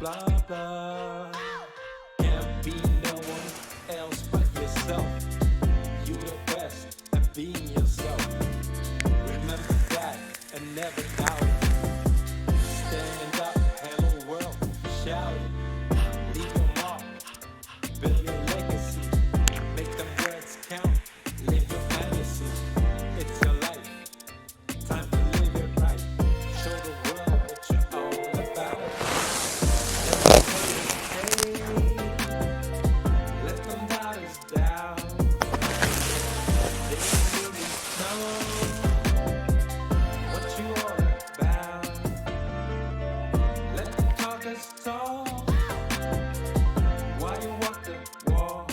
blah, blah. Can't be no one else but yourself. You the best at being yourself. Remember that and never doubt it. Stand up, hello world, shout it. Leave your mark, build your legacy. Make them words count, live your fantasy. It's your life, time to live it right. Show the world what you're all about. Let them doubt us down. They don't really know what you all about. Let them talk us talk while you walk the walk.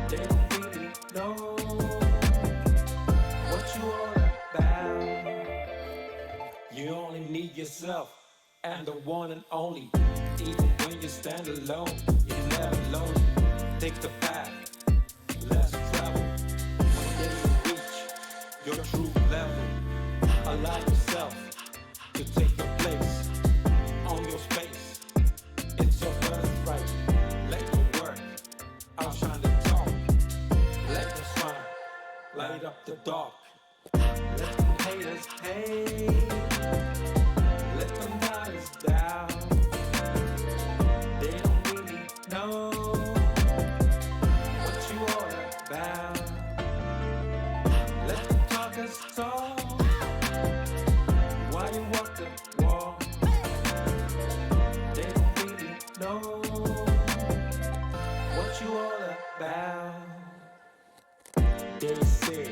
They don't really know what you all about. You only need yourself and the one and only. Even when you stand alone, you're never lonely. Take the path, let's travel. One day you reach your true level. Allow yourself to take your place on your space. It's your birthright. Let your work outshine the talk. Let the sun light up the dark. Let them haters hate. Let them doubt us down. They don't really know what you all about. Let them talk us talk while you walk the walk. They don't really know what you all about. They say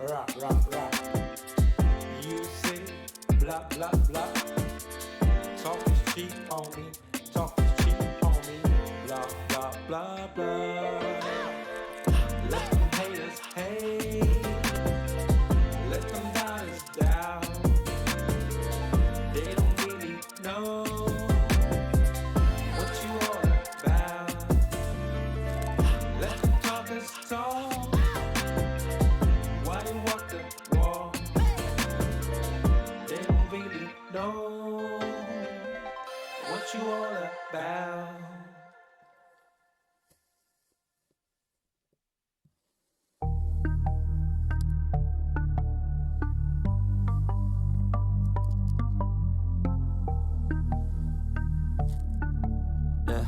rock, rock, rock. You say blah, blah, blah. Talk is cheap on me. Talk is cheap on me. Blah, blah, blah, blah. Let them haters hate. Let them doubt us down. They don't really know what you all about. Let them talk us talk while you walk the walk. They don't really know what you all about. Yeah.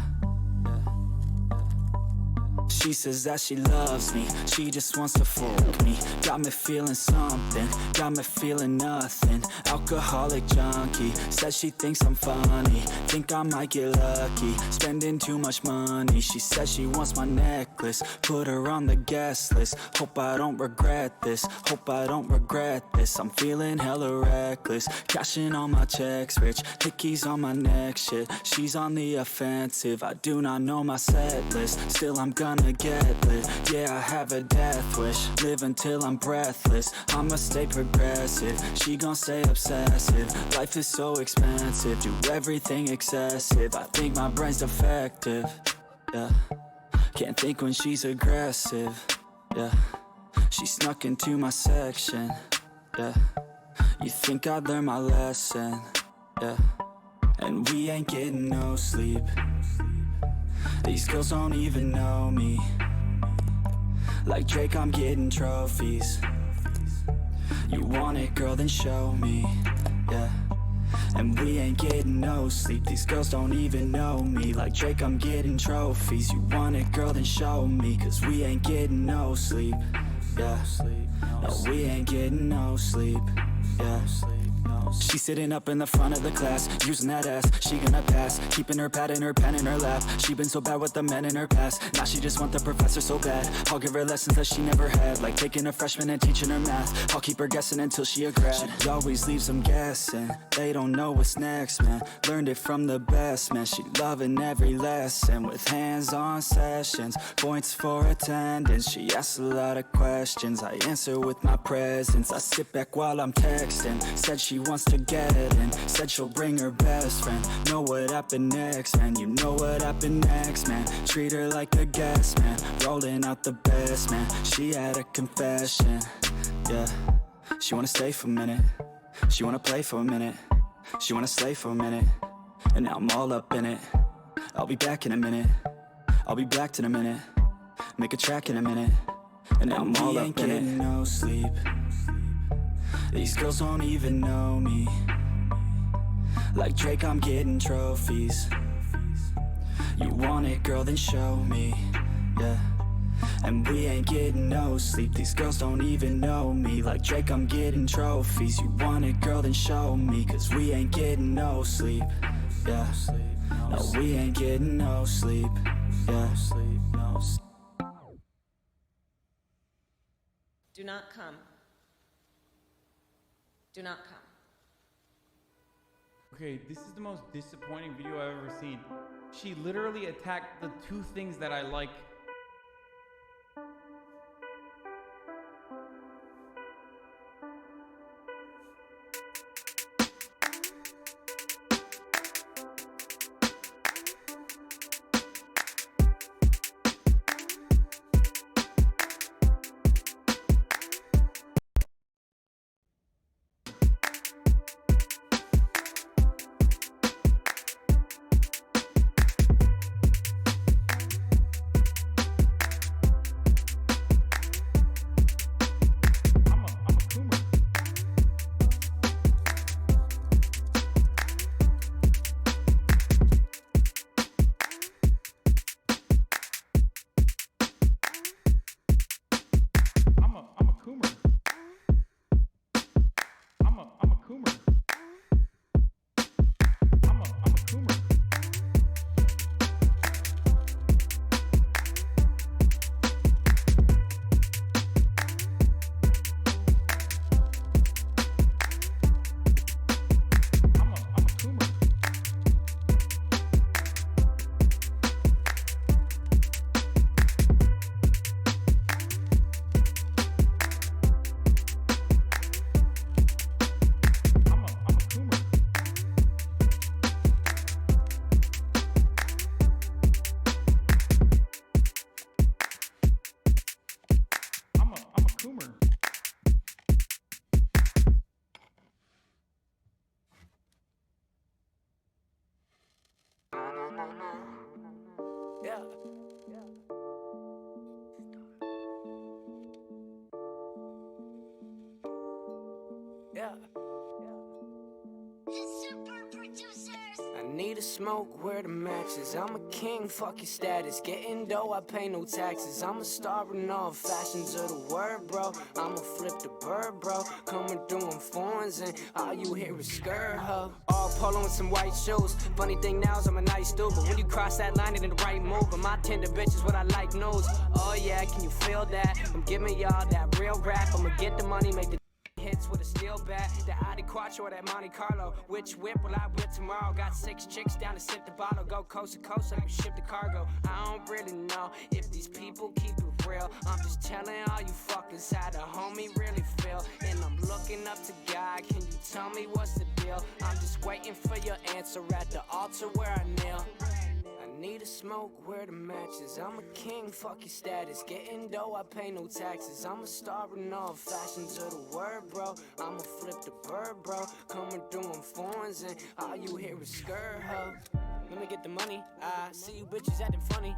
She says that she loves me, she just wants to fuck me. Got me feeling something, got me feeling nothing. Alcoholic junkie, says she thinks I'm funny. Think I might get lucky, spending too much money. She says she wants my necklace, put her on the guest list. Hope I don't regret this, hope I don't regret this. I'm feeling hella reckless, cashing all my checks rich. Hickeys on my neck, shit, she's on the offensive. I do not know my set list, still I'm gonna get lit. Yeah, I have a death wish, live until I'm breathless. I'ma stay progressive, she gon' stay obsessive. Life is so expensive, do everything excessive. I think my brain's defective, yeah. Can't think when she's aggressive, yeah. She snuck into my section, yeah. You think I'd learn my lesson, yeah. And we ain't getting no sleep. These girls don't even know me. Like Drake, I'm getting trophies. You want it, girl, then show me, yeah. And we ain't getting no sleep. These girls don't even know me. Like Drake, I'm getting trophies. You want it, girl, then show me. Cause we ain't getting no sleep, yeah. No, we ain't getting no sleep, yeah. She's sitting up in the front of the class, using that ass, she gonna pass. Keeping her pad and her pen in her lap. She been so bad with the men in her past. Now she just want the professor so bad. I'll give her lessons that she never had, like taking a freshman and teaching her math. I'll keep her guessing until she a grad. She always leaves them guessing, they don't know what's next, man. Learned it from the best, man. She loving every lesson, with hands-on sessions, points for attendance. She asks a lot of questions, I answer with my presence. I sit back while I'm texting, said she wants to get in, said she'll bring her best friend. Know what happened next, man, you know what happened next, man. Treat her like a guest, man, rolling out the best, man. She had a confession, yeah. She wanna stay for a minute, she wanna play for a minute, she wanna slay for a minute. and now I'm all up in it. I'll be back in a minute, I'll be back in a minute. Make a track in a minute, and now I'm all up in it. No sleep, these girls don't even know me. Like Drake, I'm getting trophies. You want it, girl, then show me, yeah. And we ain't getting no sleep, these girls don't even know me. Like Drake, I'm getting trophies. You want it, girl, then show me. Cause we ain't getting no sleep, yeah. No, we ain't getting no sleep, yeah. Do not come. Do not come. Okay, this is the most disappointing video I've ever seen. She literally attacked the two things that I like. I need a smoke, where the matches. I'm a king, fuck your status. Getting dough, I pay no taxes. I'm a star in all fashions of the word, bro. I'ma flip the bird, bro. Coming through in foreigns and all you hear is skirt, huh? All polo and some white shoes. Funny thing now is I'm a nice dude, but when you cross that line, it ain't the right move. But my tender bitch is what I like knows. Oh yeah, can you feel that? I'm giving y'all that real rap. I'ma get the money, make the hits with a steel bat, the Audi Quattro or that Monte Carlo. Which whip will I whip tomorrow? Got 6 chicks down to sip the bottle. Go coast to coast so I can ship the cargo. I don't really know if these people keep it real. I'm just telling all you fuckers how the homie really feel. And I'm looking up to God, can you tell me what's the deal? I'm just waiting for your answer at the altar where I kneel. I need a smoke, where the matches. I'm a king, fuck your status. Getting dough, I pay no taxes. I'm a star in all fashions of the word, bro. I'ma flip the bird, bro. Coming through in foreigns and all you hear is skirt, huh? Let me get the money, I see you bitches acting funny,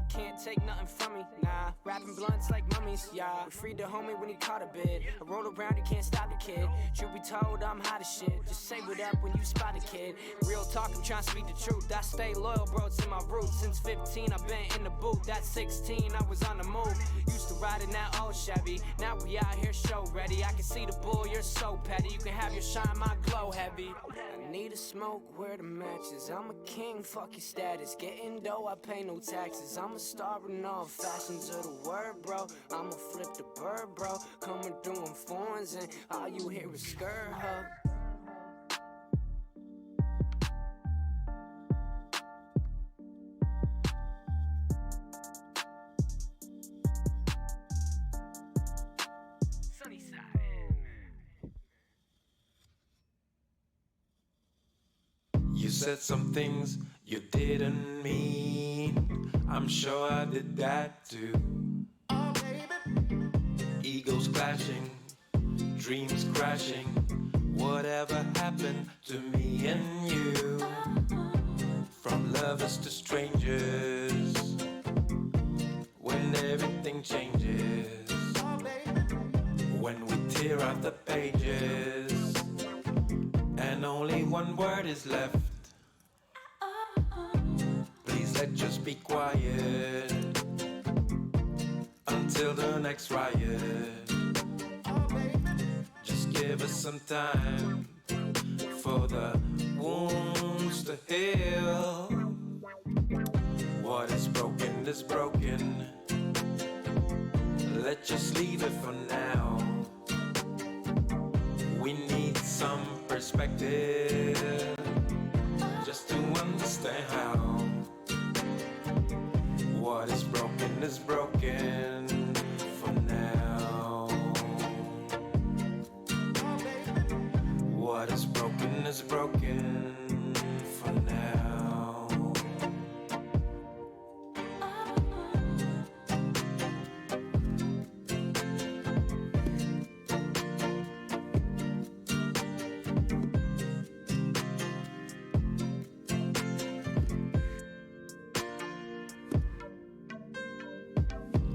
can't take nothing from me, nah. Rapping blunts like mummies, yeah. We freed the homie when he caught a bid. I roll around, you can't stop the kid. Truth be told, I'm hot as shit. Just say what up when you spot a kid. Real talk, I'm trying to speak the truth. I stay loyal, bro, to my roots. Since 15, I've been in the booth. At 16, I was on the move. Used to ride in that old Chevy. Now we out here show ready. I can see the bull, you're so petty. You can have your shine, my glow heavy. I need a smoke, where the matches. I'm a king, fuck your status. Getting dough, I pay no taxes. I'm a star in all fashions of the word, bro. I'ma flip the bird, bro. Coming through in foreigns and all you hear is skirt, huh? You said some things you didn't mean. I'm sure I did that too. Oh, baby. Egos clashing, dreams crashing. Whatever happened to me and you? From lovers to strangers, when everything changes, when we tear out the pages, and only one word is left. Please let just be quiet until the next riot. Just give us some time for the wounds to heal. What is broken is broken. Let's just leave it for now. We need some perspective just to understand how. What is broken for now. What is broken for now.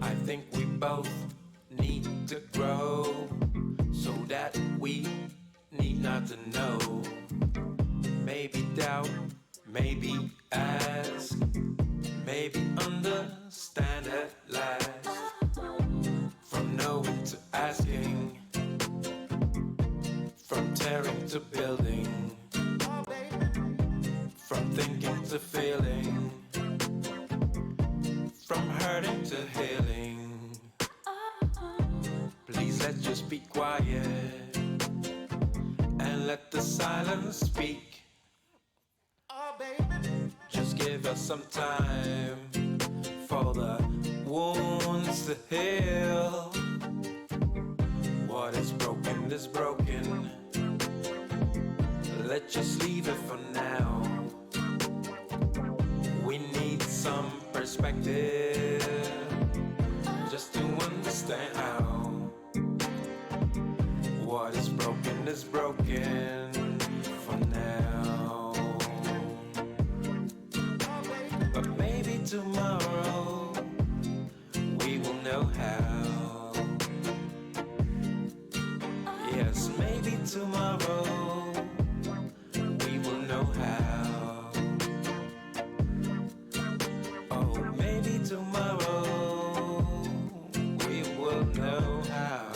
I think we both need to grow so that we need not to know. Maybe doubt, maybe ask, maybe understand at last. From knowing to asking, from tearing to building, from thinking to feeling, from hurting to healing. Please let's just be quiet and let the silence speak. Just give us some time for the wounds to heal. What is broken is broken. Let's just leave it for now. We need some perspective just to understand how. What is broken for now. But maybe tomorrow we will know how. Yes, maybe tomorrow we will know how. Oh, maybe tomorrow we will know how.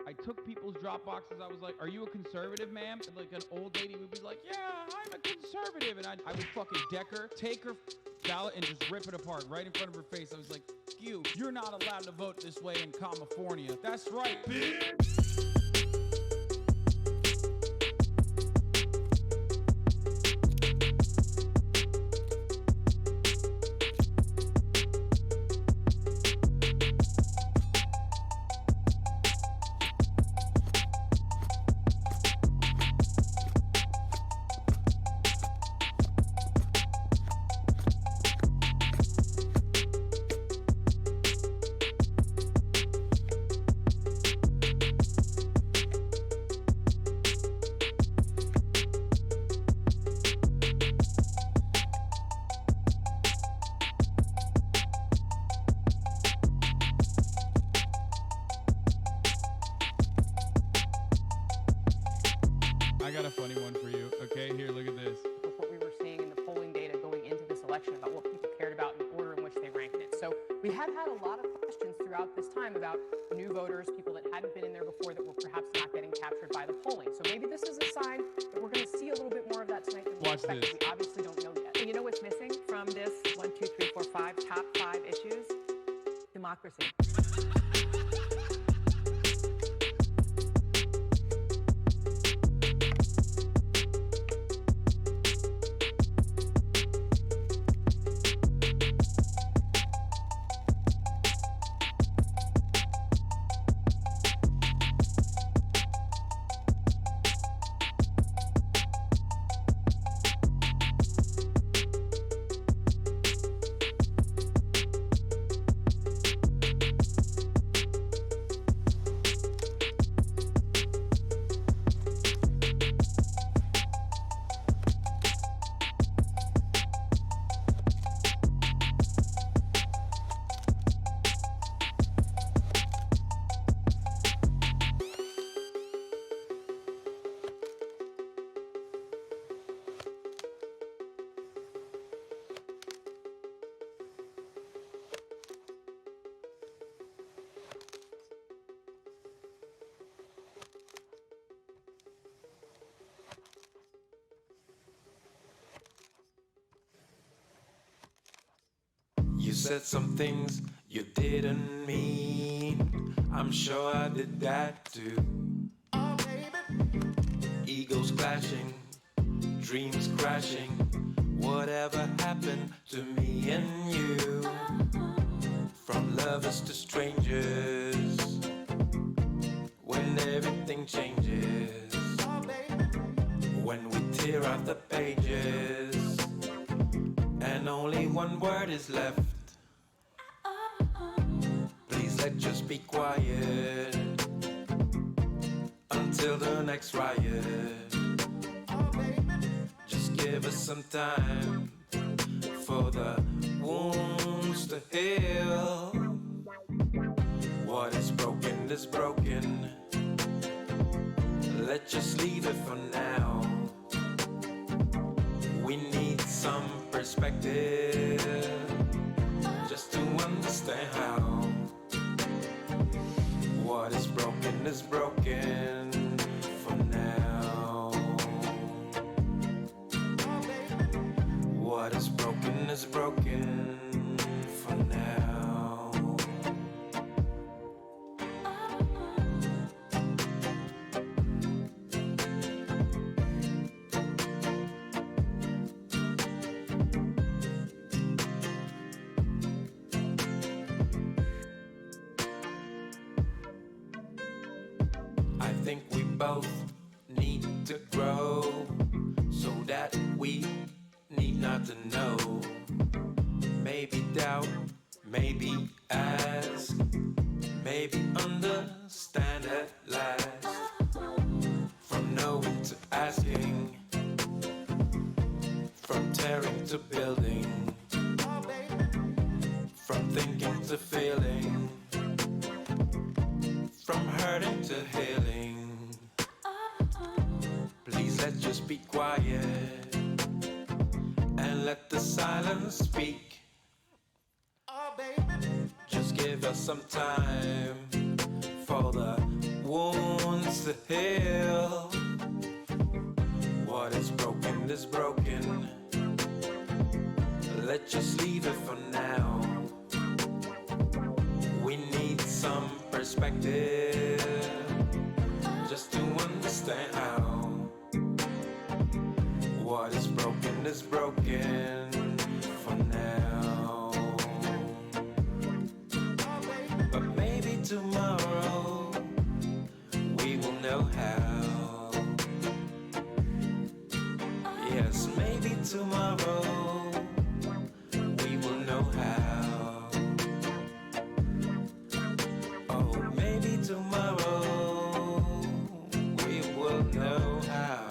I took people's drop boxes. I was like, "Are you a conservative, ma'am?" And like an old lady would be like, "Yeah, I'm a conservative." And I would fucking deck her, take her ballot, and just rip it apart right in front of her face. I was like, "You're not allowed to vote this way in California." That's right, bitch. I got a funny one for you. Okay, here, look at this. With what we were seeing in the polling data going into this election about what people cared about and the order in which they ranked it. So we have had a lot of questions throughout this time about new voters, people that hadn't been in there before that were perhaps not getting captured by the polling. So maybe this is a sign that we're going to see a little bit more of that tonight than we Watch expected. this. We obviously don't know yet. And you know what's missing from this 1, 2, 3, 4, 5 top 5 issues? Democracy. said some things you didn't mean. I'm sure I did that too. Egos clashing, dreams crashing. Whatever happened to me and you? From lovers to strangers, when everything changes, when we tear out the pages and only one word is left. Please let's just be quiet until the next riot. Just give us some time for the wounds to heal. What is broken is broken. Let's just leave it for now. We need some perspective just to understand how. What is broken for now. What is broken for now. I think we both need to grow so that we need not to know. Maybe doubt, maybe ask, maybe understand at last. From knowing to asking, from tearing to building, from thinking to feeling, from hurting to healing. Please let's just be quiet and let the silence speak. Just give us some time for the wounds to heal. What is broken is broken. Let's just leave it for now. We need some perspective just to understand how. What is broken for now. But maybe tomorrow we will know how. Yes, maybe tomorrow we will know how. Oh, maybe tomorrow we will know how.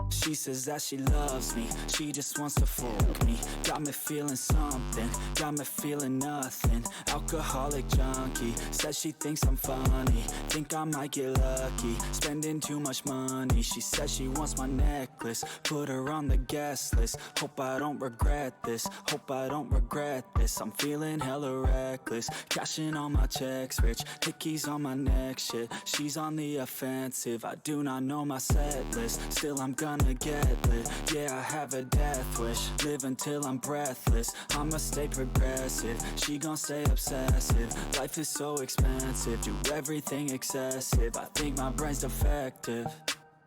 She says that she loves me, she just wants to fuck me. Got me feeling something, got me feeling nothing. Alcoholic junkie, says she thinks I'm funny. Think I might get lucky, spending too much money. She says she wants my necklace, put her on the guest list. Hope I don't regret this, hope I don't regret this. I'm feeling hella reckless, cashing all my checks rich. Hickeys on my neck, shit, she's on the offensive. I do not know my set list, still I'm gonna get lit. Yeah, I have a death wish, live until I'm breathless. I'ma stay progressive, she gon' stay obsessive. Life is so expensive, do everything excessive. I think my brain's defective,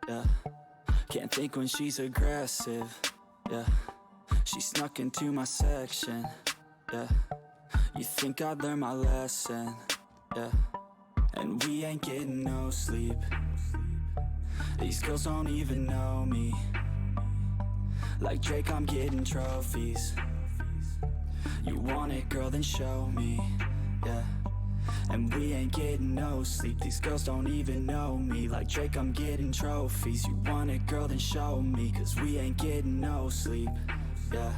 yeah. Can't think when she's aggressive, yeah. She snuck into my section, yeah. You think I'd learn my lesson, yeah. And we ain't getting no sleep. These girls don't even know me. Like Drake, I'm getting trophies. You want it, girl, then show me, yeah. and we ain't getting no sleep. These girls don't even know me. Like Drake, I'm getting trophies. You want it, girl, then show me. Cause we ain't getting no sleep. Yeah,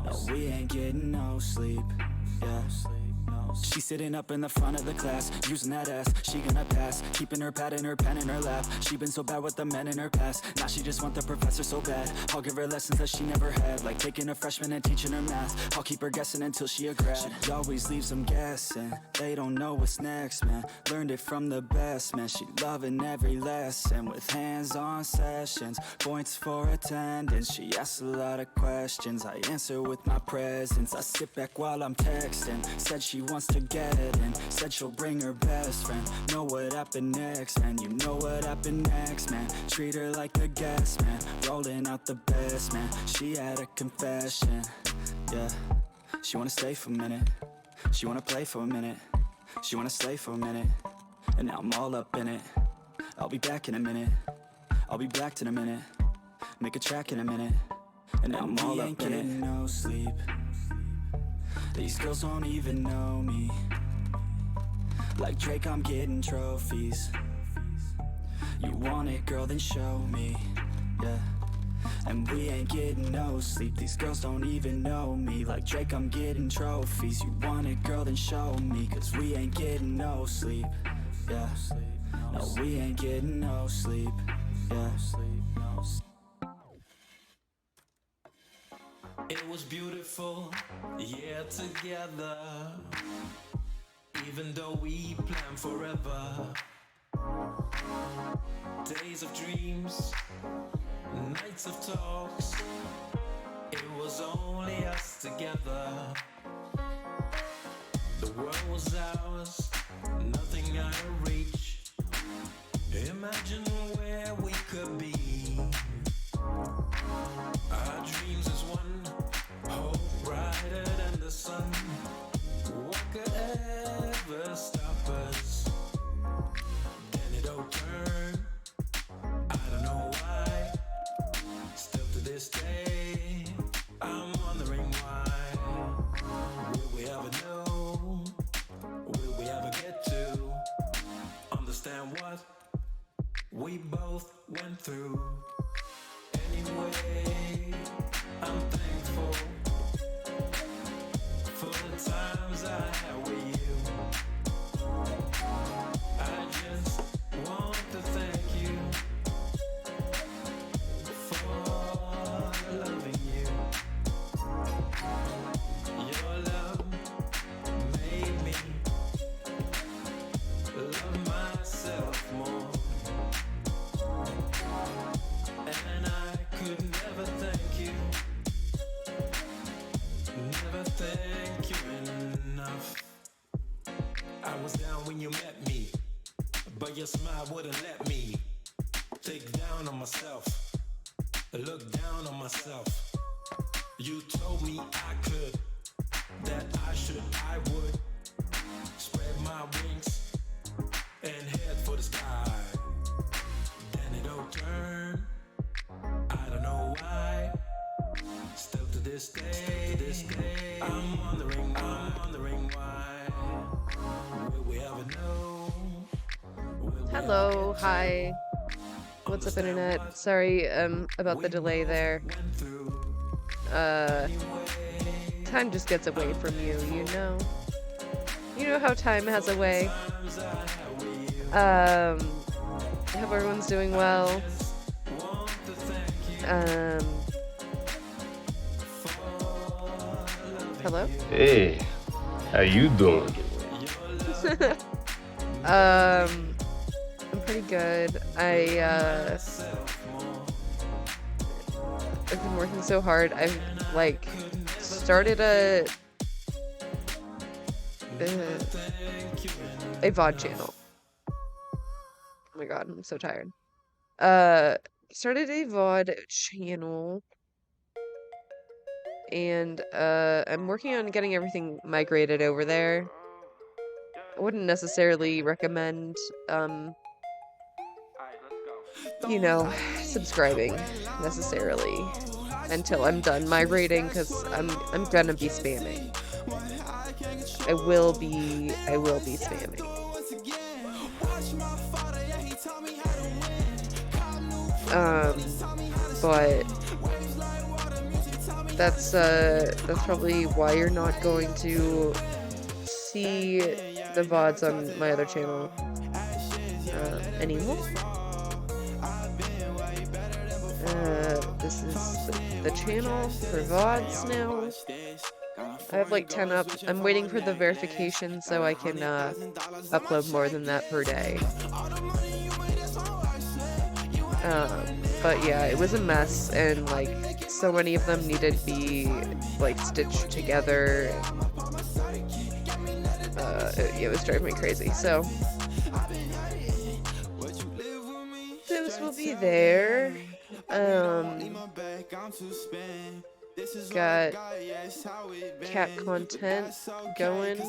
no, we ain't getting no sleep. Yeah. She's sitting up in the front of the class, using that ass, she gonna pass. Keeping her pad and her pen in her lap. She been so bad with the men in her past. Now she just want the professor so bad. I'll give her lessons that she never had, like taking a freshman and teaching her math. I'll keep her guessing until she a grad. She always leaves them guessing. They don't know what's next, man. Learned it from the best, man. She loving every lesson with hands-on sessions. Points for attendance. She asks a lot of questions. I answer with my presence. I sit back while I'm texting. Said she wants to get in. Said she'll bring her best friend. Know what happened next, man. You know what happened next, man. Treat her like a guest, man. Rolling out the best, man. She had a confession. Yeah. She wanna stay for a minute. She wanna play for a minute. She wanna slay for a minute. And now I'm all up in it. I'll be back in a minute. I'll be back in a minute. Make a track in a minute. And now I'm all up in it. No sleep. These girls don't even know me. Like Drake, I'm getting trophies. You want it, girl, then show me. Yeah. And we ain't getting no sleep. These girls don't even know me. Like Drake, I'm getting trophies. You want it, girl, then show me. Cause we ain't getting no sleep. Yeah. No, we ain't getting no sleep. Yeah. It was beautiful, yeah, together. Even though we planned forever. Days of dreams, nights of talks. It was only us together. The world was ours, nothing out of reach. Imagine where we could be. Our dreams is one, hope brighter than the sun. What could ever stop us? Then it all turned. I don't know why. Still to this day, I'm wondering why. Will we ever know? Will we ever get to understand what we both went through? Anyway, I'm thankful for the times I had with you. I just want to thank you for loving you. Your love made me love myself more. And I could never thank you. Never thank you enough. I was down when you met me, but your smile wouldn't let me think down on myself, look down on myself. You told me I could, that I should, I would spread my wings and head for the sky. Then it all turned. I don't know why. Still to this day, I'm wondering why. Will we ever know? Hello, hi. What's up, internet? Sorry, about the delay there. Time just gets away from you, you know? You know how time has a way. I hope everyone's doing well. Hello? Hey, how you doing? I'm pretty good. I've been working so hard. I've started a VOD channel. Oh my god, I'm so tired. Started a VOD channel, and I'm working on getting everything migrated over there. I wouldn't necessarily recommend subscribing necessarily until I'm done migrating, because I'm gonna be spamming. I will be spamming. But that's probably why you're not going to see the VODs on my other channel anymore. This is the channel for VODs now. I have like 10 up. I'm waiting for the verification so I can upload more than that per day. But yeah, it was a mess, and like so many of them needed to be like stitched together. It was driving me crazy. So those will be there. Got cat content going.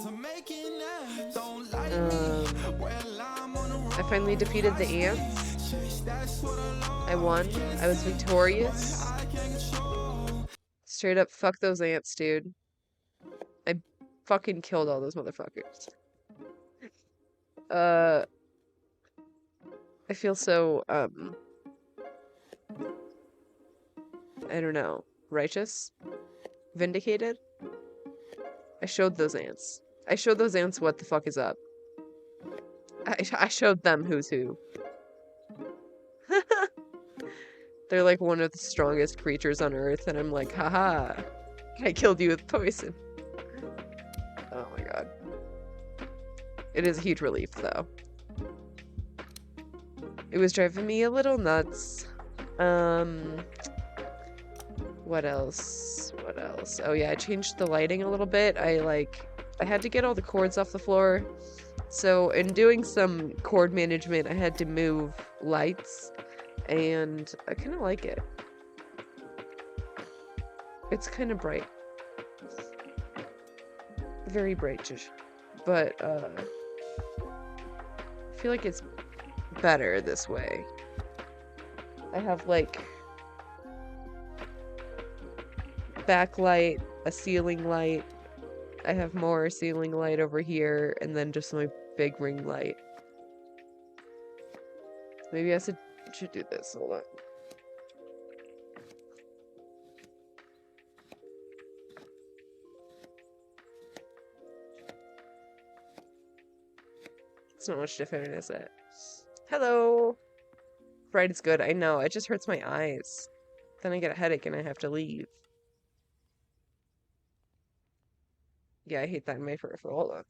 I finally defeated the ants. I won. I was victorious. Straight up, fuck those ants, dude. I fucking killed all those motherfuckers. I feel so, I don't know, righteous? Vindicated? I showed those ants. I showed those ants what the fuck is up. I showed them who's who. They're like one of the strongest creatures on Earth, and I'm like, haha, I killed you with poison. Oh my god. It is a huge relief, though. It was driving me a little nuts. What else? What else? Oh yeah, I changed the lighting a little bit. I had to get all the cords off the floor. So in doing some cord management, I had to move lights, and I kind of like it. It's kind of bright. Very bright, but I feel like it's better this way. I have like backlight, a ceiling light. I have more ceiling light over here, and then just my big ring light. Maybe I should do this. Hold on. It's not much different, is it? Hello! Bright is good, I know. It just hurts my eyes. Then I get a headache and I have to leave. Yeah, I hate that in my peripheral. Hold on.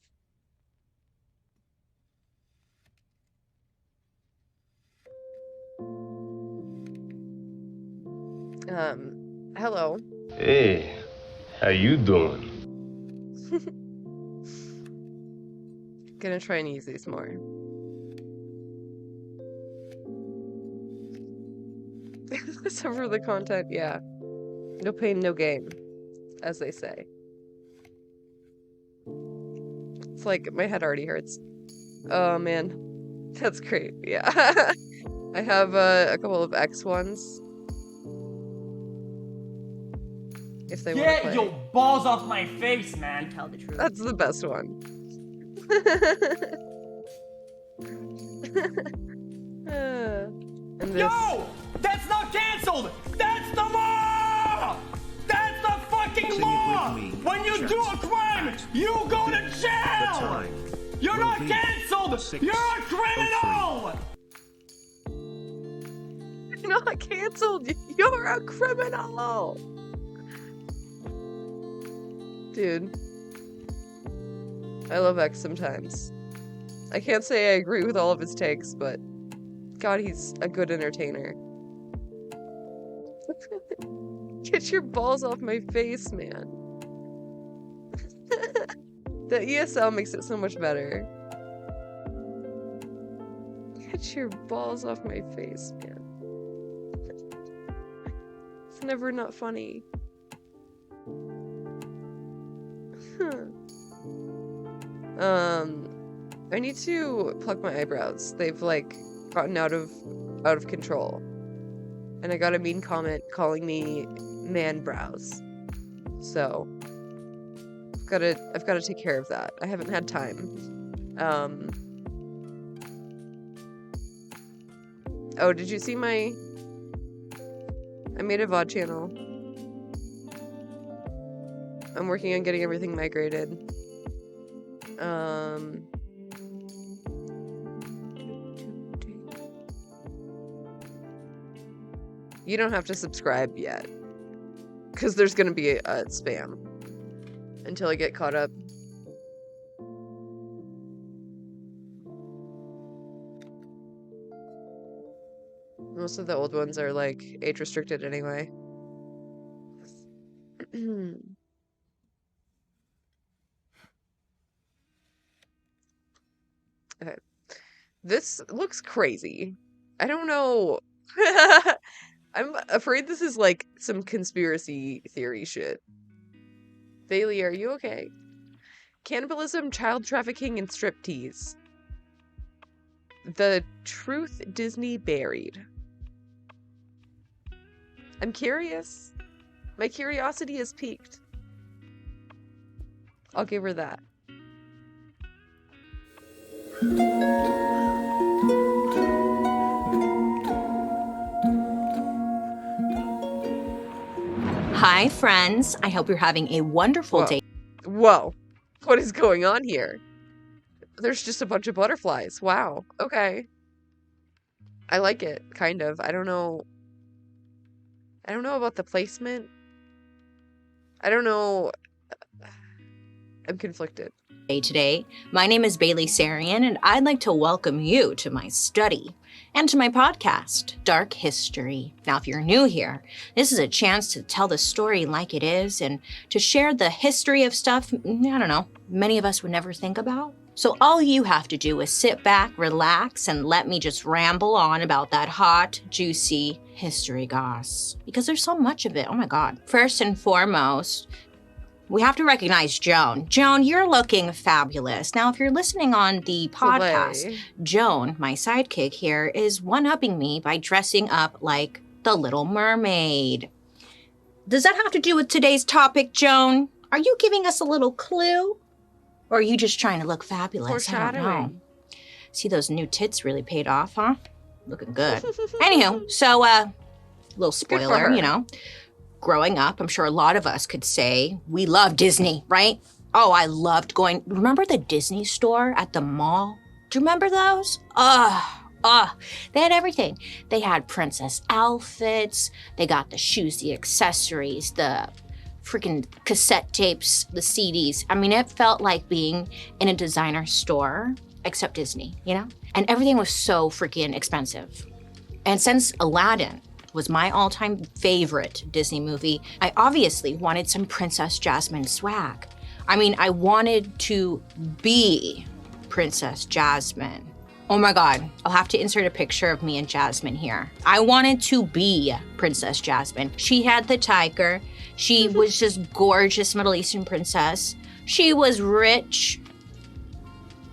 Hello. Hey, how you doing? Gonna try and use these more. Some for the content, yeah. No pain, no gain, as they say. It's like, my head already hurts. Oh, man. That's great, yeah. I have a couple of X ones. If they want to play. Get your balls off my face, man. Tell the truth. That's the best one. And this. Yo! That's not cancelled! That's the law! That's the fucking law! When you do a crime, you go to jail! You're not cancelled! You're a criminal! You're not cancelled! You're a criminal! Dude. I love X sometimes. I can't say I agree with all of his takes, but God, he's a good entertainer. Get your balls off my face, man. The ESL makes it so much better. Get your balls off my face, man. It's never not funny. I need to pluck my eyebrows. They've like gotten out of control. And I got a mean comment calling me man brows. So I've gotta take care of that. I haven't had time. Oh, did you see I made a VOD channel. I'm working on getting everything migrated. You don't have to subscribe yet, because there's gonna be a spam until I get caught up. Most of the old ones are like age restricted anyway. Okay. This looks crazy. I don't know. I'm afraid this is like some conspiracy theory shit. Bailey, are you okay? Cannibalism, child trafficking, and striptease. The truth Disney buried. I'm curious. My curiosity is piqued. I'll give her that. Hi, friends. I hope you're having a wonderful day. Whoa. What is going on here? There's just a bunch of butterflies. Wow. Okay. I like it, kind of. I don't know about the placement. I don't know. I'm conflicted. Today, my name is Bailey Sarian, and I'd like to welcome you to my study and to my podcast, Dark History. Now, if you're new here, this is a chance to tell the story like it is and to share the history of stuff, I don't know, many of us would never think about. So all you have to do is sit back, relax, and let me just ramble on about that hot, juicy history goss. Because there's so much of it, oh my God. First and foremost, we have to recognize Joan. Joan, you're looking fabulous. Now, if you're listening on the podcast, Joan, my sidekick here, is one-upping me by dressing up like the Little Mermaid. Does that have to do with today's topic, Joan? Are you giving us a little clue? Or are you just trying to look fabulous? I don't know. See, those new tits really paid off, huh? Looking good. Anywho, so, little spoiler, you know. Growing up, I'm sure a lot of us could say we love Disney, right? Oh, I loved going. Remember the Disney store at the mall? Do you remember those? They had everything. They had princess outfits. They got the shoes, the accessories, the freaking cassette tapes, the CDs. I mean, it felt like being in a designer store, except Disney, you know? And everything was so freaking expensive. And since Aladdin was my all-time favorite Disney movie, I obviously wanted some Princess Jasmine swag. I mean, I wanted to be Princess Jasmine. Oh my God, I'll have to insert a picture of me and Jasmine here. I wanted to be Princess Jasmine. She had the tiger. She was just gorgeous Middle Eastern princess. She was rich.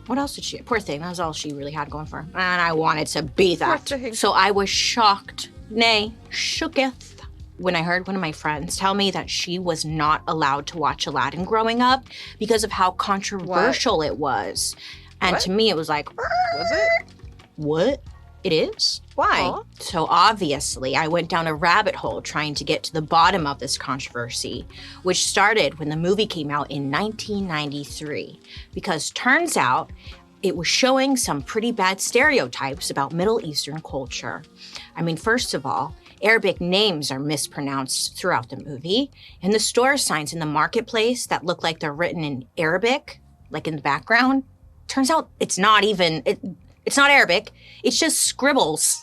What else did she? Poor thing, that was all she really had going for her. And I wanted to be that. So I was shocked, nay, shooketh, when I heard one of my friends tell me that she was not allowed to watch Aladdin growing up because of how controversial it was. And to me, it was like, was it? What? It is? Why? Huh? So obviously, I went down a rabbit hole trying to get to the bottom of this controversy, which started when the movie came out in 1993. Because turns out, it was showing some pretty bad stereotypes about Middle Eastern culture. I mean, first of all, Arabic names are mispronounced throughout the movie, and the store signs in the marketplace that look like they're written in Arabic, like in the background, turns out it's not even, it's not Arabic, it's just scribbles.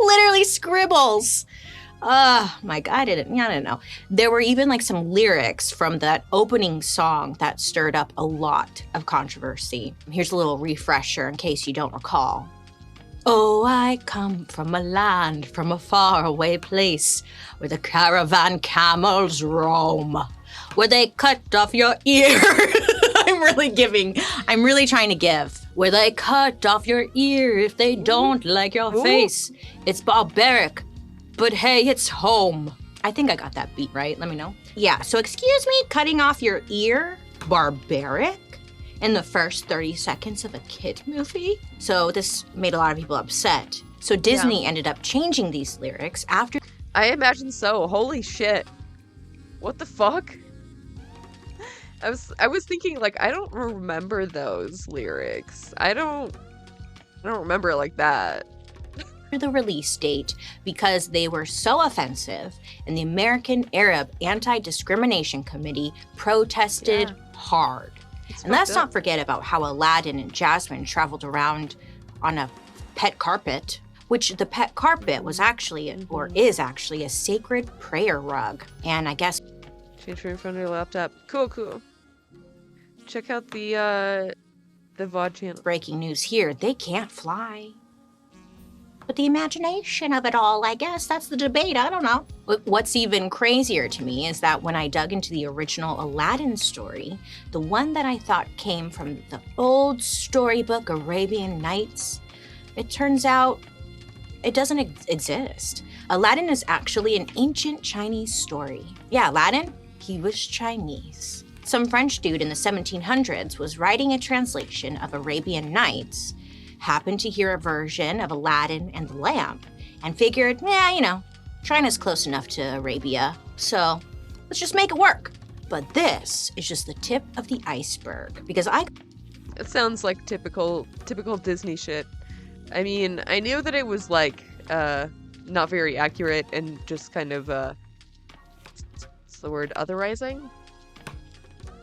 Literally scribbles. Oh my God, I didn't know. There were even like some lyrics from that opening song that stirred up a lot of controversy. Here's a little refresher in case you don't recall. Oh, I come from a land, from a faraway place, where the caravan camels roam, where they cut off your ear. I'm really trying to give. Where they cut off your ear if they don't like your face. It's barbaric, but hey, it's home. I think I got that beat right. Let me know. Yeah, so excuse me, cutting off your ear? Barbaric? In the first 30 seconds of a kid movie? So this made a lot of people upset. So Disney ended up changing these lyrics after... I imagine so. Holy shit. What the fuck? I was thinking, like, I don't remember those lyrics. I don't remember it like that. The release date because they were so offensive, and the American Arab Anti-Discrimination Committee protested hard. And let's not forget about how Aladdin and Jasmine traveled around on a pet carpet, which the pet carpet was actually, or is actually, a sacred prayer rug. And I guess... Change room from your laptop. Cool. Check out the VOD channel. Breaking news here, they can't fly. But the imagination of it all, I guess, that's the debate, I don't know. What's even crazier to me is that when I dug into the original Aladdin story, the one that I thought came from the old storybook Arabian Nights, it turns out it doesn't exist. Aladdin is actually an ancient Chinese story. Yeah, Aladdin, he was Chinese. Some French dude in the 1700s was writing a translation of Arabian Nights, happened to hear a version of Aladdin and the Lamp, and figured, China's close enough to Arabia, so let's just make it work. But this is just the tip of the iceberg, because It sounds like typical Disney shit. I mean, I knew that it was, like, not very accurate and just kind of, what's the word, otherizing?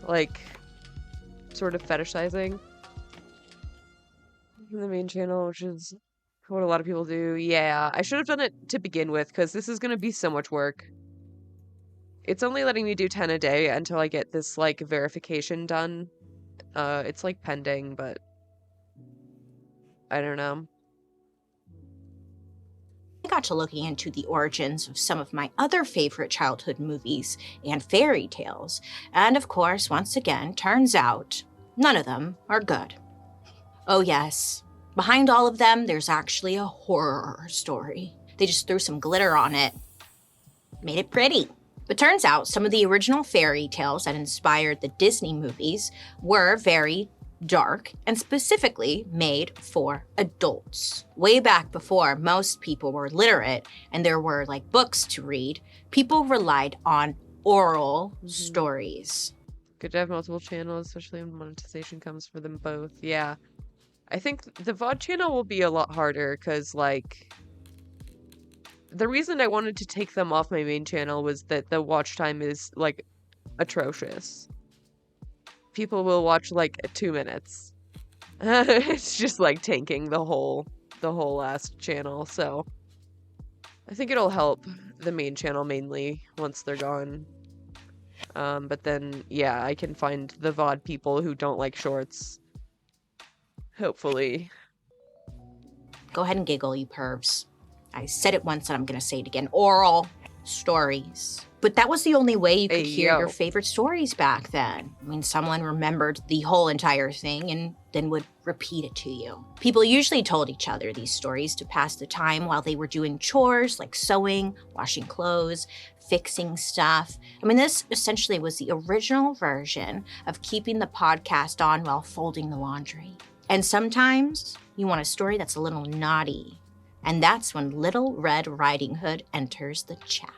Like, sort of fetishizing the main channel, which is what a lot of people do. Yeah, I should have done it to begin with, because this is going to be so much work. It's only letting me do 10 a day until I get this, like, verification done. It's, like, pending, but I don't know. I got to looking into the origins of some of my other favorite childhood movies and fairy tales. And of course, once again, turns out none of them are good. Oh yes, behind all of them, there's actually a horror story. They just threw some glitter on it, made it pretty. But turns out some of the original fairy tales that inspired the Disney movies were very dark and specifically made for adults. Way back before most people were literate and there were like books to read, people relied on oral stories. Good to have multiple channels, especially when monetization comes for them both. Yeah. I think the VOD channel will be a lot harder because, like, the reason I wanted to take them off my main channel was that the watch time is, like, atrocious. People will watch, like, 2 minutes. It's just, like, tanking the whole last channel, so I think it'll help the main channel mainly once they're gone. But then, yeah, I can find the VOD people who don't like shorts. Hopefully. Go ahead and giggle, you pervs. I said it once and I'm gonna say it again. Oral stories. But that was the only way you could hear your favorite stories back then. I mean, someone remembered the whole entire thing and then would repeat it to you. People usually told each other these stories to pass the time while they were doing chores like sewing, washing clothes, fixing stuff. I mean, this essentially was the original version of keeping the podcast on while folding the laundry. And sometimes you want a story that's a little naughty. And that's when Little Red Riding Hood enters the chat.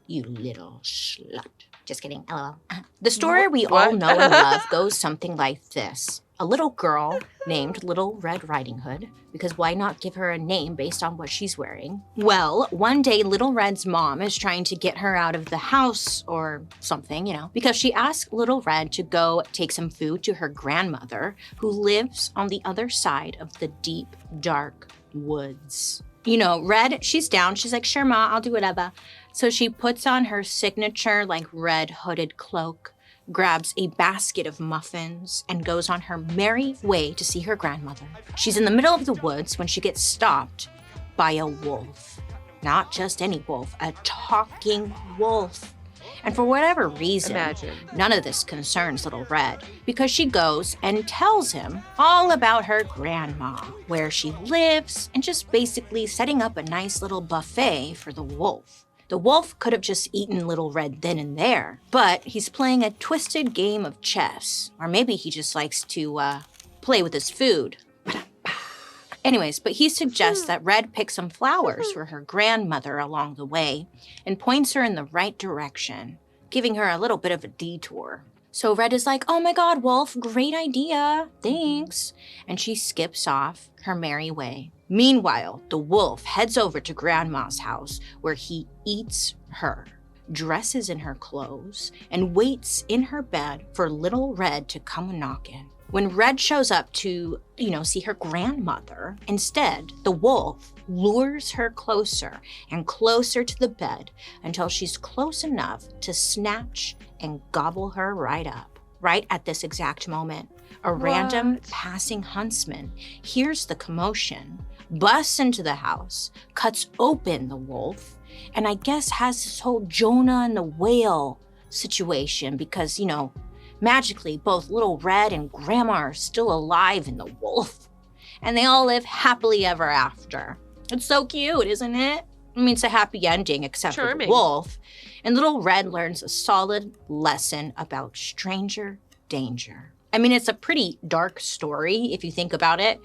You little slut. Just kidding, LOL. The story we all know and love goes something like this. A little girl named Little Red Riding Hood, because why not give her a name based on what she's wearing? Well, one day Little Red's mom is trying to get her out of the house or something, because she asked Little Red to go take some food to her grandmother, who lives on the other side of the deep, dark woods. Red, she's down. She's like, sure, Ma, I'll do whatever. So she puts on her signature, red hooded cloak, grabs a basket of muffins, and goes on her merry way to see her grandmother. She's in the middle of the woods when she gets stopped by a wolf. Not just any wolf, a talking wolf. And for whatever reason, none of this concerns Little Red, because she goes and tells him all about her grandma, where she lives, and just basically setting up a nice little buffet for the wolf. The wolf could have just eaten Little Red then and there, but he's playing a twisted game of chess. Or maybe he just likes to play with his food. Anyways, but he suggests that Red pick some flowers for her grandmother along the way and points her in the right direction, giving her a little bit of a detour. So Red is like, oh my God, Wolf, great idea, thanks. And she skips off her merry way. Meanwhile, the wolf heads over to Grandma's house where he eats her, dresses in her clothes, and waits in her bed for Little Red to come knocking. When Red shows up to, see her grandmother, instead, the wolf lures her closer and closer to the bed until she's close enough to snatch and gobble her right up. Right at this exact moment, a random passing huntsman hears the commotion, busts into the house, cuts open the wolf, and I guess has this whole Jonah and the whale situation because, magically, both Little Red and Grandma are still alive in the wolf. And they all live happily ever after. It's so cute, isn't it? I mean, it's a happy ending, except for the wolf. And Little Red learns a solid lesson about stranger danger. I mean, it's a pretty dark story if you think about it.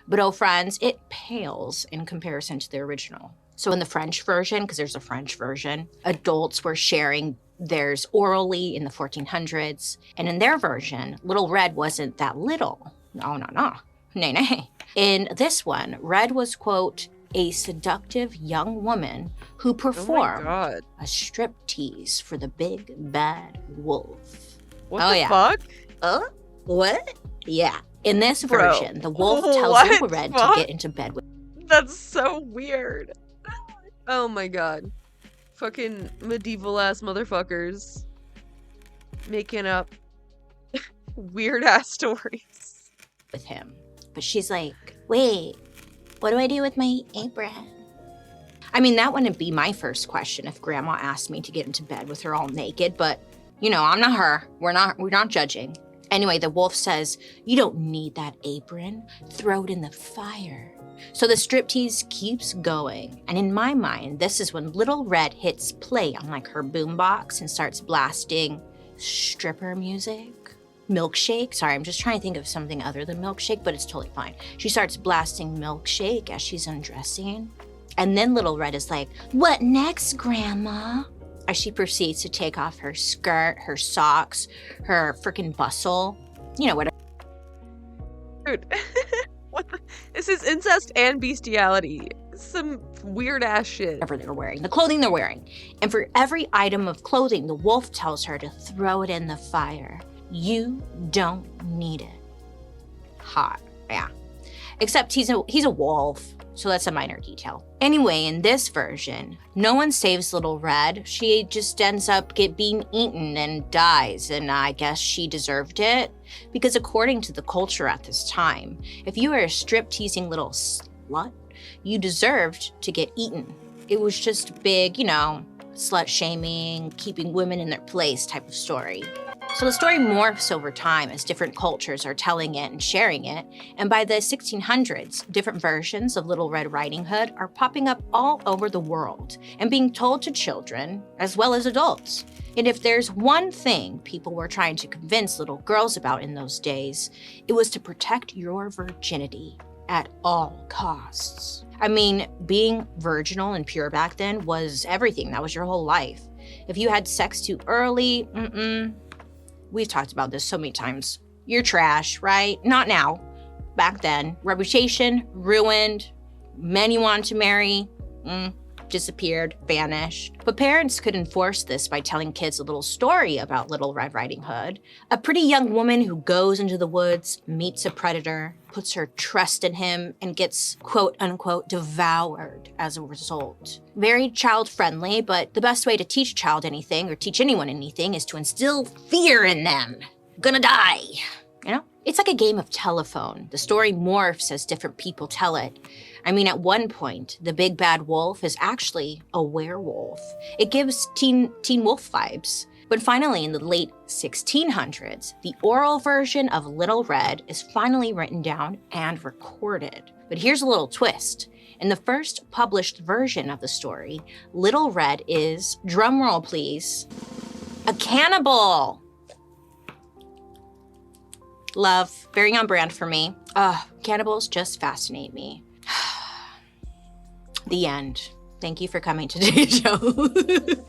But oh, friends, it pales in comparison to the original. So in the French version, because there's a French version, adults were sharing theirs orally in the 1400s. And in their version, Little Red wasn't that little. No. Nay. In this one, Red was, quote, a seductive young woman who performed a striptease for the big bad wolf. What the fuck? What? Yeah. In this version, the wolf tells Little Red to get into bed with. That's so weird. Oh my God. Fucking medieval ass motherfuckers making up weird ass stories with him. But she's like, wait, what do I do with my apron? I mean, that wouldn't be my first question if Grandma asked me to get into bed with her all naked, but I'm not her. We're not judging. Anyway, the wolf says, you don't need that apron. Throw it in the fire. So the striptease keeps going. And in my mind, this is when Little Red hits play on her boombox and starts blasting stripper music. Milkshake. Sorry, I'm just trying to think of something other than Milkshake, but it's totally fine. She starts blasting Milkshake as she's undressing. And then Little Red is like, what next, Grandma? As she proceeds to take off her skirt, her socks, her freaking bustle, whatever. Dude, this is incest and bestiality. Some weird ass shit. Whatever they're wearing, the clothing they're wearing. And for every item of clothing, the wolf tells her to throw it in the fire. You don't need it. Hot, yeah. Except he's a wolf. So that's a minor detail. Anyway, in this version, no one saves Little Red. She just ends up being eaten and dies, and I guess she deserved it. Because according to the culture at this time, if you were a strip-teasing little slut, you deserved to get eaten. It was just big, slut-shaming, keeping women in their place type of story. So the story morphs over time as different cultures are telling it and sharing it, and by the 1600s, different versions of Little Red Riding Hood are popping up all over the world and being told to children as well as adults. And if there's one thing people were trying to convince little girls about in those days, it was to protect your virginity at all costs. I mean, being virginal and pure back then was everything. That was your whole life. If you had sex too early, we've talked about this so many times. You're trash, right? Not now. Back then. Reputation, ruined. Men you wanted to marry, disappeared, vanished. But parents could enforce this by telling kids a little story about Little Red Riding Hood. A pretty young woman who goes into the woods, meets a predator, puts her trust in him, and gets quote unquote devoured as a result. Very child-friendly, but the best way to teach a child anything or teach anyone anything is to instill fear in them. Gonna die, It's like a game of telephone. The story morphs as different people tell it. I mean, at one point, the big bad wolf is actually a werewolf. It gives Teen Wolf vibes. But finally, in the late 1600s, the oral version of Little Red is finally written down and recorded. But here's a little twist. In the first published version of the story, Little Red is, drumroll please, a cannibal. Love, very on brand for me. Cannibals just fascinate me. The end. Thank you for coming to today's show.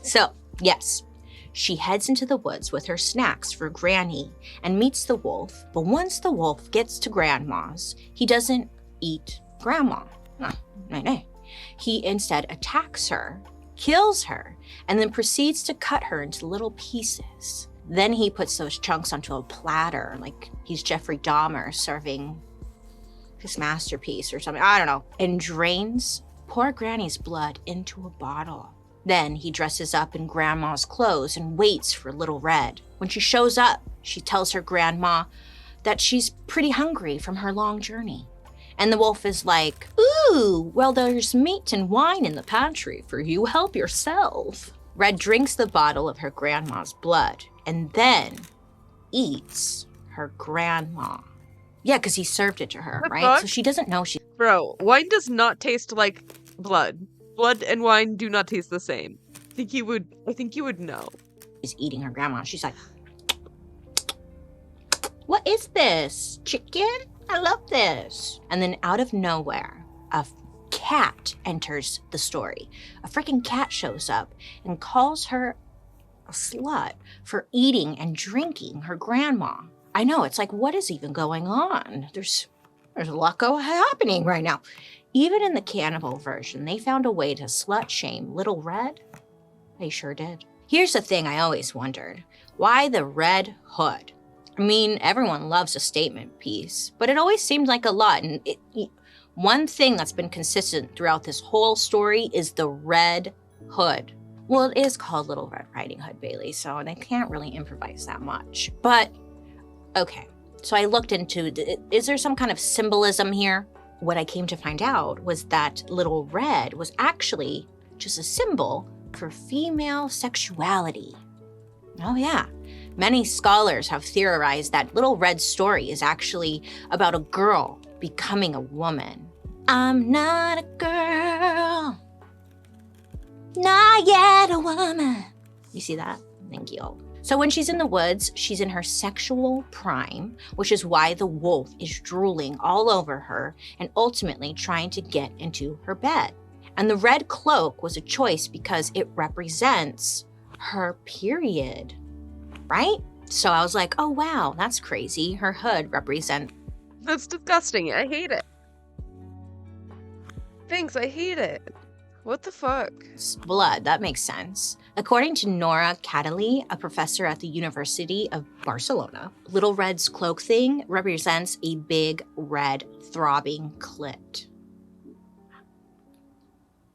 So, yes, she heads into the woods with her snacks for Granny and meets the wolf. But once the wolf gets to Grandma's, he doesn't eat Grandma. No. He instead attacks her, kills her, and then proceeds to cut her into little pieces. Then he puts those chunks onto a platter, like he's Jeffrey Dahmer serving his masterpiece or something, I don't know, and drains poor Granny's blood into a bottle. Then he dresses up in Grandma's clothes and waits for Little Red. When she shows up, she tells her grandma that she's pretty hungry from her long journey. And the wolf is like, ooh, well, there's meat and wine in the pantry for you. Help yourself. Red drinks the bottle of her grandma's blood and then eats her grandma. Yeah, because he served it to her, The right? fuck? So she doesn't know she Bro, wine does not taste like blood. Blood and wine do not taste the same. I think you would know. is eating her grandma. She's like, what is this? Chicken? I love this. And then out of nowhere, a cat enters the story. A freaking cat shows up and calls her a slut for eating and drinking her grandma. I know, it's like, what is even going on? There's a lot happening right now. Even in the cannibal version, they found a way to slut shame Little Red. They sure did. Here's the thing I always wondered. Why the red hood? I mean, everyone loves a statement piece, but it always seemed like a lot. And one thing that's been consistent throughout this whole story is the red hood. Well, it is called Little Red Riding Hood, Bailey, so they can't really improvise that much. But, okay, so I looked into, is there some kind of symbolism here? What I came to find out was that Little Red was actually just a symbol for female sexuality. Oh yeah. Many scholars have theorized that Little Red's story is actually about a girl becoming a woman. I'm not a girl, not yet a woman. You see that? Thank you. So when she's in the woods, she's in her sexual prime, which is why the wolf is drooling all over her and ultimately trying to get into her bed. And the red cloak was a choice because it represents her period, right? So I was like, oh wow, that's crazy. Her hood represents... That's disgusting. I hate it. Thanks, I hate it. What the fuck? blood. That makes sense. According to Nora Cataly, a professor at the University of Barcelona, Little Red's cloak thing represents a big red throbbing clit.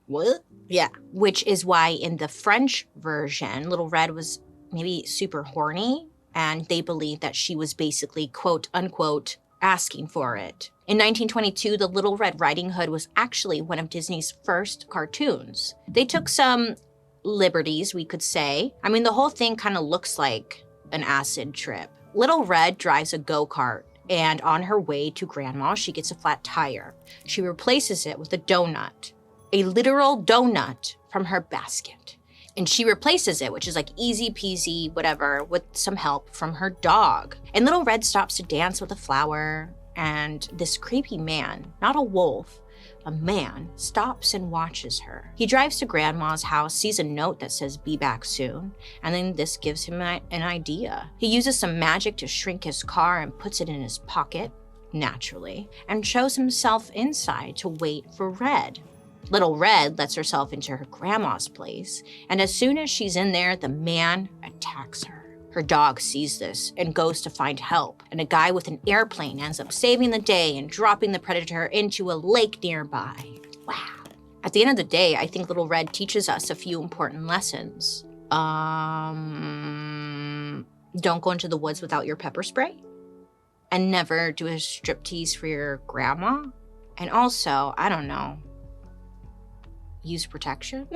What? Yeah, which is why in the French version, Little Red was maybe super horny, and they believed that she was basically, quote unquote, asking for it. In 1922, the Little Red Riding Hood was actually one of Disney's first cartoons. They took some liberties, we could say. I mean, the whole thing kind of looks like an acid trip. Little Red drives a go-kart, and on her way to Grandma, she gets a flat tire. She replaces it with a donut, a literal donut from her basket. And she replaces it, which is like easy peasy, whatever, with some help from her dog. And Little Red stops to dance with a flower, and this creepy man, not a wolf, a man, stops and watches her. He drives to Grandma's house, sees a note that says, "Be back soon," and then this gives him an idea. He uses some magic to shrink his car and puts it in his pocket, naturally, and shows himself inside to wait for Red. Little Red lets herself into her grandma's place, and as soon as she's in there, the man attacks her. Her dog sees this and goes to find help, and a guy with an airplane ends up saving the day and dropping the predator into a lake nearby. Wow. At the end of the day, I think Little Red teaches us a few important lessons. Don't go into the woods without your pepper spray, and never do a striptease for your grandma, and also, I don't know, use protection?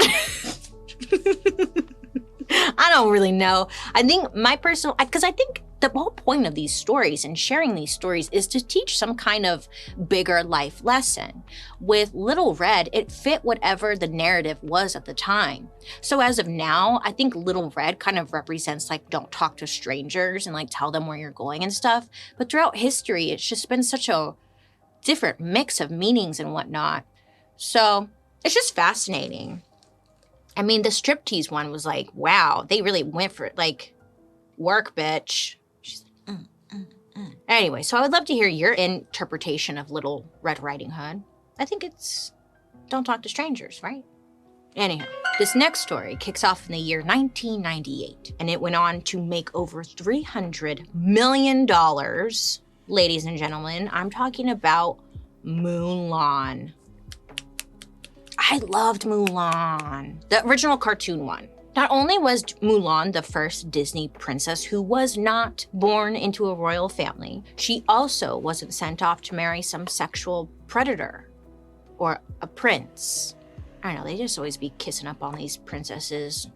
I don't really know. I think my personal, because I think The whole point of these stories and sharing these stories is to teach some kind of bigger life lesson. With Little Red, it fit whatever the narrative was at the time. So as of now, I think Little Red kind of represents like don't talk to strangers and like tell them where you're going and stuff. But throughout history, it's just been such a different mix of meanings and whatnot. So it's just fascinating. I mean, the striptease one was like, wow, they really went for it. Like, work, bitch. Anyway, so I would love to hear your interpretation of Little Red Riding Hood. I think it's don't talk to strangers, right? Anyhow, this next story kicks off in the year 1998, and it went on to make over $300 million. Ladies and gentlemen, I'm talking about Mulan. I loved Mulan, the original cartoon one. Not only was Mulan the first Disney princess who was not born into a royal family, she also wasn't sent off to marry some sexual predator or a prince. I don't know, they just always be kissing up on these princesses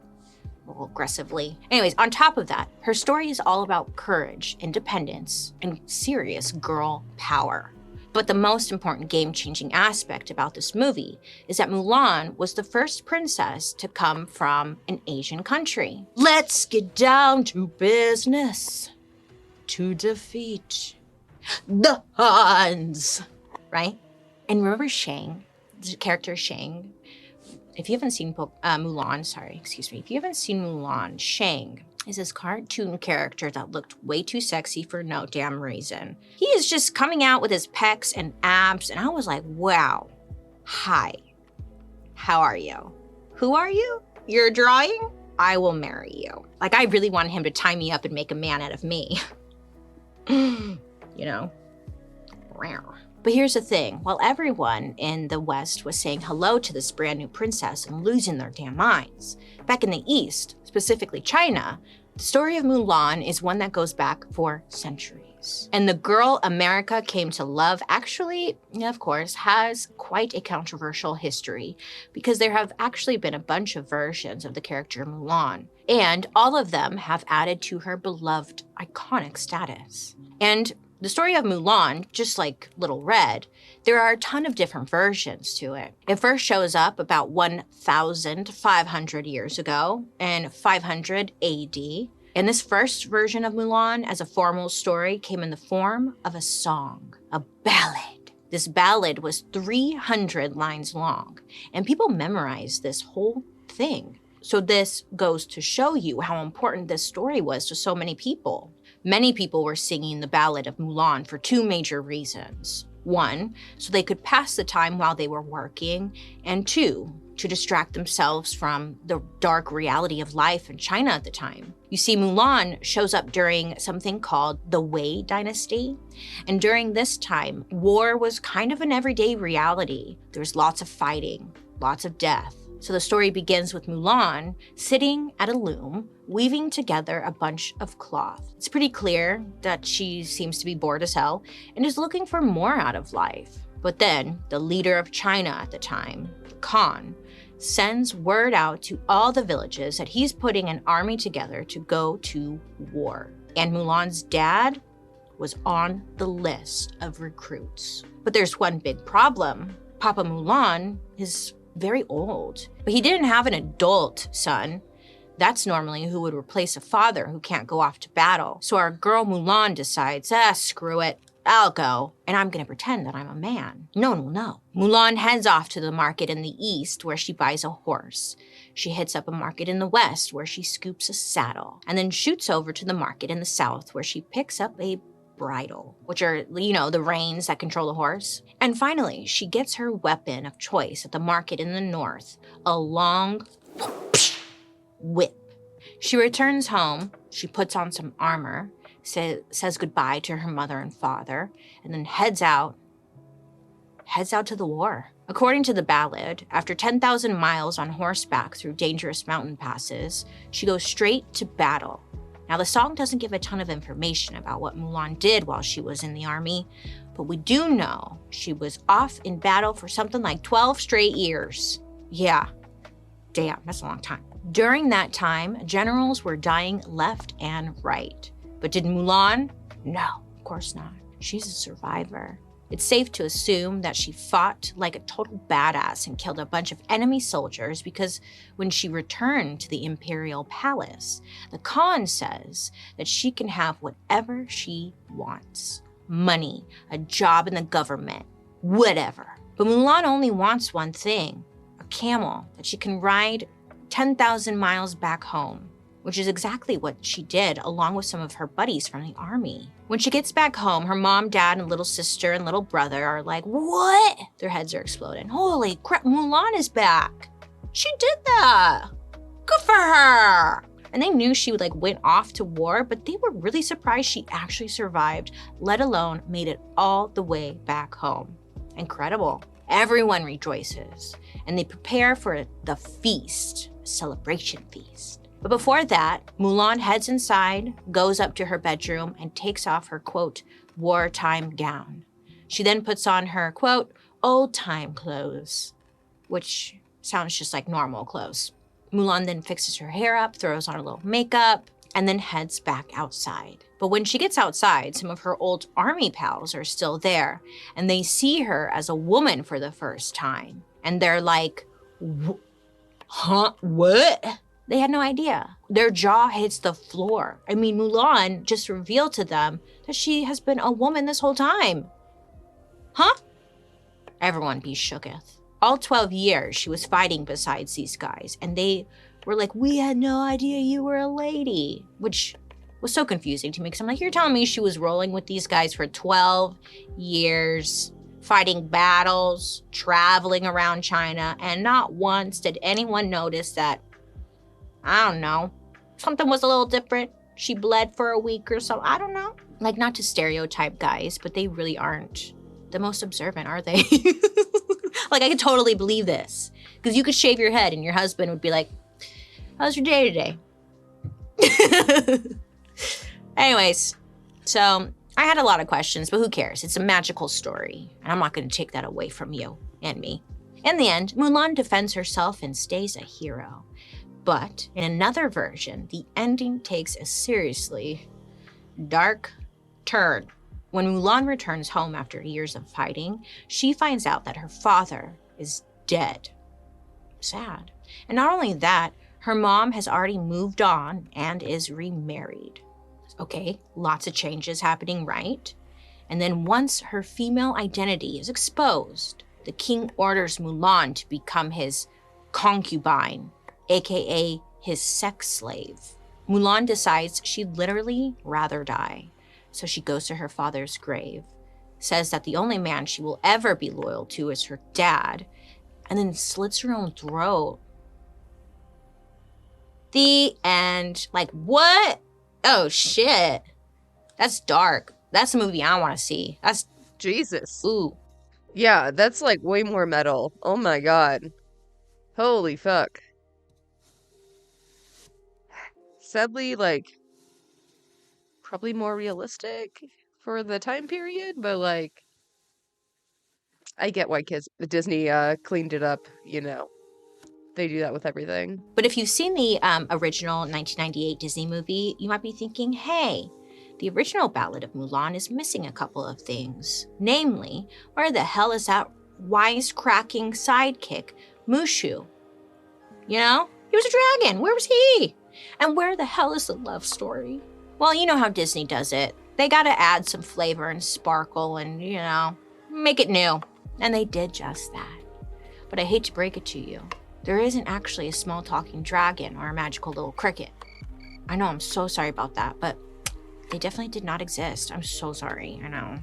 aggressively. Anyways, on top of that, her story is all about courage, independence, and serious girl power. But the most important game-changing aspect about this movie is that Mulan was the first princess to come from an Asian country. Let's get down to business to defeat the Huns, right? And remember Shang, the character Shang? If you haven't seen Mulan, Shang is this cartoon character that looked way too sexy for no damn reason. He is just coming out with his pecs and abs, and I was like, wow, hi, how are you? Who are you? You're a drawing? I will marry you. Like, I really wanted him to tie me up and make a man out of me. You know? But here's the thing, while everyone in the West was saying hello to this brand new princess and losing their damn minds, back in the East, specifically China, the story of Mulan is one that goes back for centuries. And the girl America came to love actually, of course, has quite a controversial history because there have actually been a bunch of versions of the character Mulan, and all of them have added to her beloved iconic status. And the story of Mulan, just like Little Red, there are a ton of different versions to it. It first shows up about 1,500 years ago in 500 AD. And this first version of Mulan as a formal story came in the form of a song, a ballad. This ballad was 300 lines long, and people memorized this whole thing. So this goes to show you how important this story was to so many people. Many people were singing the Ballad of Mulan for two major reasons. One, so they could pass the time while they were working, and two, to distract themselves from the dark reality of life in China at the time. You see, Mulan shows up during something called the Wei Dynasty, and during this time, war was kind of an everyday reality. There was lots of fighting, lots of death. So the story begins with Mulan sitting at a loom, weaving together a bunch of cloth. It's pretty clear that she seems to be bored as hell and is looking for more out of life. But then the leader of China at the time, Khan, sends word out to all the villages that he's putting an army together to go to war. And Mulan's dad was on the list of recruits. But there's one big problem. Papa Mulan is very old, but he didn't have an adult son. That's normally who would replace a father who can't go off to battle. So our girl Mulan decides, screw it, I'll go, and I'm gonna pretend that I'm a man. No one will know. Mulan heads off to the market in the east where she buys a horse. She hits up a market in the west where she scoops a saddle, and then shoots over to the market in the south where she picks up a bridle, which are, the reins that control the horse. And finally, she gets her weapon of choice at the market in the north, a long whip. She returns home, she puts on some armor, says goodbye to her mother and father, and then heads out to the war. According to the ballad, after 10,000 miles on horseback through dangerous mountain passes, she goes straight to battle. Now, the song doesn't give a ton of information about what Mulan did while she was in the army, but we do know she was off in battle for something like 12 straight years. Yeah, damn, that's a long time. During that time, generals were dying left and right. But did Mulan? No, of course not. She's a survivor. It's safe to assume that she fought like a total badass and killed a bunch of enemy soldiers because when she returned to the Imperial Palace, the Khan says that she can have whatever she wants. Money, a job in the government, whatever. But Mulan only wants one thing, a camel that she can ride 10,000 miles back home, which is exactly what she did along with some of her buddies from the army. When she gets back home, her mom, dad, and little sister and little brother are like, what? Their heads are exploding. Holy crap, Mulan is back. She did that. Good for her. And they knew she went off to war, but they were really surprised she actually survived, let alone made it all the way back home. Incredible. Everyone rejoices, and they prepare for the feast, a celebration feast. But before that, Mulan heads inside, goes up to her bedroom, and takes off her, quote, wartime gown. She then puts on her, quote, old-time clothes, which sounds just like normal clothes. Mulan then fixes her hair up, throws on a little makeup, and then heads back outside. But when she gets outside, some of her old army pals are still there, and they see her as a woman for the first time. And they're like, huh, what? They had no idea. Their jaw hits the floor. I mean, Mulan just revealed to them that she has been a woman this whole time. Huh? Everyone be shooketh. All 12 years she was fighting besides these guys, and they were like, we had no idea you were a lady, which was so confusing to me because I'm like, you're telling me she was rolling with these guys for 12 years, fighting battles, traveling around China, and not once did anyone notice that, I don't know, something was a little different. She bled for a week or so. I don't know. Like, not to stereotype guys, but they really aren't the most observant, are they? Like, I could totally believe this. Because you could shave your head and your husband would be like, how's your day today? Anyways, so I had a lot of questions, but who cares? It's a magical story, and I'm not going to take that away from you and me. In the end, Mulan defends herself and stays a hero. But in another version, the ending takes a seriously dark turn. When Mulan returns home after years of fighting, she finds out that her father is dead. Sad. And not only that, her mom has already moved on and is remarried. Okay, lots of changes happening, right? And then once her female identity is exposed, the king orders Mulan to become his concubine, aka his sex slave. Mulan decides she'd literally rather die. So she goes to her father's grave, says that the only man she will ever be loyal to is her dad, and then slits her own throat. The end. Like, what? Oh, shit. That's dark. That's a movie I want to see. That's... Jesus. Ooh. Yeah, that's like way more metal. Oh my god. Holy fuck. Sadly, like, probably more realistic for the time period, but like, I get why Disney cleaned it up, you know. They do that with everything. But if you've seen the original 1998 Disney movie, you might be thinking, hey, the original Ballad of Mulan is missing a couple of things. Namely, where the hell is that wisecracking sidekick, Mushu? You know? He was a dragon. Where was he? And where the hell is the love story? Well, you know how Disney does it. They gotta add some flavor and sparkle and, you know, make it new. And they did just that. But I hate to break it to you. There isn't actually a small talking dragon or a magical little cricket. I know, I'm so sorry about that, but they definitely did not exist. I'm so sorry, I know.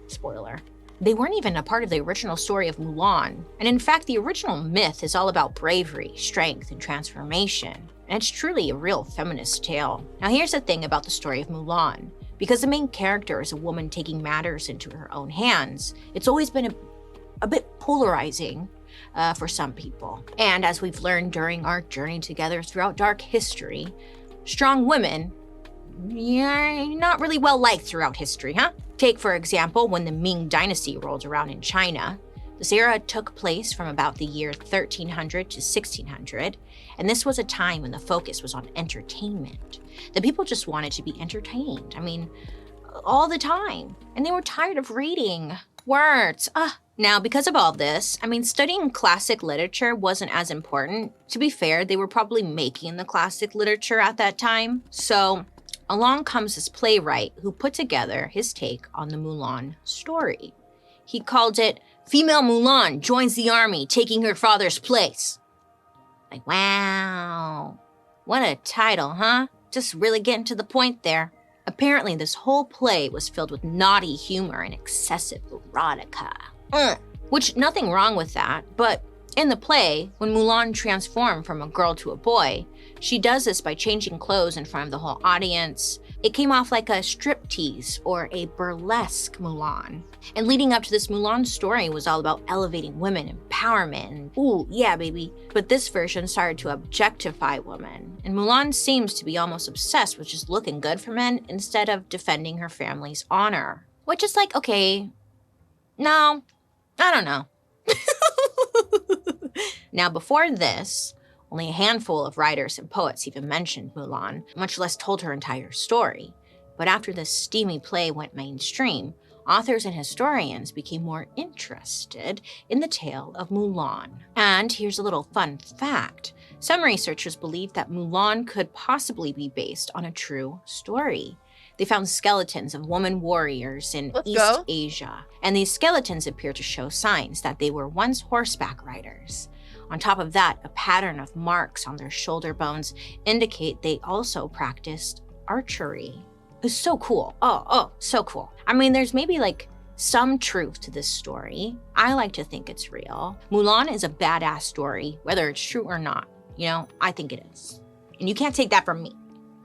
Spoiler. They weren't even a part of the original story of Mulan. And in fact, the original myth is all about bravery, strength, and transformation. And it's truly a real feminist tale. Now here's the thing about the story of Mulan. Because the main character is a woman taking matters into her own hands, it's always been a bit polarizing for some people. And as we've learned during our journey together throughout dark history, strong women, yeah, not really well liked throughout history, huh? Take, for example, when the Ming Dynasty rolled around in China. This era took place from about the year 1300 to 1600, and this was a time when the focus was on entertainment. The people just wanted to be entertained. I mean, all the time. And they were tired of reading words. Now, because of all this, I mean, studying classic literature wasn't as important. To be fair, they were probably making the classic literature at that time. So along comes this playwright who put together his take on the Mulan story. He called it Female Mulan Joins the Army, Taking Her Father's Place. Like, wow. What a title, huh? Just really getting to the point there. Apparently, this whole play was filled with naughty humor and excessive erotica. Which, nothing wrong with that, but in the play, when Mulan transformed from a girl to a boy, she does this by changing clothes in front of the whole audience. It came off like a striptease or a burlesque Mulan. And leading up to this, Mulan story was all about elevating women, empowerment, and ooh, yeah, baby. But this version started to objectify women. And Mulan seems to be almost obsessed with just looking good for men instead of defending her family's honor. Which is like, okay, no, I don't know. Now, before this, only a handful of writers and poets even mentioned Mulan, much less told her entire story. But after this steamy play went mainstream, authors and historians became more interested in the tale of Mulan. And here's a little fun fact. Some researchers believe that Mulan could possibly be based on a true story. They found skeletons of woman warriors in East Asia, and these skeletons appear to show signs that they were once horseback riders. On top of that, a pattern of marks on their shoulder bones indicate they also practiced archery. It's so cool. Oh, so cool. I mean, there's maybe like some truth to this story. I like to think it's real. Mulan is a badass story, whether it's true or not. You know, I think it is. And you can't take that from me.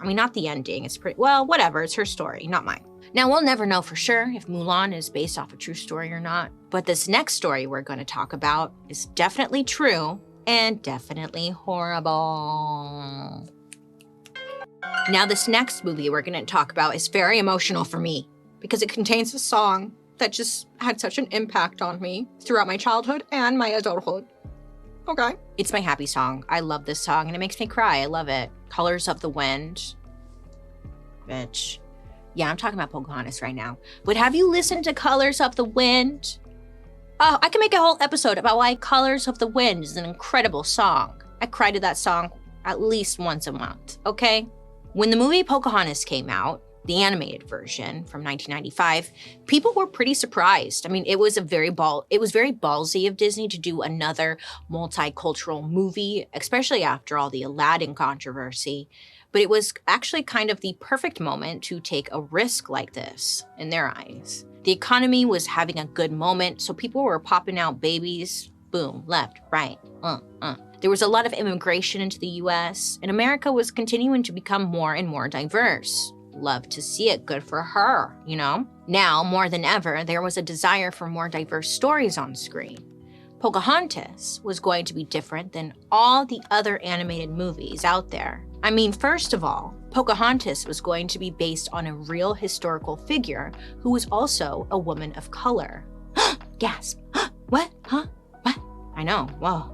I mean, not the ending. It's pretty, well, whatever. It's her story, not mine. Now, we'll never know for sure if Mulan is based off a true story or not, but this next story we're going to talk about is definitely true and definitely horrible. Now, this next movie we're going to talk about is very emotional for me because it contains a song that just had such an impact on me throughout my childhood and my adulthood. Okay. It's my happy song. I love this song and it makes me cry. I love it. Colors of the Wind. Bitch. Yeah, I'm talking about Pocahontas right now. But have you listened to Colors of the Wind? Oh, I can make a whole episode about why Colors of the Wind is an incredible song. I cry to that song at least once a month, okay? When the movie Pocahontas came out, the animated version from 1995, people were pretty surprised. I mean, it was very ballsy of Disney to do another multicultural movie, especially after all the Aladdin controversy. But it was actually kind of the perfect moment to take a risk like this, in their eyes. The economy was having a good moment, so people were popping out babies, boom, left, right, There was a lot of immigration into the US, and America was continuing to become more and more diverse. Love to see it, good for her, you know? Now, more than ever, there was a desire for more diverse stories on screen. Pocahontas was going to be different than all the other animated movies out there. I mean, first of all, Pocahontas was going to be based on a real historical figure who was also a woman of color. Gasp. What? Huh? What? I know. Whoa.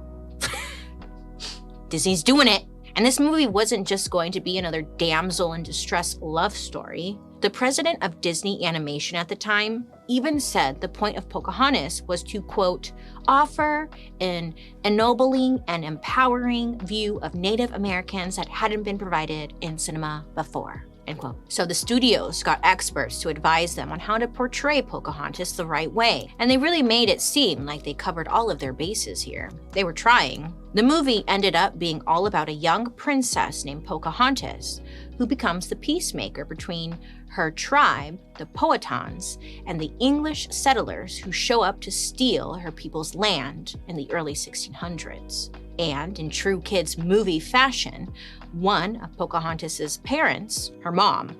Disney's doing it. And this movie wasn't just going to be another damsel in distress love story. The president of Disney Animation at the time even said the point of Pocahontas was to, quote, offer an ennobling and empowering view of Native Americans that hadn't been provided in cinema before, end quote. So the studios got experts to advise them on how to portray Pocahontas the right way, and they really made it seem like they covered all of their bases here. They were trying. The movie ended up being all about a young princess named Pocahontas who becomes the peacemaker between her tribe, the Powhatans, and the English settlers who show up to steal her people's land in the early 1600s. And in true kids movie fashion, one of Pocahontas's parents, her mom,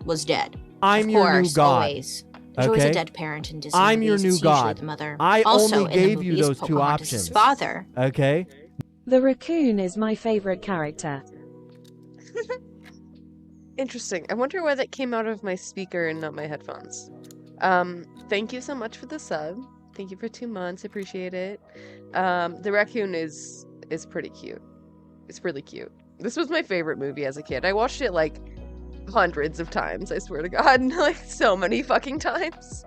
was dead. I'm your new god. Always. There's always a dead parent in Disney I'm movies. your It's new usually god. the mother. I Also, only in the gave you movies, those two Pocahontas' options. father. Okay. The raccoon is my favorite character. Interesting. I wonder why that came out of my speaker and not my headphones. Thank you so much for the sub. Thank you for 2 months. Appreciate it. The raccoon is pretty cute. It's really cute. This was my favorite movie as a kid. I watched it like hundreds of times, I swear to God. Like so many fucking times.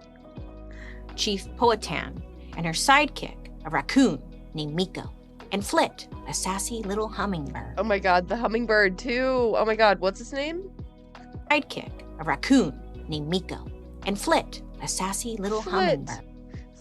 Chief Powhatan and her sidekick, a raccoon named Miko, and Flit, a sassy little hummingbird. Oh my God, the hummingbird too. Oh my God, what's his name? Sidekick, a raccoon named Miko, and Flit, a sassy little hummingbird.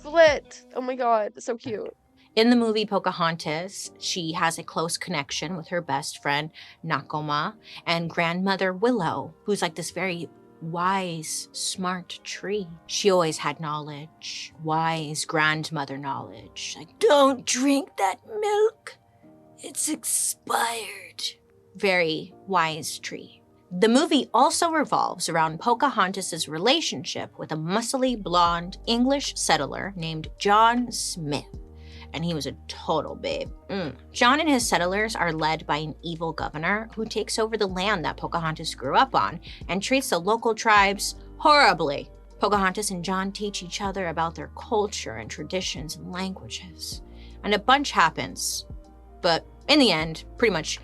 Flit. Oh my God, so cute. In the movie Pocahontas, she has a close connection with her best friend Nakoma and grandmother Willow, who's like this very wise, smart tree. She always had knowledge, wise grandmother knowledge. Like, don't drink that milk. It's expired. Very wise tree. The movie also revolves around Pocahontas' relationship with a muscly blonde English settler named John Smith. And he was a total babe. John and his settlers are led by an evil governor who takes over the land that Pocahontas grew up on and treats the local tribes horribly. Pocahontas and John teach each other about their culture and traditions and languages. And a bunch happens. But in the end, pretty much,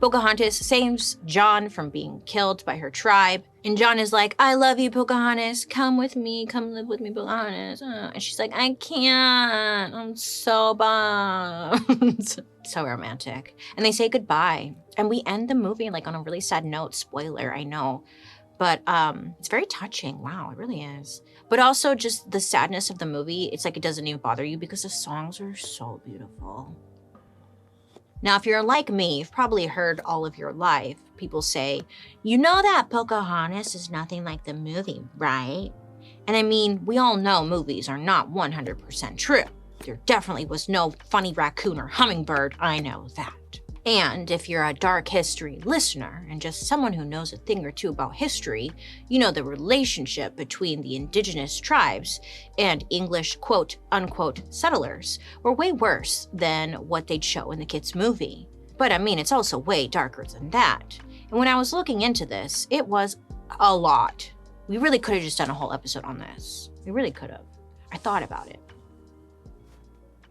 Pocahontas saves John from being killed by her tribe. And John is like, I love you, Pocahontas. Come with me. Come live with me, Pocahontas. And she's like, I can't. I'm so bummed. So romantic. And they say goodbye. And we end the movie like on a really sad note. Spoiler, I know. But it's very touching. Wow, it really is. But also just the sadness of the movie. It's like it doesn't even bother you because the songs are so beautiful. Now, if you're like me, you've probably heard all of your life people say, you know that Pocahontas is nothing like the movie, right? And I mean, we all know movies are not 100% true. There definitely was no funny raccoon or hummingbird, I know that. And if you're a dark history listener and just someone who knows a thing or two about history, you know the relationship between the indigenous tribes and English quote-unquote settlers were way worse than what they'd show in the kids' movie. But I mean, it's also way darker than that. And when I was looking into this, it was a lot. We really could have just done a whole episode on this. We really could have. I thought about it.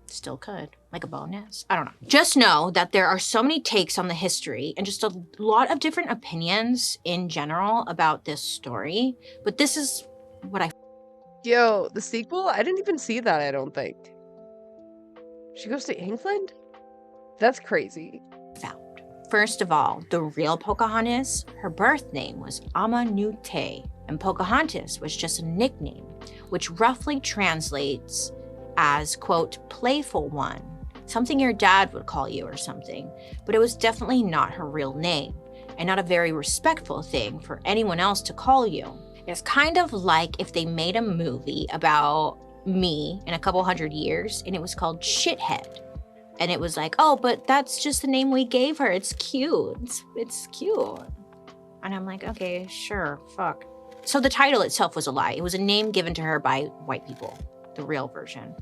Still could, like a bonus. I don't know. Just know that there are so many takes on the history and just a lot of different opinions in general about this story. But this is what I... Yo, the sequel? I didn't even see that, I don't think. She goes to England? That's crazy. Found. First of all, the real Pocahontas, her birth name was Amanute, and Pocahontas was just a nickname, which roughly translates as, quote, playful one, something your dad would call you or something, but it was definitely not her real name, and not a very respectful thing for anyone else to call you. It's kind of like if they made a movie about me in a couple hundred years, and it was called Shithead. And it was like, oh, but that's just the name we gave her. It's cute. It's cute. And I'm like, okay, sure, fuck. So the title itself was a lie. It was a name given to her by white people, the real version.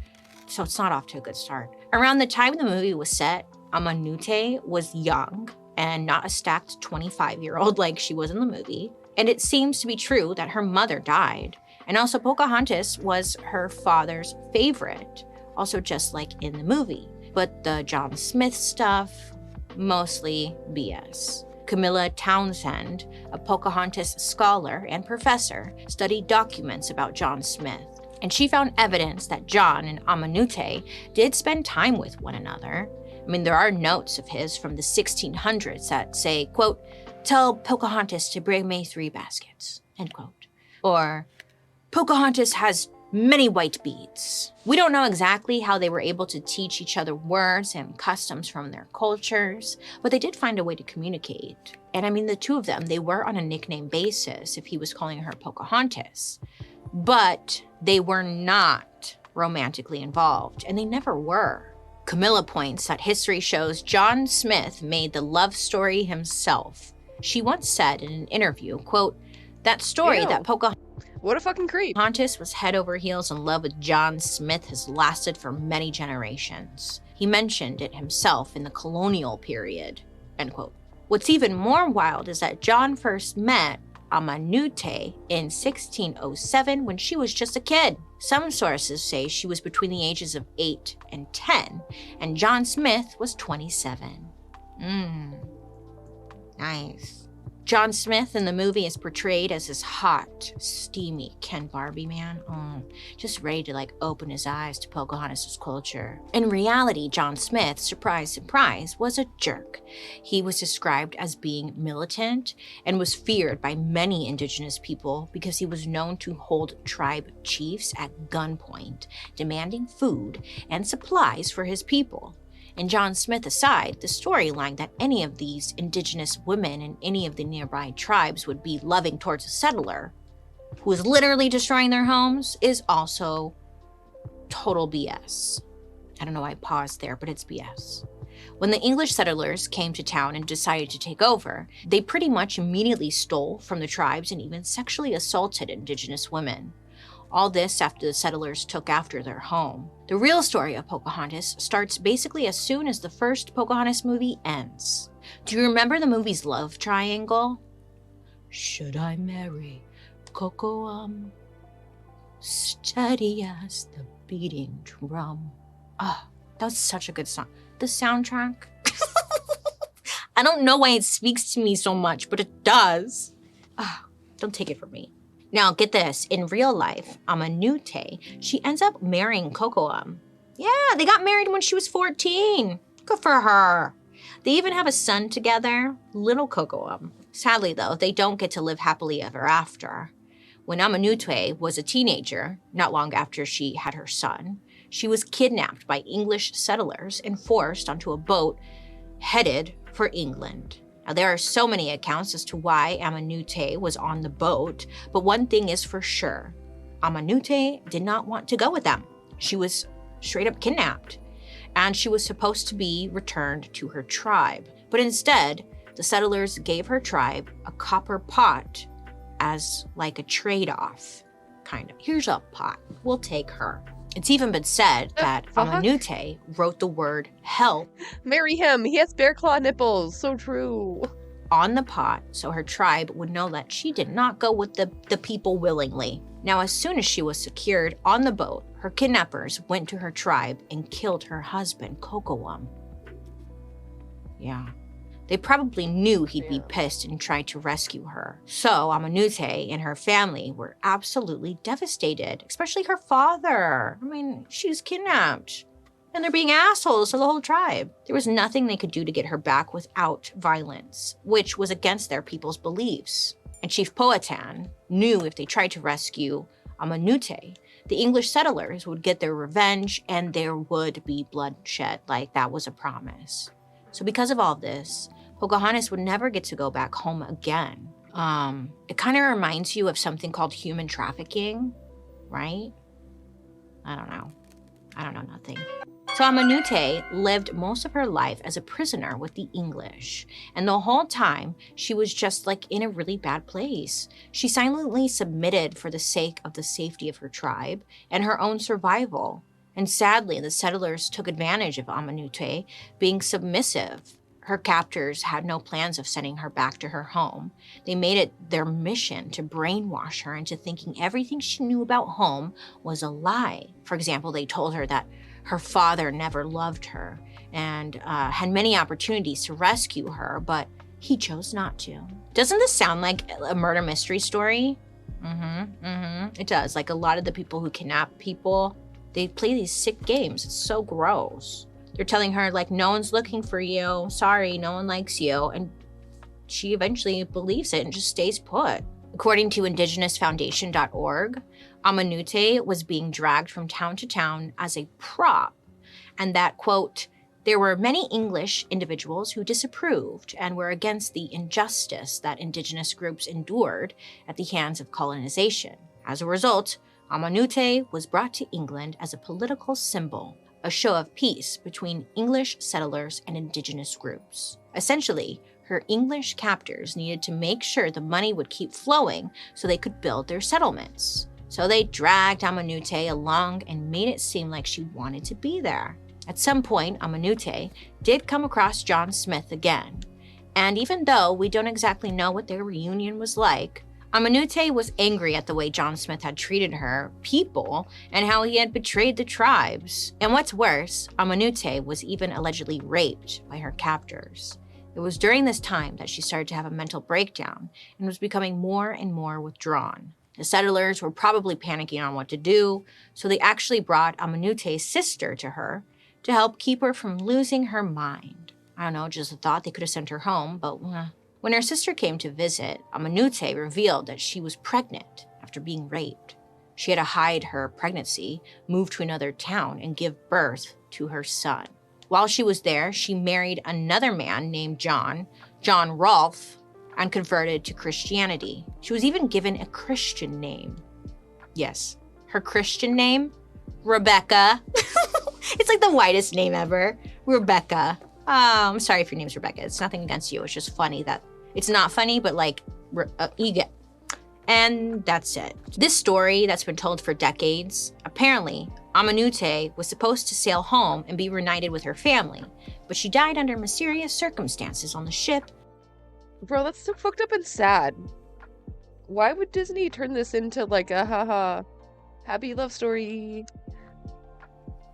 So it's not off to a good start. Around the time the movie was set, Amanute was young and not a stacked 25-year-old like she was in the movie. And it seems to be true that her mother died. And also Pocahontas was her father's favorite, also just like in the movie. But the John Smith stuff, mostly BS. Camilla Townsend, a Pocahontas scholar and professor, studied documents about John Smith. And she found evidence that John and Amanute did spend time with one another. I mean, there are notes of his from the 1600s that say, quote, tell Pocahontas to bring me 3 baskets, end quote. Or, Pocahontas has many white beads. We don't know exactly how they were able to teach each other words and customs from their cultures, but they did find a way to communicate. And I mean, the two of them, they were on a nickname basis if he was calling her Pocahontas. But they were not romantically involved, and they never were. Camilla points that history shows John Smith made the love story himself. She once said in an interview, quote, that story that Pocahontas... What a fucking creep. Pocahontas was head over heels in love with John Smith has lasted for many generations. He mentioned it himself in the colonial period, end quote. What's even more wild is that John first met Amanute in 1607 when she was just a kid. Some sources say she was between the ages of 8 and 10, and John Smith was 27. Nice. John Smith in the movie is portrayed as this hot, steamy Ken Barbie man. Just ready to open his eyes to Pocahontas' culture. In reality, John Smith, surprise, surprise, was a jerk. He was described as being militant and was feared by many indigenous people because he was known to hold tribe chiefs at gunpoint, demanding food and supplies for his people. And John Smith aside, the storyline that any of these indigenous women in any of the nearby tribes would be loving towards a settler who is literally destroying their homes is also total BS. I don't know why I paused there, but it's BS. When the English settlers came to town and decided to take over, they pretty much immediately stole from the tribes and even sexually assaulted indigenous women. All this after the settlers took after their home. The real story of Pocahontas starts basically as soon as the first Pocahontas movie ends. Do you remember the movie's love triangle? Should I marry Cocoam? Steady as the beating drum. Ah, that was such a good song. The soundtrack. I don't know why it speaks to me so much, but it does. Don't take it from me. Now, get this. In real life, Amanute, she ends up marrying Cocoam. Yeah, they got married when she was 14. Good for her. They even have a son together, little Cocoam. Sadly, though, they don't get to live happily ever after. When Amanute was a teenager, not long after she had her son, she was kidnapped by English settlers and forced onto a boat headed for England. Now, there are so many accounts as to why Amanute was on the boat, but one thing is for sure. Amanute did not want to go with them. She was straight up kidnapped, and she was supposed to be returned to her tribe. But instead, the settlers gave her tribe a copper pot as a trade-off, kind of. Here's a pot, we'll take her. It's even been said that Amanute wrote the word help. Marry him, he has bear claw nipples, so true. On the pot, so her tribe would know that she did not go with the people willingly. Now, as soon as she was secured on the boat, her kidnappers went to her tribe and killed her husband, Cocoam. Yeah. They probably knew he'd be pissed and tried to rescue her. So Amanute and her family were absolutely devastated, especially her father. I mean, she was kidnapped. And they're being assholes to the whole tribe. There was nothing they could do to get her back without violence, which was against their people's beliefs. And Chief Powhatan knew if they tried to rescue Amanute, the English settlers would get their revenge and there would be bloodshed. That was a promise. So because of all this, Pocahontas would never get to go back home again. It kind of reminds you of something called human trafficking, right? I don't know nothing. So Amanute lived most of her life as a prisoner with the English. And the whole time, she was just in a really bad place. She silently submitted for the sake of the safety of her tribe and her own survival. And sadly, the settlers took advantage of Amanute being submissive. Her captors had no plans of sending her back to her home. They made it their mission to brainwash her into thinking everything she knew about home was a lie. For example, they told her that her father never loved her and had many opportunities to rescue her, but he chose not to. Doesn't this sound like a murder mystery story? It does. A lot of the people who kidnap people, they play these sick games. It's so gross. They're telling her, no one's looking for you. Sorry, no one likes you. And she eventually believes it and just stays put. According to indigenousfoundation.org, Amanute was being dragged from town to town as a prop. And that, quote, there were many English individuals who disapproved and were against the injustice that indigenous groups endured at the hands of colonization. As a result, Amanute was brought to England as a political symbol, a show of peace between English settlers and indigenous groups. Essentially, her English captors needed to make sure the money would keep flowing so they could build their settlements. So they dragged Amanute along and made it seem like she wanted to be there. At some point, Amanute did come across John Smith again. And even though we don't exactly know what their reunion was like, Amanute was angry at the way John Smith had treated her people and how he had betrayed the tribes. And what's worse, Amanute was even allegedly raped by her captors. It was during this time that she started to have a mental breakdown and was becoming more and more withdrawn. The settlers were probably panicking on what to do, so they actually brought Amanute's sister to her to help keep her from losing her mind. I don't know, just a thought they could have sent her home, but when her sister came to visit, Amanute revealed that she was pregnant after being raped. She had to hide her pregnancy, move to another town, and give birth to her son. While she was there, she married another man named John Rolfe, and converted to Christianity. She was even given a Christian name. Yes, her Christian name, Rebecca. It's like the whitest name ever, Rebecca. I'm sorry if your name's Rebecca. It's nothing against you. It's just funny that it's not funny, but like, you get. And that's it. This story that's been told for decades, apparently, Amanute was supposed to sail home and be reunited with her family, but she died under mysterious circumstances on the ship. Bro, that's so fucked up and sad. Why would Disney turn this into like a haha happy love story?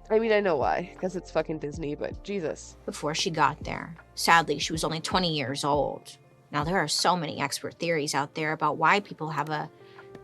I mean, I know why, because it's fucking Disney, but Jesus. Before she got there. Sadly, she was only 20 years old. Now, there are so many expert theories out there about why people have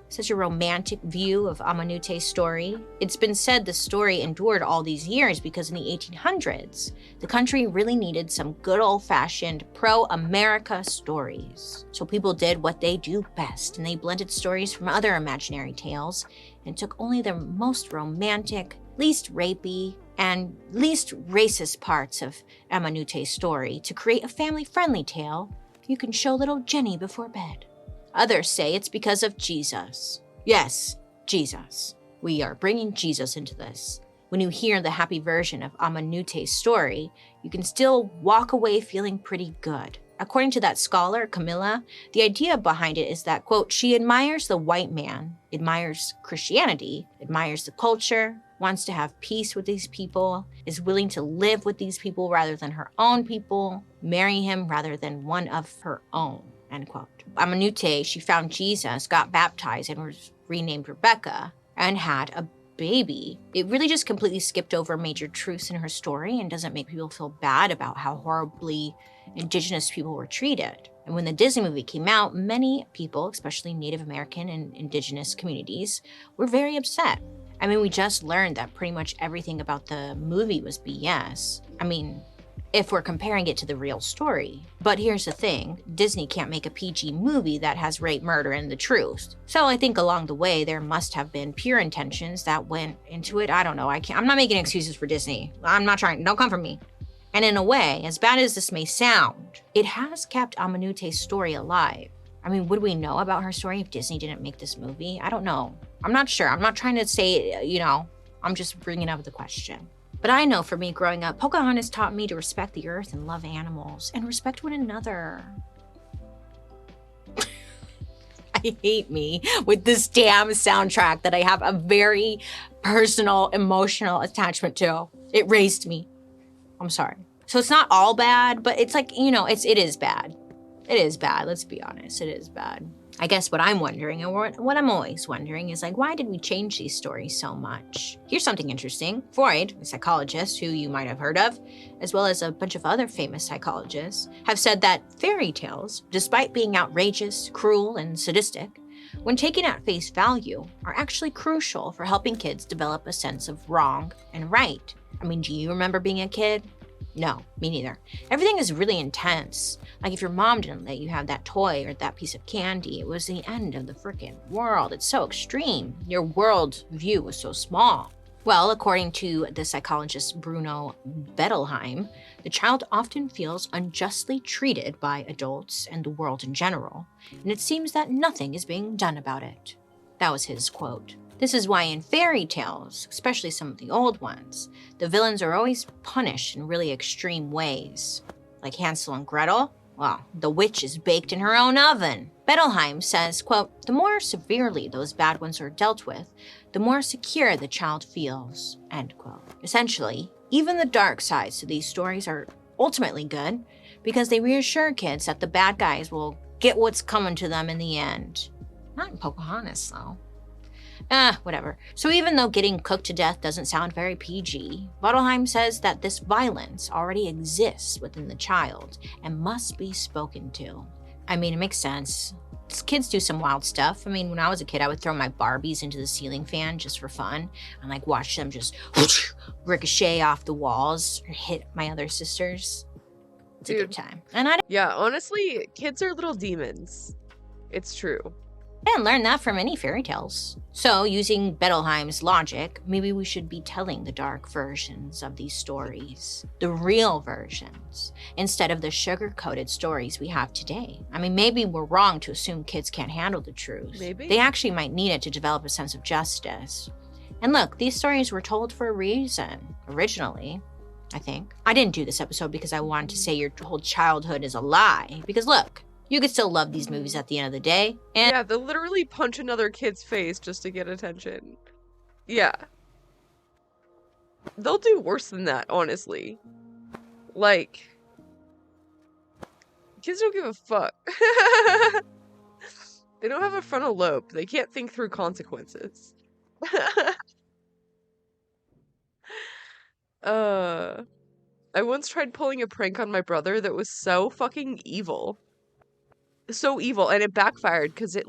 such a romantic view of Amanute's story. It's been said the story endured all these years because in the 1800s, the country really needed some good old-fashioned pro-America stories. So people did what they do best, and they blended stories from other imaginary tales and took only the most romantic, least rapey, and least racist parts of Amanute's story to create a family-friendly tale you can show little Jenny before bed. Others say it's because of Jesus. Yes, Jesus. We are bringing Jesus into this. When you hear the happy version of Amanute's story, you can still walk away feeling pretty good. According to that scholar, Camilla, the idea behind it is that, quote, she admires the white man, admires Christianity, admires the culture, wants to have peace with these people, is willing to live with these people rather than her own people, marry him rather than one of her own, end quote. Amanute, she found Jesus, got baptized, and was renamed Rebecca, and had a baby. It really just completely skipped over major truths in her story and doesn't make people feel bad about how horribly indigenous people were treated. And when the Disney movie came out, many people, especially Native American and indigenous communities, were very upset. I mean, we just learned that pretty much everything about the movie was BS. I mean, if we're comparing it to the real story. But here's the thing, Disney can't make a PG movie that has rape, murder, and the truth. So I think along the way, there must have been pure intentions that went into it. I don't know, I'm not making excuses for Disney. I'm not trying, don't come for me. And in a way, as bad as this may sound, it has kept Amanute's story alive. I mean, would we know about her story if Disney didn't make this movie? I don't know. I'm not sure. I'm not trying to say, I'm just bringing up the question. But I know for me growing up, Pocahontas taught me to respect the earth and love animals and respect one another. I hate me with this damn soundtrack that I have a very personal, emotional attachment to. It raised me. I'm sorry. So it's not all bad, but it's like, it is bad. It is bad, let's be honest, it is bad. I guess what I'm wondering, and what I'm always wondering, is like, why did we change these stories so much? Here's something interesting. Freud, a psychologist who you might have heard of, as well as a bunch of other famous psychologists, have said that fairy tales, despite being outrageous, cruel, and sadistic, when taken at face value, are actually crucial for helping kids develop a sense of wrong and right. I mean, do you remember being a kid? No, me neither. Everything is really intense. Like if your mom didn't let you have that toy or that piece of candy, it was the end of the frickin' world. It's so extreme. Your world view was so small. Well, according to the psychologist Bruno Bettelheim, the child often feels unjustly treated by adults and the world in general, and it seems that nothing is being done about it. That was his quote. This is why in fairy tales, especially some of the old ones, the villains are always punished in really extreme ways. Like Hansel and Gretel, well, the witch is baked in her own oven. Bettelheim says, quote, the more severely those bad ones are dealt with, the more secure the child feels, end quote. Essentially, even the dark sides to these stories are ultimately good because they reassure kids that the bad guys will get what's coming to them in the end. Not in Pocahontas, though. Whatever. So even though getting cooked to death doesn't sound very PG, Vadalheim says that this violence already exists within the child and must be spoken to. I mean, it makes sense. Kids do some wild stuff. I mean, when I was a kid, I would throw my Barbies into the ceiling fan just for fun and like watch them just ricochet off the walls or hit my other sisters. It's a good time. And yeah, honestly, kids are little demons. It's true. I didn't learn that from any fairy tales. So, using Bettelheim's logic, maybe we should be telling the dark versions of these stories, the real versions, instead of the sugar-coated stories we have today. I mean, maybe we're wrong to assume kids can't handle the truth. Maybe. They actually might need it to develop a sense of justice. And look, these stories were told for a reason, originally, I think. I didn't do this episode because I wanted to say your whole childhood is a lie. Because look, you could still love these movies at the end of the day. And yeah, they'll literally punch another kid's face just to get attention. Yeah. They'll do worse than that, honestly. Like, kids don't give a fuck. They don't have a frontal lobe. They can't think through consequences. I once tried pulling a prank on my brother that was so fucking evil. So evil, and it backfired because it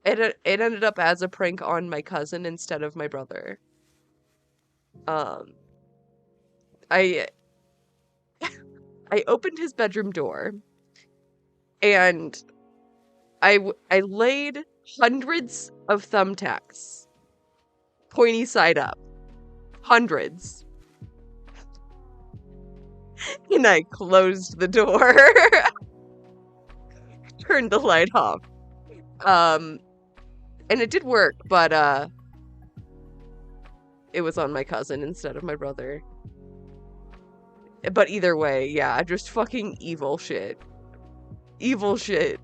ended up as a prank on my cousin instead of my brother. I opened his bedroom door and I laid hundreds of thumbtacks pointy side up. Hundreds. And I closed the door. Turned the light off. And it did work, but it was on my cousin instead of my brother. But either way, yeah, just fucking evil shit. Evil shit.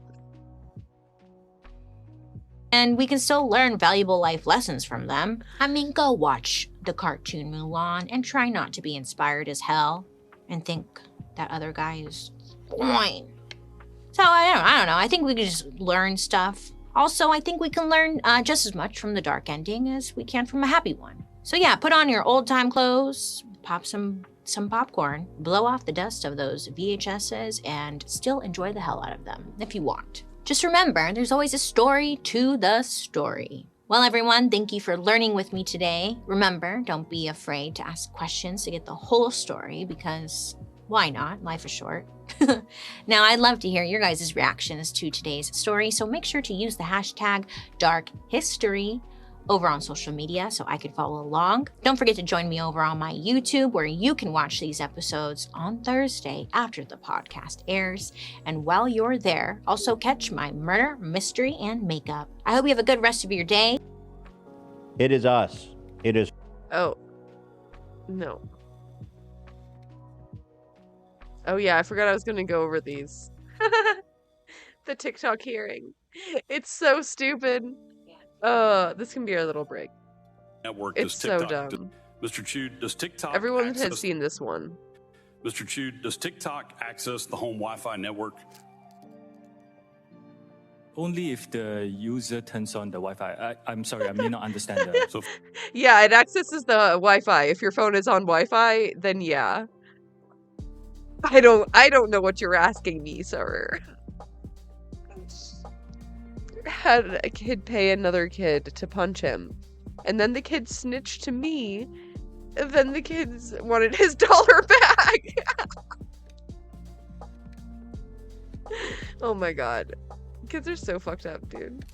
And we can still learn valuable life lessons from them. I mean, go watch the cartoon Mulan and try not to be inspired as hell and think that other guy is fine. So I don't know. I think we can just learn stuff. Also, I think we can learn just as much from the dark ending as we can from a happy one. So yeah, put on your old time clothes, pop some popcorn, blow off the dust of those VHSs, and still enjoy the hell out of them if you want. Just remember, there's always a story to the story. Well, everyone, thank you for learning with me today. Remember, don't be afraid to ask questions to get the whole story because why not? Life is short. Now, I'd love to hear your guys' reactions to today's story, so make sure to use the hashtag #DarkHistory over on social media so I can follow along. Don't forget to join me over on my YouTube where you can watch these episodes on Thursday after the podcast airs. And while you're there, also catch my murder, mystery, and makeup. I hope you have a good rest of your day. It is us. It is. Oh. No. Oh yeah, I forgot I was gonna go over these. The TikTok hearing. It's so stupid. This can be our little break. Network, it's so dumb. Mr. Chu, does TikTok Everyone has seen this one. Mr. Chu, does TikTok access the home Wi-Fi network? Only if the user turns on the Wi-Fi. I'm sorry, I may not understand that. So yeah, it accesses the Wi-Fi. If your phone is on Wi-Fi, then yeah. I don't know what you're asking me, sir. Had a kid pay another kid to punch him, and then the kid snitched to me, and then the kids wanted his dollar back. Oh my god. Kids are so fucked up, dude.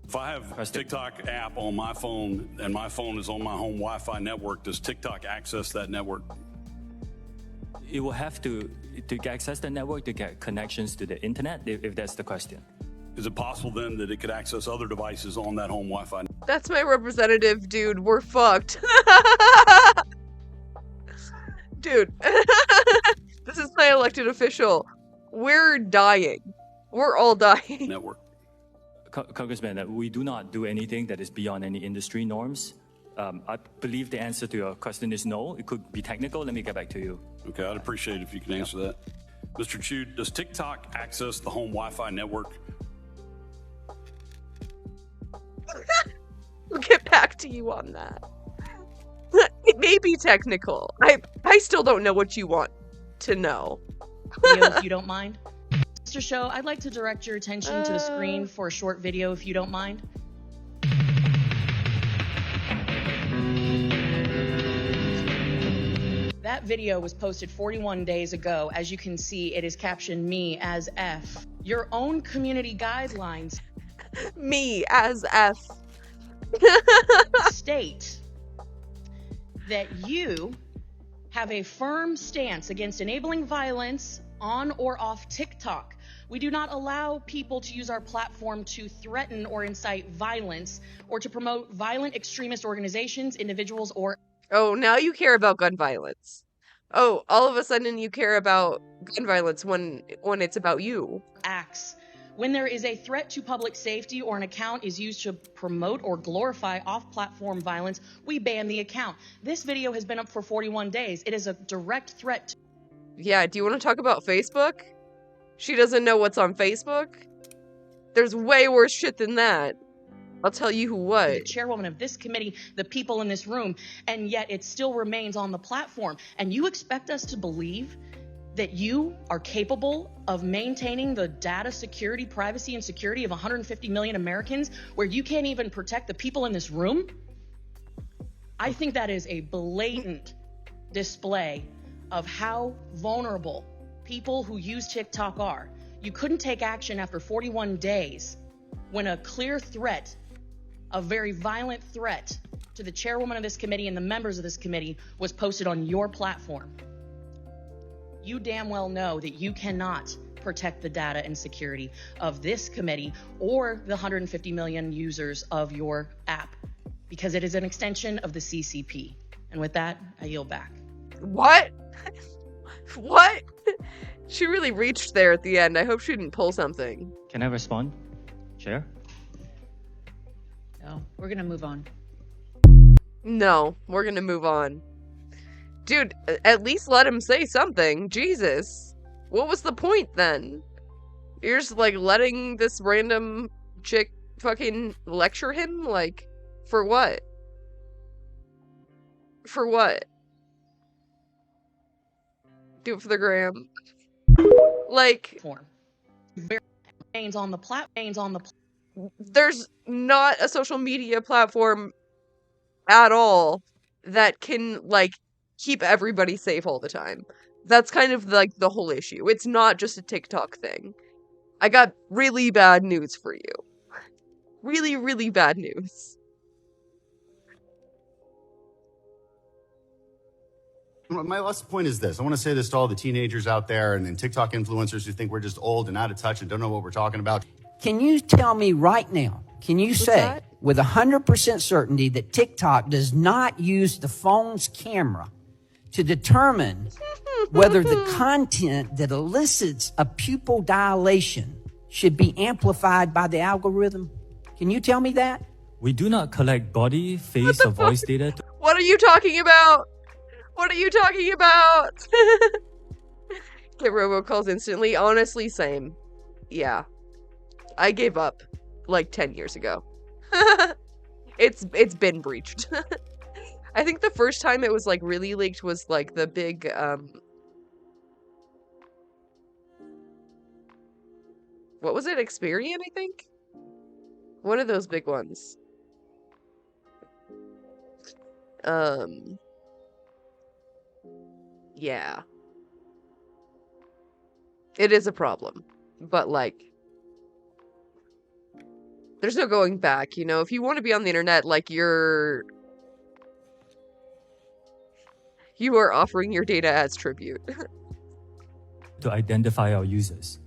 If I have a TikTok app on my phone and my phone is on my home Wi-Fi network, does TikTok access that network? it will have to access the network to get connections to the internet, if that's the question. Is it possible then that it could access other devices on that home Wi-Fi? That's my representative, dude. We're fucked. Dude. This is my elected official. We're dying. We're all dying. Network. Congressman, we do not do anything that is beyond any industry norms. I believe the answer to your question is no. It could be technical. Let me get back to you. Okay, I'd appreciate it if you could answer that. Mr. Chu, does TikTok access the home Wi-Fi network? We'll get back to you on that. It may be technical. I still don't know what you want to know. Video, if you don't mind. Mr. Show, I'd like to direct your attention to the screen for a short video, if you don't mind. That video was posted 41 days ago. As you can see, it is captioned me as F. Your own community guidelines. Me as F. State that you have a firm stance against enabling violence on or off TikTok. We do not allow people to use our platform to threaten or incite violence or to promote violent extremist organizations, individuals, or... Oh, now you care about gun violence. Oh, all of a sudden you care about gun violence when it's about you. Acts. When there is a threat to public safety or an account is used to promote or glorify off-platform violence, we ban the account. This video has been up for 41 days. It is a direct threat to... Yeah, do you want to talk about Facebook? She doesn't know what's on Facebook? There's way worse shit than that. I'll tell you what. The chairwoman of this committee, the people in this room, and yet it still remains on the platform. And you expect us to believe that you are capable of maintaining the data security, privacy, and security of 150 million Americans where you can't even protect the people in this room? I think that is a blatant display of how vulnerable people who use TikTok are. You couldn't take action after 41 days when a clear threat, a very violent threat to the chairwoman of this committee and the members of this committee was posted on your platform. You damn well know that you cannot protect the data and security of this committee or the 150 million users of your app because it is an extension of the CCP. And with that, I yield back. What? What? She really reached there at the end. I hope she didn't pull something. Can I respond, Chair? No, we're gonna move on. No, we're gonna move on. Dude, at least let him say something. Jesus. What was the point then? You're just like letting this random chick fucking lecture him? Like, for what? For what? Do it for the gram. Like, there's not a social media platform at all that can, like, keep everybody safe all the time. That's kind of, like, the whole issue. It's not just a TikTok thing. I got really bad news for you. Really, really bad news. My last point is this. I want to say this to all the teenagers out there and TikTok influencers who think we're just old and out of touch and don't know what we're talking about. Can you tell me right now, can you say with 100% certainty that TikTok does not use the phone's camera to determine whether the content that elicits a pupil dilation should be amplified by the algorithm? Can you tell me that? We do not collect body, face, or voice data. What are you talking about? What are you talking about? Get robocalls instantly. Honestly, same. Yeah. I gave up like 10 years ago. It's been breached. I think the first time it was like really leaked was like the big what was it? Experian, I think? One of those big ones. Yeah. It is a problem. But, like, there's no going back, you know? If you want to be on the internet, like, you are offering your data as tribute. To identify our users.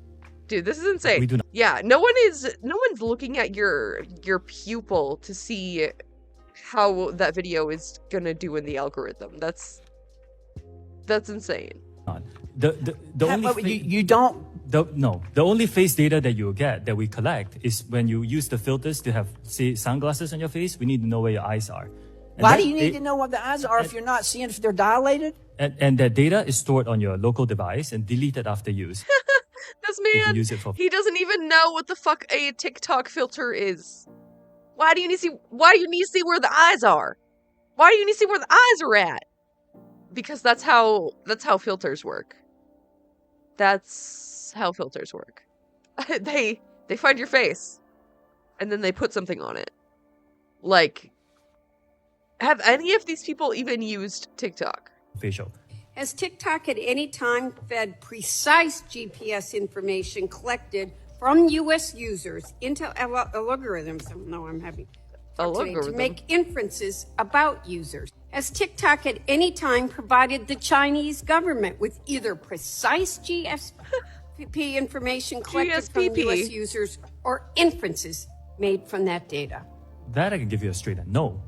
Dude, this is insane. We do not. Yeah, no one's looking at your pupil to see how that video is gonna do in the algorithm. That's insane. The only you don't. The only face data that you get that we collect is when you use the filters to have, say, sunglasses on your face. We need to know where your eyes are. And why do you need to know what the eyes are if you're not seeing if they're dilated? And that data is stored on your local device and deleted after use. This man, he doesn't even know what the fuck a TikTok filter is. Why do you need to see where the eyes are? Why do you need to see where the eyes are at? Because that's how filters work. That's how filters work. They find your face and then they put something on it. Like, have any of these people even used TikTok? Facial. Has TikTok at any time fed precise GPS information collected from U.S. users into algorithms? Oh, no, I'm having today, to make inferences about users. Has TikTok at any time provided the Chinese government with either precise GSP information collected from U.S. users or inferences made from that data? That I can give you a straight no.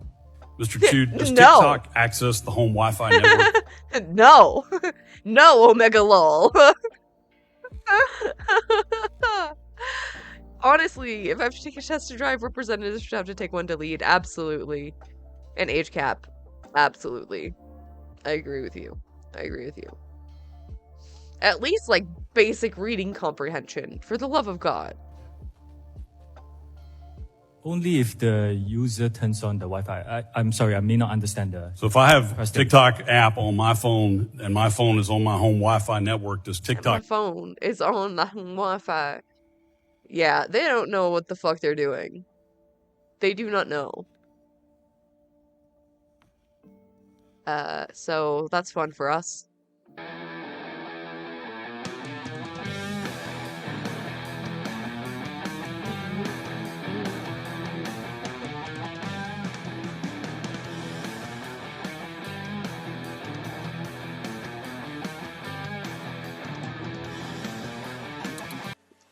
Mr. Chu, does TikTok access the home Wi-Fi network? No. No, Omega Lol. Honestly, if I have to take a test to drive, representatives should have to take one to lead. Absolutely. And age cap. Absolutely. I agree with you. At least, like, basic reading comprehension. For the love of God. Only if the user turns on the Wi-Fi. I'm sorry, I may not understand the... So if I have a TikTok app on my phone and my phone is on my home Wi-Fi network, does TikTok... My phone is on the Wi-Fi. Yeah, they don't know what the fuck they're doing. They do not know. So that's fun for us.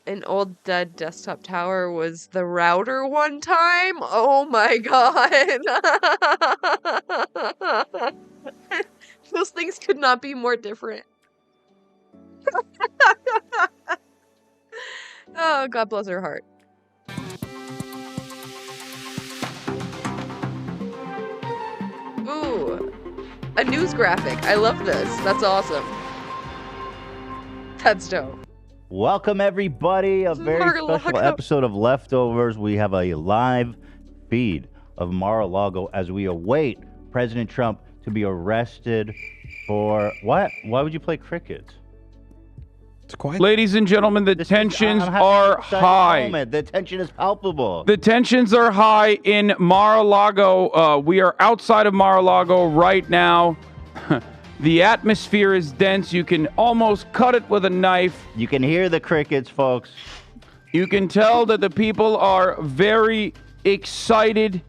An old dead desktop tower was the router one time? Oh my god. Those things could not be more different. Oh, God bless her heart. Ooh, a news graphic. I love this. That's awesome. That's dope. Welcome, everybody. A very special episode of Leftovers. We have a live feed of Mar-a-Lago as we await President Trump to be arrested for what? Why would you play crickets? It's quiet. Ladies and gentlemen, the tensions are high. The tension is palpable. The tensions are high in Mar-a-Lago. We are outside of Mar-a-Lago right now. The atmosphere is dense. You can almost cut it with a knife. You can hear the crickets, folks. You can tell that the people are very excited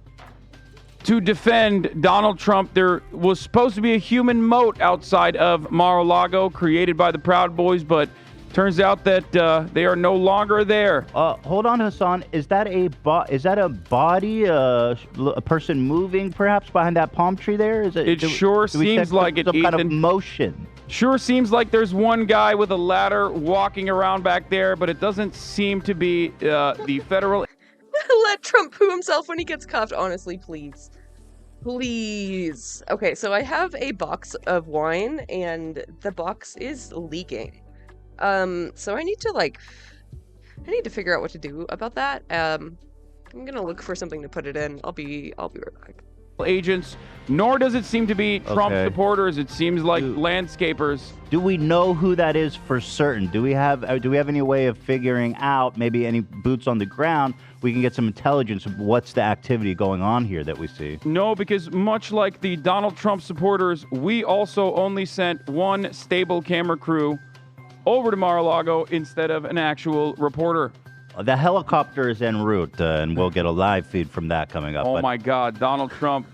to defend Donald Trump. There was supposed to be a human moat outside of Mar-a-Lago created by the Proud Boys, but turns out that they are no longer there. Hold on, Hassan. Is that a body, a person moving perhaps behind that palm tree there? Is it? It sure seems like it, some kind of Ethan. motion. Sure seems like there's one guy with a ladder walking around back there, but it doesn't seem to be the federal... Let Trump poo himself when he gets cuffed. Honestly, please. Please. Okay, so I have a box of wine, and the box is leaking. So I need to figure out what to do about that. I'm gonna look for something to put it in. I'll be right back. Agents, nor does it seem to be Trump supporters. It seems like landscapers. Do we know who that is for certain? Do we have any way of figuring out, maybe any boots on the ground, we can get some intelligence of what's the activity going on here that we see? No, because much like the Donald Trump supporters, we also only sent one stable camera crew over to Mar-a-Lago instead of an actual reporter. The helicopter is en route, and we'll get a live feed from that coming up. Oh my God, Donald Trump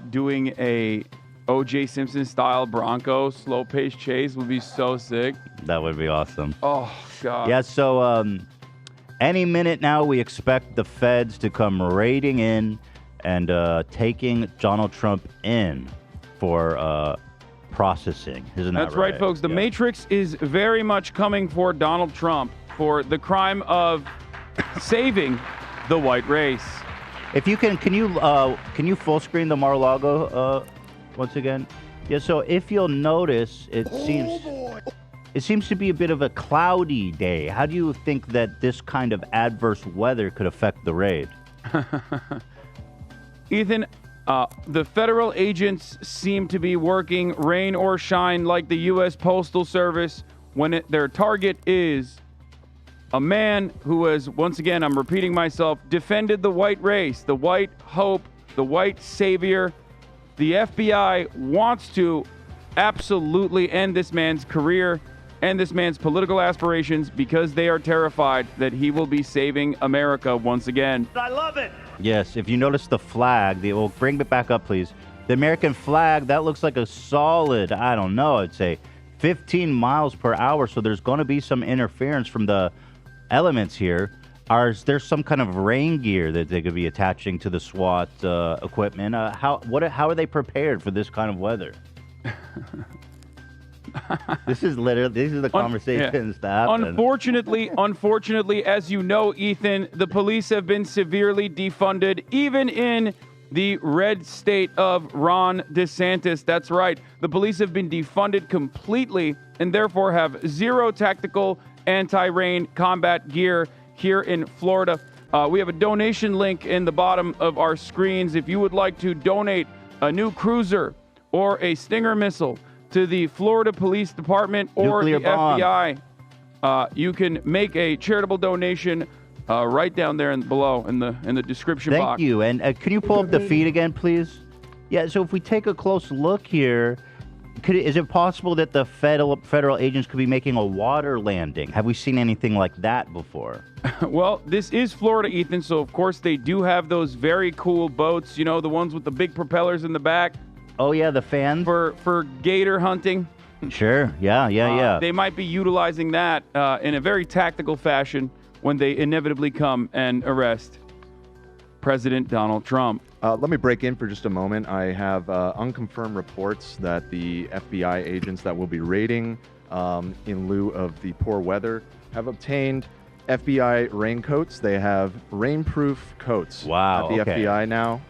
doing a O.J. Simpson-style Bronco slow-paced chase would be so sick. That would be awesome. Oh, God. Yeah, so any minute now we expect the feds to come raiding in and taking Donald Trump in for processing. Isn't that right? That's right, folks. The Matrix is very much coming for Donald Trump for the crime of saving the white race. If you can you full screen the Mar-a-Lago once again? Yeah. So if you'll notice, it seems to be a bit of a cloudy day. How do you think that this kind of adverse weather could affect the raid? Ethan, the federal agents seem to be working rain or shine like the U.S. Postal Service when their target is a man who has, once again, I'm repeating myself, defended the white race, the white hope, the white savior. The FBI wants to absolutely end this man's career and this man's political aspirations because they are terrified that he will be saving America once again. I love it. Yes, if you notice the flag, we'll bring it back up, please. The American flag, that looks like a solid, I don't know, I'd say 15 miles per hour. So there's going to be some interference from the elements here. Is there some kind of rain gear that they could be attaching to the SWAT equipment? How are they prepared for this kind of weather? This is the conversations that happen. Unfortunately, as you know, Ethan, the police have been severely defunded, even in the red state of Ron DeSantis. That's right. The police have been defunded completely and therefore have zero tactical anti-rain combat gear here in Florida. We have a donation link in the bottom of our screens. If you would like to donate a new cruiser or a Stinger missile to the Florida Police Department or the FBI, you can make a charitable donation right down there below in the description box. Thank you. And can you pull up the feed again, please? Yeah, so if we take a close look here, is it possible that the federal agents could be making a water landing? Have we seen anything like that before? Well, this is Florida, Ethan, so of course they do have those very cool boats, you know, the ones with the big propellers in the back. Oh, yeah, the fans? For gator hunting. Sure, yeah. They might be utilizing that in a very tactical fashion when they inevitably come and arrest President Donald Trump. Let me break in for just a moment. I have unconfirmed reports that the FBI agents that will be raiding in lieu of the poor weather have obtained FBI raincoats. They have rainproof coats at the FBI now.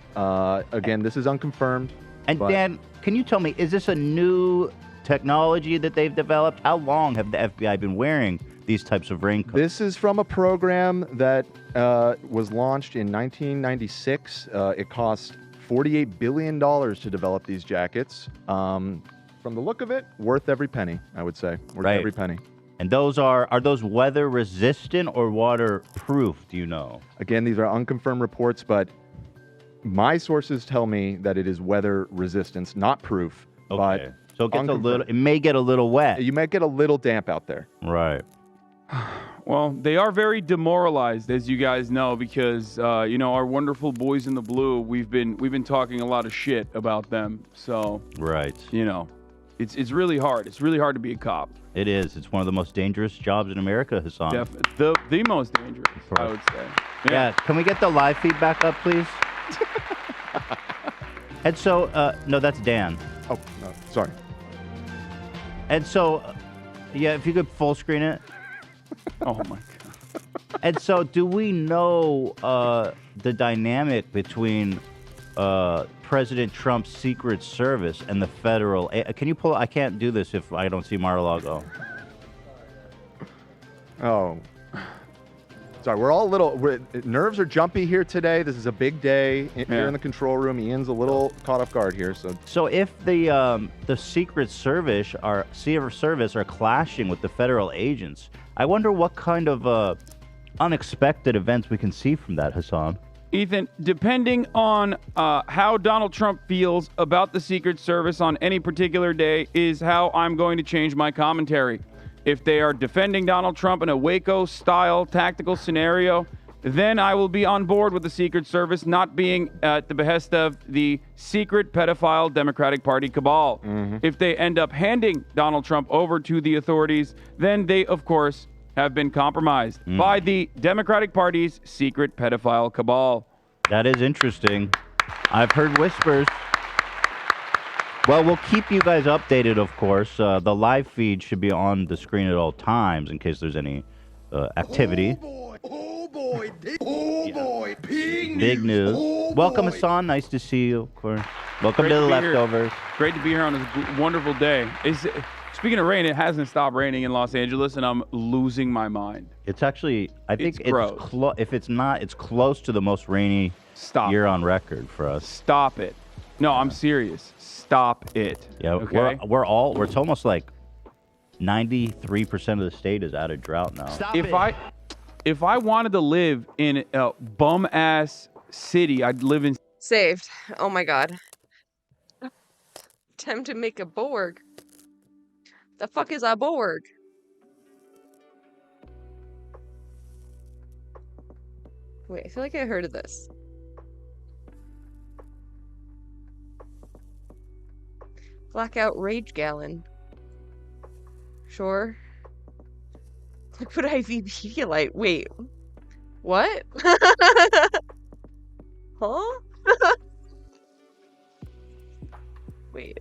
Again, this is unconfirmed. And Dan, can you tell me, is this a new technology that they've developed? How long have the FBI been wearing these types of raincoats? This is from a program that was launched in 1996. It cost $48 billion to develop these jackets. From the look of it, worth every penny, I would say. Worth every penny. And those are those weather resistant or waterproof, do you know? Again, these are unconfirmed reports, but my sources tell me that it is weather resistance, not proof. Okay. So it may get a little wet. You might get a little damp out there. Right. Well, they are very demoralized, as you guys know, because our wonderful boys in the blue. We've been talking a lot of shit about them. So right, it's really hard. It's really hard to be a cop. It is. It's one of the most dangerous jobs in America, Hassan. The most dangerous, I would say. Yeah. Can we get the live feedback up, please? And so, no, that's Dan. Oh, no, sorry. And so, if you could full screen it. Oh, my God. And so, do we know the dynamic between President Trump's Secret Service and the federal? Can you pull? I can't do this if I don't see Mar-a-Lago. Oh. Sorry, we're all nerves are jumpy here today. This is a big day here in the control room. Ian's a little caught off guard here. So if the Secret Service are clashing with the federal agents, I wonder what kind of unexpected events we can see from that, Hassan. Ethan, depending on how Donald Trump feels about the Secret Service on any particular day is how I'm going to change my commentary. If they are defending Donald Trump in a Waco-style tactical scenario, then I will be on board with the Secret Service not being at the behest of the secret pedophile Democratic Party cabal. Mm-hmm. If they end up handing Donald Trump over to the authorities, then they, of course, have been compromised by the Democratic Party's secret pedophile cabal. That is interesting. I've heard whispers. Well, we'll keep you guys updated, of course. The live feed should be on the screen at all times in case there's any activity. Oh boy, big news. Welcome, Hassan. Nice to see you, of course. Welcome to the Leftovers. Great to be here on this wonderful day. Speaking of rain, it hasn't stopped raining in Los Angeles, and I'm losing my mind. It's actually, I think It's gross. if it's not, it's close to the most rainy year on record for us. Stop it. No, I'm serious. Stop it. Yeah, okay? it's almost like 93% of the state is out of drought now. If I wanted to live in a bum ass city, I'd live in. Saved. Oh my god. Time to make a Borg. The fuck is a Borg? Wait, I feel like I heard of this. Blackout Rage Gallon. Sure. Liquid IV Pedialyte. Wait. What? Huh? Wait.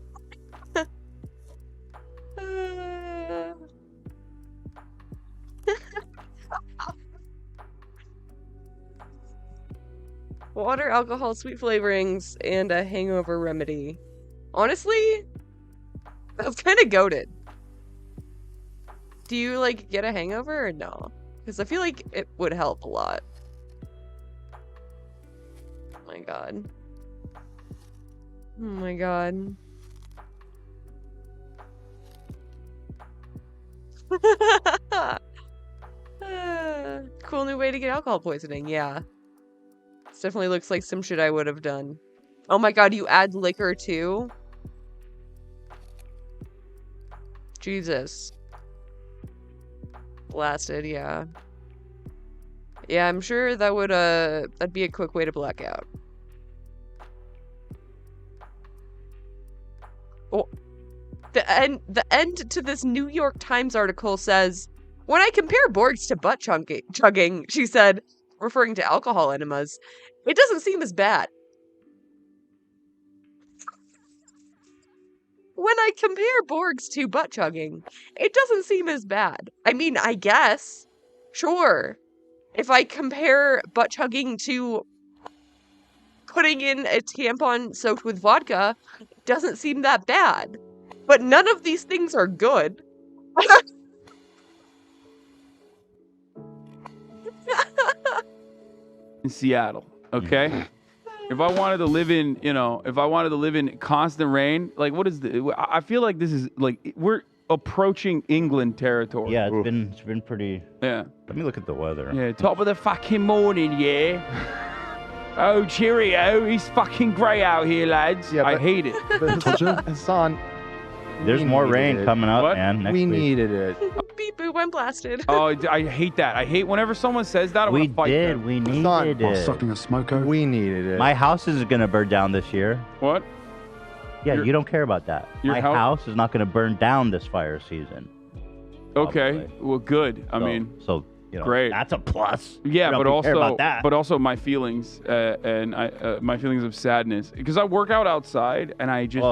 Water, alcohol, sweet flavorings, and a hangover remedy. Honestly, that's kind of goated. Do you, like, get a hangover or no? Because I feel like it would help a lot. Oh my god. Oh my god. Cool new way to get alcohol poisoning, yeah. This definitely looks like some shit I would have done. Oh my god, you add liquor too? Jesus. Blasted, yeah. Yeah, I'm sure that would, that'd be a quick way to black out. Oh. The end to this New York Times article says, when I compare Borgs to butt chugging, she said, referring to alcohol enemas, it doesn't seem as bad. When I compare Borgs to butt chugging, it doesn't seem as bad. I mean, I guess. Sure. If I compare butt chugging to putting in a tampon soaked with vodka, it doesn't seem that bad. But none of these things are good. In Seattle, okay? If I wanted to live in, if I wanted to live in constant rain, like what is the? I feel like this is like we're approaching England territory. Yeah, it's been pretty. Yeah. Let me look at the weather. Yeah, top of the fucking morning, yeah. Oh, cheerio! It's fucking grey out here, lads. Yeah, I hate it. Hassan, there's more rain coming up, man. Next we week. needed it. Beep boop, I'm blasted. Oh, I hate that. I hate whenever someone says that. I want to fight them. We needed While it. sucking a smoker. We needed it. My house is gonna burn down this year. What? Yeah, you don't care about that. Your My house is not gonna burn down this fire season. Okay. Well, good. I mean, great. That's a plus. Yeah, You but don't care also, about that. but also my feelings and my feelings of sadness because I work out outside and I just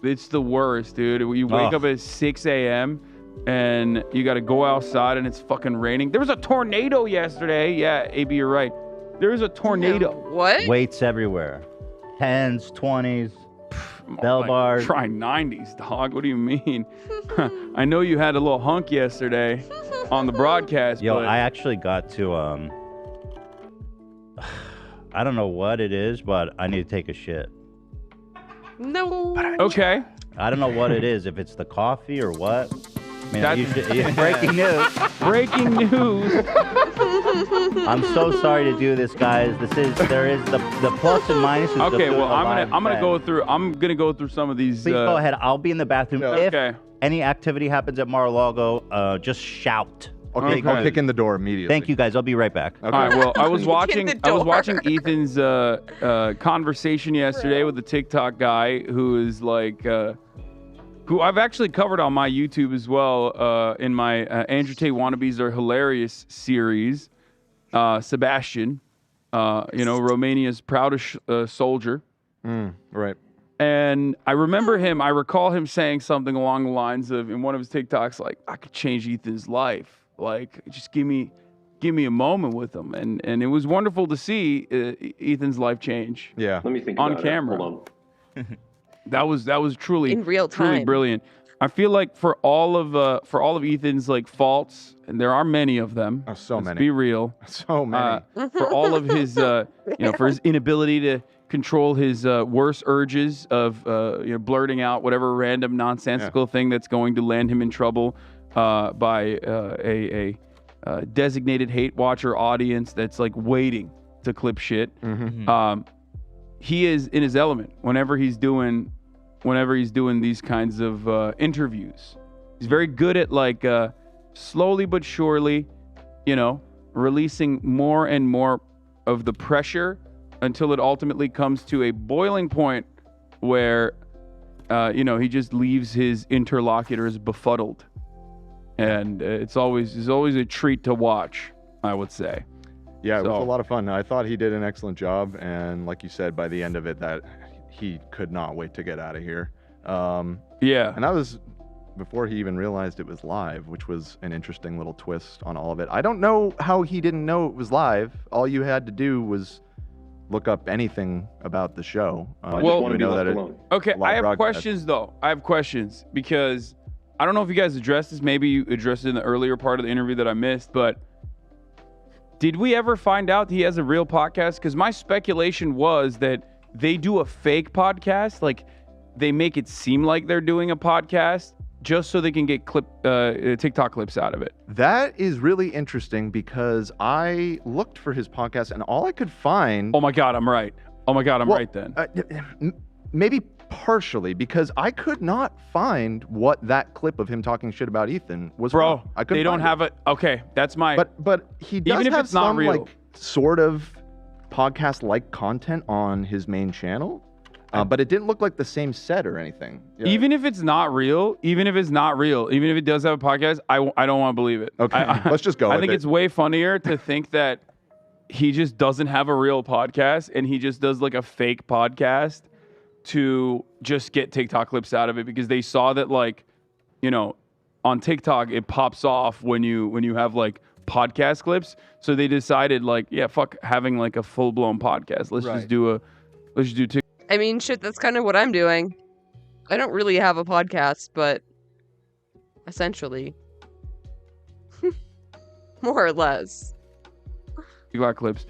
it's the worst, dude. You wake up at 6 a.m. and you got to go outside and it's fucking raining. There was a tornado yesterday. Yeah, AB, you're right. There was a tornado. What? Weights everywhere. 10s, 20s, bell bars. Try 90s, dog. What do you mean? I know you had a little hunk yesterday on the broadcast. Yo, but I actually got to I don't know what it is, but I need to take a shit. No. Okay. I don't know what it is, if it's the coffee or what. Man, That's- breaking news. Breaking news. I'm so sorry to do this, guys. There is the plus and minuses. of Okay, doing well, a I'm live gonna go event. through. I'm gonna go through some of these. Please go ahead. I'll be in the bathroom. Okay. If any activity happens at Mar-a-Lago, just shout. I'll kick in the door immediately. Thank you, guys. I'll be right back. All right. Well, I was watching Ethan's conversation yesterday with the TikTok guy who is like, who I've actually covered on my YouTube as well in my Andrew Tate Wannabes Are Hilarious series. Sebastian, Romania's proudest soldier. Right. And I remember him. I recall him saying something along the lines of in one of his TikToks, like, "I could change Ethan's life. Like, just give me a moment with him." And it was wonderful to see Ethan's life change. Yeah. Let me think on about camera. Hold on. That was truly In real truly time. brilliant. I feel like for all of Ethan's like faults, and there are many of them. Oh, so let's many. Be real. So many. For all of his, for his inability to control his worst urges of, blurting out whatever random nonsensical thing that's going to land him in trouble by a designated hate watcher audience that's like waiting to clip shit. He is in his element whenever he's doing these kinds of interviews. He's very good at like slowly but surely, releasing more and more of the pressure until it ultimately comes to a boiling point where, he just leaves his interlocutors befuddled. And it's always a treat to watch, I would say. Yeah, it was a lot of fun. I thought he did an excellent job. And like you said, by the end of it, that he could not wait to get out of here. Yeah. And that was before he even realized it was live, which was an interesting little twist on all of it. I don't know how he didn't know it was live. All you had to do was look up anything about the show. Okay, I have questions though. I have questions because I don't know if you guys addressed this. Maybe you addressed it in the earlier part of the interview that I missed, but did we ever find out he has a real podcast? Because my speculation was that they do a fake podcast, like they make it seem like they're doing a podcast just so they can get TikTok clips out of it. That is really interesting because I looked for his podcast and all I could find... Oh my God, I'm right. Right then. Maybe partially because I could not find what that clip of him talking shit about Ethan was Bro, from. I couldn't they don't find have it. Okay, that's my... But he does even if have it's not some real. like sort of podcast-like content on his main channel. But it didn't look like the same set or anything. Yeah. Even if it's not real, even if it does have a podcast, I don't want to believe it. Okay, let's just go I with think it. it's way funnier to think that he just doesn't have a real podcast and he just does like a fake podcast to just get TikTok clips out of it because they saw that like, on TikTok it pops off when you have like podcast clips. So they decided like, yeah, fuck having like a full-blown podcast. Let's just do TikTok. I mean, shit, that's kind of what I'm doing. I don't really have a podcast, but essentially, more or less. TikTok clips.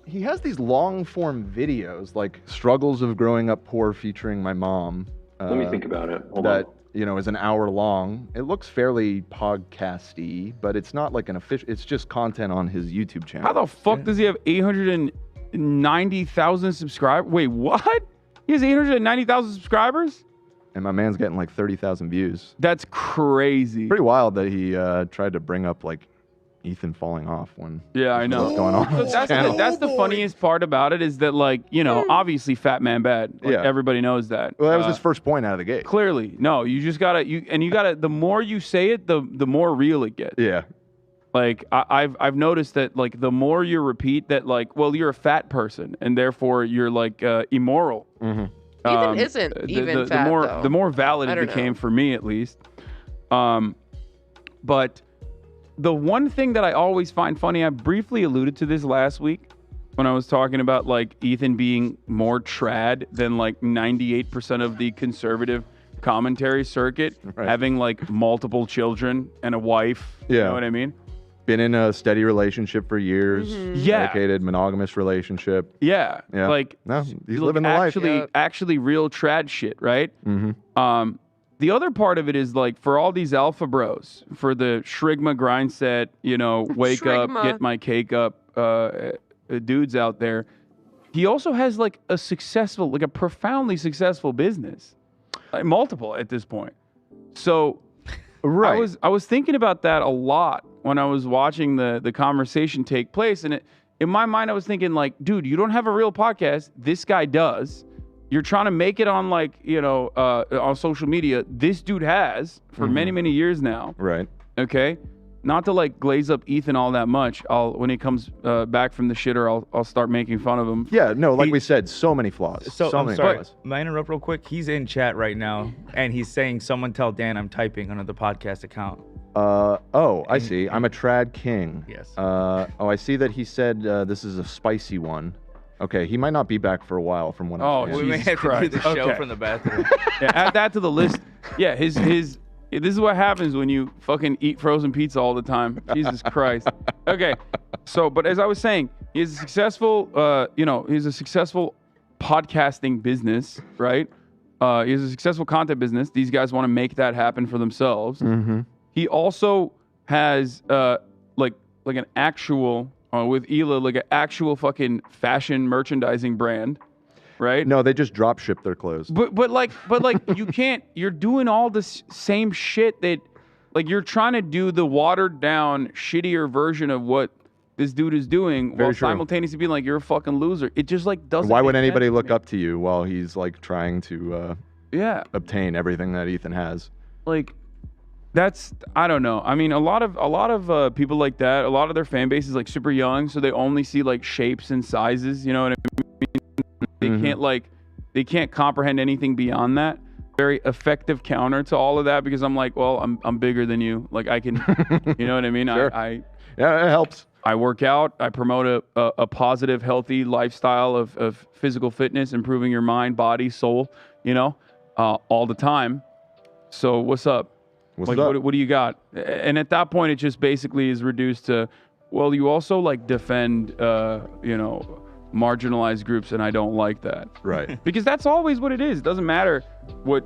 He has these long-form videos, like struggles of growing up poor, featuring my mom. Let me think about it. Hold on. Is an hour long. It looks fairly podcasty, but it's not like an official. It's just content on his YouTube channel. How the fuck does he have 890,000 subscribers? Wait, what? He has 890,000 subscribers? And my man's getting like 30,000 views. That's crazy. Pretty wild that he tried to bring up like Ethan falling off when I know what's going on. That's the funniest part about it is that like, obviously fat man bad. Like, everybody knows that. Well, that was his first point out of the gate. Clearly. No, you just gotta the more you say it, the more real it gets. Yeah. Like I've noticed that like the more you repeat that like, well, you're a fat person and therefore you're like immoral. Ethan isn't even fat, though. The more valid I it don't became know. for me at least. But the one thing that I always find funny, I briefly alluded to this last week when I was talking about like Ethan being more trad than like 98% of the conservative commentary circuit, having like multiple children and a wife. You know what I mean? Been in a steady relationship for years. Yeah. Dedicated, monogamous relationship. Yeah. Yeah. Like, no, he's look, living the life. actually real trad shit, right? Mm-hmm. The other part of it is like for all these alpha bros, for the Shrigma grind set, wake up, get my cake up, dudes out there. He also has like a profoundly successful business, like multiple at this point. So, I was thinking about that a lot when I was watching the conversation take place, and in my mind I was thinking like, dude, you don't have a real podcast. This guy does. You're trying to make it on like, on social media. This dude has for many, many years now. Right. Okay. Not to like glaze up Ethan all that much. When he comes back from the shitter, I'll start making fun of him. Yeah, no, like we said, so many flaws. So I'm many sorry, flaws. may I interrupt real quick? He's in chat right now, and he's saying, "Someone tell Dan I'm typing under the podcast account." I see. I'm a trad king. Yes. I see that he said this is a spicy one. Okay, he might not be back for a while from what I'm we may saying. have to do the show from the bathroom. Yeah, add that to the list. Yeah, his this is what happens when you fucking eat frozen pizza all the time. Jesus Christ. Okay, so but as I was saying, he's a successful he's a successful podcasting business, right? He has a successful content business. These guys want to make that happen for themselves. Mm-hmm. He also has like an actual with Hila, like an actual fucking fashion merchandising brand, right? No, they just drop ship their clothes. But like you can't. You're doing all this same shit that, like, you're trying to do the watered down, shittier version of what this dude is doing, Very while true. simultaneously being like, you're a fucking loser. It just like doesn't. Why would make anybody sense to look me. up to you while he's like trying to obtain everything that Ethan has? Like, that's, I don't know. I mean, a lot of people like that, a lot of their fan base is like super young, so they only see like shapes and sizes. You know what I mean? They can't comprehend anything beyond that. Very effective counter to all of that, because I'm like, well, I'm bigger than you. Like, I can, you know what I mean? Sure. Yeah, it helps. I work out. I promote a positive, healthy lifestyle of physical fitness, improving your mind, body, soul, all the time. So what's up? What's like, up? What do you got? And at that point, it just basically is reduced to, well, you also like defend, marginalized groups, and I don't like that. Right. Because that's always what it is. It doesn't matter what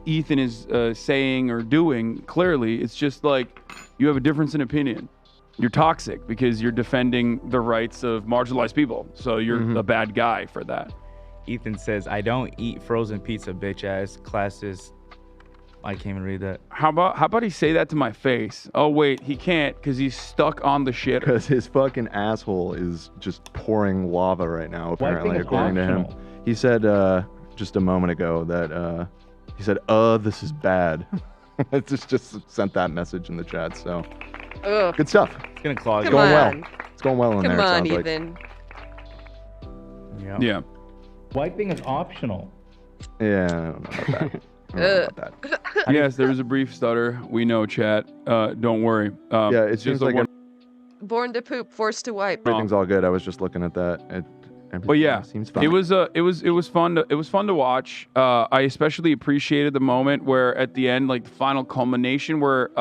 Ethan is saying or doing. Clearly, it's just like you have a difference in opinion. You're toxic because you're defending the rights of marginalized people. So you're a bad guy for that. Ethan says, I don't eat frozen pizza, bitch ass. Classes. I can't even read that. How about he say that to my face? Oh, wait, he can't because he's stuck on the shit. Because his fucking asshole is just pouring lava right now, apparently, according to him. He said just a moment ago that he said, this is bad. It just sent that message in the chat, so. Ugh. Good stuff. It's gonna clog. It's going well. It's going well in Come there. on, it sounds Ethan. Yeah. Wiping is optional. Yeah, I don't know about that. I don't know about that. Yes, there was a brief stutter. We know, chat. Don't worry. Yeah, it it's seems just like one. Born to poop, forced to wipe. Everything's all good. I was just looking at that. But yeah, seems fine. it was fun to watch. I especially appreciated the moment where at the end, like the final culmination, where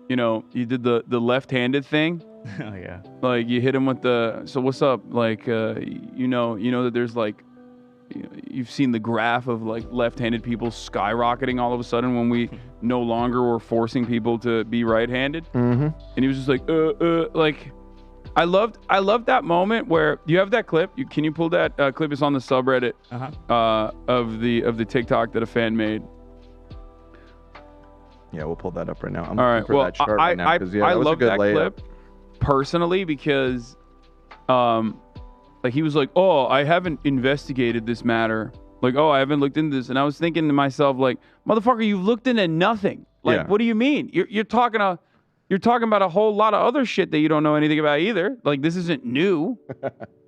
you did the left-handed thing. Oh yeah. Like you hit him with the. So what's up? Like you know that there's like. You've seen the graph of like left-handed people skyrocketing all of a sudden when we no longer were forcing people to be right-handed. Mm-hmm. And he was just like, like, I loved that moment where you have that clip. Can you pull that clip? It's on the subreddit of the TikTok that a fan made. Yeah, we'll pull that up right now. I'm all looking right. for Well, that chart right now, I 'cause, yeah, that was a love good that layup. clip personally because, like he was like, oh, I haven't investigated this matter. Like, oh, I haven't looked into this. And I was thinking to myself, like, motherfucker, you've looked into nothing. Like, Yeah. what do you mean? You're talking about a whole lot of other shit that you don't know anything about either. Like, this isn't new.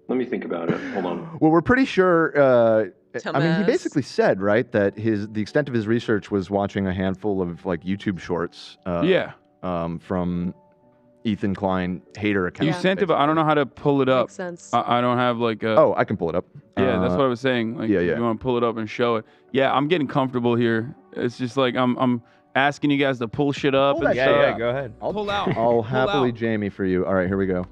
Let me think about it. Hold on. Well, we're pretty sure. I mean, he Dumbass. basically said, right, that the extent of his research was watching a handful of like YouTube shorts. From Ethan Klein hater account. You sent it, but I don't know how to pull it up. Makes sense. I don't have like a. Oh, I can pull it up. Yeah, that's what I was saying. Like, yeah. If you want to pull it up and show it. Yeah, I'm getting comfortable here. It's just like I'm asking you guys to pull shit up. And stuff. Yeah, go ahead. Pull out. I'll Pull happily out. Jamie for you. All right, here we go.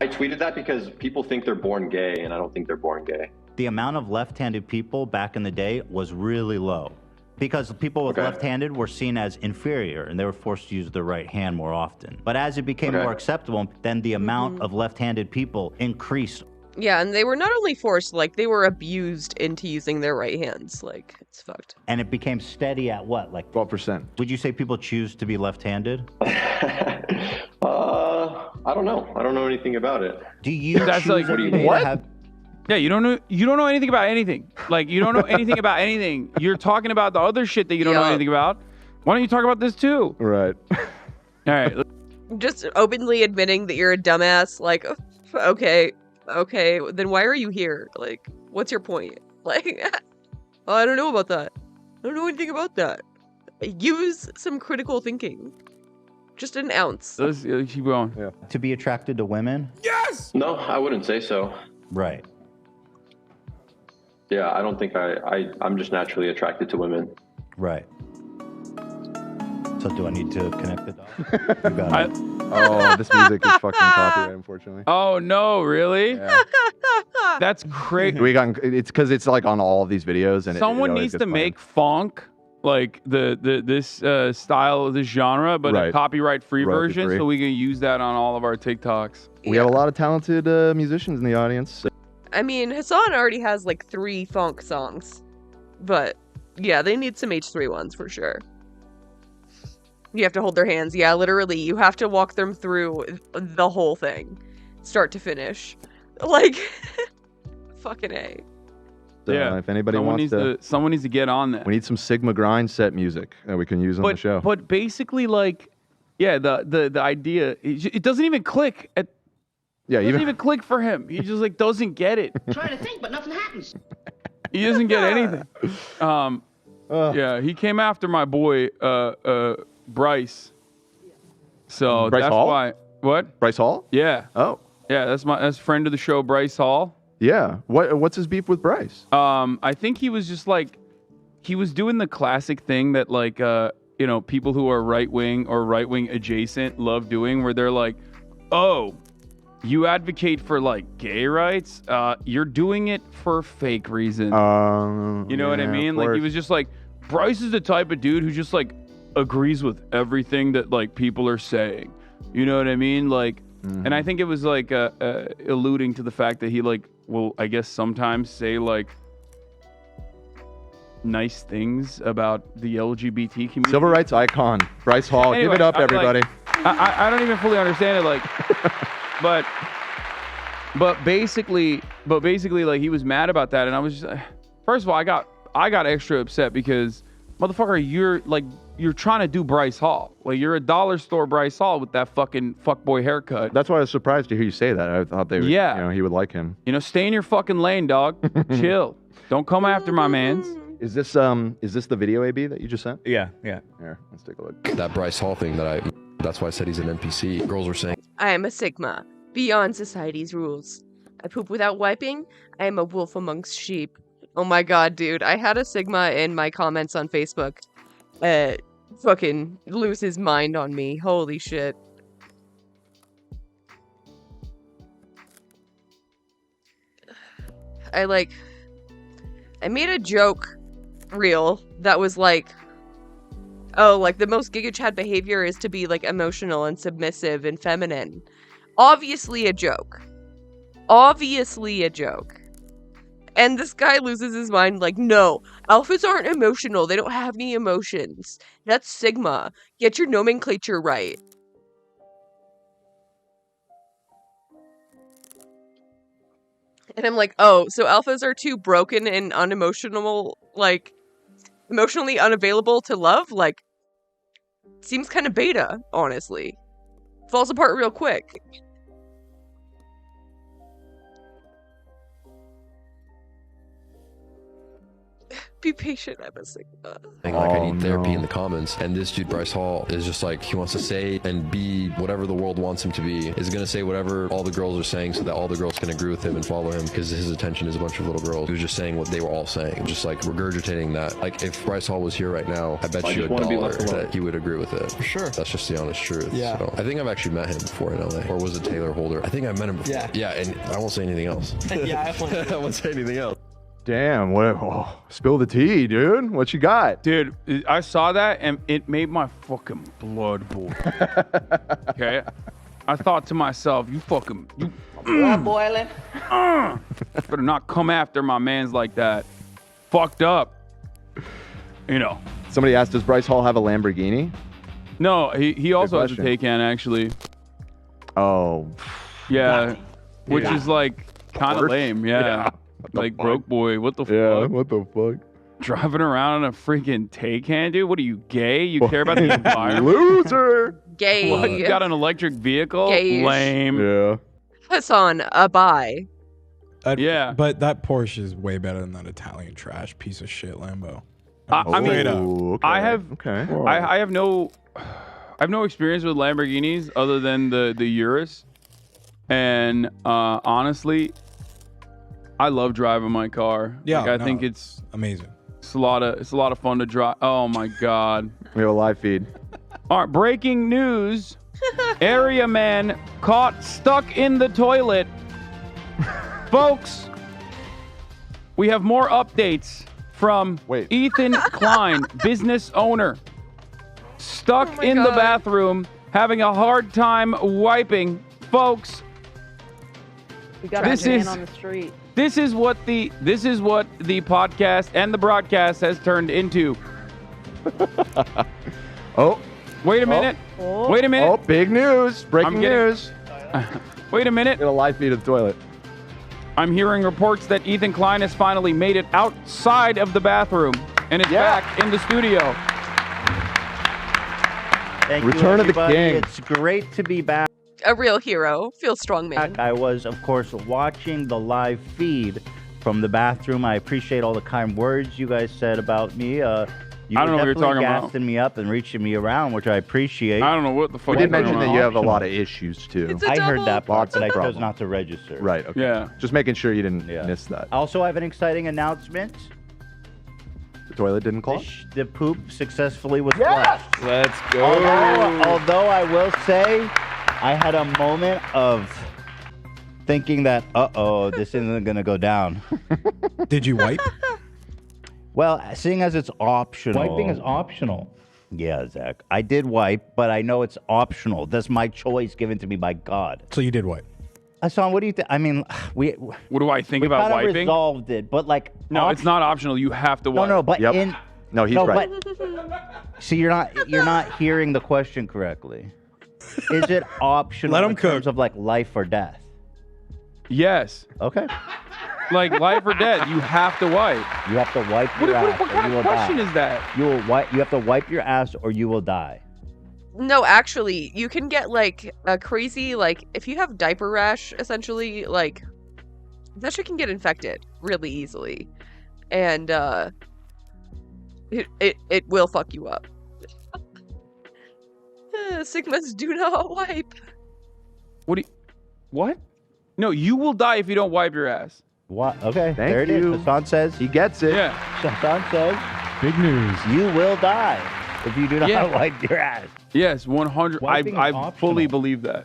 I tweeted that because people think they're born gay, and I don't think they're born gay. The amount of left-handed people back in the day was really low because people with left-handed were seen as inferior and they were forced to use their right hand more often. But as it became more acceptable, then the amount of left-handed people increased. Yeah, and they were not only forced, like, they were abused into using their right hands. Like, it's fucked. And it became steady at what? Like 12%. Would you say people choose to be left-handed? I don't know. I don't know anything about it. Do you That's choose like- every day to have... Yeah, you don't know anything about anything. Like, you don't know anything about anything. You're talking about the other shit that you don't know anything about. Why don't you talk about this too? Right. All right. Just openly admitting that you're a dumbass, like, okay, then why are you here? Like, what's your point? Like, oh, I don't know about that. I don't know anything about that. Use some critical thinking. Just an ounce. Let's keep going. Yeah. To be attracted to women? Yes! No, I wouldn't say so. Right. Yeah, I don't think I'm just naturally attracted to women. Right. So do I need to connect the dots? You got it. Oh, this music is fucking copyright, unfortunately. Oh no, really? Yeah. That's crazy. It's because it's like on all of these videos, and Someone it always needs gets to make funk like this style of this genre, but a Right. copyright-free Royalty version, free. so we can use that on all of our TikToks. We have a lot of talented musicians in the audience. I mean, Hassan already has like 3 funk songs. But yeah, they need some H3 ones for sure. You have to hold their hands. Yeah, literally, you have to walk them through the whole thing, start to finish. Like, fucking A. So, Yeah. if anybody someone wants needs someone needs to get on that. we need some Sigma grind set music that we can use on the show. But basically, like, yeah, the idea it doesn't even click. It doesn't even click for him. He just like doesn't get it. Trying to think, but nothing happens. He doesn't get anything. Yeah, he came after my boy Bryce. So Bryce that's Hall? why. What? Bryce Hall? Yeah. Oh. Yeah, that's friend of the show, Bryce Hall. Yeah. What's his beef with Bryce? I think he was just like, he was doing the classic thing that like, people who are right wing or right wing adjacent love doing, where they're like, oh, you advocate for like gay rights, you're doing it for fake reasons. You know what I mean? Like he was just like, Bryce is the type of dude who just like agrees with everything that like people are saying. You know what I mean? Like, and I think it was like alluding to the fact that he like will, I guess, sometimes say like nice things about the LGBT community. Civil rights icon, Bryce Hall. Anyway, Give it up, everybody. I don't even fully understand it, like, but basically, like he was mad about that, and I was just, first of all, I got extra upset because, motherfucker, you're trying to do Bryce Hall, like you're a dollar store Bryce Hall with that fucking fuckboy haircut. That's why I was surprised to hear you say that. I thought they would, he would like him. Stay in your fucking lane, dog. Chill. Don't come after my mans. Is this the video, AB, that you just sent? Yeah. Here, let's take a look. That Bryce Hall thing that's why I said he's an NPC. Girls were saying, I am a Sigma, beyond society's rules. I poop without wiping. I am a wolf amongst sheep. Oh my god, dude. I had a Sigma in my comments on Facebook. Fucking lose his mind on me. Holy shit. I made a joke reel that was like, oh, like the most Giga Chad behavior is to be like emotional and submissive and feminine. Obviously a joke. And this guy loses his mind like, no, alphas aren't emotional. They don't have any emotions. That's Sigma. Get your nomenclature right. And I'm like, oh, so alphas are too broken and unemotional, like, emotionally unavailable to love? Like, seems kind of beta, honestly. Falls apart real quick. Be patient, I'm a Sigma. I need therapy in the comments. And this dude, Bryce Hall, is just like, he wants to say and be whatever the world wants him to be. Is going to say whatever all the girls are saying so that all the girls can agree with him and follow him because his attention is a bunch of little girls. He was just saying what they were all saying. Just like regurgitating that. Like if Bryce Hall was here right now, I bet you $1 that he would agree with it. For sure. That's just the honest truth. Yeah. So, I think I've actually met him before in LA. Or was it Taylor Holder? I think I met him before. Yeah, and I won't say anything else. I won't say anything else. Damn, spill the tea, dude. What you got? Dude, I saw that and it made my fucking blood boil. Okay? I thought to myself, Boiling. Better not come after my mans like that. Fucked up. Somebody asked, does Bryce Hall have a Lamborghini? No, he also has a Taycan, actually. Oh. Yeah. Which is like kind of lame, yeah. Like, broke boy, what the fuck? Yeah, what the fuck? Driving around on a freaking Taycan, dude? What are you, gay? You care about the environment? Loser! Gay. What? You got an electric vehicle? Gay-ish. Lame. Yeah. Hassan, a buy. Yeah. But that Porsche is way better than that Italian trash piece of shit Lambo. I mean, okay. I have no experience with Lamborghinis other than the Urus. And honestly, I love driving my car. Yeah, Like, I no, think it's amazing. It's a lot of fun to drive. Oh my god. We have a live feed. All right, breaking news. Area man caught stuck in the toilet. Folks, we have more updates from Ethan Klein, business owner. Stuck in the bathroom, having a hard time wiping. Folks, We got a man on the street. This is what the podcast and the broadcast has turned into. Oh. Wait a minute. Wait a minute. Oh, big news. Breaking news. Wait a minute. Get a live feed of the toilet. I'm hearing reports that Ethan Klein has finally made it outside of the bathroom and is back in the studio. Thank Return you, of the everybody. king. It's great to be back. A real hero. Feel strong, man. I was, of course, watching the live feed from the bathroom. I appreciate all the kind words you guys said about me. You I don't know what you're talking definitely about. gassing me up and reaching me around, which I appreciate. I don't know what the fuck. We did you're mention talking that you about. have a lot of issues too. I heard that part, Lots of but I chose problems. not to register. Right. Okay. Yeah. Just making sure you didn't miss that. Also, I have an exciting announcement. The toilet didn't clog. The poop successfully was flushed. Let's go. Although I will say, I had a moment of thinking that, this isn't going to go down. Did you wipe? Well, seeing as it's optional. Wiping is optional. Yeah, Zach. I did wipe, but I know it's optional. That's my choice given to me by God. So you did wipe. Hassan, what do you think? I mean, What do I think we about kind of wiping? resolved it, but like... No, it's not optional. You have to wipe. No, but in... No, he's right. But, see, you're not hearing the question correctly. Is it optional Let 'em in cook. terms of like life or death? Yes. Okay. Like life or death, you have to wipe. You have to wipe your ass What or kind you of will question die. is that? You will wipe. You have to wipe your ass or you will die. No, actually, you can get like a crazy, like, if you have diaper rash, essentially, like, that shit can get infected really easily. And, it will fuck you up. Sigmas do not wipe. What? No, you will die if you don't wipe your ass. What? Okay, Thank there it you. is. Hassan says. He gets it. Yeah. Hassan says Big news. you will die if you do not Yeah. wipe your ass. Yes, 100. Wiping is I optional. fully believe that.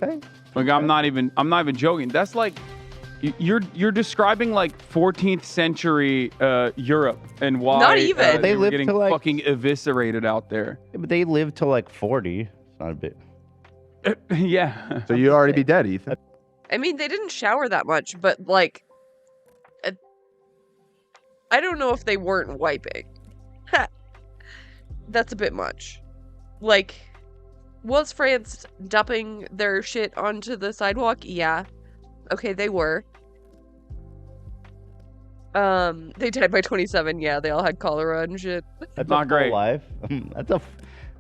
Okay. Like I'm not even joking. That's like you're describing like 14th century Europe and why Not even. They they were lived getting to, like- fucking eviscerated out there. Yeah, but they live till like 40. It's not a bit. Yeah. So you'd already be dead, Ethan. I mean, they didn't shower that much, but, like, I don't know if they weren't wiping. That's a bit much. Like, was France dumping their shit onto the sidewalk? Yeah. Okay, they were. They died by 27. Yeah, they all had cholera and shit. That's Not a full great. life.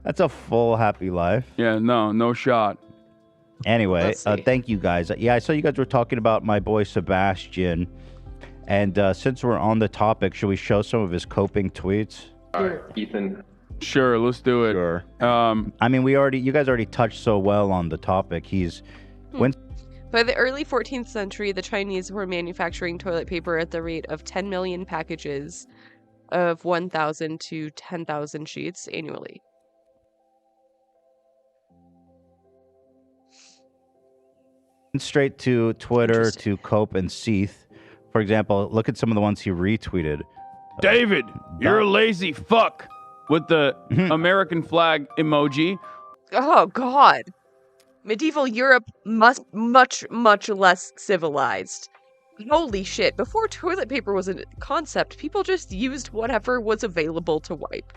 That's a full happy life. Yeah. No shot. Anyway, Let's see. thank you guys. Yeah, I saw you guys were talking about my boy Sebastian. And since we're on the topic, should we show some of his coping tweets? All right, Ethan. Sure, let's do it. Sure. I mean, you guys already touched so well on the topic. By the early 14th century, the Chinese were manufacturing toilet paper at the rate of 10 million packages of 1,000 to 10,000 sheets annually. Straight to Twitter to Cope and Seath. For example, look at some of the ones he retweeted. David, you're a lazy fuck with the American flag emoji. Oh, God. Medieval Europe much less civilized. Holy shit. Before toilet paper was a concept, people just used whatever was available to wipe.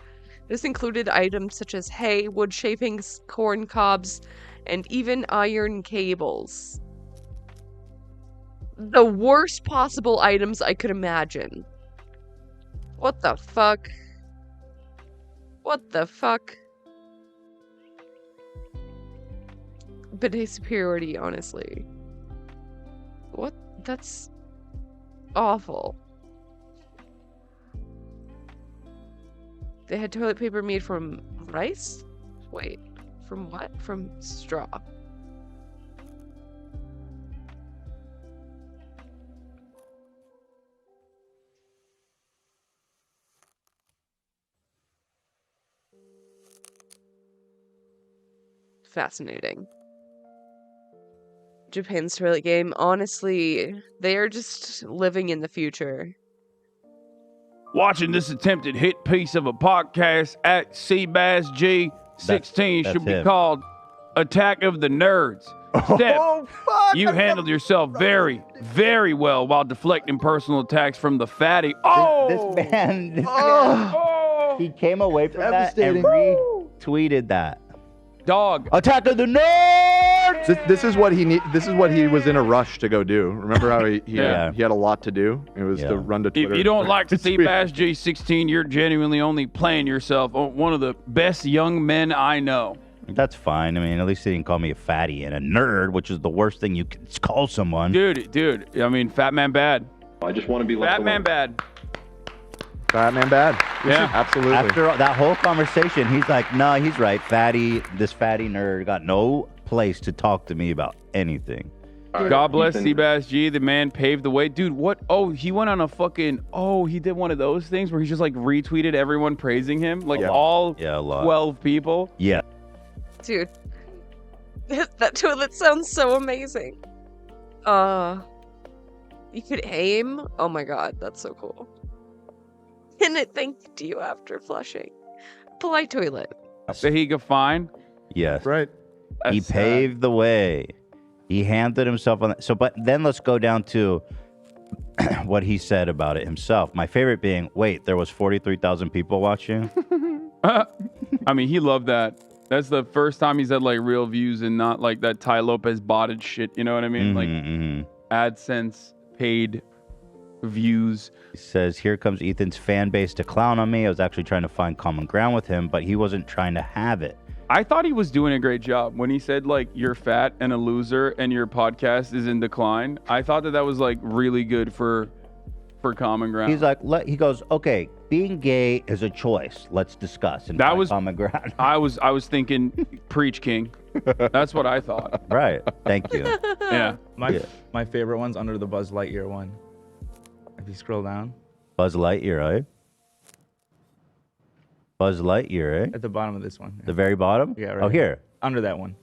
This included items such as hay, wood shavings, corn cobs, and even iron cables. The worst possible items I could imagine. What the fuck? What the fuck? Bidet superiority, honestly. What? That's awful. They had toilet paper made from rice? Wait, from what? From straw. Fascinating. Japan's toilet game, honestly, they are just living in the future. Watching this attempted hit piece of a podcast at CBassG16 should be him. called Attack of the Nerds. Steph, you handled yourself very, very well while deflecting personal attacks from the fatty. Oh! This man, he came away from that and retweeted that. Dog. Attack of the Nerds! This is what he need. This is what he was in a rush to go do. Remember how he had a lot to do? It was to run to Twitter. If you don't like CBassG16, you're genuinely only playing yourself. One of the best young men I know. That's fine. I mean, at least he didn't call me a fatty and a nerd, which is the worst thing you can call someone. Dude. I mean, fat man bad. I just want to be left Fat man alone. bad. Fat man bad. Yeah, absolutely. After that whole conversation, he's like, no, he's right. This fatty nerd got no place to talk to me about anything. God bless CBassG. The man paved the way. Dude, what? Oh, he went on a fucking... Oh, he did one of those things where he just like retweeted everyone praising him. Like all 12 people. Yeah. Dude, that toilet sounds so amazing. You could aim? Oh my god, that's so cool. And it thanked you after flushing. Polite toilet. So he could find? Yes. Right. He paved the way. He handed himself on that. So, but then let's go down to what he said about it himself. My favorite being, wait, there was 43,000 people watching? I mean, he loved that. That's the first time he's had like real views and not like that Ty Lopez botted shit. You know what I mean? Like AdSense paid views. He says, here comes Ethan's fan base to clown on me. I was actually trying to find common ground with him, but he wasn't trying to have it. I thought he was doing a great job when he said like you're fat and a loser and your podcast is in decline. I thought that was like really good for common ground. He's like, he goes, okay, being gay is a choice. Let's discuss and find common ground. I was thinking, preach, King. That's what I thought. Right. Thank you. Yeah. My favorite one's under the Buzz Lightyear one. If you scroll down. Buzz Lightyear, eh? Buzz Lightyear, eh? At the bottom of this one. The very bottom? Yeah, right. Oh, here. Under that one.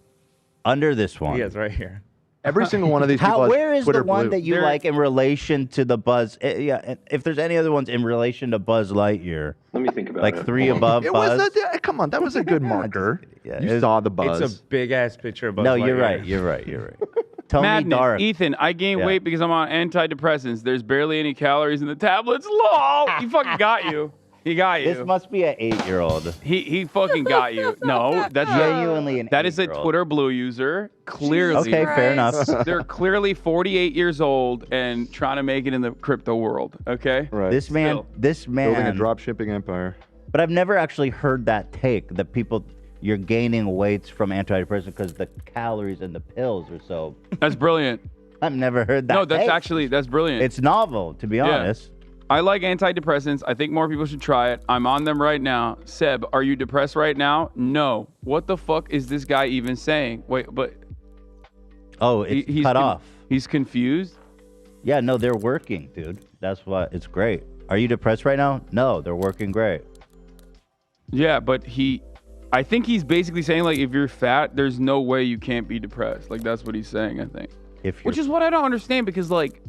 Under this one. Yes, right here. Every single one of these people has Where is Twitter the one blue. that you like in relation to the Buzz? Yeah, if there's any other ones in relation to Buzz Lightyear. Let me think about like it. 3 above It Buzz. was come on, that was a good marker. Yeah, you saw the Buzz. It's a big ass picture of Buzz No, Lightyear. you're right. Tony Madness. Dark. Ethan, I gained Yeah. weight because I'm on antidepressants. There's barely any calories in the tablets. LOL. He fucking got you. He got you. This must be an 8-year-old. He fucking got you. No, that's Genuinely an that is a 8-year-old. Twitter Blue user. Clearly. Okay, fair enough. They're clearly 48 years old and trying to make it in the crypto world. Okay. Right. This man. Building a drop shipping empire. But I've never actually heard that take that you're gaining weights from antidepressants because the calories in the pills are so. That's brilliant. I've never heard that. No, that's take. that's brilliant. It's novel, to be honest. I like antidepressants. I think more people should try it. I'm on them right now. Seb, are you depressed right now? No. What the fuck is this guy even saying? Wait, but... Oh, it's cut off. He's confused? Yeah, no, they're working, dude. That's why it's great. Are you depressed right now? No, they're working great. Yeah, but I think he's basically saying, like, if you're fat, there's no way you can't be depressed. Like, that's what he's saying, I think. Which is what I don't understand, because, like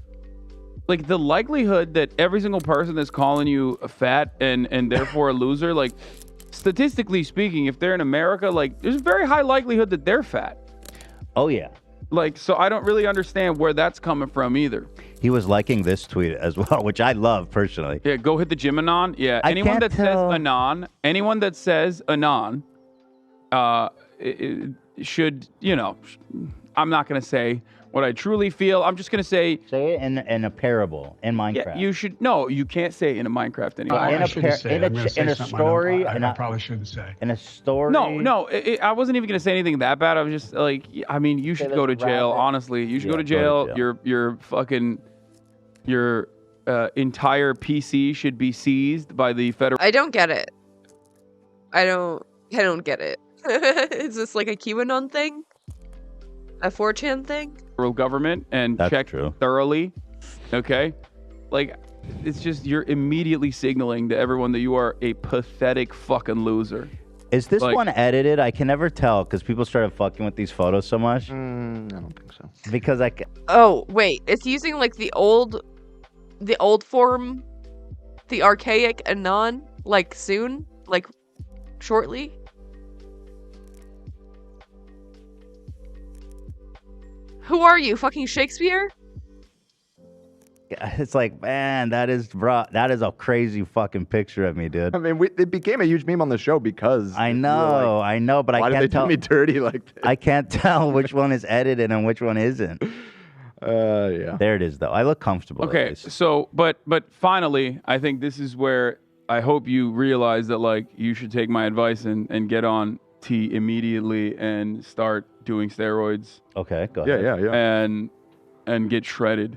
the likelihood that every single person that's calling you fat and therefore a loser, like, statistically speaking, if they're in America, like, there's a very high likelihood that they're fat. Oh, yeah. Like, so I don't really understand where that's coming from either. He was liking this tweet as well, which I love personally. Yeah, go hit the gym anon. Yeah, anyone that says anon, should, I'm not going to say what I truly feel. I'm just going to say it in a parable in Minecraft. Yeah, you should. No, you can't say it in a Minecraft anymore. I probably shouldn't say. In a story. No, I wasn't even going to say anything that bad. I was just like, I mean, you should go to jail. Honestly, you should go to jail. Your entire PC should be seized by the federal. I don't get it. I don't get it. Is this like a QAnon thing? A 4chan thing? Government and check thoroughly. Okay? Like, it's just, you're immediately signaling to everyone that you are a pathetic fucking loser. Is this Like- one edited? I can never tell because people started fucking with these photos so much. I don't think so. Because Oh, wait. It's using like the old form, the archaic anon, like soon, like shortly. Who are you, fucking Shakespeare? it's like, man, that is a crazy fucking picture of me, dude. I mean, it became a huge meme on the show because I know, but why I did can't they tell. do me dirty like this? I can't tell which one is edited and which one isn't. Yeah. There it is, though. I look comfortable. at Okay, least. so but finally, I think this is where I hope you realize that like you should take my advice and get on T immediately and start doing steroids. Okay, go ahead. Yeah. And get shredded.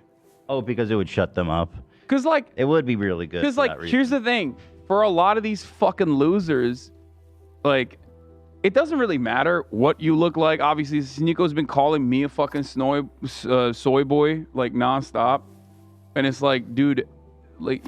Oh, because it would shut them up. Because like it would be really good. Because for like that reason. here's the thing, for a lot of these fucking losers, like it doesn't really matter what you look like. Obviously, Nico's been calling me a fucking soy boy like nonstop, and it's like, dude, like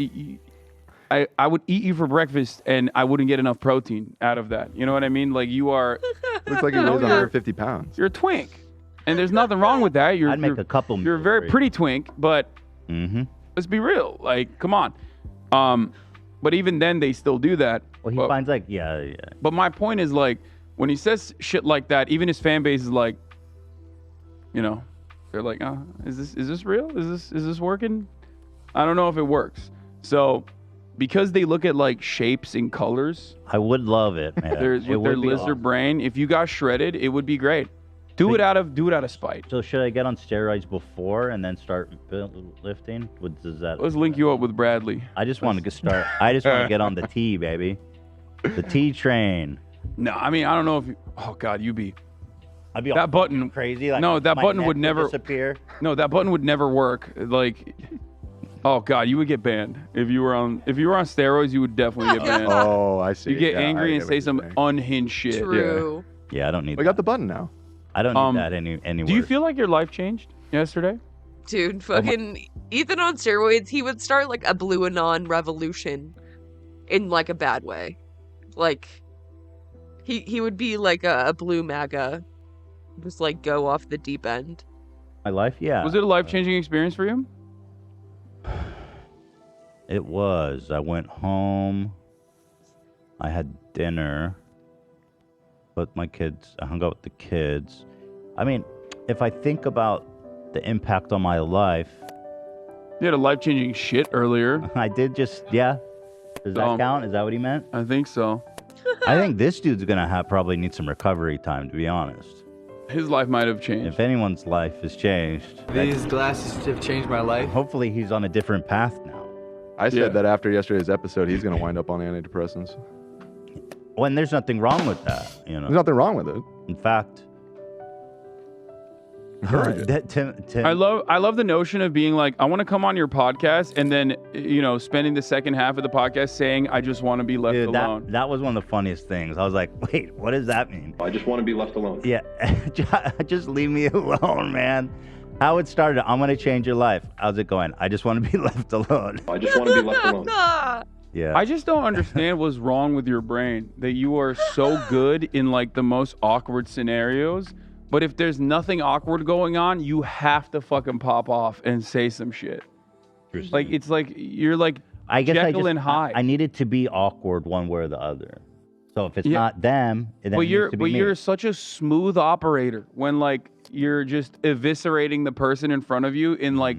I would eat you for breakfast and I wouldn't get enough protein out of that. You know what I mean? Like you are. Looks like he weighs 150 pounds. You're a twink, and there's nothing wrong with that. I'd make a couple. You're a very pretty twink, but let's be real. Like, come on. But even then, they still do that. Well, he finds like, yeah. But my point is like, when he says shit like that, even his fan base is like, you know, they're like, is this real? Is this working? I don't know if it works. So, because they look at like shapes and colors, I would love it, man. with their lizard brain, if you got shredded, it would be great. Do it out of spite. So should I get on steroids before and then start lifting? Does that? Let's link you up with Bradley. I just want to start. I just want to get on the T, baby. The T train. No, I mean I don't know if. Oh God, I'd be that button crazy. Like no, that my button neck would never disappear. No, that button would never work. Like, oh God, you would get banned if you were on steroids. You would definitely get banned. Oh, I see. You get Yeah, angry I and get say what some you're saying. unhinged shit. True. Yeah, I don't need. We got the button now. I don't need that anywhere. Do you feel like your life changed yesterday? Dude, fucking Ethan on steroids, he would start like a blue anon revolution in like a bad way. Like he would be like a blue MAGA. Just like go off the deep end. My life, yeah. Was it a life-changing experience for you? It was. I went home. I had dinner. But I hung out with the kids. I mean, if I think about the impact on my life. You had a life-changing shit earlier. I did just, yeah. Does that count? Is that what he meant? I think so. I think this dude's going to probably need some recovery time, to be honest. His life might have changed. If anyone's life has changed. These glasses have changed my life. Hopefully he's on a different path now. I said that after yesterday's episode, he's going to wind up on antidepressants. When there's nothing wrong with that, you know. There's nothing wrong with it. In fact, Tim, I love the notion of being like, I want to come on your podcast, and then spending the second half of the podcast saying I just want to be left alone. That was one of the funniest things. I was like, wait, what does that mean? I just want to be left alone. Yeah, just leave me alone, man. How it started, I'm gonna change your life. How's it going? I just want to be left alone. I just want to be left alone. Yeah. I just don't understand what's wrong with your brain that you are so good in like the most awkward scenarios, but if there's nothing awkward going on, you have to fucking pop off and say some shit. Like it's like you're like Jekyll and Hyde. I need it to be awkward one way or the other. So if it's not them, then it needs to be me. You're such a smooth operator when like you're just eviscerating the person in front of you in like.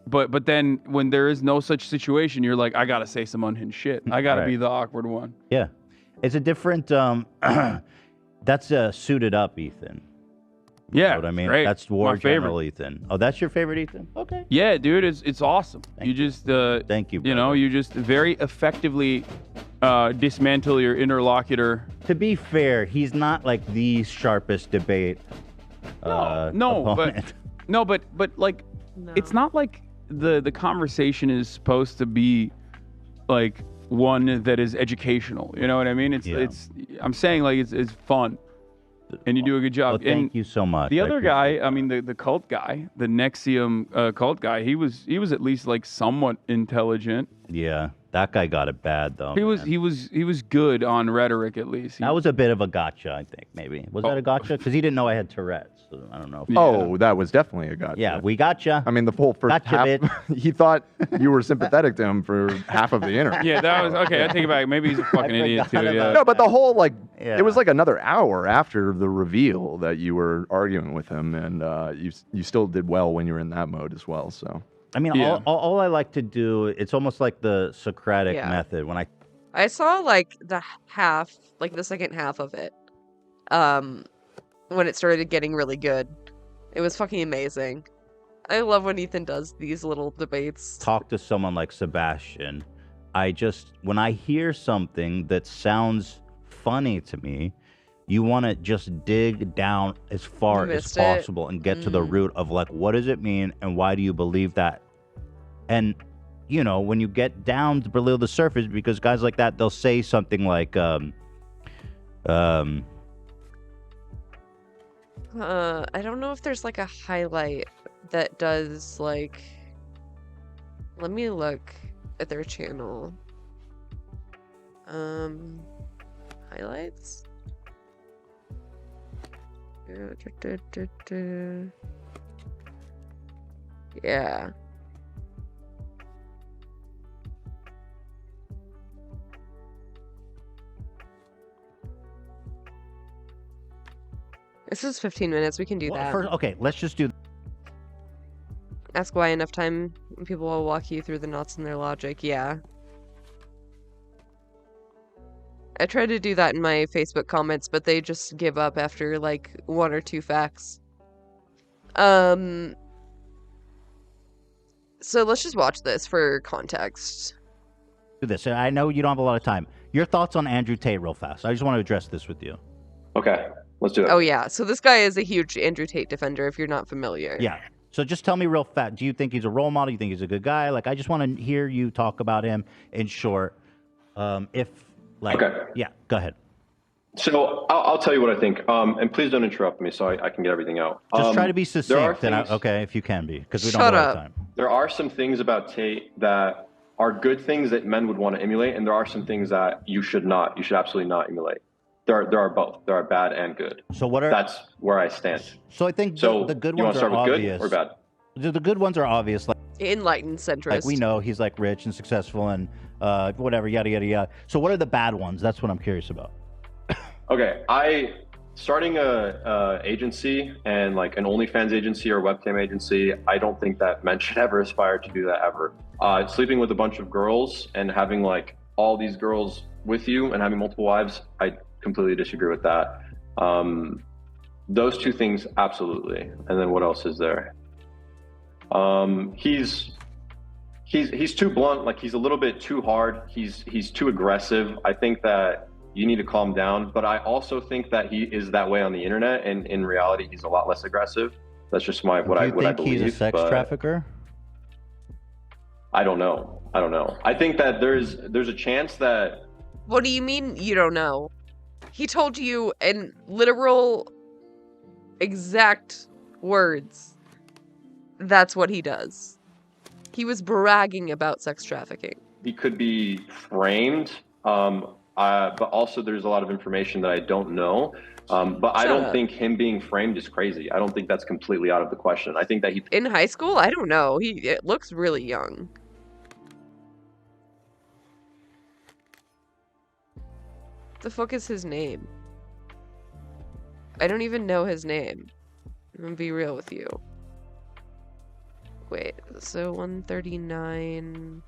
But then when there is no such situation, you're like, I gotta say some unhinged shit. I gotta be the awkward one. Yeah, it's a different. That's suited up, Ethan. You know what I mean? great. That's War My favorite. General Ethan. Oh, that's your favorite Ethan? Okay. Yeah, dude, it's awesome. Thank you just thank you. You know, you just very effectively dismantle your interlocutor. To be fair, he's not like the sharpest debate. Opponent. But like, it's not like the conversation is supposed to be like one that is educational. You know what I mean? It's I'm saying like it's fun, and you do a good job. Well, thank you so much. The other guy, I mean the cult guy, the Nexium cult guy, he was at least like somewhat intelligent. Yeah, That guy got it bad though. He was good on rhetoric at least. That was a bit of a gotcha, I think. Maybe was that a gotcha? Because he didn't know I had Tourette's. So I don't know. Oh, that was definitely a gotcha. Yeah, we gotcha. I mean, the whole first Gotcha, half, bitch. he thought you were sympathetic to him for half of the interview. Yeah, that was okay. I take it back. Maybe he's a fucking idiot too. Yeah. No, but the whole Yeah. it was like another hour after the reveal that you were arguing with him, and you still did well when you were in that mode as well. So I mean, all I like to do, it's almost like the Socratic method. When I saw like the second half of it, when it started getting really good. It was fucking amazing. I love when Ethan does these little debates. talk to someone like Sebastian, when I hear something that sounds funny to me, you want to just dig down as far as possible and get to the root of like, what does it mean and why do you believe that? And, you know, when you get down below the surface, because guys like that, they'll say something like, I don't know if there's like a highlight that does like, let me look at their channel. Highlights? Yeah. This is 15 minutes. We can do that. Okay, let's just do. Ask why enough time. People will walk you through the knots in their logic. Yeah. I tried to do that in my Facebook comments, but they just give up after like 1 or 2 facts. So let's just watch this for context. Do this. I know you don't have a lot of time. Your thoughts on Andrew Tate real fast. I just want to address this with you. Okay, let's do it. Oh yeah, so this guy is a huge Andrew Tate defender if you're not familiar. Yeah. So just tell me real fast. Do you think he's a role model? Do you think he's a good guy? Like, I just want to hear you talk about him in short. Okay. Yeah, go ahead. So I'll tell you what I think. And please don't interrupt me so I can get everything out. Just try to be succinct. Okay, if you can be, because we don't have a lot of time. There are some things about Tate that are good things that men would want to emulate, and there are some things that you should not. You should absolutely not emulate. There are both. There are bad and good. So That's where I stand. So I think the good you ones want to are start with obvious. good or bad? The good ones are obvious. Like Enlightened centrist. we know he's like rich and successful and whatever, yada yada yada. So what are the bad ones? That's what I'm curious about. Okay, starting a agency and like an OnlyFans agency or webcam agency, I don't think that men should ever aspire to do that ever. Sleeping with a bunch of girls and having like all these girls with you and having multiple wives, I completely disagree with that. Those two things, absolutely. And then what else is there? He's too blunt. Like he's a little bit too hard. He's too aggressive. I think that you need to calm down. But I also think that he is that way on the internet, and in reality, he's a lot less aggressive. That's just what I believe. Do you think he's a sex trafficker? I don't know. I think that there's a chance that. What do you mean you don't know? He told you in literal, exact words. That's what he does. He was bragging about sex trafficking. He could be framed, but also there's a lot of information that I don't know. But I don't think him being framed is crazy. I don't think that's completely out of the question. I think that in high school, I don't know. It looks really young. The fuck is his name? I don't even know his name. I'm gonna be real with you. Wait, so 139...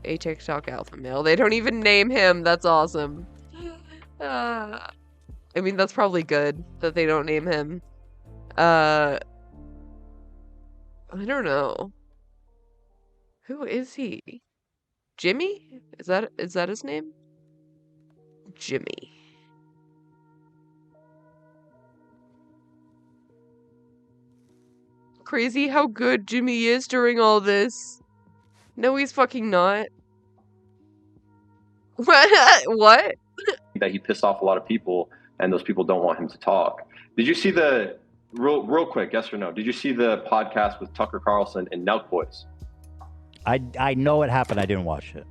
A TikTok alpha male. They don't even name him. That's awesome. I mean, that's probably good that they don't name him. I don't know. Who is he? Jimmy? Is that his name? Jimmy. Crazy how good Jimmy is during all this. No, he's fucking not. What? That he pissed off a lot of people, and those people don't want him to talk. Did you see real quick, yes or no? Did you see the podcast with Tucker Carlson and Nelk Boys? I know it happened. I didn't watch it.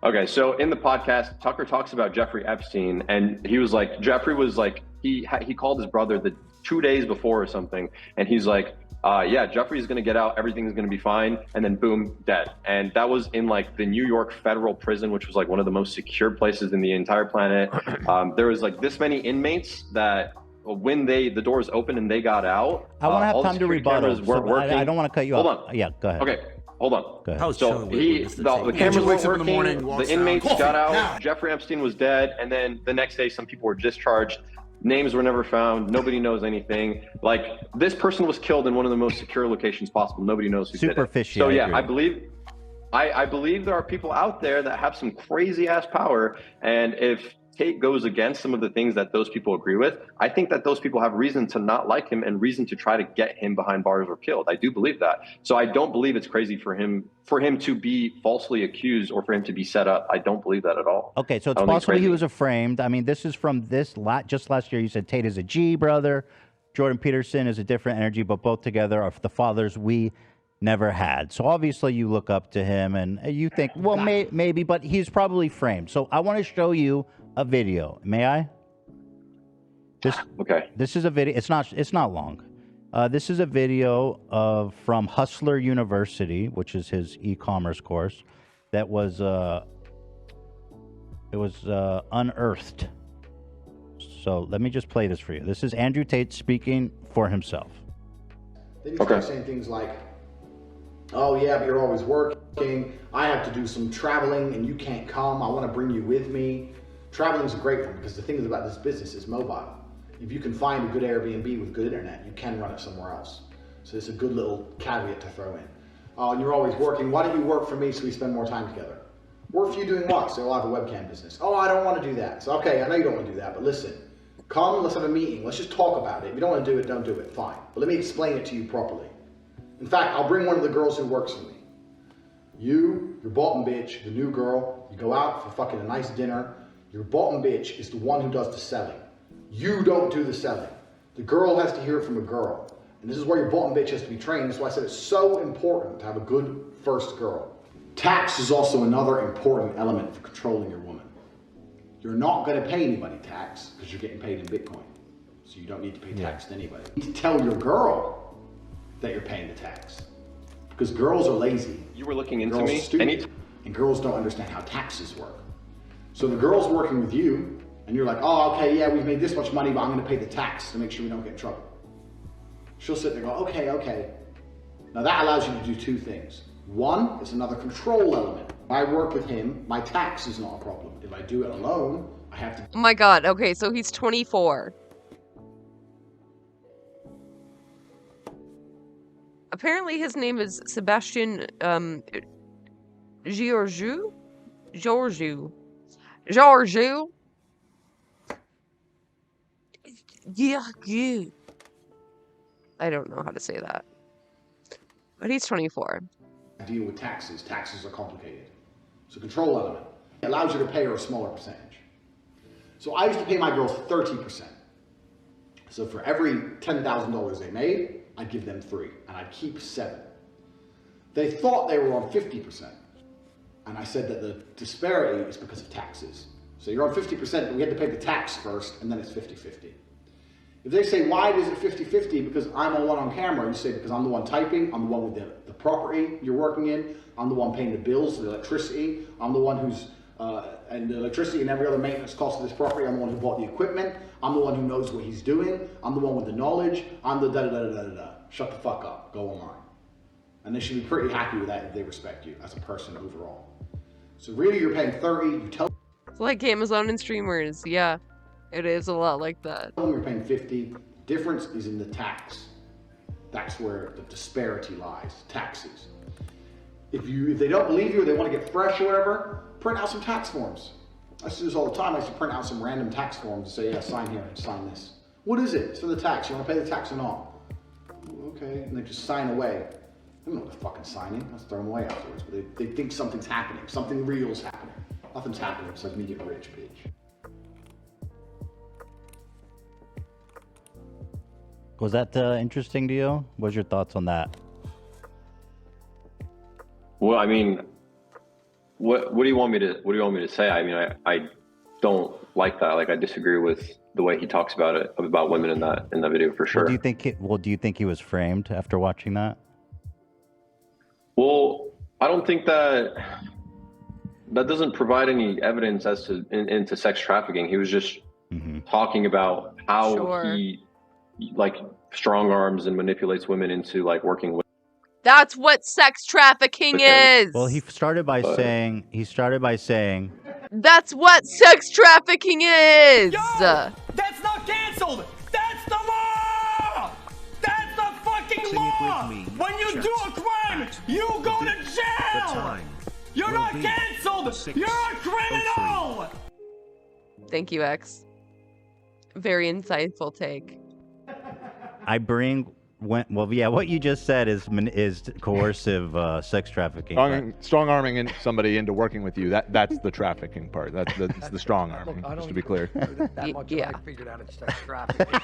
Okay, so in the podcast, Tucker talks about Jeffrey Epstein, and he was like, Jeffrey was like, he called his brother the 2 days before or something, and he's like, yeah, Jeffrey's gonna get out, everything's gonna be fine, and then boom, dead. And that was in like the New York federal prison, which was like one of the most secure places in the entire planet. There was like this many inmates that when the doors opened and they got out, I want to have all the time to security rebuttal. cameras weren't So working. I don't want to cut you Hold off. on. Yeah, go ahead. Okay, hold on. Go ahead. So the cameras weren't working, the inmates got out, Jeffrey Epstein was dead, and then the next day some people were discharged. Names were never found. Nobody knows anything. Like, this person was killed in one of the most secure locations possible. Nobody knows who did it. fishy. So I yeah, agree. I believe there are people out there that have some crazy ass power, and if Tate goes against some of the things that those people agree with, I think that those people have reason to not like him and reason to try to get him behind bars or killed. I do believe that. So I don't believe it's crazy for him to be falsely accused or for him to be set up. I don't believe that at all. Okay, so it's possible he was framed. I mean, this is from just last year. You said Tate is a G brother. Jordan Peterson is a different energy, but both together are the fathers we never had. So obviously you look up to him and you think, well, maybe, but he's probably framed. So I want to show you a video. May I? Okay. This is a video. It's not long. This is a video from Hustler University, which is his e-commerce course, that was unearthed. So let me just play this for you. This is Andrew Tate speaking for himself. Then you start saying things like, oh yeah, but you're always working. I have to do some traveling and you can't come. I want to bring you with me. Traveling is a great one because the thing about this business is mobile. If you can find a good Airbnb with good internet, you can run it somewhere else. So it's a good little caveat to throw in. Oh, and you're always working. Why don't you work for me so we spend more time together? Work for you doing what? So I'll have a webcam business. Oh, I don't want to do that. So okay, I know you don't want to do that, but listen, come, let's have a meeting. Let's just talk about it. If you don't want to do it, don't do it. Fine. But let me explain it to you properly. In fact, I'll bring one of the girls who works for me. You, your bottom bitch, the new girl, you go out for fucking a nice dinner. Your bottom bitch is the one who does the selling. You don't do the selling. The girl has to hear it from a girl. And this is where your bottom bitch has to be trained. That's why I said it's so important to have a good first girl. Tax is also another important element for controlling your woman. You're not going to pay anybody tax because you're getting paid in Bitcoin. So you don't need to pay tax to anybody. You need to tell your girl that you're paying the tax. Because girls are lazy. You were looking into girls me? Are stupid, and girls don't understand how taxes work. So the girl's working with you, and you're like, oh, okay, yeah, we've made this much money, but I'm going to pay the tax to make sure we don't get in trouble. She'll sit there and go, okay. Now that allows you to do two things. One, it's another control element. If I work with him, my tax is not a problem. If I do it alone, I have to... Oh my god, okay, so he's 24. Apparently his name is Sebastian, Giorgio? Giorgio. Yeah. I don't know how to say that. But he's 24. Deal with taxes. Taxes are complicated. It's a control element. It allows you to pay her a smaller percentage. So I used to pay my girls 30%. So for every $10,000 they made, I'd give them 3, and I'd keep 7. They thought they were on 50%. And I said that the disparity is because of taxes. So you're on 50%, but we had to pay the tax first, and then it's 50-50. If they say, why is it 50-50? Because I'm the one on camera. You say, because I'm the one typing, I'm the one with the property you're working in, I'm the one paying the bills, the electricity, I'm the one who's, and the electricity and every other maintenance cost of this property, I'm the one who bought the equipment, I'm the one who knows what he's doing, I'm the one with the knowledge, I'm the da-da-da-da-da-da. Shut the fuck up, go online. And they should be pretty happy with that if they respect you as a person overall. So really you're paying 30, you tell It's like Amazon and streamers, yeah. It is a lot like that. them you're paying 50, difference is in the tax. That's where the disparity lies, taxes. If they don't believe you or they want to get fresh or whatever, print out some tax forms. I used to do this all the time. I used to print out some random tax forms and say, yeah, sign here, sign this. What is it? It's for the tax. You want to pay the tax or not? Okay, and they just sign away. I don't know what they're fucking signing. Let's throw them away afterwards. But they think something's happening. Something real's happening. Nothing's happening besides me getting rich, bitch. Was that interesting to you? What's your thoughts on that? Well, I mean, what do you want me to say? I mean, I don't like that. Like, I disagree with the way he talks about women in that video for sure. Well, do you think he was framed after watching that? Well, I don't think that doesn't provide any evidence as to into sex trafficking. He was just talking about how he like strong arms and manipulates women into like working with. That's what sex trafficking is. Well, he started by saying. That's what sex trafficking is. That's not canceled. That's the law. That's the fucking law. When you do a crime, you go to jail. You're not canceled. You're a criminal. Thank you, X. Very insightful take. What you just said is coercive sex trafficking. Strong arming somebody into working with you. That's the trafficking part. That's the strong arming. Just to be clear. That much I figured out it's sex trafficking.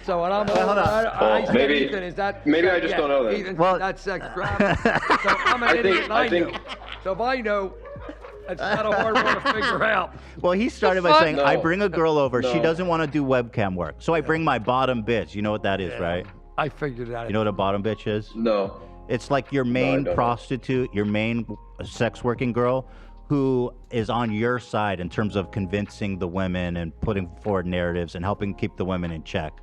So when I'm maybe Ethan, is that maybe I just don't know that. Ethan, that's sex trafficking. So I'm an idiot and I know. So if I know, it's not a hard one to figure out. Well, he started by saying, I bring a girl over. She doesn't want to do webcam work. So I bring my bottom bitch. You know what that is, right? I figured it out. You know what a bottom bitch is? No. It's like your main prostitute, your main sex working girl who is on your side in terms of convincing the women and putting forward narratives and helping keep the women in check.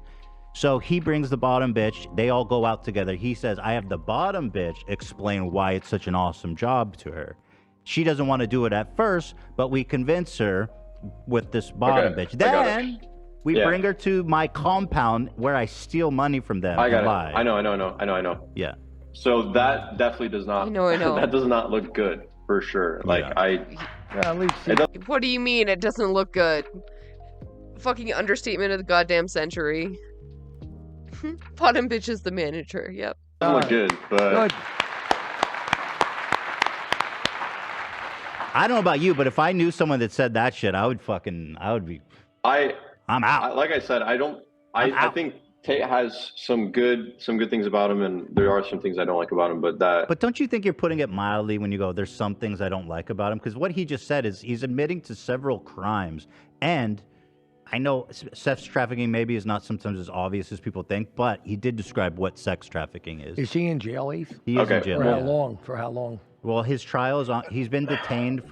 So he brings the bottom bitch. They all go out together. He says, I have the bottom bitch explain why it's such an awesome job to her. She doesn't want to do it at first, but we convince her with this bottom bitch. Then we bring her to my compound where I steal money from them. I got lie. it. I know. Yeah. So that definitely does not. I know. That does not look good for sure. Like What do you mean it doesn't look good? Fucking understatement of the goddamn century. Bottom bitch is the manager. Yep. doesn't look good, but. I don't know about you, but if I knew someone that said that shit, I'm out. Like I said, I think Tate has some good things about him, and there are some things I don't like about him. But don't you think you're putting it mildly when you go, there's some things I don't like about him? Because what he just said is he's admitting to several crimes, and I know sex trafficking maybe is not sometimes as obvious as people think, but he did describe what sex trafficking is. Is he in jail, Heath? He is in jail. For how long? Well, his trial is on. He's been detained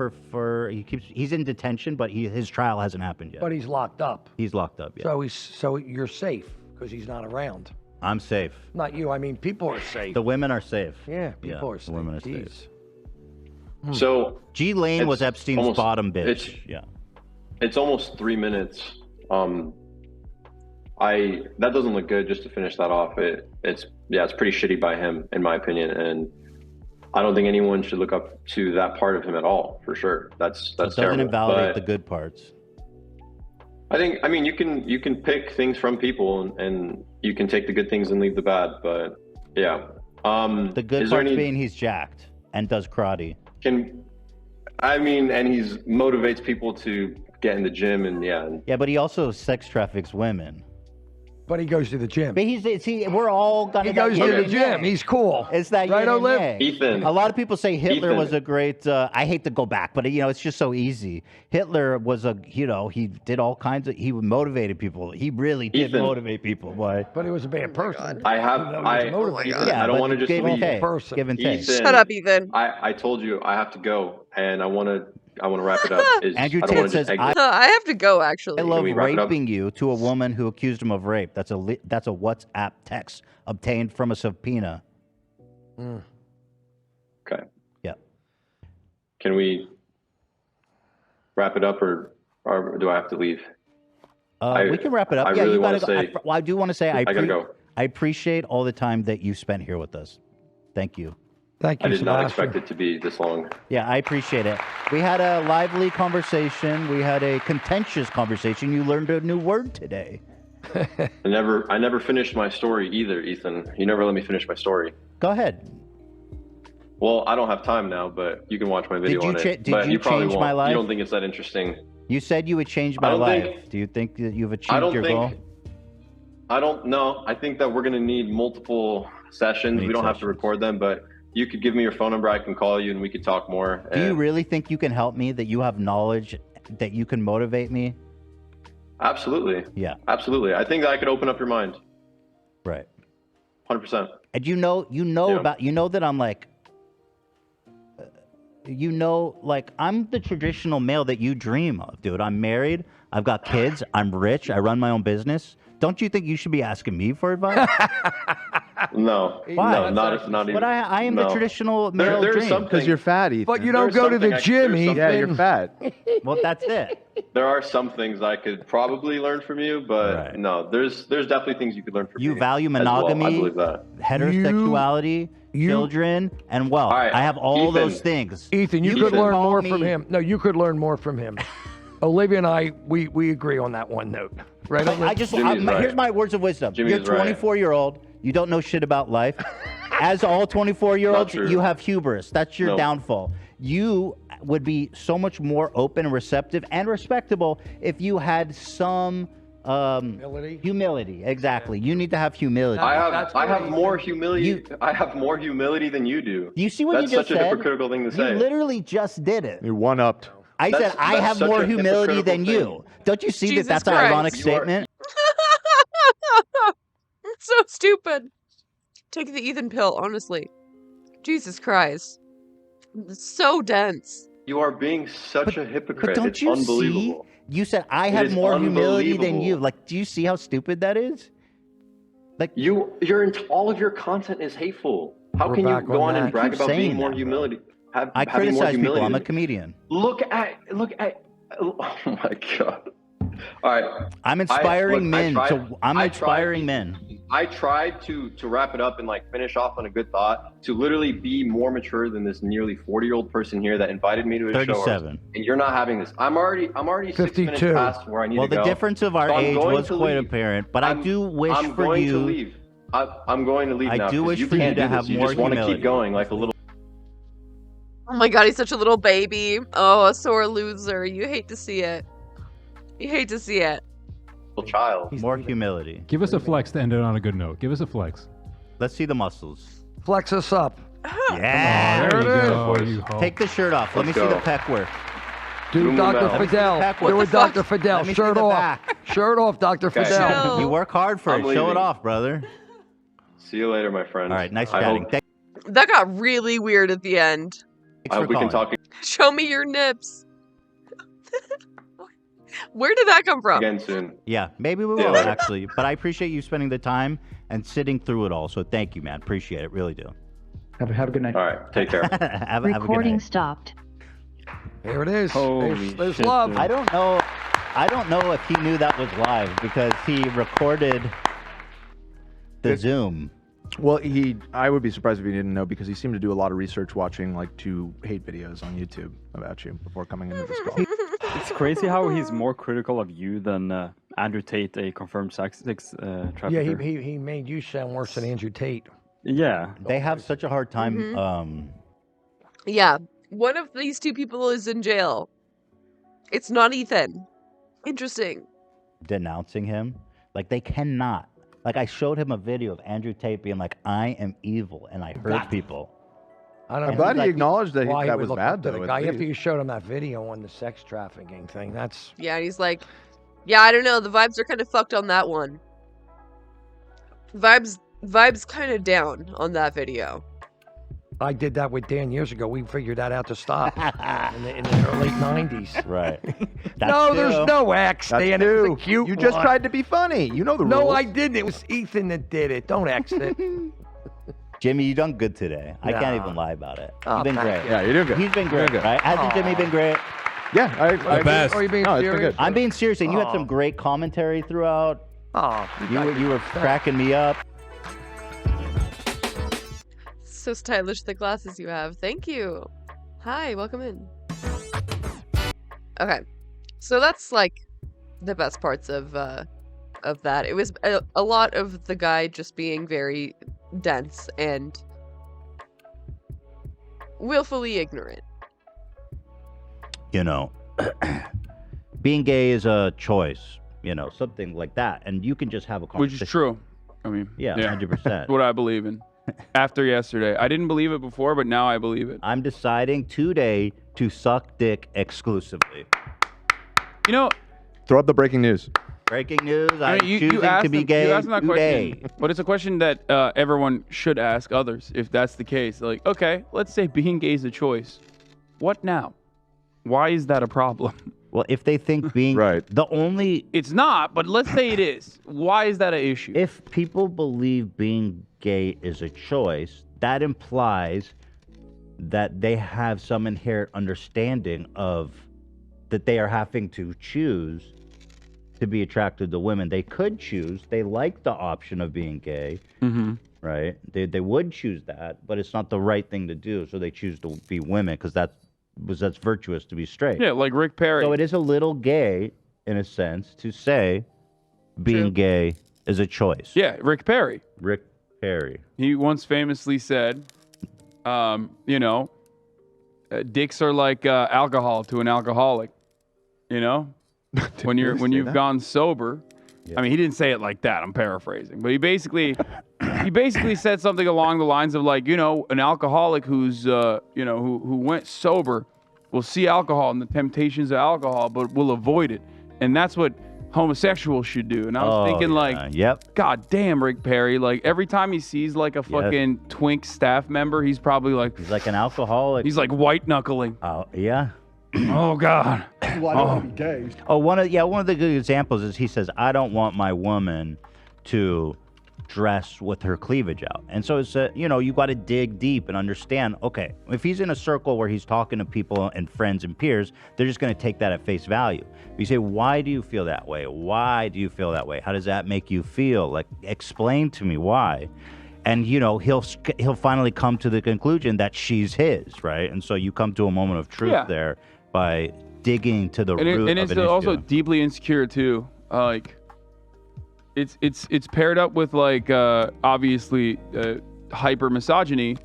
he's in detention, but his trial hasn't happened yet. But he's locked up. He's locked up, yeah. So you're safe because he's not around. I'm safe. Not you. I mean, people are safe. The women are safe. Yeah, people are safe. The women are safe. So G Lane was Epstein's bottom bitch. It's almost 3 minutes. That doesn't look good. Just to finish that off, it's pretty shitty by him, in my opinion, and I don't think anyone should look up to that part of him at all. For sure, that's so it doesn't terrible. invalidate the good parts. I mean, you can pick things from people, and you can take the good things and leave the bad. But yeah, the good parts being he's jacked and does karate. And he motivates people to get in the gym and but he also sex traffics women. But he goes to the gym. But we're all gonna. He goes to the gym. He's cool. It's that right, Olip? Ethan. A lot of people say Hitler was a great. I hate to go back, but it's just so easy. Hitler was he did all kinds of. He motivated people. He really did motivate people. Why? But he was a bad person. I don't want to just leave. Give and take. Shut up, Ethan. I told you I have to go, and I want to wrap it up. Andrew Tate says, I have to go, actually. I love raping you to a woman who accused him of rape. That's a WhatsApp text obtained from a subpoena. Okay. Yeah. Can we wrap it up, or do I have to leave? We can wrap it up. I really want to say. I do want to say I gotta go. I appreciate all the time that you spent here with us. Thank you. Thank you, I did not expect it to be this long. Yeah, I appreciate it. We had a lively conversation. We had a contentious conversation. You learned a new word today. I never finished my story either, Ethan. You never let me finish my story. Go ahead. Well, I don't have time now, but you can watch my video on it. Did you probably change won't. my life? You don't think it's that interesting. You said you would change my life. Do you think that you've achieved your goal? I don't know. I think that we're going to need multiple sessions. We don't have to record them, but you could give me your phone number. I can call you and we could talk more. Do you really think you can help me? That you have knowledge that you can motivate me? Absolutely. Yeah. Absolutely. I think that I could open up your mind. Right. 100%. And you know that I'm like, like I'm the traditional male that you dream of, dude. I'm married. I've got kids. I'm rich. I run my own business. Don't you think you should be asking me for advice? No. Why? No, not even. But I am the traditional male There's dream. something. Because you're fat, Ethan. But you don't go to the gym, Ethan. Yeah, you're fat. Well, that's it. There are some things I could probably learn from you, but no, there's definitely things you could learn from me. You value as well. monogamy, I believe that. heterosexuality, children, and wealth. All right, I have all Ethan. those things. Ethan, you could learn more from him. No, you could learn more from him. Olivia and I, we agree on that one note. Right? Here's my words of wisdom. You're 24-year-old. You don't know shit about life. As all 24-year-olds, you have hubris. That's your downfall. You would be so much more open and receptive and respectable if you had some humility. Exactly. You need to have humility. I have more humility. I have more humility than you do. You see what That's you just such said? a hypocritical thing to say. You literally just did it. You one-upped. I said I have more humility than you. Don't you see that that's an ironic statement? It's so stupid. Take the Ethan pill, honestly. Jesus Christ. It's so dense. You are being such a hypocrite. But don't it's you unbelievable. see? You said I It have is more humility than unbelievable. you. Like, do you see how stupid that is? Like all of your content is hateful. How We're can you back go on on that. and brag Keep about saying being more that, humility? I having more criticize people. humility I'm a than- comedian. Look at. Oh my god. All right. I'm inspiring men. I'm I inspiring tried- men. I tried to wrap it up and like finish off on a good thought, to literally be more mature than this nearly 40-year-old person here that invited me to his 37. show. And you're not having this. I'm already 6 minutes 52. past where I need Well, to go. the difference of our So I'm age going was to quite leave. apparent, but I do wish I'm for going you. to leave. I'm going to leave I now. do 'cause wish you for you can't to do have this. You more just want to humility. keep going like a little Oh my god, he's such a little baby. Oh, a sore loser. You hate to see it. You hate to see it. child. More humility. Give us a flex to end it on a good note. Give us a flex. Let's see the muscles. Flex us up. Yeah. There it is. go, you hoe. Take the shirt off. Let me Let's see go. the pec work. Do Dr. Fidel. Peck work. Do it, Dr. Fidel. Let me see Shirt the off. back. Shirt off, Dr. Okay. Fidel. You work hard for I'm it. Show it leaving. off, brother. See you later, my friend. All right, nice I chatting. hope- That got really weird at the end. I hope we can talk Show me your nips. Where did that come from? again soon. Yeah, maybe we Yeah, will later. actually. But I appreciate you spending the time and sitting through it all. So thank you, man. Appreciate it. Really do. Have a good night. All right, take care. have a good Recording night. stopped. Here it is. Holy There's shit, love. dude. I don't know if he knew that was live because he recorded the Zoom. Well, I would be surprised if he didn't know, because he seemed to do a lot of research watching like 2 hate videos on YouTube about you before coming into this call. It's crazy how he's more critical of you than Andrew Tate, a confirmed sex trafficker. Yeah, he made you sound worse than Andrew Tate. Yeah. They have such a hard time. Yeah, one of these two people is in jail. It's not Ethan. Interesting. Denouncing him. Like, they cannot. Like, I showed him a video of Andrew Tate being like, I am evil and I hurt people. I don't I'm know. glad he acknowledged that Why that would was look bad, up to the though, at guy after least. you showed him that video on the sex trafficking thing. That's Yeah, and he's like, yeah, I don't know. The vibes are kind of fucked on that one. Vibes kind of down on that video. I did that with Dan years ago. We figured that out to stop in the late 90s. Right. No, there's no X, That's Dan. It was a new. cute You just one. tried to be funny. You know the rules. No, I didn't. It was Ethan that did it. Don't X it. Jimmy, you done good today. I Nah. can't even lie about it. Oh, You've been thank great. you. Yeah, you're doing good. He's been You're great, doing good. right? Hasn't Jimmy been great? Yeah, Are you being No, it's been serious? good. I'm being serious, and you had Aw. some great commentary throughout. Oh, You were cracking me up. So stylish, the glasses you have. Thank you. Hi, welcome in. Okay, so that's like the best parts of that. It was a lot of the guy just being very dense and willfully ignorant. You know, being gay is a choice. You know, something like that, and you can just have a Which conversation. is true. I mean, Yeah, 100%. What I believe in. after yesterday. I didn't believe it before, but now I believe it. I'm deciding today to suck dick exclusively. You know, throw up the breaking news. Breaking news. I I'm mean, choosing to be gay you asked that today. question, but it's a question that everyone should ask others if that's the case. Like, okay, let's say being gay is a choice. What now? Why is that a problem? Well, if they think being the only... It's not, but let's say it is. Why is that an issue? If people believe being gay is a choice, that implies that they have some inherent understanding of that they are having to choose to be attracted to women. They could choose. They like the option of being gay, right? They would choose that, but it's not the right thing to do, so they choose to be women because that's virtuous to be straight. Yeah, like Rick Perry. So it is a little gay, in a sense, to say being gay is a choice. Yeah, Rick Perry. Rick Perry. He once famously said, dicks are like alcohol to an alcoholic. You know, when you've gone sober. I mean, he didn't say it like that. I'm paraphrasing, but he basically said something along the lines of like, an alcoholic who's who went sober will see alcohol and the temptations of alcohol, but will avoid it, and that's what homosexuals should do. And I was thinking God damn, Rick Perry, like every time he sees like a fucking twink staff member, he's probably like, he's like an alcoholic. He's like white knuckling. Oh yeah. Oh God. Well, I don't want to be gay. Oh, one of the good examples is he says, I don't want my woman to dress with her cleavage out. And so it's you got to dig deep and understand, okay, if he's in a circle where he's talking to people and friends and peers, they're just going to take that at face value. But you say, why do you feel that way? Why do you feel that way? How does that make you feel? Like, explain to me why. And, he'll finally come to the conclusion that she's his, right? And so you come to a moment of truth there by digging to the root of an issue. And it's also deeply insecure too. Like, it's paired up with like obviously hyper misogyny.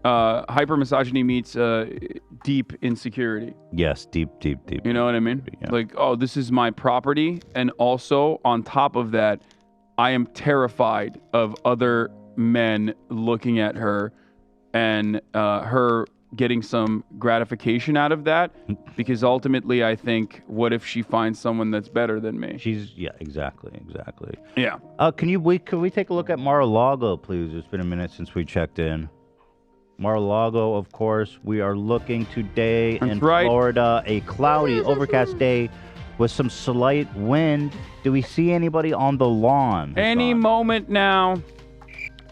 Hyper misogyny meets deep insecurity. Yes, deep. You know what I mean? Yeah. Like, oh, this is my property, and also on top of that, I am terrified of other men looking at her and her getting some gratification out of that, because ultimately I think, what if she finds someone that's better than me? Exactly. Yeah. Can we take a look at Mar-a-Lago, please? It's been a minute since we checked in. Mar-a-Lago, of course, we are looking today in Florida, a cloudy, overcast day with some slight wind. Do we see anybody on the lawn? Any moment now,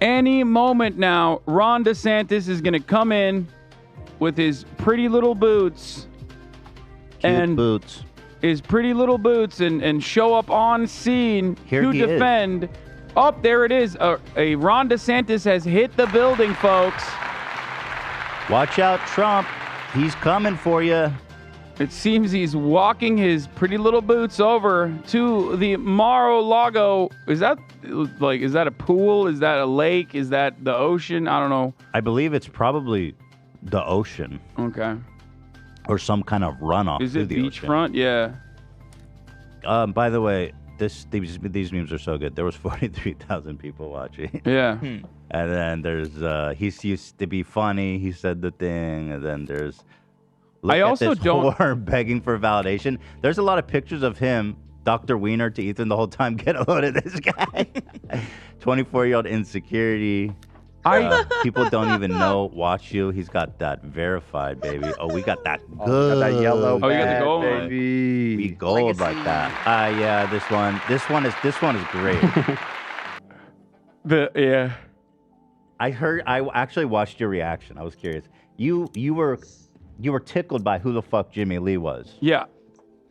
Ron DeSantis is going to come in with his pretty little boots. His pretty little boots and show up on scene to defend. Oh, there it is. A Ron DeSantis has hit the building, folks. Watch out, Trump. He's coming for you. It seems he's walking his pretty little boots over to the Mar-a-Lago. Is that a pool? Is that a lake? Is that the ocean? I don't know. I believe it's probably the ocean. Okay. Or some kind of runoff. Is it beachfront? Yeah. By the way, these memes are so good. There was 43,000 people watching. Yeah. And then there's he's used to be funny. He said the thing, and then there's whore begging for validation. There's a lot of pictures of him, Dr. Wiener to Ethan the whole time. Get a load of this guy. 24-year-old insecurity. People don't even know. Watch you. He's got that verified, baby. Oh, we got that good. Got that yellow. You got the gold, baby. We gold like that. Yeah. This one is great. Yeah. I actually watched your reaction. I was curious. You were tickled by who the fuck Jimmy Lee was. Yeah.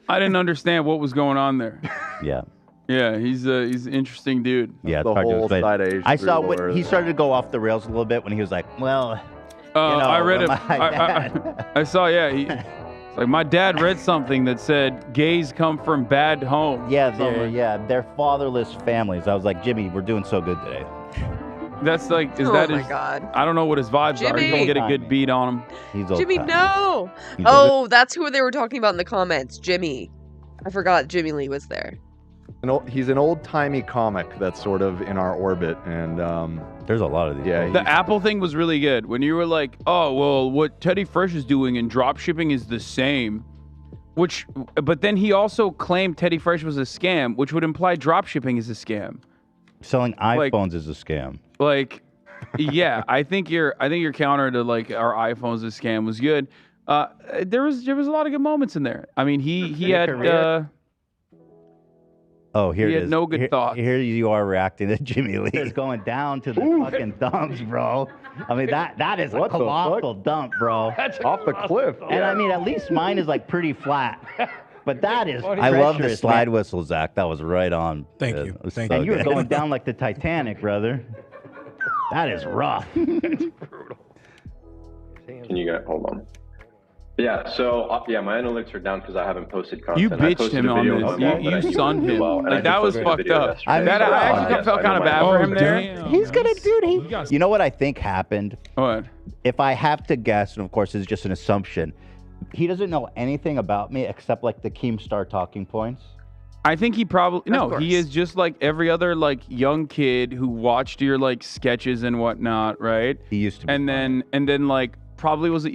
I didn't understand what was going on there. Yeah. Yeah, he's an interesting dude. Yeah, the whole side age. I saw when he started to go off the rails a little bit when he was like, "Well, I read it. I saw. Yeah, it's like my dad read something that said gays come from bad homes. Yeah, they're fatherless families. I was like, Jimmy, we're doing so good today. That's like, God. I don't know what his vibes are. He's gonna get a good beat on him. He's Jimmy, no. Oh, that's who they were talking about in the comments. Jimmy. I forgot Jimmy Lee was there. He's an old-timey comic that's sort of in our orbit, and there's a lot of these. Yeah, The Apple thing was really good. When you were like, oh, well, what Teddy Fresh is doing in drop shipping is the same. But then he also claimed Teddy Fresh was a scam, which would imply drop shipping is a scam. Selling iPhones is a scam. Like, yeah, I think your counter to like our iPhones is a scam was good. There was a lot of good moments in there. I mean, he had Oh, here he it had is. no good thought. Here you are reacting to Jimmy Lee. It's going down to the fucking dumps, bro. I mean, that is a What the colossal dump, bro. That's off the cliff. And I mean, at least mine is like pretty flat. But that is I love the treacherous, slide man. Whistle, Zach. That was right on. Thank It you. was Thank so you. And you were good. going down like the Titanic, brother. That is rough. Can you guys hold on? Yeah, so yeah, my analytics are down because I haven't posted content. You I bitched posted him a on video this. my mom that I You knew sunned really him. well, and I Like, that just was posted a fucked video up. yesterday. That I actually Yes, felt I kind know of my bad for mom. him there. He's gonna do it. You know what I think happened? What? If I have to guess, and of course it's just an assumption, he doesn't know anything about me except like the Keemstar talking points. I think he probably he is just like every other like young kid who watched your like sketches and whatnot, right? He used to be and then like probably was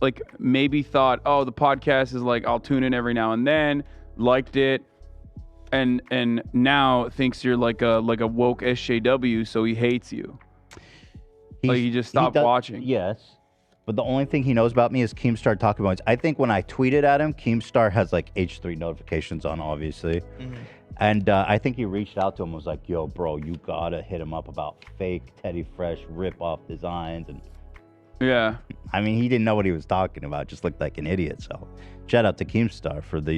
like maybe thought, oh, the podcast is like I'll tune in every now and then, liked it, and now thinks you're like a woke SJW, so he hates you. Like he just stopped watching. Yes. But the only thing he knows about me is Keemstar talking points. I think when I tweeted at him, Keemstar has like H3 notifications on, obviously. And I think he reached out to him and was like, yo, bro, you gotta hit him up about fake Teddy Fresh rip-off designs. And yeah. I mean, he didn't know what he was talking about. Just looked like an idiot. So shout out to Keemstar for the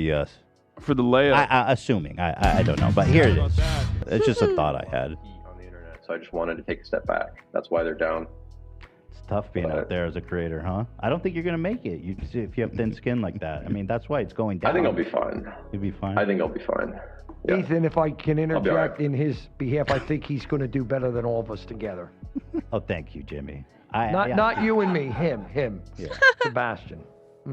layup. Assuming. I don't know. But here it is. It's just a thought I had. On the internet, so I just wanted to take a step back. That's why they're down. It's tough being out there as a creator, huh? I don't think you're gonna make it. You see, if you have thin skin like that. I mean, that's why it's going down. I think I'll be fine. You'll be fine. I think I'll be fine. Yeah. Ethan, if I can be all right. interject in his behalf, I think he's going to do better than all of us together. Oh, thank you, Jimmy. Not you and me, him, Yeah. Sebastian.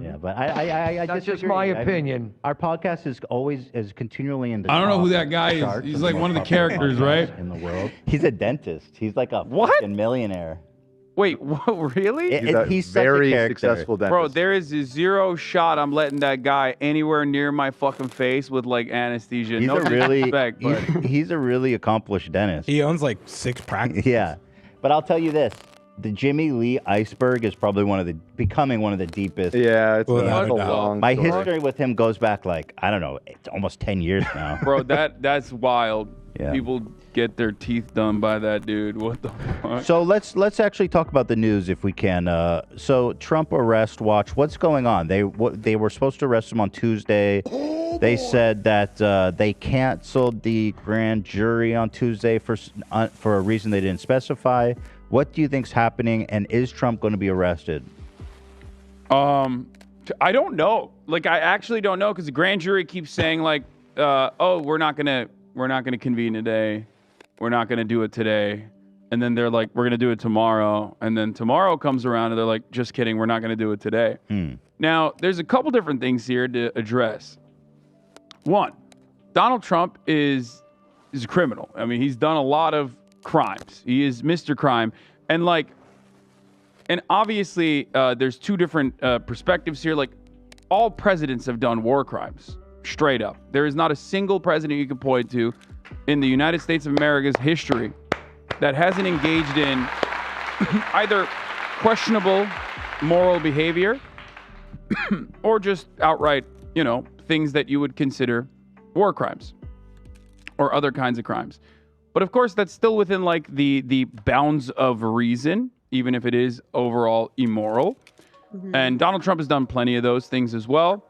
Yeah, but I That's just disagree. my I mean, opinion. our podcast is continually in the. I don't know top who that guy is. charts He's of like most one of the popular characters, podcasts right? In the world. He's a dentist. He's like a fucking millionaire. Wait, what, really? He's such a character. Bro, there is zero shot I'm letting that guy anywhere near my fucking face with like anesthesia. He's No a really disrespect, but he's a really accomplished dentist. He owns like 6 practices. Yeah, but I'll tell you this: the Jimmy Lee iceberg is probably becoming one of the deepest. Yeah, it's Without a a doubt. long My story. history with him goes back like I don't know, it's almost 10 years now. bro, that's wild. Yeah. People get their teeth done by that dude. What the fuck? So let's actually talk about the news if we can. So Trump arrest watch. What's going on? They were supposed to arrest him on Tuesday. They said that they canceled the grand jury on Tuesday for a reason they didn't specify. What do you think's happening? And is Trump going to be arrested? I don't know. Like, I actually don't know because the grand jury keeps saying like, oh, we're not gonna convene today. We're not gonna do it today. And then they're like, we're gonna do it tomorrow. And then tomorrow comes around and they're like, just kidding, we're not gonna do it today. Now, there's a couple different things here to address. One, Donald Trump is a criminal. I mean, he's done a lot of crimes. He is Mr. Crime. And like, and obviously, there's two different perspectives here. Like, all presidents have done war crimes, straight up. There is not a single president you can point to in the United States of America's history that hasn't engaged in either questionable moral behavior or just outright, things that you would consider war crimes or other kinds of crimes. But of course, that's still within like the bounds of reason, even if it is overall immoral. And Donald Trump has done plenty of those things as well.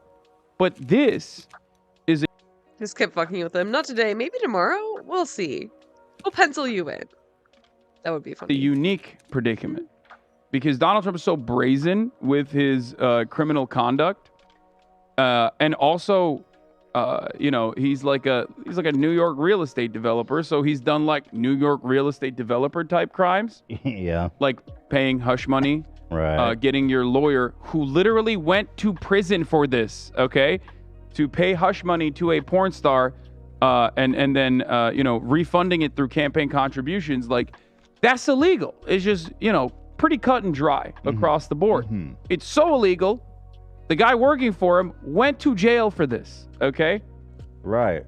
But this is... Just kept fucking with them. Not today, maybe tomorrow? We'll see. We'll pencil you in. That would be funny. a unique predicament because Donald Trump is so brazen with his criminal conduct. And also, he's like a New York real estate developer. So he's done like New York real estate developer type crimes. Yeah. Like paying hush money. Right. Getting your lawyer, who literally went to prison for this, okay, to pay hush money to a porn star and then refunding it through campaign contributions, like that's illegal. It's just pretty cut and dry across the board. It's so illegal. The guy working for him went to jail for this. Okay. Right.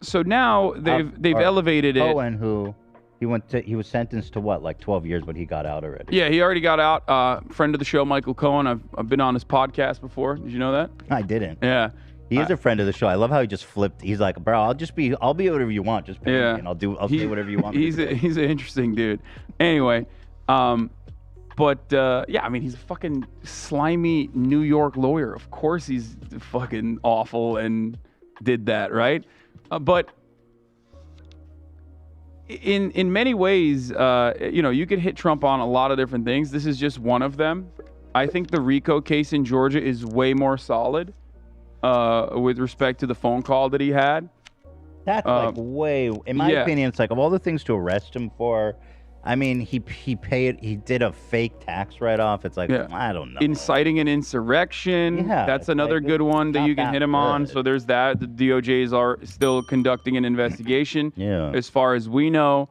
So now they've elevated it. Cohen, who he was sentenced to what, like 12 years, but he got out already. Yeah, he already got out. Friend of the show, Michael Cohen. I've been on his podcast before. Did you know that? I didn't. Yeah. He is a friend of the show. I love how he just flipped. He's like, bro, I'll be whatever you want. Just pay me and I'll say whatever you want. He's an interesting dude. Anyway, but yeah, I mean, he's a fucking slimy New York lawyer. Of course, he's fucking awful and did that, right? But in many ways, you could hit Trump on a lot of different things. This is just one of them. I think the RICO case in Georgia is way more solid. With respect to the phone call that he had. That's like way, in my opinion, it's like of all the things to arrest him for, I mean, he did a fake tax write-off. It's like, I don't know. Inciting an insurrection. Yeah, that's another good one that you can hit him on. So there's that. The DOJs are still conducting an investigation. As far as we know.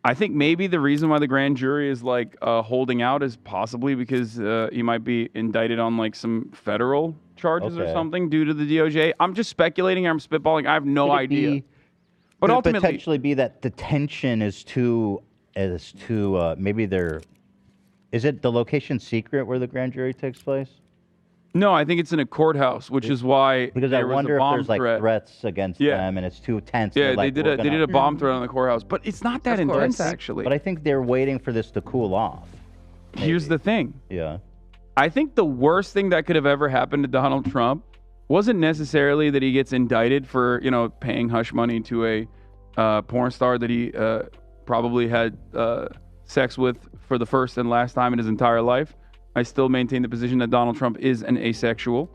I think maybe the reason why the grand jury is like holding out is possibly because he might be indicted on like some federal charges or something due to the DOJ. I'm just speculating. I'm spitballing. I have no idea. But could ultimately, it potentially be that detention is too maybe is it the location secret where the grand jury takes place? No, I think it's in a courthouse, which is why because I wonder if there's like threat. threats against them and it's too tense. Yeah, like, they did a bomb threat on the courthouse, but it's not that intense actually. But I think they're waiting for this to cool off. Maybe. Here's the thing. Yeah. I think the worst thing that could have ever happened to Donald Trump wasn't necessarily that he gets indicted for, paying hush money to a porn star that he probably had sex with for the first and last time in his entire life. I still maintain the position that Donald Trump is an asexual.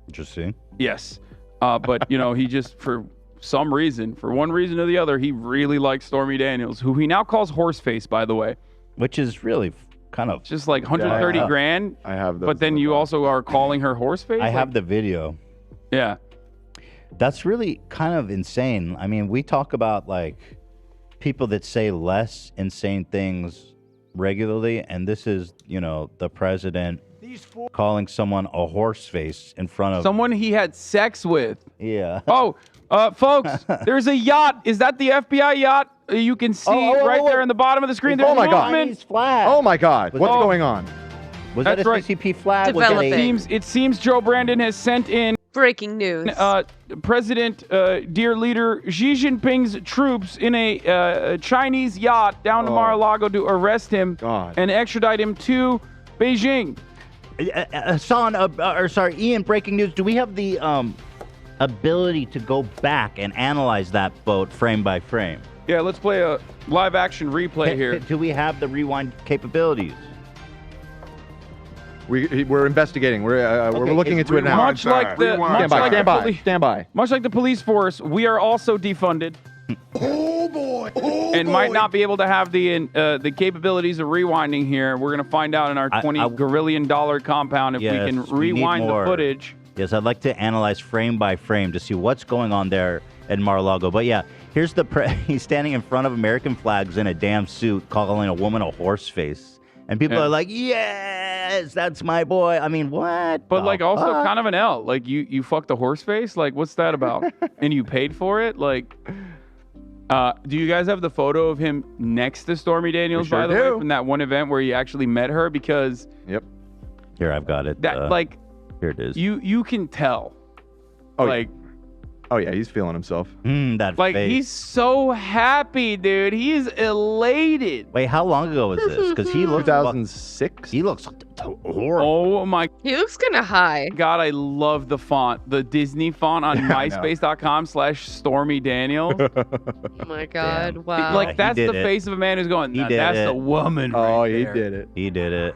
Interesting. Yes. But, he just, for some reason, for one reason or the other, he really likes Stormy Daniels, who he now calls Horseface, by the way. Which is really kind of... Just like 130 grand. I have those. But then you also are calling her Horseface? I have the video. Yeah. That's really kind of insane. I mean, we talk about like people that say less insane things regularly, and this is, the president calling someone a horse face in front of someone he had sex with. Yeah. Oh, folks, there's a yacht. Is that the FBI yacht? You can see there in the bottom of the screen. There's oh my God! Oh my God! What's going on? Was that a CCP flag? It seems Joe Brandon has sent in breaking news. President, dear leader, Xi Jinping's troops in a Chinese yacht down to Mar-a-Lago to arrest him and extradite him to Beijing. Ian, breaking news. Do we have the ability to go back and analyze that boat frame by frame? Yeah, let's play a live action replay here. Do we have the rewind capabilities? We're investigating. We're looking into it now. Much like stand by. Much like the police force, we are also defunded. Oh boy! And might not be able to have the capabilities of rewinding here. We're gonna find out in our $20 guerrillion compound if we can rewind the footage. Yes, I'd like to analyze frame by frame to see what's going on there at Mar-a-Lago. But yeah, here's he's standing in front of American flags in a damn suit, calling a woman a horse face. And people are like, yes, that's my boy. I mean, what? But like also kind of an L. Like you fucked a horse face? Like what's that about? And you paid for it? Like, do you guys have the photo of him next to Stormy Daniels, by the way, from that one event where he actually met her? Because here, I've got it. That here it is. You can tell. Oh yeah, he's feeling himself. That face. He's so happy, dude. He's elated. Wait, how long ago was this? Because he looks 2006. He looks horrible. Oh my. He looks kind of high. God, I love the font, the Disney font on MySpace.com/Stormy Daniels. Oh my God! Damn. Wow. Like that's the face of a man who's going. That's a woman. Oh, right there. did it. He did it.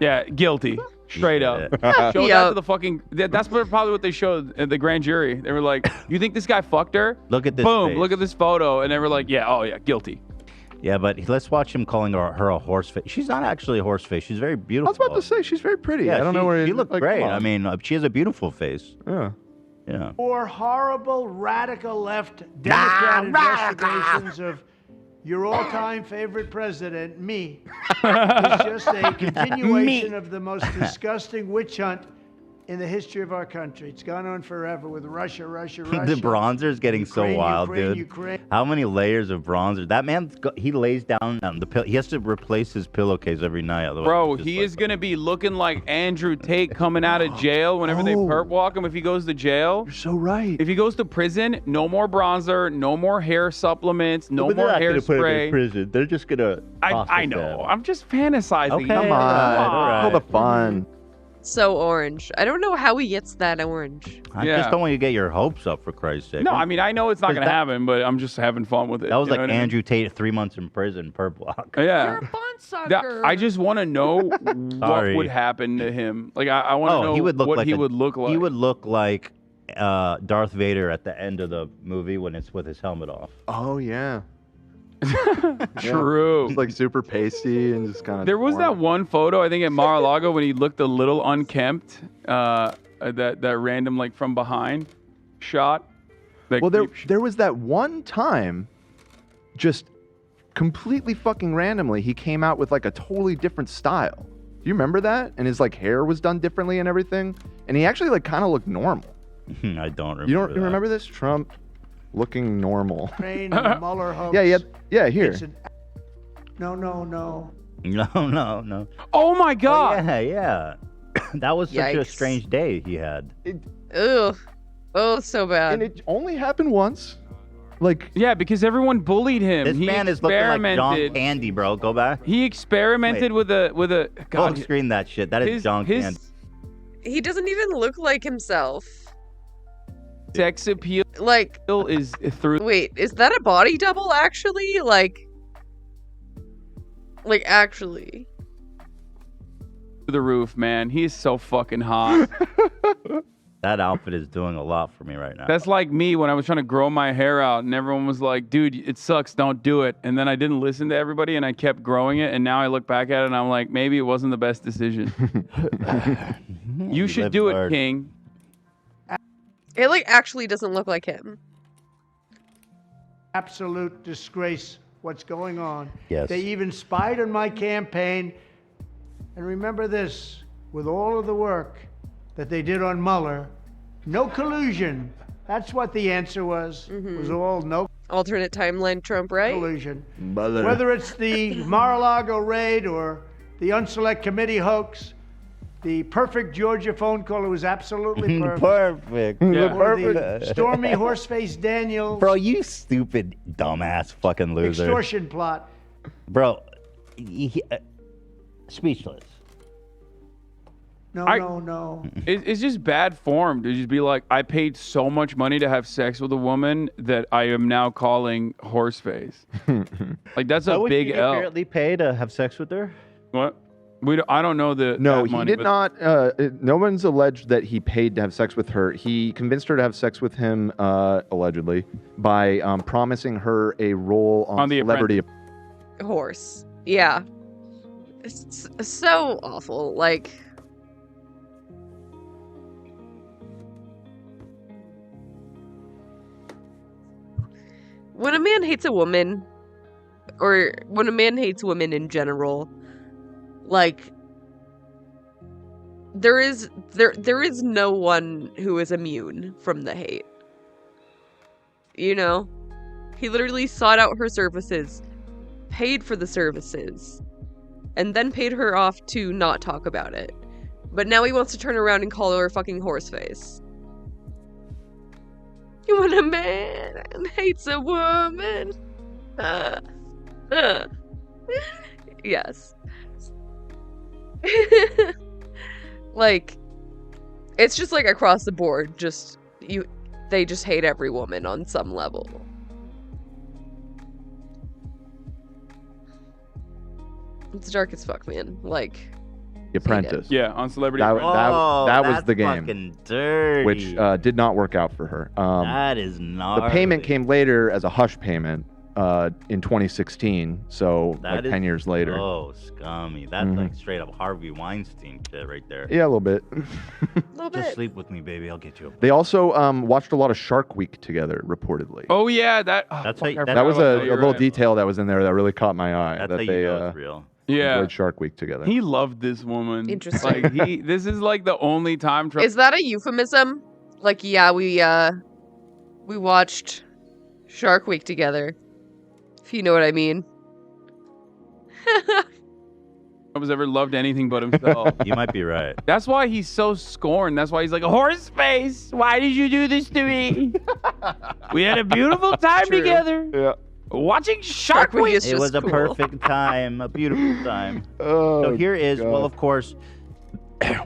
Yeah, guilty. Straight up. Show that to the fucking... That's probably what they showed at the grand jury. They were like, you think this guy fucked her? Look at this Boom, face. look at this photo. And they were like, guilty. Yeah, but let's watch him calling her a horse face. She's not actually a horse face. She's very beautiful. I was about to say, she's very pretty. Yeah, I don't know where she looked great. I mean, she has a beautiful face. Yeah. Yeah. Or horrible radical left Democrat investigations of your all-time favorite president, me, is just a continuation of the most disgusting witch hunt in the history of our country. It's gone on forever with Russia. The bronzer's getting so wild, dude. How many layers of bronzer? That man, he lays down on the pillow. He has to replace his pillowcase every night. Bro, he is going to be looking like Andrew Tate coming out of jail whenever they perp walk him if he goes to jail. You're so right. If he goes to prison, no more bronzer, no more hair supplements, no more hairspray. Prison. They're just going to... I know. I'm just fantasizing. Okay, Come on. All the fun. So orange. I don't know how he gets that orange. I just don't want you to get your hopes up, for Christ's sake. No, I mean, I know it's not going to happen, but I'm just having fun with it. That was like Andrew Tate, 3 months in prison per block. Yeah. You're a bun sucker. I just want to know what would happen to him. Like, I want to know he would look what like he would look like. He would look like Darth Vader at the end of the movie when it's with his helmet off. Oh, yeah. True. It's like super pasty and just kind of. There was that one photo, I think, at Mar-a-Lago when he looked a little unkempt. That random, like, from behind shot. Well, there was that one time, just completely fucking randomly, he came out with like a totally different style. Do you remember that? And his like hair was done differently and everything. And he actually like kind of looked normal. I don't remember. You don't remember this? Trump looking normal. Mueller hoax. Yeah, here. No. No. Oh my God. Yeah. That was such a strange day he had. Ugh. Oh, so bad. And it only happened once. Like, yeah, because everyone bullied him. This man is looking like John Candy, bro. Go back. He experimented with a God. Screen that shit. That is John Candy. He doesn't even look like himself. Sex appeal is through. Wait, is that a body double actually? Like actually. The roof, man. He is so fucking hot. That outfit is doing a lot for me right now. That's like me when I was trying to grow my hair out and everyone was like, dude, it sucks, don't do it. And then I didn't listen to everybody and I kept growing it. And now I look back at it and I'm like, maybe it wasn't the best decision. You should do it, King. It like actually doesn't look like him. Absolute disgrace what's going on. Yes. They even spied on my campaign. And remember this, with all of the work that they did on Mueller, no collusion. That's what the answer was. It was all no alternate timeline Trump, right? Collusion. Mueller. Whether it's the Mar-a-Lago raid or the Unselect Committee hoax, the perfect Georgia phone call was absolutely perfect. Perfect. Yeah. Or the Stormy Horseface Daniels. Bro, you stupid, dumbass fucking loser. Extortion plot. Bro, speechless. No. It's just bad form to just be like, I paid so much money to have sex with a woman that I am now calling horseface. Like, that's a big L. Apparently pay to have sex with her? What? I don't know the. No, that he money, did not. No one's alleged that he paid to have sex with her. He convinced her to have sex with him, allegedly, by promising her a role on the Celebrity. Horse. Yeah. It's so awful. Like. When a man hates a woman, or when a man hates women in general, like, there is no one who is immune from the hate. You know? He literally sought out her services, paid for the services, and then paid her off to not talk about it. But now he wants to turn around and call her fucking horseface. When a man hates a woman. Yes. Like, it's just like across the board, they just hate every woman on some level. It's dark as fuck, man. Like, The Apprentice. Yeah, on Celebrity. That was that's the game. Fucking dirty. Which did not work out for her. That is not. The payment came later as a hush payment, in 2016. So That like is 10 years later. Oh, scummy. That's like straight up Harvey Weinstein shit right there. Yeah, a little bit. Just sleep with me, baby. I'll get you. They also watched a lot of Shark Week together, reportedly. Oh yeah, that. That's fuck, I That forgot was about a that. You're little right. detail that was in there that really caught my eye. That's that how you they know it's real. Yeah. enjoyed Shark Week together. He loved this woman. Interesting. Like this is like the only time. Is that a euphemism? Like, yeah, we watched Shark Week together. If you know what I mean. was ever loved anything but himself. You might be right. That's why he's so scorned. That's why he's like, horse face, why did you do this to me? We had a beautiful time together. Yeah. Watching Shark Week. It was a perfect time, a beautiful time. Oh, so here is, God. well, of course,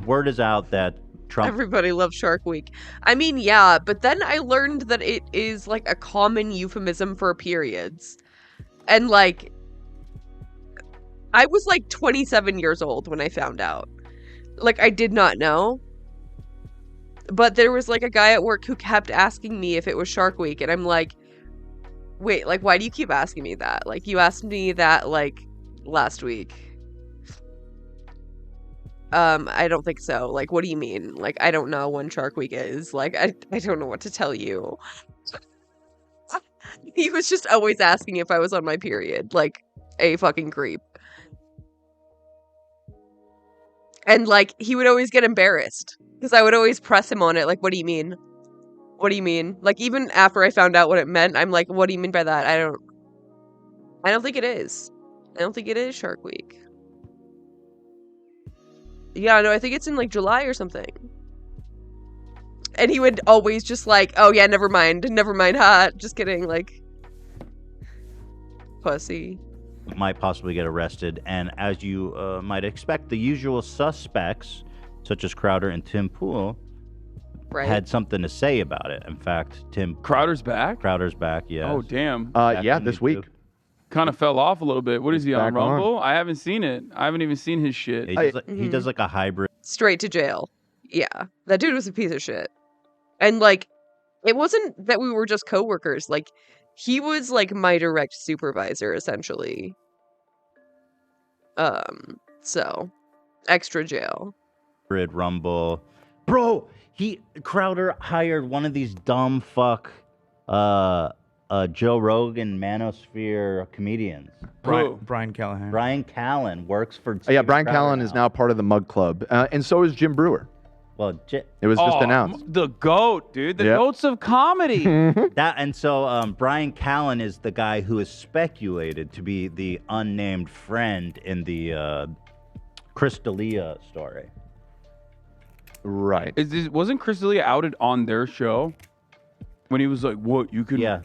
word is out that Trump. Everybody loves Shark Week. I mean, yeah, but then I learned that it is like a common euphemism for periods. And like, I was like 27 years old when I found out. Like, I did not know. But there was like a guy at work who kept asking me if it was Shark Week. And I'm like, wait, like, why do you keep asking me that? Like, you asked me that like last week. I don't think so. Like, what do you mean? Like, I don't know when Shark Week is. Like, I don't know what to tell you. He was just always asking if I was on my period. Like, a fucking creep. And, like, he would always get embarrassed. Because I would always press him on it. Like, what do you mean? What do you mean? Like, even after I found out what it meant, I'm like, what do you mean by that? I don't think it is. I don't think it is Shark Week. Yeah, no, I think it's in, like, July or something. And he would always just, like, oh, yeah, never mind, ha, just kidding, like, pussy. Might possibly get arrested, and as you might expect, the usual suspects, such as Crowder and Tim Pool, had something to say about it. In fact, Crowder's back? Crowder's back, yeah. Oh, damn. Yeah, this week. Kind of fell off a little bit. What is he on back on. Rumble? I haven't seen it. I haven't even seen his shit. He does like a hybrid. Straight to jail. Yeah, that dude was a piece of shit. And, like, it wasn't that we were just coworkers. Like, he was, like, my direct supervisor, essentially. So, extra jail. Rumble. Bro, Crowder hired one of these dumb fuck Joe Rogan manosphere comedians. Brian Callahan. Brian Callen works for Yeah, Brian Crowder Callen is now part of the Mug Club. And so is Jim Brewer. Well, it was just announced. The GOAT, dude. The Yep. GOATs of comedy. Brian Callen is the guy who is speculated to be the unnamed friend in the Chris D'Elia story. Right. Wasn't Chris D'Elia outed on their show? When he was like, what, you can... Yeah.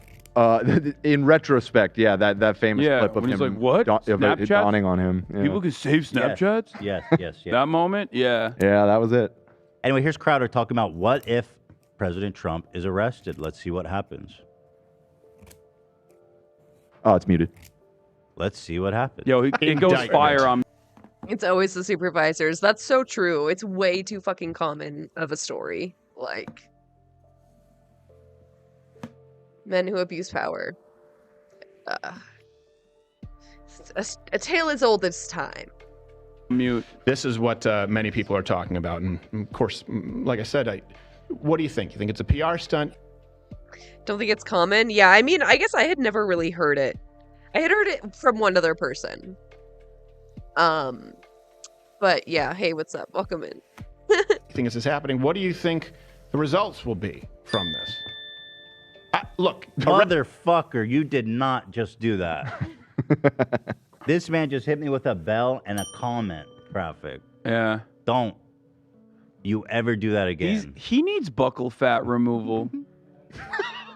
In retrospect, yeah, that famous clip of when him he's like, what? of it Snapchat? dawning on him. Yeah. People can save Snapchats? Yes. That moment? Yeah. Yeah, that was it. Anyway, here's Crowder talking about what if President Trump is arrested. Let's see what happens. Oh, it's muted. Let's see what happens. Yo, it goes fire on me. It's always the supervisors. That's so true. It's way too fucking common of a story. Like, men who abuse power. A tale as old as time. Mute. This is what many people are talking about. And of course, like I said, what do you think? You think it's a PR stunt? Don't think it's common? Yeah, I mean, I guess I had never really heard it. I had heard it from one other person. But yeah, hey, what's up? Welcome in. You think this is happening? What do you think the results will be from this? Look, motherfucker, you did not just do that. This man just hit me with a bell and a comment graphic. Yeah. Don't you ever do that again. He needs buccal fat removal.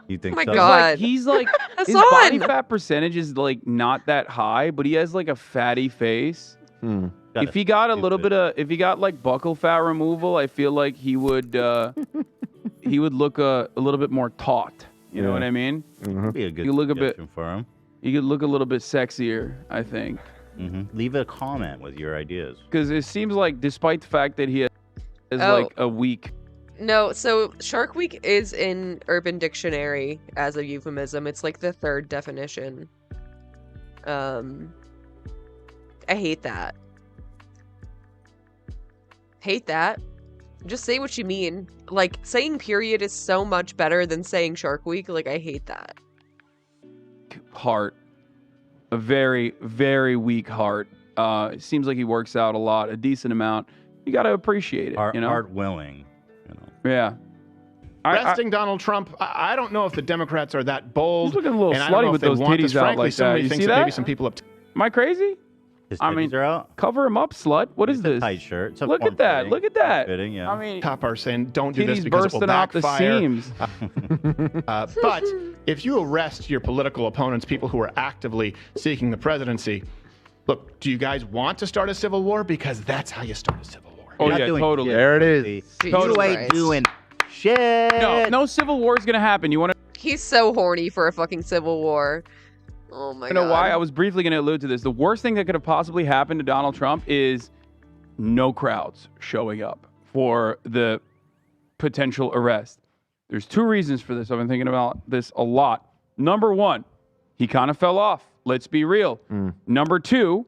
You think Oh my so? God. He's like, his Hassan! body fat percentage is like not that high, but he has like a fatty face. If he got a little bit of, if he got like buccal fat removal, I feel like he would look a little bit more taut. You know what I mean? Be a good You look a bit suggestion for him. You could look a little bit sexier, I think. Leave a comment with your ideas. Because it seems like, despite the fact that he has like a week. No, so Shark Week is in Urban Dictionary as a euphemism. It's like the third definition. I hate that. Hate that. Just say what you mean. Like, saying period is so much better than saying Shark Week. Like, I hate that. Heart. A very, very weak heart. It seems like he works out a lot, a decent amount. You got to appreciate it. Heart willing. Yeah. Arresting Donald Trump, I don't know if the Democrats are that bold. He's looking a little and I don't slutty know with if they those want this. titties out Frankly, like somebody that. You thinks see that that? maybe some people have... Am I crazy? His titties are out? Cover him up, slut. What is this? Tight shirt. It's a Look form at that. fitting. Look at that. Fitting, yeah. I mean, Top are saying don't do this titties because it will bursting out the backfire. seams. But if you arrest your political opponents, people who are actively seeking the presidency, look, do you guys want to start a civil war? Because that's how you start a civil war. Oh, yeah, totally. There it is. You ain't doing shit. No civil war is going to happen. You want to He's so horny for a fucking civil war. Oh my god. know why? I was briefly going to allude to this. The worst thing that could have possibly happened to Donald Trump is no crowds showing up for the potential arrest. There's two reasons for this. I've been thinking about this a lot. Number one, he kind of fell off. Let's be real. Number two,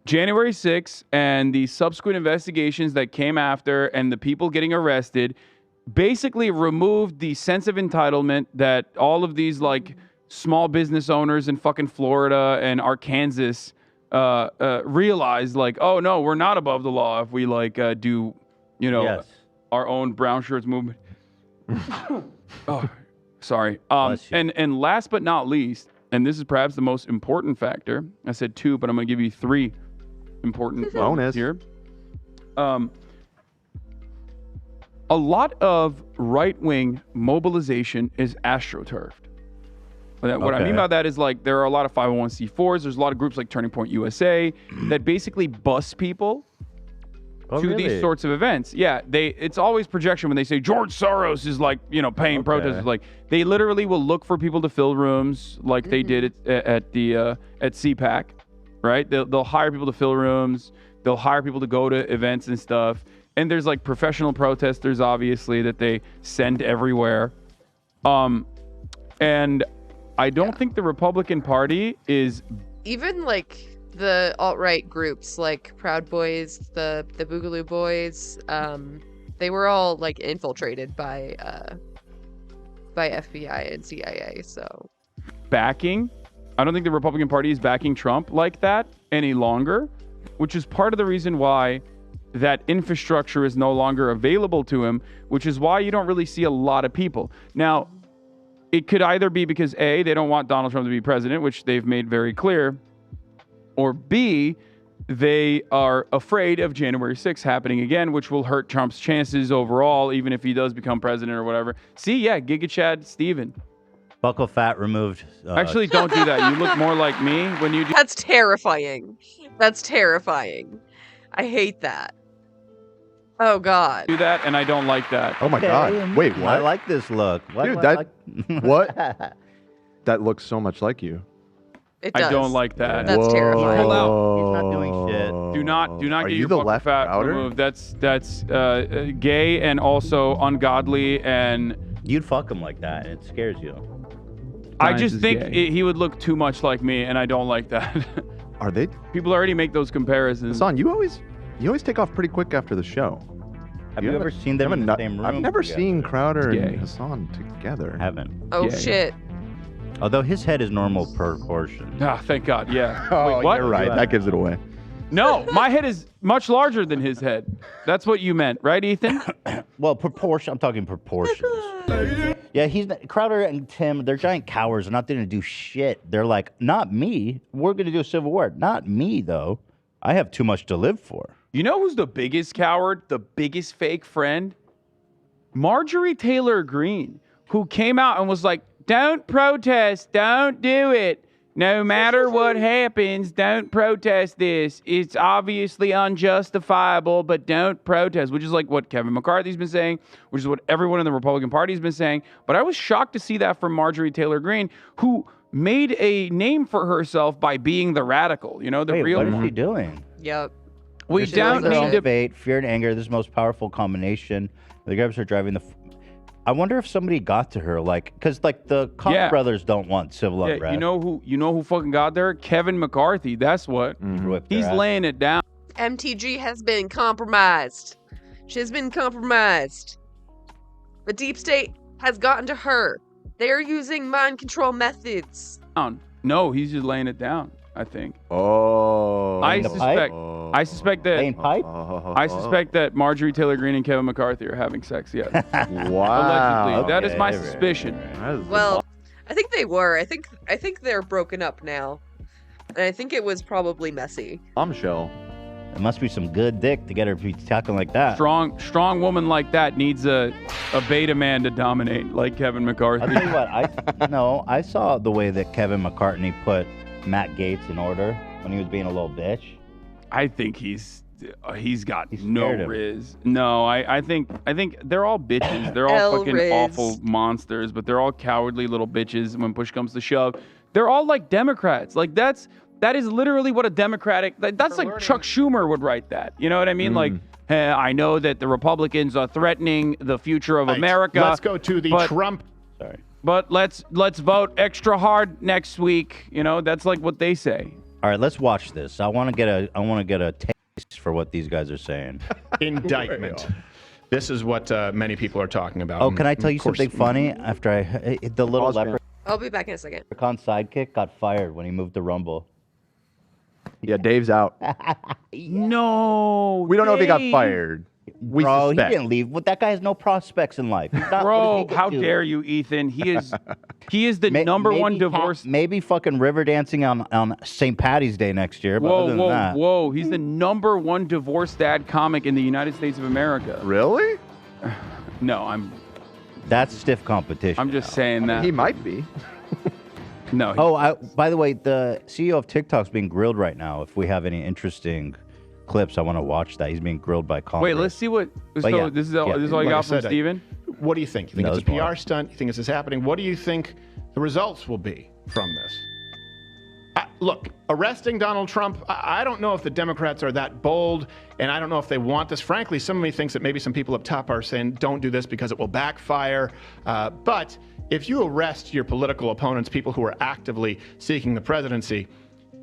January 6th and the subsequent investigations that came after and the people getting arrested basically removed the sense of entitlement that all of these like small business owners in fucking Florida and Arkansas realized, like, oh no, we're not above the law if we like do, you know, our own brown shirts movement. Oh, sorry. And last but not least, and this is perhaps the most important factor. I said two, but I'm going to give you three important bonus here. A lot of right-wing mobilization is astroturfed. What I mean by that is, like, there are a lot of 501c4s. There's a lot of groups like Turning Point USA that basically bus people to these sorts of events. Yeah, it's always projection when they say George Soros is, like, you know, paying protesters. Like, they literally will look for people to fill rooms, like they did at CPAC, right? They'll hire people to fill rooms. They'll hire people to go to events and stuff. And there's like professional protesters, obviously, that they send everywhere. And I don't think the Republican Party is Even like the alt-right groups like Proud Boys, the Boogaloo Boys, they were all like infiltrated by FBI and CIA. So backing. I don't think the Republican Party is backing Trump like that any longer, which is part of the reason why that infrastructure is no longer available to him, which is why you don't really see a lot of people. Now, it could either be because A, they don't want Donald Trump to be president, which they've made very clear, or B, they are afraid of January 6th happening again, which will hurt Trump's chances overall, even if he does become president or whatever. See, yeah, Giga Chad Steven. Buckle fat removed. Actually, don't do that. You look more like me when you do. That's terrifying. That's terrifying. I hate that. Oh God. Do that, and I don't like that. Oh my God. Wait, what? I like this look. Dude, what? That looks so much like you. It does. I don't like that. That's terrifying. Pull out. He's not doing shit. Do not Are get you your the buckle left fat outer? removed. That's gay and also ungodly, and you'd fuck him like that. It scares you. I just think he would look too much like me, and I don't like that. Are they? People already make those comparisons. Hassan, you always take off pretty quick after the show. Have you ever seen them in the same room? I've never together? seen Crowder and Hassan together. Haven't. Oh shit. Although his head is normal proportion. Ah, thank God. Yeah. Oh, Wait, what? you're right. That gives it away. No, my head is much larger than his head. That's what you meant, right, Ethan? Well, proportion. I'm talking proportions. Yeah, Crowder and Tim. They're giant cowards. They're not going to do shit. They're like, not me. We're going to do a civil war. Not me, though. I have too much to live for. You know who's the biggest coward, the biggest fake friend? Marjorie Taylor Greene, who came out and was like, don't protest, don't do it. No matter what happens, don't protest this. It's obviously unjustifiable, but don't protest, which is like what Kevin McCarthy's been saying, which is what everyone in the Republican Party has been saying. But I was shocked to see that from Marjorie Taylor Greene, who made a name for herself by being the radical, you know, the real what one. is she doing? Yep. We don't need to debate. Fear and anger. This is the most powerful combination. The Grebs are driving the. I wonder if somebody got to her, like, because like the Koch brothers don't want civil unrest. You know who fucking got there? Kevin McCarthy. That's what. He's laying it down. MTG has been compromised. She has been compromised. The deep state has gotten to her. They're using mind control methods. No, he's just laying it down, I think. Oh. I suspect that Marjorie Taylor Greene and Kevin McCarthy are having sex, yes. Wow. Allegedly. That is my suspicion. Well, I think they were. I think they're broken up now. And I think it was probably messy. Bombshell. It must be some good dick to get her to be talking like that. Strong woman like that needs a beta man to dominate, like Kevin McCarthy. I'll tell you what, I saw the way that Kevin McCarthy put Matt Gaetz in order when he was being a little bitch. I think he's got no riz. No, I think they're all bitches. They're all fucking awful monsters, but they're all cowardly little bitches when push comes to shove. They're all like Democrats. Like that is literally what a Democratic, that's like Chuck Schumer would write that. You know what I mean? Like, hey, I know that the Republicans are threatening the future of America. Let's go to the Trump. Sorry. But let's vote extra hard next week. You know, that's like what they say. All right, let's watch this. I want to get a taste for what these guys are saying. Indictment. This is what many people are talking about. Oh, can I tell you something funny? After the little leprechaun I'll be back in a second. sidekick got fired when he moved to Rumble. Yeah, Dave's out. No, we don't know if he got fired. We Bro, suspect. he didn't leave. Well, that guy has no prospects in life. He's not, Bro, how dare you, Ethan? He is the number one divorced. Maybe fucking river dancing on St. Patty's Day next year. But other than that, Whoa! He's the number one divorced dad comic in the United States of America. Really? No, that's stiff competition. I'm just saying that he might be. No. By the way, the CEO of TikTok's being grilled right now. If we have any interesting clips, I want to watch that. He's being grilled by Congress. Wait, let's see what. So this is all you got from Steven? What do you think? You think it's a PR stunt? You think this is happening? What do you think the results will be from this? Look, arresting Donald Trump, I don't know if the Democrats are that bold, and I don't know if they want this. Frankly, some of me thinks that maybe some people up top are saying, don't do this because it will backfire. But if you arrest your political opponents, people who are actively seeking the presidency,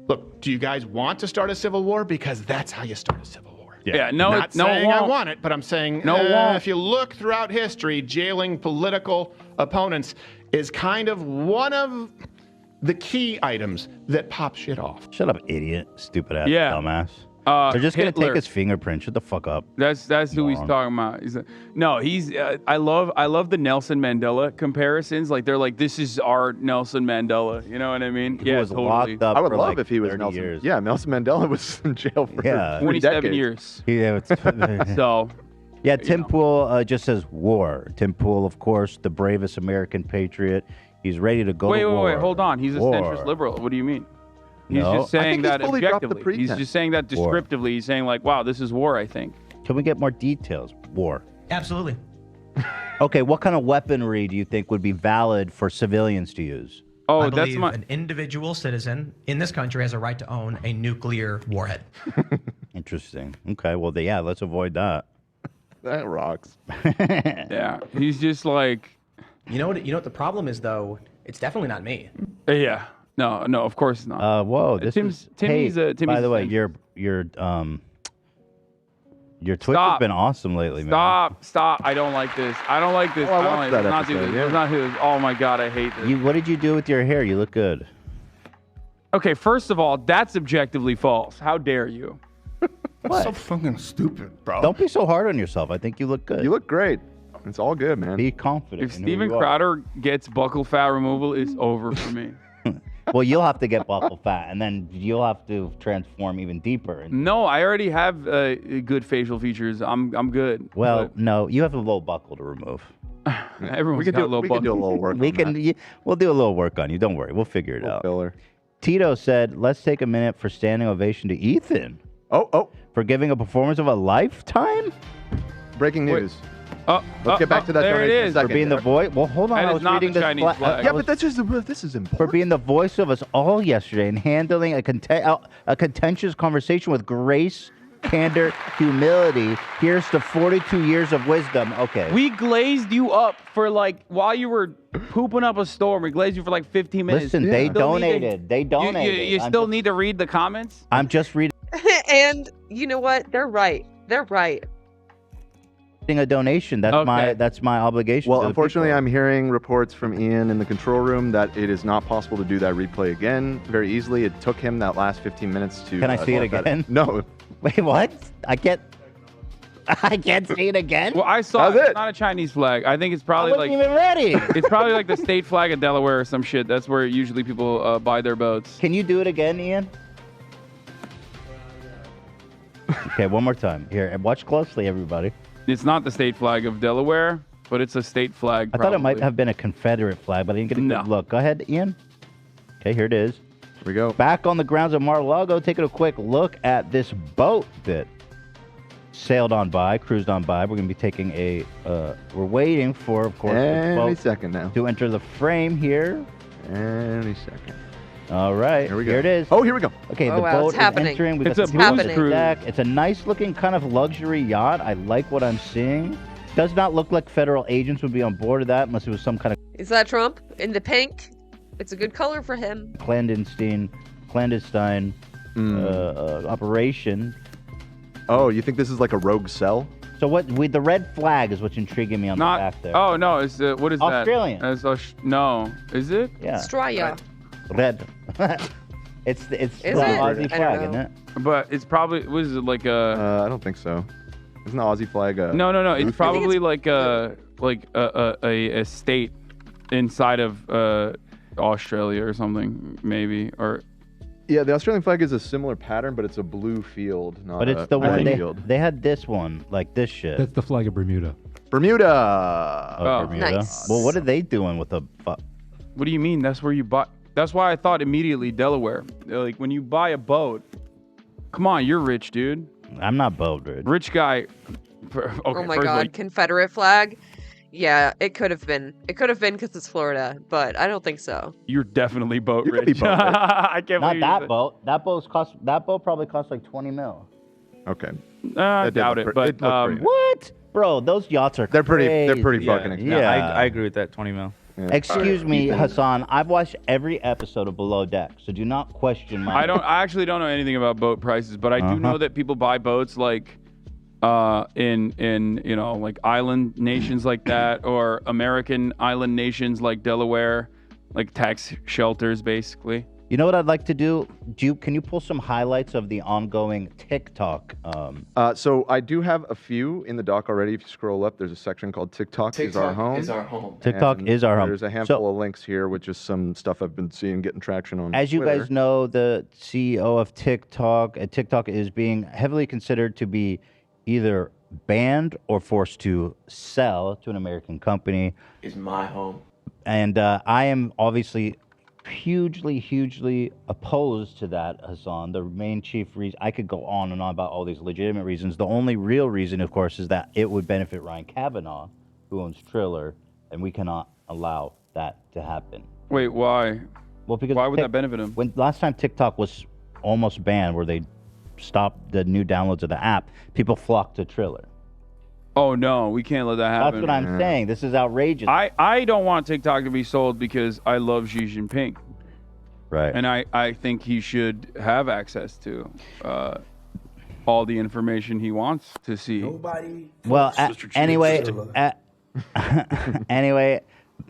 look, do you guys want to start a civil war? Because that's how you start a civil war. Not saying I want it, but I'm saying if you look throughout history, jailing political opponents is kind of one of the key items that pop shit off. Shut up, idiot. Stupid ass dumbass. They're just going to take his fingerprint. Shut the fuck up. That's who he's talking about. I love the Nelson Mandela comparisons. Like, they're like, this is our Nelson Mandela. You know what I mean? He was totally. locked up I would for love like if he was 30 Nelson. years. Yeah, Nelson Mandela was in jail for 27 years. So. Yeah, Tim Pool just says war. Tim Pool, of course, the bravest American patriot. He's ready to go to war. Wait, hold on. He's a centrist liberal. What do you mean? He's just saying that objectively. He's just saying that descriptively. He's saying like, wow, this is war, I think. Can we get more details? War. Absolutely. Okay, what kind of weaponry do you think would be valid for civilians to use? I believe an individual citizen in this country has a right to own a nuclear warhead. Interesting. Okay, well, let's avoid that. That rocks. Yeah, he's just like. You know what the problem is, though? It's definitely not me. Yeah. No, of course not. Whoa, Timmy's by the way, your Twitch has been awesome lately, man. Stop. I don't like this. I don't like this. Oh, I I don't watched like that this. episode, Not do this. yeah. Let's not do this. Oh my god, I hate this. What did you do with your hair? You look good. Okay, first of all, that's objectively false. How dare you? What? So fucking stupid, bro. Don't be so hard on yourself. I think you look good. You look great. It's all good, man. Be confident. If Steven Crowder gets buccal fat removal, it's over for me. Well, you'll have to get buccal fat, and then you'll have to transform even deeper. No, I already have good facial features. I'm good. Well, no, you have a low buckle to remove. Everyone's got a low buckle. We can do a little work. We'll do a little work on you. Don't worry. We'll figure it out. Filler. Tito said, "Let's take a minute for standing ovation to Ethan." Oh. For giving a performance of a lifetime? Breaking news. Let's get back to that. There it is. For being the voice. Well, hold on. That I is was not reading the this. Chinese flag. Yeah, but this is important. For being the voice of us all yesterday and handling a contentious conversation with grace candor, humility. Here's to 42 years of wisdom. Okay. We glazed you up for like while you were pooping up a storm. We glazed you for like 15 minutes. Listen, they donated. They donated. You still need to read the comments? I'm just reading And you know what? They're right. They're right. a donation. That's my obligation. Well, to the unfortunately, people. I'm hearing reports from Ian in the control room that it is not possible to do that replay again very easily. It took him that last 15 minutes to. Can I see it again? No. Wait, what? I can't see it again. Well, I saw it. It's not a Chinese flag. I think it's probably I wasn't like even ready. It's probably like the state flag of Delaware or some shit. That's where usually people buy their boats. Can you do it again, Ian? Okay, one more time. Here, and watch closely, everybody. It's not the state flag of Delaware, but it's a state flag. I thought it might have been a Confederate flag, but I didn't get a good look. Go ahead, Ian. Okay, here it is. Here we go. Back on the grounds of Mar-a-Lago, taking a quick look at this boat that sailed on by, cruised on by. We're going to be taking a, we're waiting for, of course, this boat second now to enter the frame here. Any second. All right, Here we go. Here it is. Oh, here we go. Okay, Oh, the wow, boat it's is happening. entering. We've It's got a the booze booze cruise. deck. It's a nice looking kind of luxury yacht. I like what I'm seeing. Does not look like federal agents would be on board of that unless it was some kind of Is that Trump in the pink? It's a good color for him. clandestine operation. Oh, you think this is like a rogue cell? So the red flag is what's intriguing me on the back there. Oh no, it's what is Australian. that? No, is it? Yeah. Australia. Red. it's the Is Aussie it? I don't flag, know. isn't it? But it's probably what is it like a? I don't think so. Isn't the Aussie flag a... No. It's Ruth? probably like a state inside of Australia or something maybe or. Yeah, the Australian flag is a similar pattern, but it's a blue field, not But it's a the one green field. they had this one, like this shit. That's the flag of Bermuda. Bermuda. Oh, Bermuda. Nice. Well, what are they doing with the? What do you mean? That's where you buy. That's why I thought immediately Delaware. Like when you buy a boat. Come on, you're rich, dude. I'm not boat rich. Rich guy. Okay, Oh my first, God, like, Confederate flag. Yeah, it could have been. It could have been because it's Florida, but I don't think so. you're definitely boat You rich. could be boat rich. I can't Not believe you that said- boat. That boat probably cost like 20 mil. Okay. I It did doubt look it, pre- but looked pretty nice. What? Bro, those yachts are They're pretty crazy. fucking expensive. Yeah. I agree with that. 20 mil. Yeah. Excuse me, Hassan. I've watched every episode of Below Deck, so do not question my. I actually don't know anything about boat prices, but I do know that people buy boats like in like island nations like that or American island nations like Delaware, like tax shelters basically. You know what I'd like to do? Can you pull some highlights of the ongoing TikTok? So I do have a few in the doc already. If you scroll up, there's a section called TikTok is our home. TikTok And is our home. There's a handful of links here with just some stuff I've been seeing getting traction on As you Twitter. guys know, the CEO of TikTok, TikTok is being heavily considered to be either banned or forced to sell to an American company. Is my home. And I am obviously hugely opposed to that, Hassan. The main chief reason, I could go on and on about all these legitimate reasons. The only real reason, of course, is that it would benefit Ryan Kavanaugh, who owns Triller, and we cannot allow that to happen. Wait, why? Well, because why would that benefit him? When last time TikTok was almost banned, where they stopped the new downloads of the app, people flocked to Triller. Oh no, we can't let that happen. That's what I'm saying. This is outrageous. I don't want TikTok to be sold because I love Xi Jinping. Right. And I think he should have access to all the information he wants to see. Well, anyway, anyway,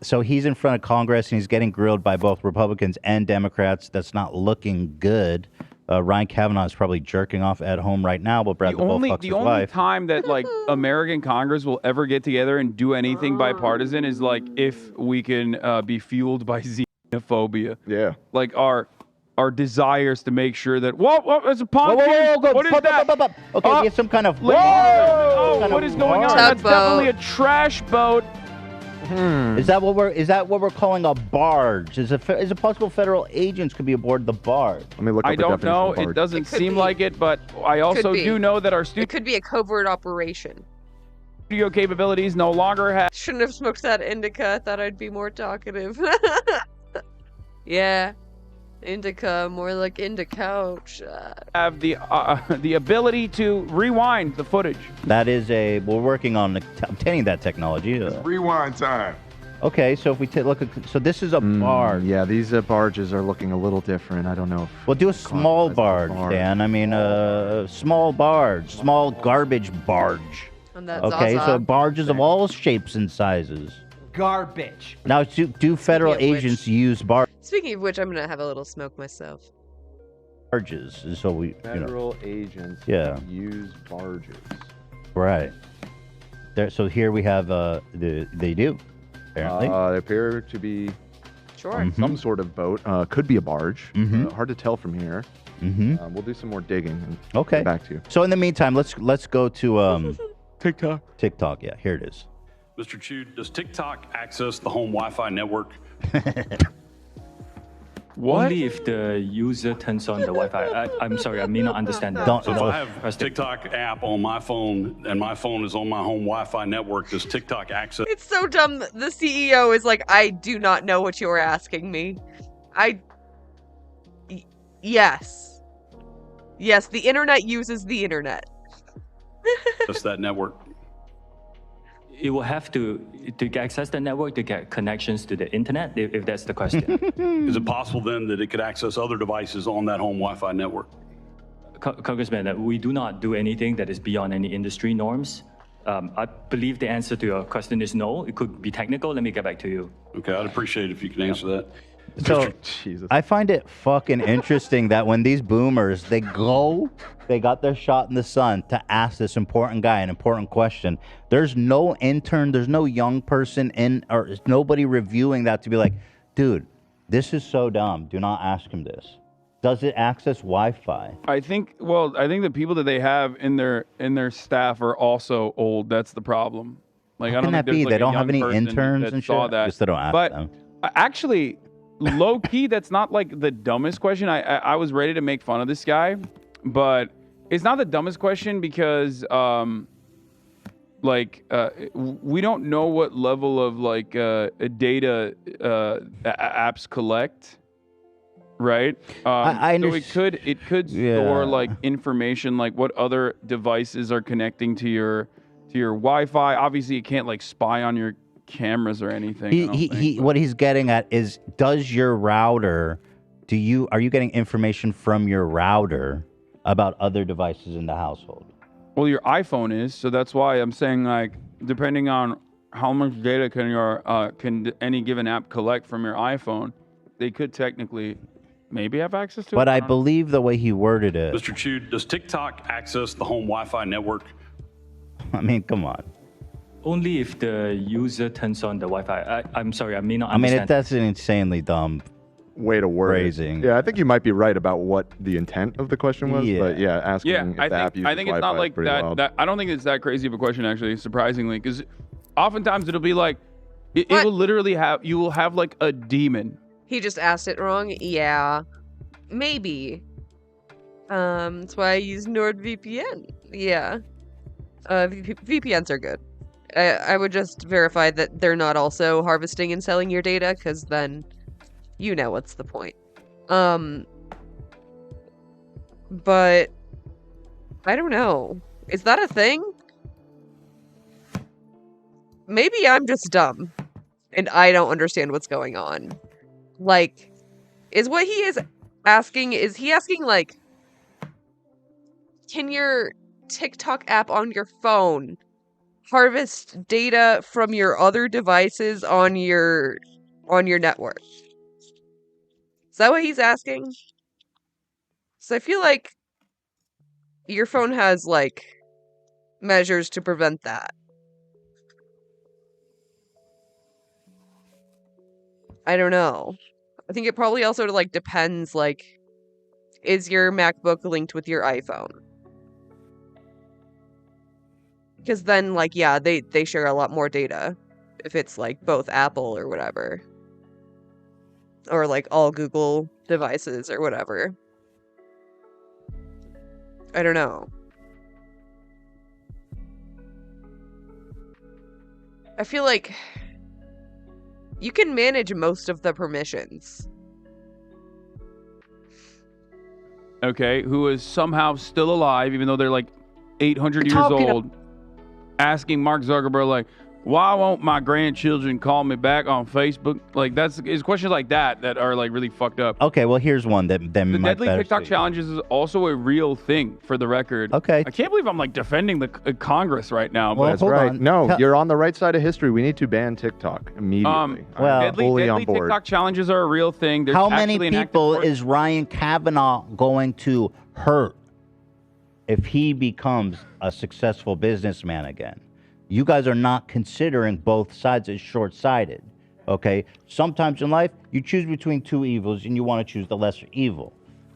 so he's in front of Congress and he's getting grilled by both Republicans and Democrats. That's not looking good. Ryan Kavanaugh is probably jerking off at home right now, but Brad the Bull fucks his only wife. time that like American Congress will ever get together and do anything bipartisan is like if we can be fueled by xenophobia. Yeah. Like our desires to make sure that what there's a pontoon. What is that? Okay, get some kind of. Whoa! What is going on? That's definitely a trash boat. Is that what we're calling a barge? Is it possible federal agents could be aboard the barge? Let me look I don't know. It doesn't seem like it, but I also do know that our It could be a covert operation. studio capabilities no longer have. Shouldn't have smoked that indica. I thought I'd be more talkative. Yeah. Indica, more like couch. Have the ability to rewind the footage. That is we're working on obtaining that technology. Rewind time. Okay, so if we look at, so this is a barge. Yeah, these barges are looking a little different. I don't know. We'll do a small barge, Dan. I mean, small barge, small garbage barge. And that's okay, Zaza. so barges of all shapes and sizes. Garbage. Now, do federal agents use Speaking of which, I'm gonna have a little smoke myself. barges? So we, Federal agents Yeah. use barges. right. So here we have they do apparently. They appear to be Sure. some sort of boat. Could be a barge. Mhm. Hard to tell from here. Mm-hmm. We'll do some more digging. And Okay. get back to you. So in the meantime, let's go to TikTok. TikTok, yeah, here it is. Mr. Chu, does TikTok access the home Wi-Fi network? Only if the user turns on the Wi-Fi. I'm sorry, I may not understand that. So if I have a TikTok app on my phone and my phone is on my home Wi-Fi network, does TikTok access? It's so dumb. The CEO is like, I do not know what you are asking me. Yes. Yes, the internet uses the internet. Just that network. It will have to access the network to get connections to the internet, if that's the question. Is it possible then that it could access other devices on that home Wi-Fi network? Congressman, we do not do anything that is beyond any industry norms. I believe the answer to your question is no. It could be technical. Let me get back to you. Okay, I'd appreciate it if you could answer that. So I find it fucking interesting that when these boomers they got their shot in the sun to ask this important guy an important question. There's no intern, there's no young person or nobody reviewing that to be like, dude, this is so dumb. Do not ask him this. Does it access Wi-Fi? I think the people that they have in their staff are also old. That's the problem. Like, How I don't can that think there's be? like They a don't have young any person interns that and saw shit? that. Guess they don't ask But them. actually, low key, that's not like the dumbest question. I was ready to make fun of this guy, but it's not the dumbest question because we don't know what level of data apps collect. Right. I so it could store like information like what other devices are connecting to your Wi-Fi. Obviously, it can't like spy on your cameras or anything. What he's getting at is, does your router? Are you getting information from your router about other devices in the household? Well, your iPhone is, so that's why I'm saying like depending on how much data can any given app collect from your iPhone, they could technically maybe have access to it. But I believe the way he worded it. Mr. Chu, does TikTok access the home Wi-Fi network? I mean, come on. Only if the user turns on the Wi-Fi. I'm sorry, I may not understand. That's an insanely dumb way to word phrasing. it. Yeah, I think you might be right about what the intent of the question was, but yeah, asking if the app uses I think it's not Wi-Fi like is pretty wild. that. I don't think it's that crazy of a question, actually, surprisingly, because oftentimes it'll be like, it will literally you will have like a demon. He just asked it wrong? Yeah. Maybe. That's why I use NordVPN. Yeah. VPNs are good. I would just verify that they're not also harvesting and selling your data, because then you know what's the point. But I don't know. Is that a thing? Maybe I'm just dumb and I don't understand what's going on. Like, is he asking like, can your TikTok app on your phone harvest data from your other devices on your network? Is that what he's asking? So I feel like your phone has like measures to prevent that. I don't know. I think it probably also like depends, like, is your MacBook linked with your iPhone? Because then, like, yeah, they share a lot more data if it's like both Apple or whatever. Or like all Google devices or whatever. I don't know. I feel like you can manage most of the permissions. okay, who is somehow still alive, even though they're like 800 years old, asking Mark Zuckerberg, like, why won't my grandchildren call me back on Facebook? Like, it's questions like that are like really fucked up. Okay, well, here's one that The might deadly better TikTok suit you. challenges is also a real thing, for the record. Okay. I can't believe I'm like defending the Congress right now. Well, But That's right. No, you're on the right side of history. We need to ban TikTok immediately. I'm fully on board. TikTok challenges are a real thing. There's How many actually an active people court- is Ryan Kavanaugh going to hurt if he becomes a successful businessman again? You guys are not considering both sides as short-sighted, okay? Sometimes in life, you choose between two evils and you want to choose the lesser evil.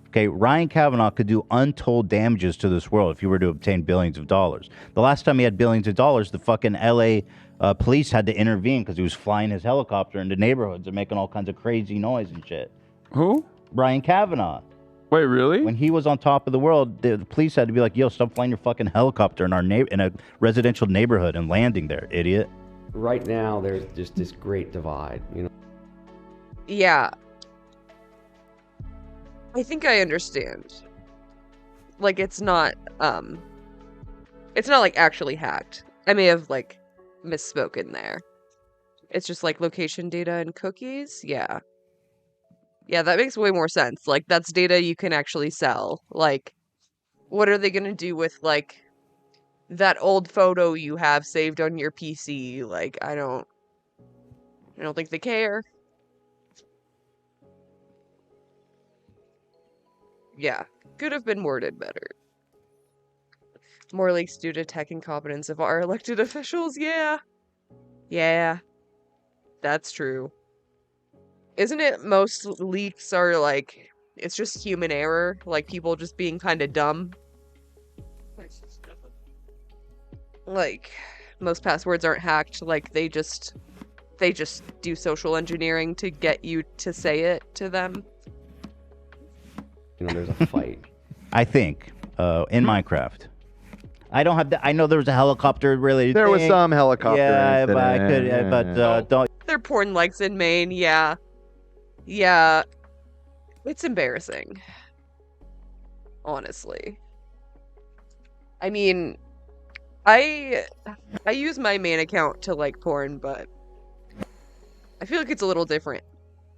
Okay, Ryan Kavanaugh could do untold damages to this world if he were to obtain billions of dollars. The last time he had billions of dollars, the fucking LA police had to intervene because he was flying his helicopter into neighborhoods and making all kinds of crazy noise and shit. Who? Ryan Kavanaugh. Wait, really? When he was on top of the world, the police had to be like, yo, stop flying your fucking helicopter in in a residential neighborhood and landing there, idiot. Right now, there's just this great divide, you know. Yeah. I think I understand. Like, it's not like actually hacked. I may have like misspoken there. It's just like location data and cookies. Yeah. Yeah, that makes way more sense. Like, that's data you can actually sell. Like, what are they going to do with, like, that old photo you have saved on your PC? Like, I don't think they care. Yeah, could have been worded better. More leaks due to tech incompetence of our elected officials? Yeah. Yeah. That's true. Isn't it most leaks are like, it's just human error, like people just being kind of dumb? Like, most passwords aren't hacked, like they just do social engineering to get you to say it to them. You know, there's a fight. I think, in Minecraft. I don't have I know there was a helicopter related There was thing. some helicopter Yeah, but I could, incident. but don't. Their porn likes in Maine, yeah. Yeah. It's embarrassing. Honestly. I mean, I use my main account to like porn, but I feel like it's a little different.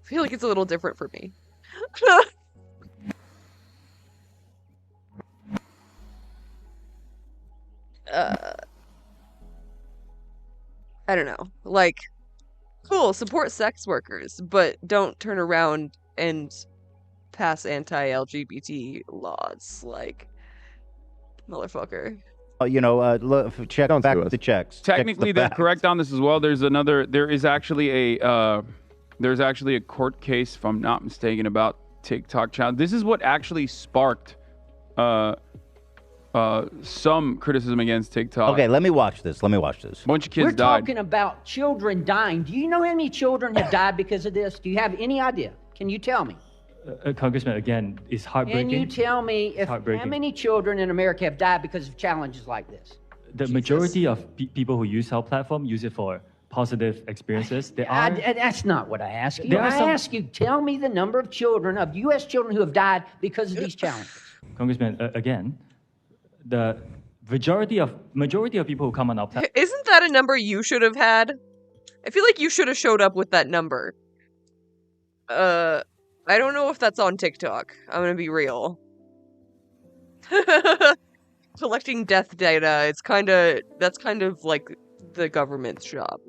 I feel like it's a little different for me. I don't know. Like, cool, support sex workers, but don't turn around and pass anti-LGBT laws. Like, motherfucker. You know, look, check back the checks. Technically, they're correct on this as well. There is actually a court case, if I'm not mistaken, about TikTok challenge. This is what actually sparked some criticism against TikTok. Okay, let me watch this. A bunch of kids We're died. talking about children dying. Do you know how many children have died because of this? Do you have any idea? Can you tell me? Congressman, again, it's heartbreaking. Can you tell me how many children in America have died because of challenges like this? The majority of people who use our platform use it for positive experiences. That's not what I ask you. There are I ask you, tell me the number of children, of U.S. children who have died because of these challenges. Congressman, again, the majority of people who come on our platform. Isn't that a number you should have had? I feel like you should have showed up with that number. I don't know if that's on TikTok. I'm gonna be real. Collecting death data, that's kind of like the government's job.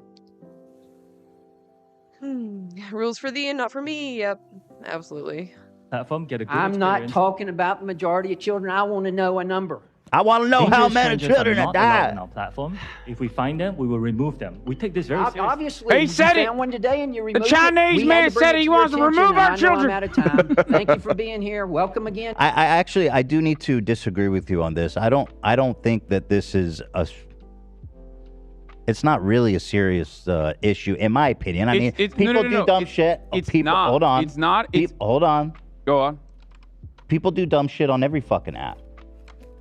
Rules for thee and not for me. Yep, absolutely. Platform, get a good I'm not experience. talking about the majority of children. I want to know a number. I want to know how many children have died. On our platform. If we find them, we will remove them. We take this very seriously. Obviously, you found one today and you removed it. Chinese We had man to bring said it he to your wants to attention, remove and our I know children. I'm out of time. Thank you for being here. Welcome again. I do need to disagree with you on this. I don't think that this is it's not really a serious issue, in my opinion. I mean, people do dumb shit. It's people, not. Hold on. It's not. Hold on. Go on. People do dumb shit on every fucking app.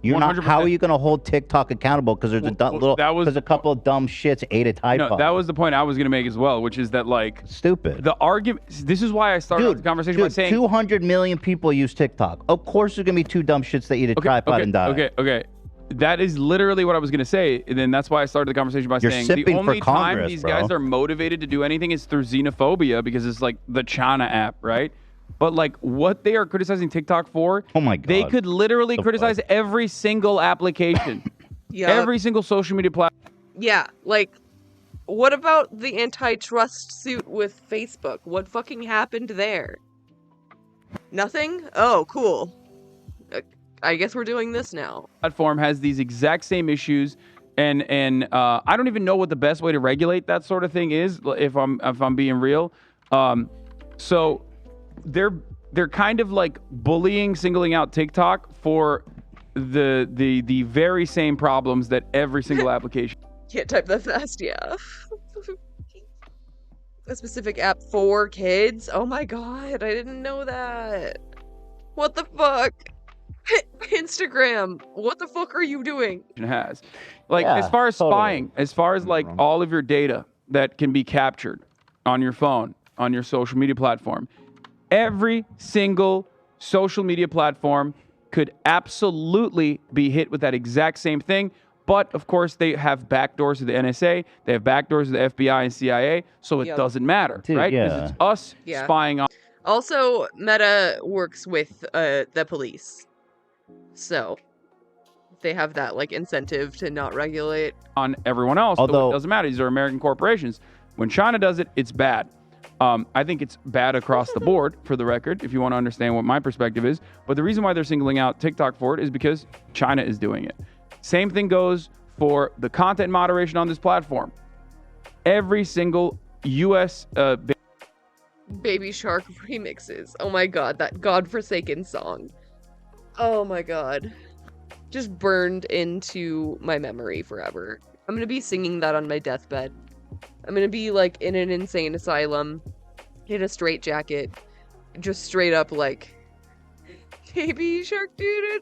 You're not. 100%. How are you going to hold TikTok accountable? Because there's a couple of dumb shits ate a Tide No, Pod. that was the point I was going to make as well, which is that like stupid. The argument. This is why I started the conversation by saying 200 million people use TikTok. Of course, there's going to be two dumb shits that eat a tripod and die. Okay. That is literally what I was going to say, and then that's why I started the conversation by You're saying the sipping for only time Congress, these bro. guys are motivated to do anything is through xenophobia because it's like the China app, right? But like what they are criticizing TikTok for, oh my God, they could literally criticize every single application, every single social media platform. Yeah, like, what about the antitrust suit with Facebook? What fucking happened there? Nothing? Oh, cool. I guess we're doing this now. Platform has these exact same issues, and I don't even know what the best way to regulate that sort of thing is. If I'm being real, so they're kind of like bullying, singling out TikTok for the very same problems that every single application. Can't type that fast, yeah. A specific app for kids? Oh my god, I didn't know that. What the fuck? Instagram, what the fuck are you doing? Has like as far as spying, as far as like all of your data that can be captured on your phone, on your social media platform, every single social media platform could absolutely be hit with that exact same thing. But of course, they have backdoors to the NSA, they have backdoors to the FBI and CIA, so it doesn't matter, right? Because it's us spying on. Also, Meta works with the police. So they have that like incentive to not regulate on everyone else. Although it doesn't matter, these are American corporations. When China does it, it's bad. I think it's bad across the board, for the record, if you want to understand what my perspective is. But the reason why they're singling out TikTok for it is because China is doing it. Same thing goes for the content moderation on this platform. Every single U.S. Baby Shark remixes. Oh my god, that godforsaken song. Oh my god. Just burned into my memory forever. I'm gonna be singing that on my deathbed. I'm gonna be like in an insane asylum, in a straitjacket, just straight up like, Baby Shark doo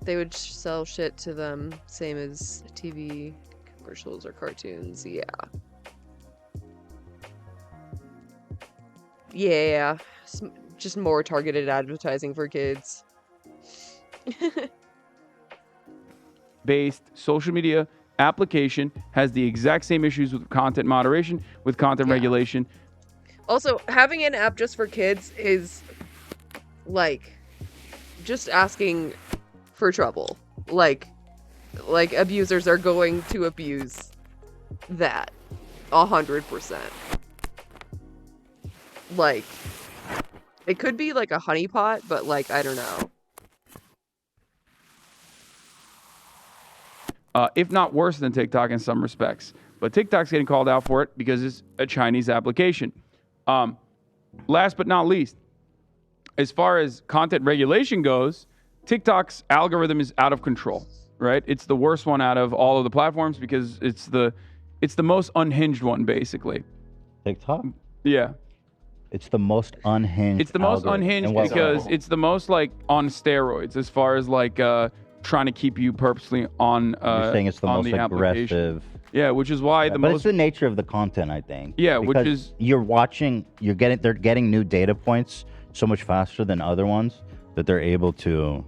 they would sell shit to them, same as TV commercials or cartoons, yeah. Yeah, just more targeted advertising for kids. Based social media application has the exact same issues with content moderation, with content regulation. Also, having an app just for kids is like just asking for trouble. Like abusers are going to abuse that 100%. Like, it could be like a honeypot, but like, I don't know. If not worse than TikTok in some respects. But TikTok's getting called out for it because it's a Chinese application. Last but not least, as far as content regulation goes, TikTok's algorithm is out of control, right? It's the worst one out of all of the platforms because it's the most unhinged one, basically. TikTok? Yeah. It's the most unhinged. It's the most unhinged because it's the most like on steroids as far as like trying to keep you purposely on. You're saying it's the most aggressive. Yeah, which is why but it's the nature of the content, I think. Yeah, because which is they're getting new data points so much faster than other ones that they're able to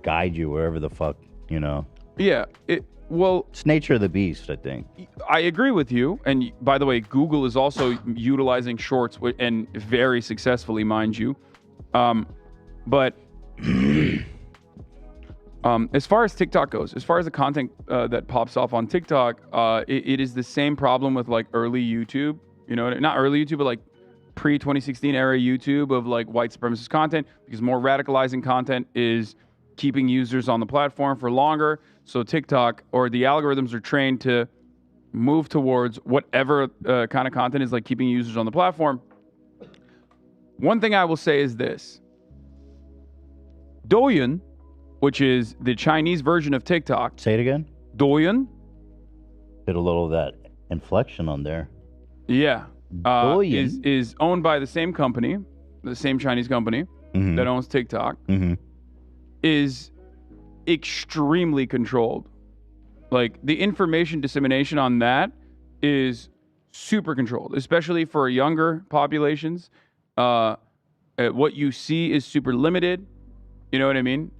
guide you wherever the fuck, you know. Yeah, it's nature of the beast, I think. I agree with you. And by the way, Google is also utilizing shorts and very successfully, mind you. But as far as TikTok goes, as far as the content that pops off on TikTok, it is the same problem with like early YouTube. You know, not early YouTube, but like pre-2016 era YouTube of like white supremacist content, because more radicalizing content is keeping users on the platform for longer. So TikTok or the algorithms are trained to move towards whatever kind of content is like keeping users on the platform. One thing I will say is this. Douyin, which is the Chinese version of TikTok. Say it again. Douyin. Did a little of that inflection on there. Yeah. Is owned by the same company the same Chinese company that owns TikTok, is extremely controlled. Like the information dissemination on that is super controlled, especially for younger populations. What you see is super limited. You know what I mean?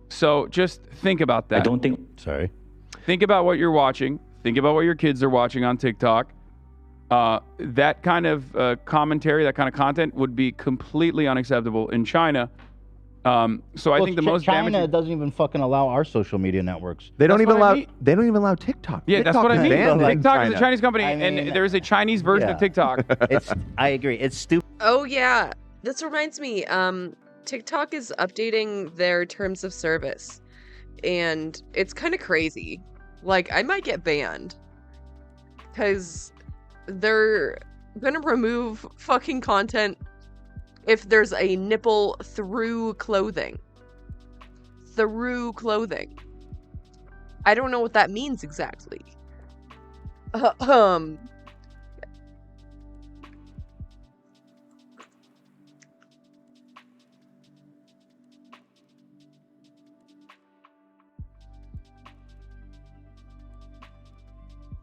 So just think about that. I don't think. Sorry. Think about what you're watching. Think about what your kids are watching on TikTok. That kind of commentary, that kind of content would be completely unacceptable in China. So I think the most China damaging... doesn't even fucking allow our social media networks. They don't That's even what I allow. mean. They don't even allow TikTok. Yeah, that's what I mean. banned in TikTok is a China. Chinese company, and there's a Chinese version of TikTok. I agree. It's stupid. Oh yeah, this reminds me. TikTok is updating their terms of service, and it's kind of crazy. Like, I might get banned because they're gonna remove fucking content if there's a nipple through clothing. Through clothing. I don't know what that means exactly.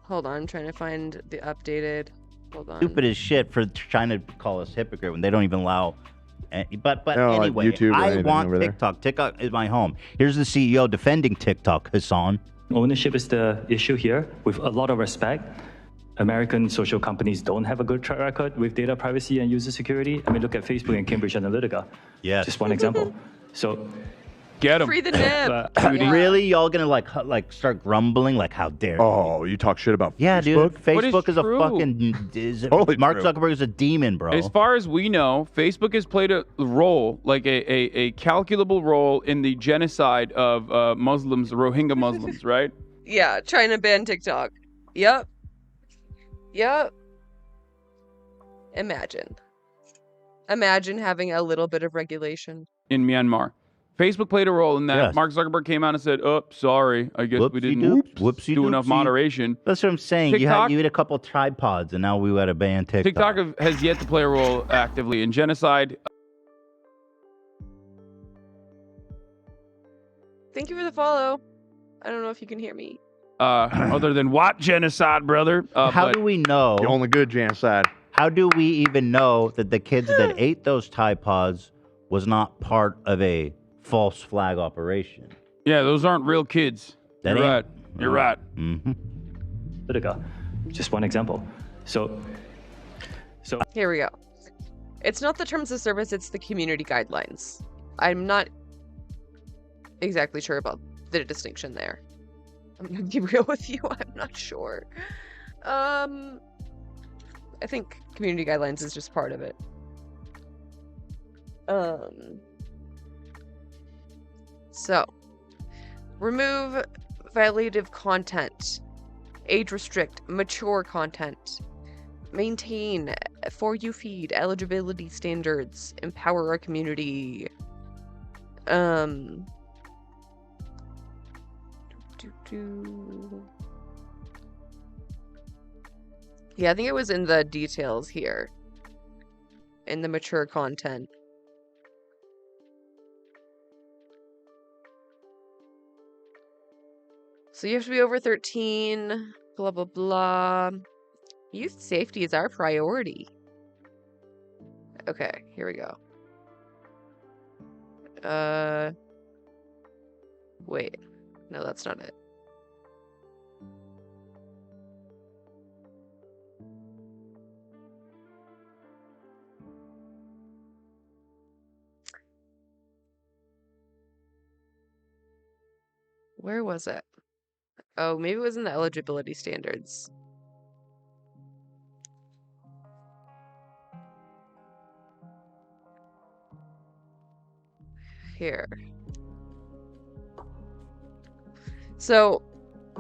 Hold on, I'm trying to find the updated. Hold on. Stupid as shit for trying to call us hypocrite when they don't even allow. But No, like anyway, YouTube or I anything want over there. TikTok. TikTok is my home. Here's the CEO defending TikTok, Hassan. Ownership is the issue here. With a lot of respect, American social companies don't have a good track record with data privacy and user security. I mean, look at Facebook and Cambridge Analytica. Yeah. Just one example. So, get them. Free the nip. Really, y'all gonna like start grumbling? Like, how dare? Oh, you talk shit about Yeah, Facebook? dude. Facebook is a true. fucking. Totally Mark true. Zuckerberg is a demon, bro. As far as we know, Facebook has played a role, like a calculable role in the genocide of Muslims, Rohingya Muslims, right? Yeah, trying to ban TikTok. Yep. Imagine having a little bit of regulation. In Myanmar. Facebook played a role in that. Yes. Mark Zuckerberg came out and said, "Oh, sorry, I guess we didn't do enough Whoopsie-doopsie. moderation." That's what I'm saying. TikTok- You had a couple tripods, and now we got to ban TikTok. TikTok has yet to play a role actively in genocide. Thank you for the follow. I don't know if you can hear me. Other than what genocide, brother? How but do we know? The only good genocide. How do we even know that the kids that ate those Tide Pods was not part of a false flag operation? Yeah, those aren't real kids. That You're ain't- right. You're right. Mm-hmm. Analytica. Just one example. So Here we go. It's not the terms of service, it's the community guidelines. I'm not exactly sure about the distinction there. I'm gonna be real with you, I'm not sure. I think community guidelines is just part of it. So, remove violative content, age restrict mature content, maintain For You feed eligibility standards, empower our community. Yeah, I think it was in the details here. In the mature content. So you have to be over 13, blah, blah, blah. Youth safety is our priority. Okay, here we go. Wait. No, that's not it. Where was it? Oh, maybe it was in the eligibility standards. Here. So,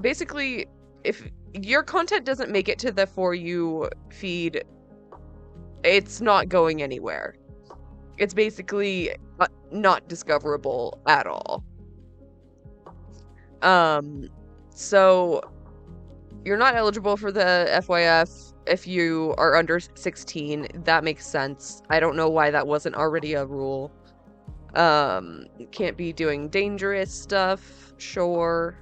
basically, if your content doesn't make it to the For You feed, it's not going anywhere. It's basically not discoverable at all. So you're not eligible for the FYF. if you are under 16. That makes sense. I don't know why that wasn't already a rule. Can't be doing dangerous stuff. Sure.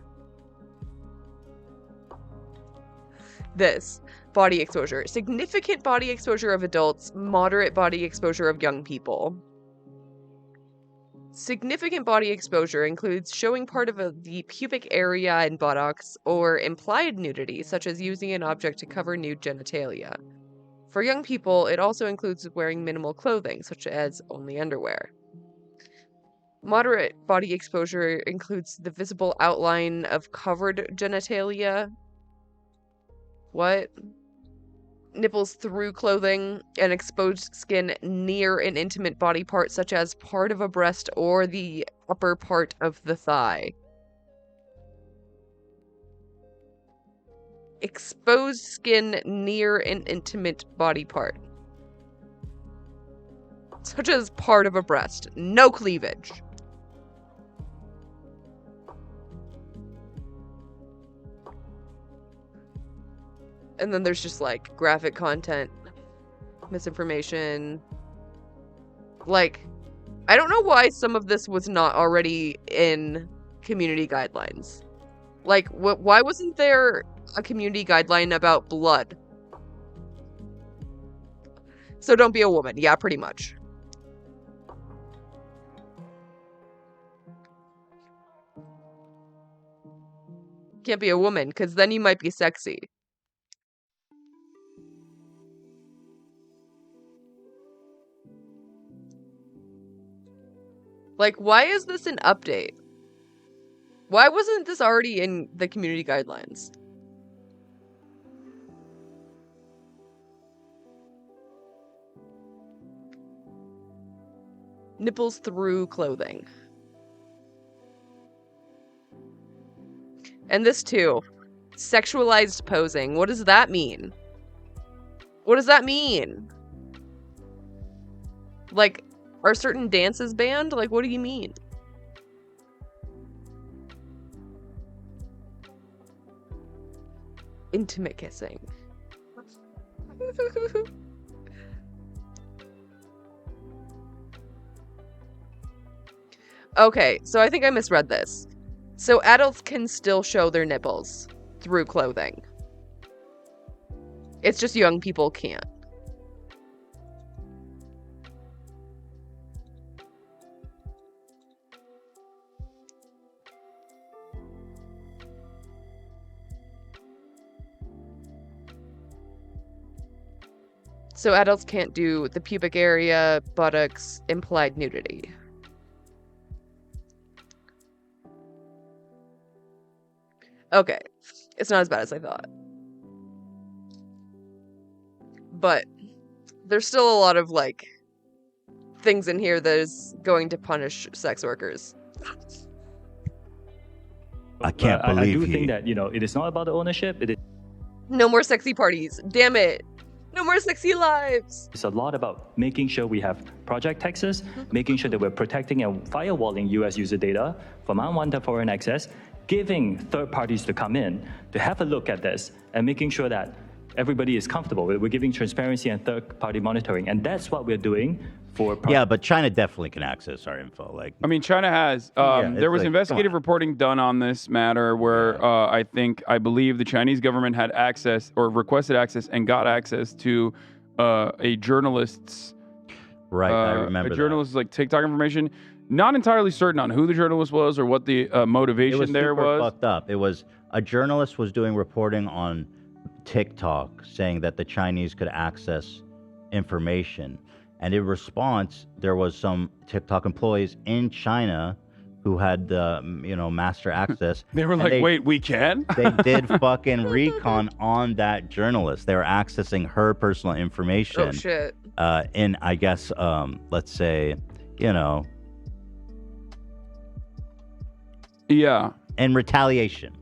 This. Body exposure. Significant body exposure of adults. Moderate body exposure of young people. Significant body exposure includes showing part of the pubic area and buttocks, or implied nudity, such as using an object to cover nude genitalia. For young people, it also includes wearing minimal clothing, such as only underwear. Moderate body exposure includes the visible outline of covered genitalia. What? Nipples through clothing, and exposed skin near an intimate body part, such as part of a breast or the upper part of the thigh. Exposed skin near an intimate body part, such as part of a breast. No cleavage. And then there's just like graphic content, misinformation. Like, I don't know why some of this was not already in community guidelines. Like, why wasn't there a community guideline about blood? So don't be a woman. Yeah, pretty much. Can't be a woman, because then you might be sexy. Like, why is this an update? Why wasn't this already in the community guidelines? Nipples through clothing. And this too. Sexualized posing. What does that mean? What does that mean? Like, are certain dances banned? Like, what do you mean? Intimate kissing. Okay, so I think I misread this. So adults can still show their nipples through clothing. It's just young people can't. So adults can't do the pubic area, buttocks, implied nudity. Okay, it's not as bad as I thought. But there's still a lot of, like, things in here that is going to punish sex workers. I can't believe I do think that, it is not about the ownership. No more sexy parties. Damn it. No more sexy lives. It's a lot about making sure we have Project Texas, making sure that we're protecting and firewalling US user data from unwanted foreign access, giving third parties to come in to have a look at this, and making sure that everybody is comfortable. We're giving transparency and third-party monitoring, and that's what we're doing for. Yeah, but China definitely can access our info. Like, I mean, China has. There was like, investigative reporting done on this matter where I believe the Chinese government had access or requested access and got access to a journalist's. Right, I remember a journalist's like TikTok information. Not entirely certain on who the journalist was or what the motivation there was. It was fucked up. It was a journalist was doing reporting on TikTok saying that the Chinese could access information. And in response, there was some TikTok employees in China who had the, master access. They were like, wait, we can? They did fucking recon on that journalist. They were accessing her personal information. Oh, shit. In, I guess, let's say, Yeah. in retaliation.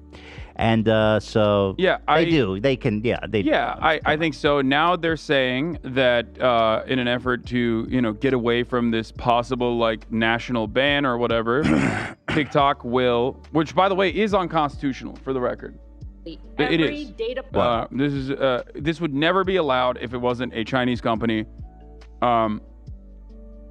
And so they can. I think so. Now they're saying that in an effort to get away from this possible like national ban or whatever, TikTok will, which by the way is unconstitutional for the record. It Every is. data This would never be allowed if it wasn't a Chinese company.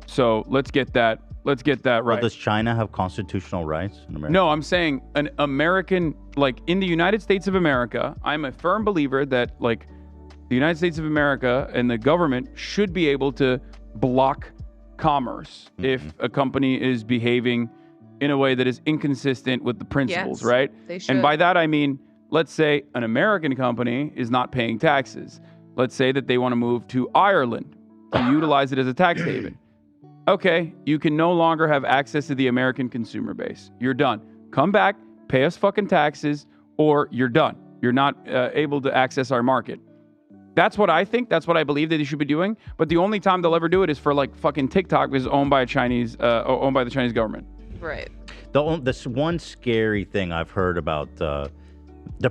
So let's get that right. Well, does China have constitutional rights in America? No, I'm saying an American, like in the United States of America, I'm a firm believer that like the United States of America and the government should be able to block commerce if a company is behaving in a way that is inconsistent with the principles, Yes, right? they And should. by that I mean, let's say an American company is not paying taxes. Let's say that they want to move to Ireland to utilize it as a tax haven. Okay, you can no longer have access to the American consumer base. You're done. Come back, pay us fucking taxes, or you're done. You're not able to access our market. That's what I think. That's what I believe that they should be doing. But the only time they'll ever do it is for like fucking TikTok, because it's owned by owned by the Chinese government. Right. This one scary thing I've heard about the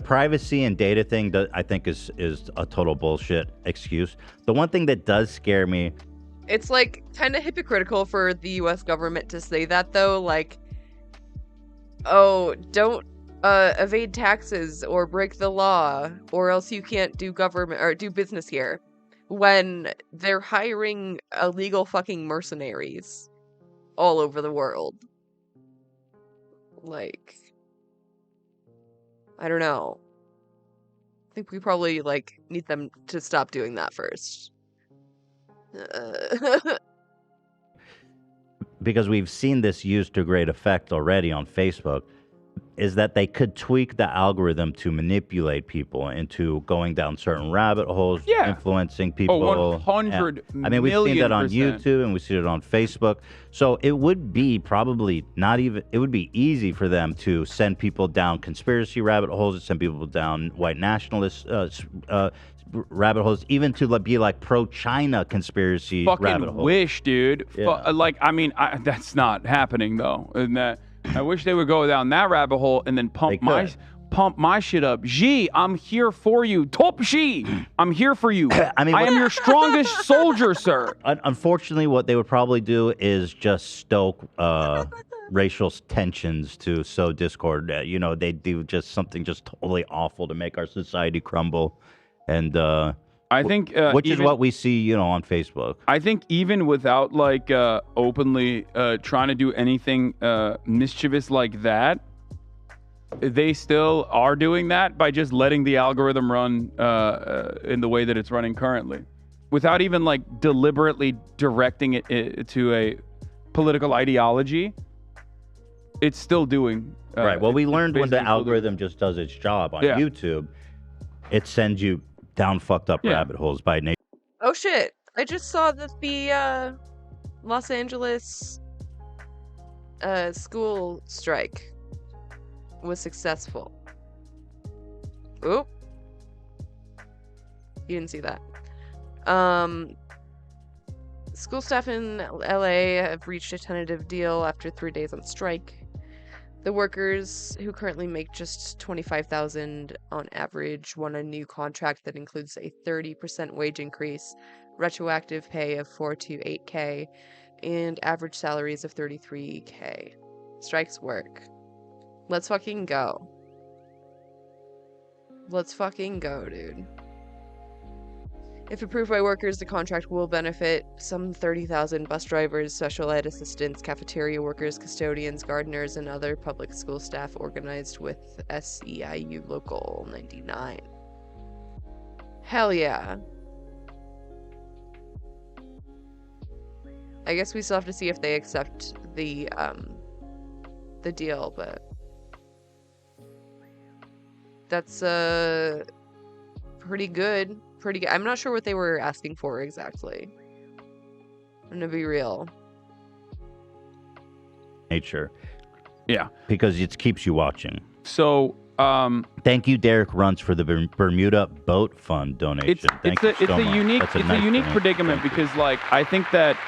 privacy and data thing that I think is a total bullshit excuse. The one thing that does scare me. It's like kind of hypocritical for the U.S. government to say that, though. Like, oh, don't evade taxes or break the law, or else you can't do government or do business here. When they're hiring illegal fucking mercenaries all over the world. Like, I don't know. I think we probably like need them to stop doing that first. Because we've seen this used to great effect already on Facebook, is that they could tweak the algorithm to manipulate people into going down certain rabbit holes, influencing people. 100 I mean, we've seen that on million%. YouTube and we've seen it on Facebook. So it would be probably not even, it would be easy for them to send people down conspiracy rabbit holes, to send people down white nationalist rabbit holes, even to be like pro-China conspiracy rabbit holes. Wish, dude. Yeah. Like, I mean, that's not happening though. And that I wish they would go down that rabbit hole and then pump my shit up. Xi, I'm here for you. Top Xi, I'm here for you. I am your strongest soldier, sir. Unfortunately, what they would probably do is just stoke racial tensions to sow discord. You know, they do just something just totally awful to make our society crumble. And I think which is what we see, you know, on Facebook. I think even without like openly trying to do anything mischievous like that, they still are doing that by just letting the algorithm run in the way that it's running currently, without even like deliberately directing it to a political ideology. It's still doing right. Well, we learned when the algorithm just does its job on YouTube, it sends you down fucked up rabbit holes by nature. Oh shit! I just saw that the Los Angeles school strike was successful. Oop. You didn't see that. School staff in LA have reached a tentative deal after 3 days on strike. The workers, who currently make just $25,000 on average, want a new contract that includes a 30% wage increase, retroactive pay of $4,000 to $8,000, and average salaries of $33,000. Strikes work. Let's fucking go. Let's fucking go, dude. If approved by workers, the contract will benefit some 30,000 bus drivers, special ed assistants, cafeteria workers, custodians, gardeners, and other public school staff organized with SEIU Local 99. Hell yeah. I guess we still have to see if they accept the deal, but that's pretty good. I'm not sure what they were asking for exactly. I'm gonna be real. Nature. Yeah. Because it keeps you watching. So, thank you, Derek Runs, for the Bermuda Boat Fund donation. It's a unique predicament because, like, I think that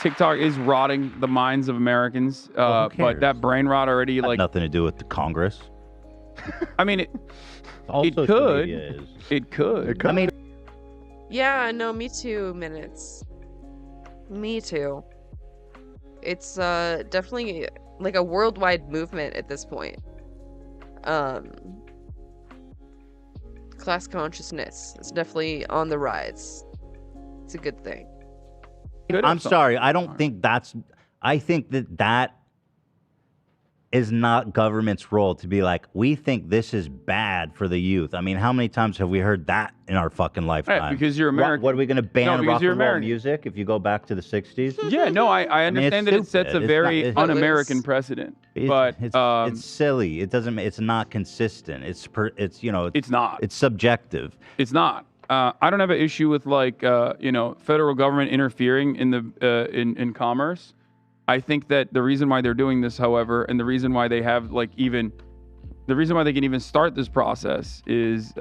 TikTok is rotting the minds of Americans. But that brain rot already, like, nothing to do with the Congress. I mean, it could. It could. I mean, yeah, no, me too, Minutes. Me too. It's definitely like a worldwide movement at this point. class consciousness is definitely on the rise. It's a good thing. I'm sorry. I don't think that's. I think that is not government's role to be like, we think this is bad for the youth. I mean, how many times have we heard that in our fucking lifetime? Right, because you're American. What are we going to ban because rock you're and roll American. music if you go back to the 60s? Yeah, no, I understand that it sets a very un-American precedent. But it's silly. It doesn't. It's not consistent. It's it's not. It's subjective. It's not. I don't have an issue with federal government interfering in the in commerce. I think that the reason why they're doing this, however, and the reason why they have the reason why they can even start this process is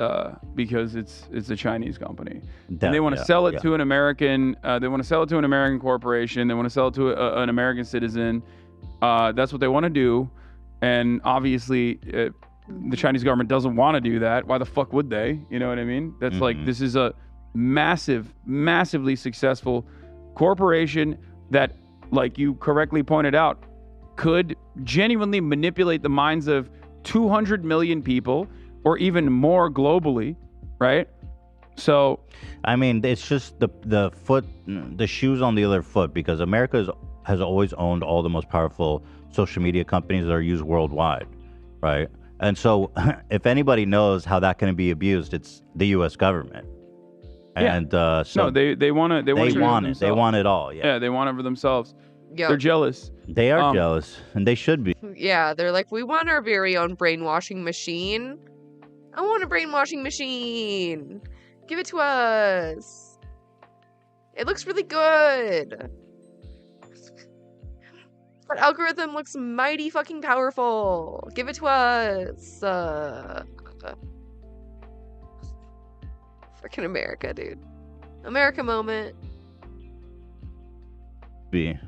because it's a Chinese company. And they want to sell it to an American. They want to sell it to an American corporation. They want to sell it to an American citizen. That's what they want to do. And obviously, the Chinese government doesn't want to do that. Why the fuck would they? You know what I mean? That's like, this is a massively successful corporation that, like you correctly pointed out, could genuinely manipulate the minds of 200 million people or even more globally, right? So, I mean, it's just the shoes on the other foot, because America has always owned all the most powerful social media companies that are used worldwide, right? And so, if anybody knows how that can be abused, it's the U.S. government. Yeah. And no, they want it. They want it. They want it all. Yeah, they want it for themselves. Yep. They're jealous. They are jealous, and they should be. Yeah, they're like, we want our very own brainwashing machine. I want a brainwashing machine. Give it to us. It looks really good. That algorithm looks mighty fucking powerful. Give it to us. Fucking America, dude. America moment. Be.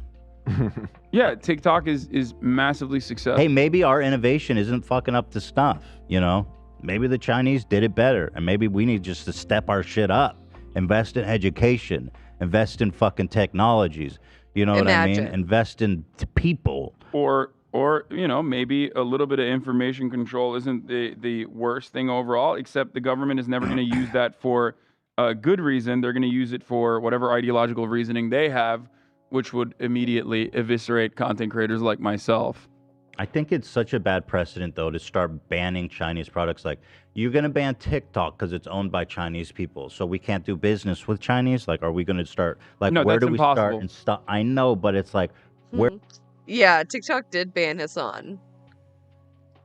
Yeah, TikTok is massively successful. Hey, maybe our innovation isn't fucking up to snuff, you know? Maybe the Chinese did it better, and maybe we need just to step our shit up. Invest in education. Invest in fucking technologies. You know what I mean? Invest in people. Or maybe a little bit of information control isn't the worst thing overall, except the government is never going to use that for a good reason. They're going to use it for whatever ideological reasoning they have, which would immediately eviscerate content creators like myself. I think it's such a bad precedent, though, to start banning Chinese products. Like, you're going to ban TikTok because it's owned by Chinese people, so we can't do business with Chinese? Like, are we going to start, like, no, where do we impossible. start and stop? I know, but it's like, where... Yeah, TikTok did ban Hassan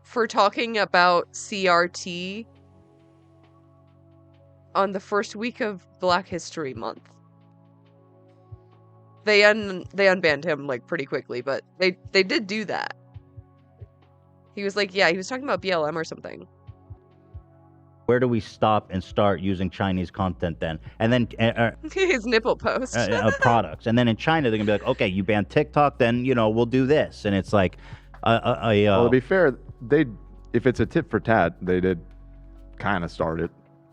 for talking about CRT on the first week of Black History Month. They unbanned him like pretty quickly, but they did do that. He was like, yeah, he was talking about BLM or something. Where do we stop and start using Chinese content then? And then his nipple post products. And then in China, they're gonna be like, okay, you ban TikTok, then we'll do this. And it's like, well, to be fair, if it's a tit for tat, they did kind of start it.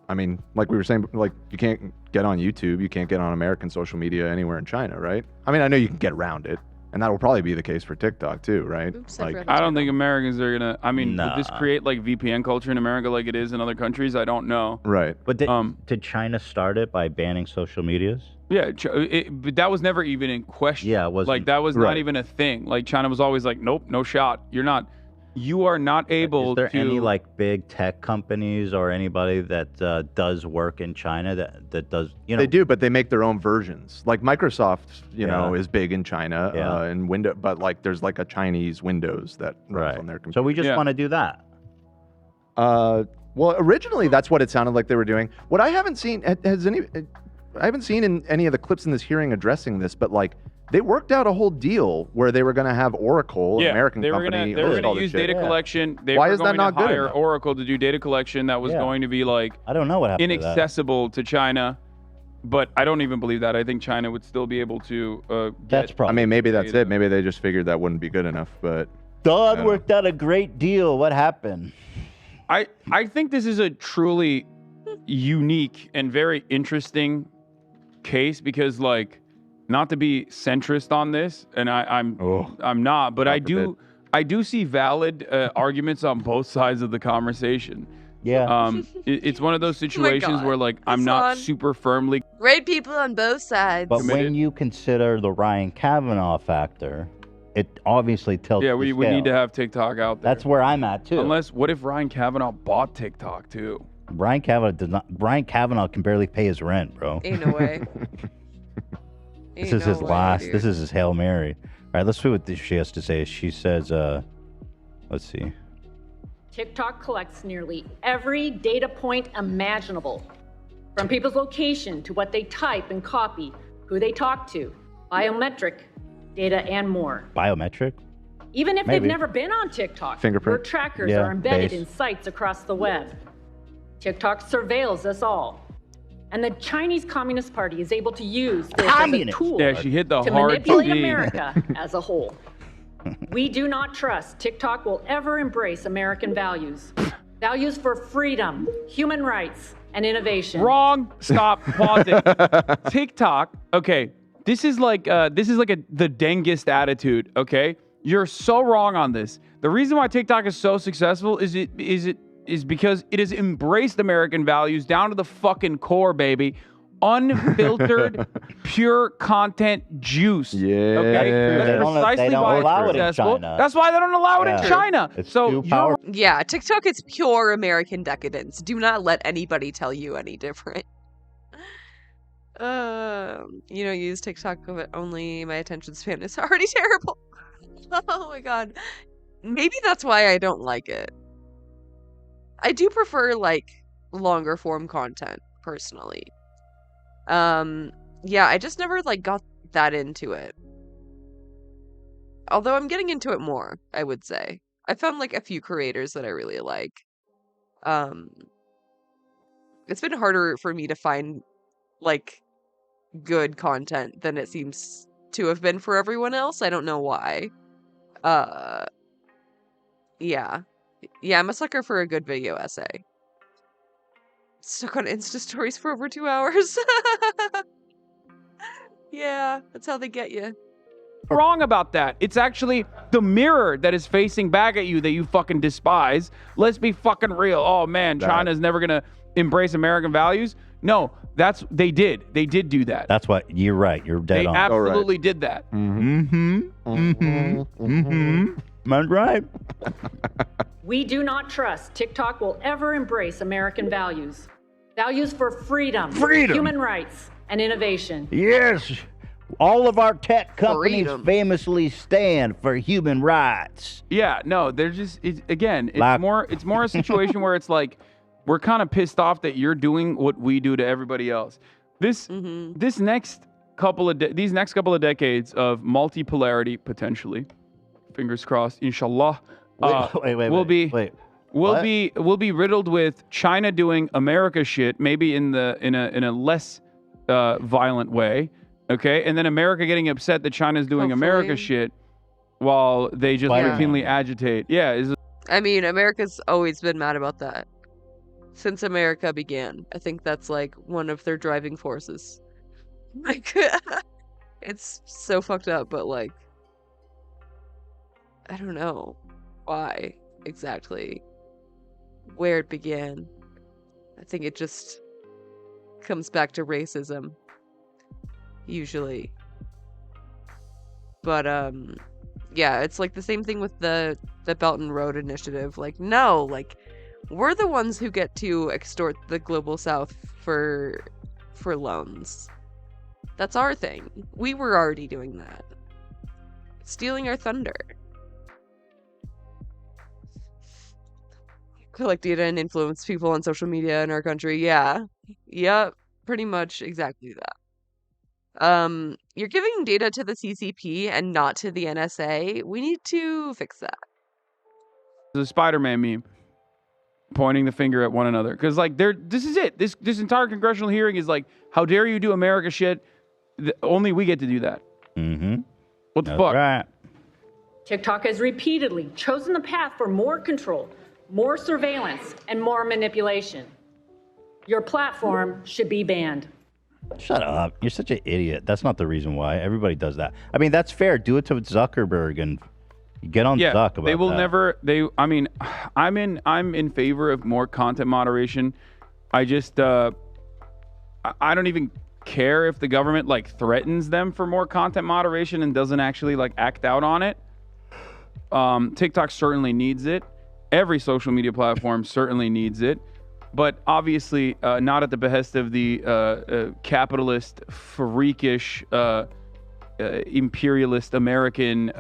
I mean, like we were saying, like you can't get on YouTube, you can't get on American social media anywhere in China, right? I mean, I know you can get around it, and that will probably be the case for TikTok too, right? I don't think Americans are gonna. I mean, would this create like VPN culture in America like it is in other countries? I don't know. Right. But did China start it by banning social medias? Yeah, but that was never even in question. Yeah, it wasn't. Like that was not even a thing. Like China was always like, nope, no shot. You are not able to... Is there any like big tech companies or anybody that does work in China that does, They do, but they make their own versions. Like Microsoft, is big in China and Windows, but like there's like a Chinese Windows that runs on their computer. So we just want to do that. Well, originally that's what it sounded like they were doing. What I haven't seen, I haven't seen in any of the clips in this hearing addressing this, but like they worked out a whole deal where they were going to have Oracle, an American company, they were going to use data collection. They Why were is going that not to good hire enough? Oracle to do data collection that was going to be like I don't know what happened inaccessible to China, but I don't even believe that. I think China would still be able to That's probably. I mean, maybe that's it. Maybe they just figured that wouldn't be good enough, but Dog worked out a great deal. What happened? I think this is a truly unique and very interesting case because like not to be centrist on this, and I'm not, but I do see valid arguments on both sides of the conversation. Yeah. It's one of those situations where like I'm not super firmly. Great people on both sides. But when you consider the Ryan Kavanaugh factor, it obviously tilts Yeah, the we scale. need to have TikTok out there. That's where I'm at too. Unless, what if Ryan Kavanaugh bought TikTok too? Ryan Kavanaugh does not. Ryan Kavanaugh can barely pay his rent, bro. Ain't no way. This is his last. This is his Hail Mary. All right, let's see what she has to say. She says, let's see. TikTok collects nearly every data point imaginable, from people's location to what they type and copy, who they talk to, biometric data, and more. Biometric? Even if Maybe. they've never been on TikTok, Fingerprint? your trackers Yeah, are embedded base. in sites across the web. TikTok surveils us all. And the Chinese Communist Party is able to use this as a tool Yeah, she hit the to hard manipulate D. America as a whole. We do not trust TikTok will ever embrace American values. Values for freedom, human rights, and innovation. Wrong. Stop. Pause it. TikTok. Okay. This is like the Dengist attitude. Okay. You're so wrong on this. The reason why TikTok is so successful is because it has embraced American values down to the fucking core, baby. Unfiltered, pure content juice. Yeah. Okay. That's precisely why it's successful. That's why they don't allow it in China. So you're Yeah, TikTok is pure American decadence. Do not let anybody tell you any different. You don't use TikTok, but only my attention span is already terrible. Oh my god. Maybe that's why I don't like it. I do prefer like longer form content personally. Yeah, I just never like got that into it. Although I'm getting into it more, I would say. I found like a few creators that I really like. It's been harder for me to find like good content than it seems to have been for everyone else. I don't know why. Yeah. Yeah, I'm a sucker for a good video essay. Stuck on Insta stories for over 2 hours. Yeah, that's how they get you. wrong about that. It's actually the mirror that is facing back at you that you fucking despise. Let's be fucking real. Oh man, China's never gonna embrace American values. No, they did. They did do that. That's what you're right. You're dead They on. absolutely did that. Man's right. We do not trust TikTok will ever embrace American values. Values for freedom, human rights, and innovation. Yes. All of our tech companies famously stand for human rights. Yeah, no, they're just it's more a situation where it's like we're kind of pissed off that you're doing what we do to everybody else. These next couple of decades of multipolarity potentially, fingers crossed, inshallah, will be riddled with China doing America shit, maybe in a less violent way. Okay, and then America getting upset that China's doing America shit while they just routinely agitate. Yeah, I mean, America's always been mad about that. Since America began. I think that's like one of their driving forces. Like, it's so fucked up, but like, I don't know why exactly, where it began. I think it just comes back to racism. Usually. But yeah, it's like the same thing with the Belt and Road Initiative. Like, no, like we're the ones who get to extort the global south for loans. That's our thing. We were already doing that. Stealing our thunder. Collect data and influence people on social media in our country. Yeah. Yep. Pretty much exactly that. You're giving data to the CCP and not to the NSA. We need to fix that. the Spider-Man meme, pointing the finger at one another. Because like this is it. This entire congressional hearing is like, how dare you do America shit? Only we get to do that. Mm-hmm. What the fuck? Right. TikTok has repeatedly chosen the path for more control, more surveillance, and more manipulation. Your platform should be banned. Shut up. You're such an idiot. That's not the reason why. Everybody does that. I mean, that's fair. Do it to Zuckerberg and Get on Zuck about they will that. never. I mean, I'm in favor of more content moderation. I just I don't even care if the government like threatens them for more content moderation and doesn't actually like act out on it. TikTok certainly needs it. Every social media platform certainly needs it, but obviously not at the behest of the capitalist, freakish, imperialist American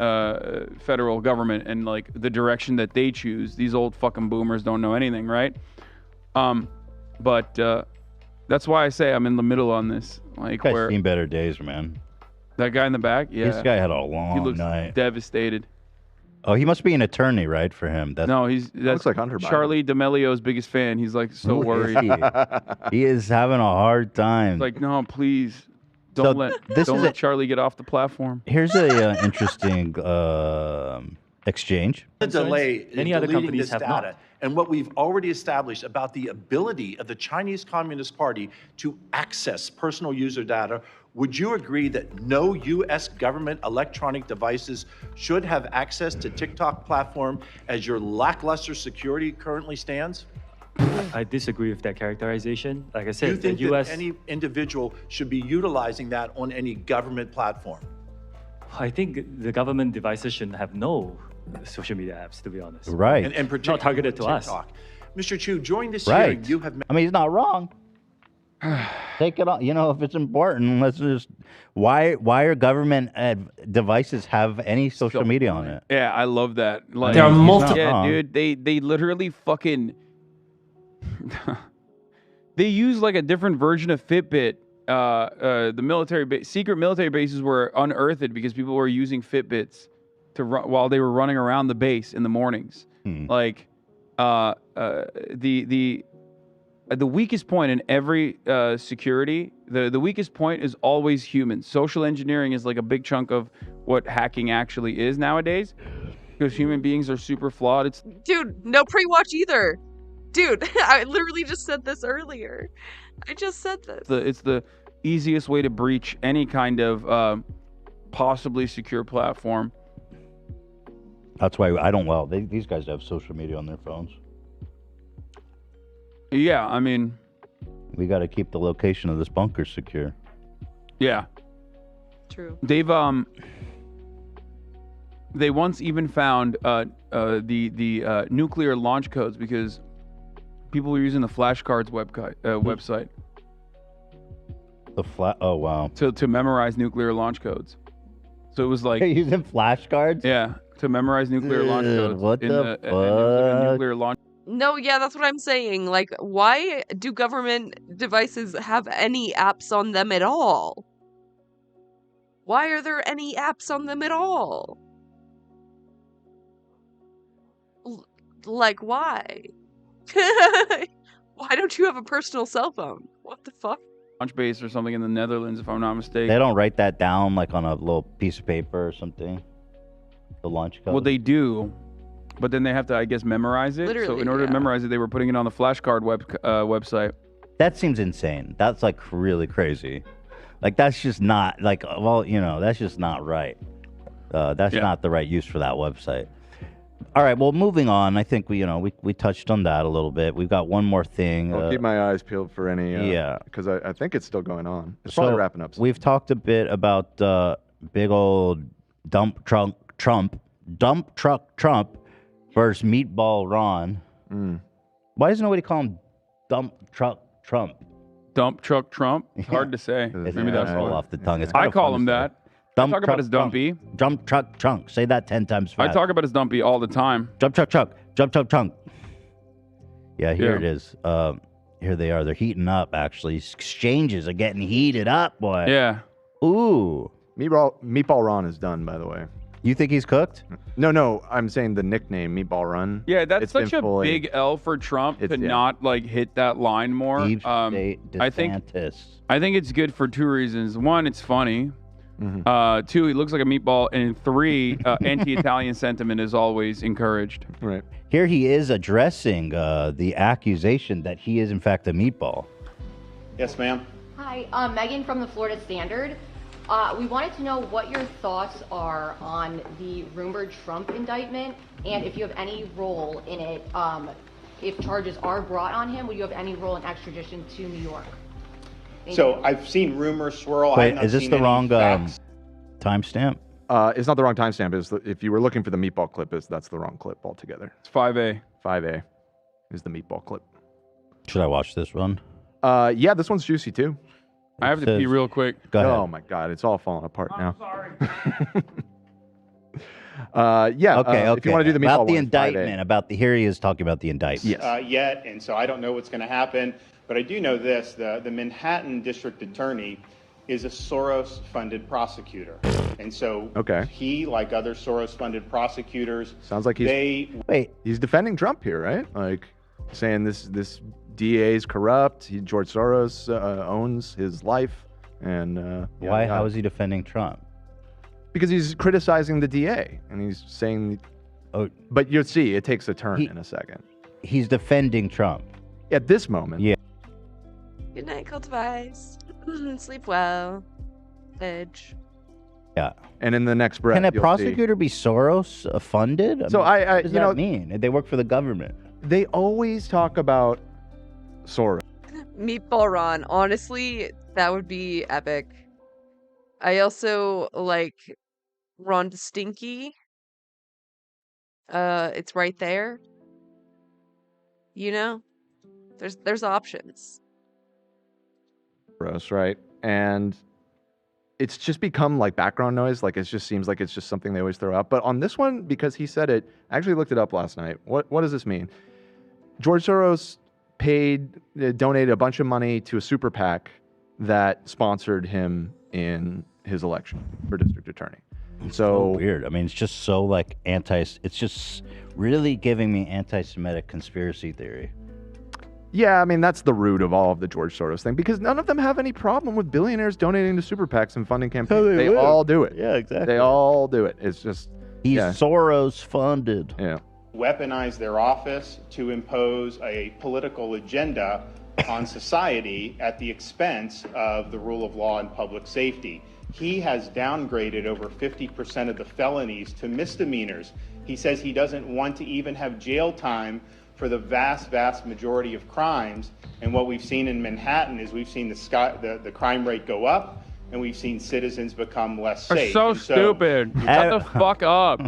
federal government and like the direction that they choose. These old fucking boomers don't know anything, right? But that's why I say I'm in the middle on this. Like, Guy's where seen better days, man. that guy in the back, yeah, This guy had a long he looks night. devastated. Oh, he must be an attorney, right? For him, that's That's like Hunter Biden. Charlie D'Amelio's biggest fan. He's like so Who is worried. he? He is having a hard time. Like, no, please So don't let this is let Charlie get off the platform. Here's a interesting exchange. The delay in Many other deleting companies this have data not. and what we've already established about the ability of the Chinese Communist Party to access personal user data, would you agree that no U.S. government electronic devices should have access to TikTok platform as your lackluster security currently stands? I disagree with that characterization. Like I said, Do you think the U.S. that any individual should be utilizing that on any government platform? I think the government devices shouldn't have no social media apps, to be honest. Right. And not particularly targeted to us. TikTok. Mr. Chu, during this Right. hearing, you have I mean, he's not wrong. Take it on. You know, if it's important, let's just. Why are government devices have any social media on it? Yeah, I love that. Like, There are multiple- Yeah, wrong. dude, they literally fucking. They use like a different version of Fitbit. The military secret military bases were unearthed because people were using Fitbits to run while they were running around the base in the mornings. Like, the weakest point in every security, the weakest point is always humans. Social engineering is like a big chunk of what hacking actually is nowadays, because human beings are super flawed. It's Dude, no pre-watch either. Dude, I literally just said this earlier. I just said this. it's the easiest way to breach any kind of possibly secure platform. That's why I don't. Well, these guys have social media on their phones. Yeah, I mean, we got to keep the location of this bunker secure. Yeah. True. They once even found the nuclear launch codes because people were using the flashcards website. Oh wow. To memorize nuclear launch codes. So it was like They're using flashcards. Yeah, to memorize nuclear launch codes. What in the and it was like a fuck? nuclear launch. No, yeah, that's what I'm saying. Like, why do government devices have any apps on them at all? Why are there any apps on them at all? Like, why? Why don't you have a personal cell phone? What the fuck? Launch base or something in the Netherlands, if I'm not mistaken. They don't write that down like on a little piece of paper or something. The launch code. Well, they do, but then they have to, I guess, memorize it. So Literally, in order to memorize it, they were putting it on the flashcard website. That seems insane. That's like really crazy. Like that's just not like, well, you know, that's just not right. That's not the right use for that website. All right, well, moving on. I think we touched on that a little bit. We've got one more thing. I'll keep my eyes peeled for any. Yeah, because I think it's still going on. It's probably wrapping up soon. We've talked a bit about big old dump truck Trump versus Meatball Ron. Why doesn't nobody call him Dump Truck Trump? Dump Truck Trump? Hard to say. Maybe that's roll off the tongue. It's I kinda call fun him to say. that. Dump I talk truck about his dumpy. Dump truck trunk. Say that 10 times fast. I talk about his dumpy all the time. Jump truck trunk. Jump truck trunk. Yeah, here Yeah. it is. Here they are. They're heating up, actually. Exchanges are getting heated up, boy. Yeah. Ooh. Meatball Ron is done, by the way. You think he's cooked? No. I'm saying the nickname Meatball Run. Yeah, that's It's been such a fully- big L for Trump to It's- yeah. not like hit that line more. Deep State I think DeSantis. it's good for two reasons. One, it's funny. Mm-hmm. Two, he looks like a meatball, and three, anti-Italian sentiment is always encouraged. Right. Here he is addressing the accusation that he is in fact a meatball. Yes, ma'am. Hi, Megan from the Florida Standard. We wanted to know what your thoughts are on the rumored Trump indictment, and if you have any role in it. If charges are brought on him, would you have any role in extradition to New York? So I've seen rumors swirl. I have Wait, not is this seen the any wrong facts. timestamp? It's not the wrong timestamp. If you were looking for the meatball clip, that's the wrong clip altogether. It's 5A. 5A is the meatball clip. Should I watch this one? Yeah, this one's juicy too. I have to pee real quick. Go ahead. Oh my God, it's all falling apart now. Yeah. Okay. If you want to do the meatball about the one, indictment, here he is talking about the indictment. Yet, and so I don't know what's going to happen. But I do know this: the Manhattan District Attorney is a Soros-funded prosecutor, and so he, like other Soros-funded prosecutors, sounds like he's defending Trump here, right? Like saying this DA is corrupt. George Soros owns his life, and why? How is he defending Trump? Because he's criticizing the DA, and he's saying, but you'll see, it takes a turn in a second. He's defending Trump. At this moment. Yeah. Good night, Cultivize. Sleep well. Edge. Yeah. And in the next breath, Can a you'll prosecutor be Soros funded? So what does you that know, mean? They work for the government. They always talk about Soros. Meatball Ron. Honestly, that would be epic. I also like Ron Stinky. It's right there. You know? There's options. Gross, right? And it's just become like background noise. Like it just seems like it's just something they always throw out. But on this one, because he said it, I actually looked it up last night. What does this mean? George Soros donated a bunch of money to a super PAC that sponsored him in his election for district attorney. It's so weird. I mean, it's just so like it's just really giving me anti-Semitic conspiracy theory. Yeah, I mean, that's the root of all of the George Soros thing, because none of them have any problem with billionaires donating to super PACs and funding campaigns. They all do it. Yeah, exactly. They all do it. It's just... He's Soros funded. Yeah. Weaponize their office to impose a political agenda on society at the expense of the rule of law and public safety. He has downgraded over 50% of the felonies to misdemeanors. He says he doesn't want to even have jail time for the vast majority of crimes. And what we've seen in Manhattan is we've seen the crime rate go up, and we've seen citizens become less safe. So stupid. Shut the fuck up.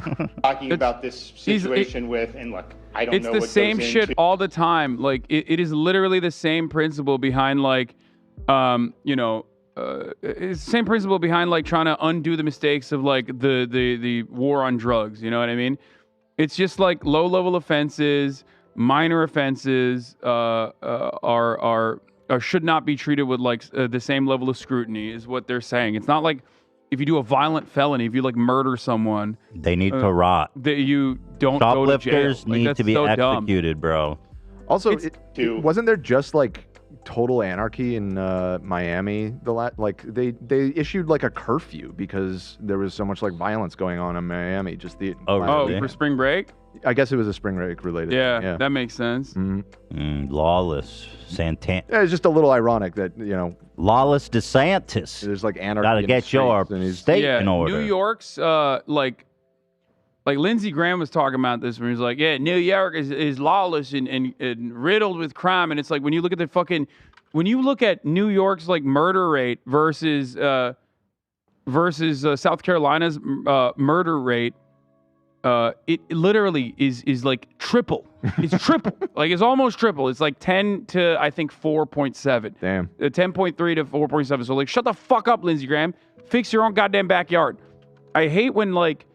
Talking about this situation and look, I don't know what goes into... It's the same shit all the time. Like, it is literally the same principle behind, like, it's the same principle behind, like, trying to undo the mistakes of, like, the war on drugs. You know what I mean? It's just, like, low-level offenses, minor offenses should not be treated with, like, the same level of scrutiny is what they're saying. It's not like if you do a violent felony, if you, like, murder someone... They need to rot. That you don't go to jail. Shoplifters need to be executed, bro. Also, wasn't there just, like, total anarchy in Miami? They issued, like, a curfew because there was so much, like, violence going on in Miami. For spring break? I guess it was a spring break related. Yeah, that makes sense. Lawless Santana. Yeah, it's just a little ironic that, lawless DeSantis. There's like anarchy. Gotta get your state in order. New York's like Lindsey Graham was talking about this when he was like, yeah, New York is lawless and riddled with crime. And it's like when you look at New York's like murder rate versus South Carolina's murder rate. It literally is like triple. It's triple. Like it's almost triple. It's like 10 to I think 4.7. Damn. 10.3 to 4.7. So like, shut the fuck up, Lindsey Graham. Fix your own goddamn backyard. I hate when like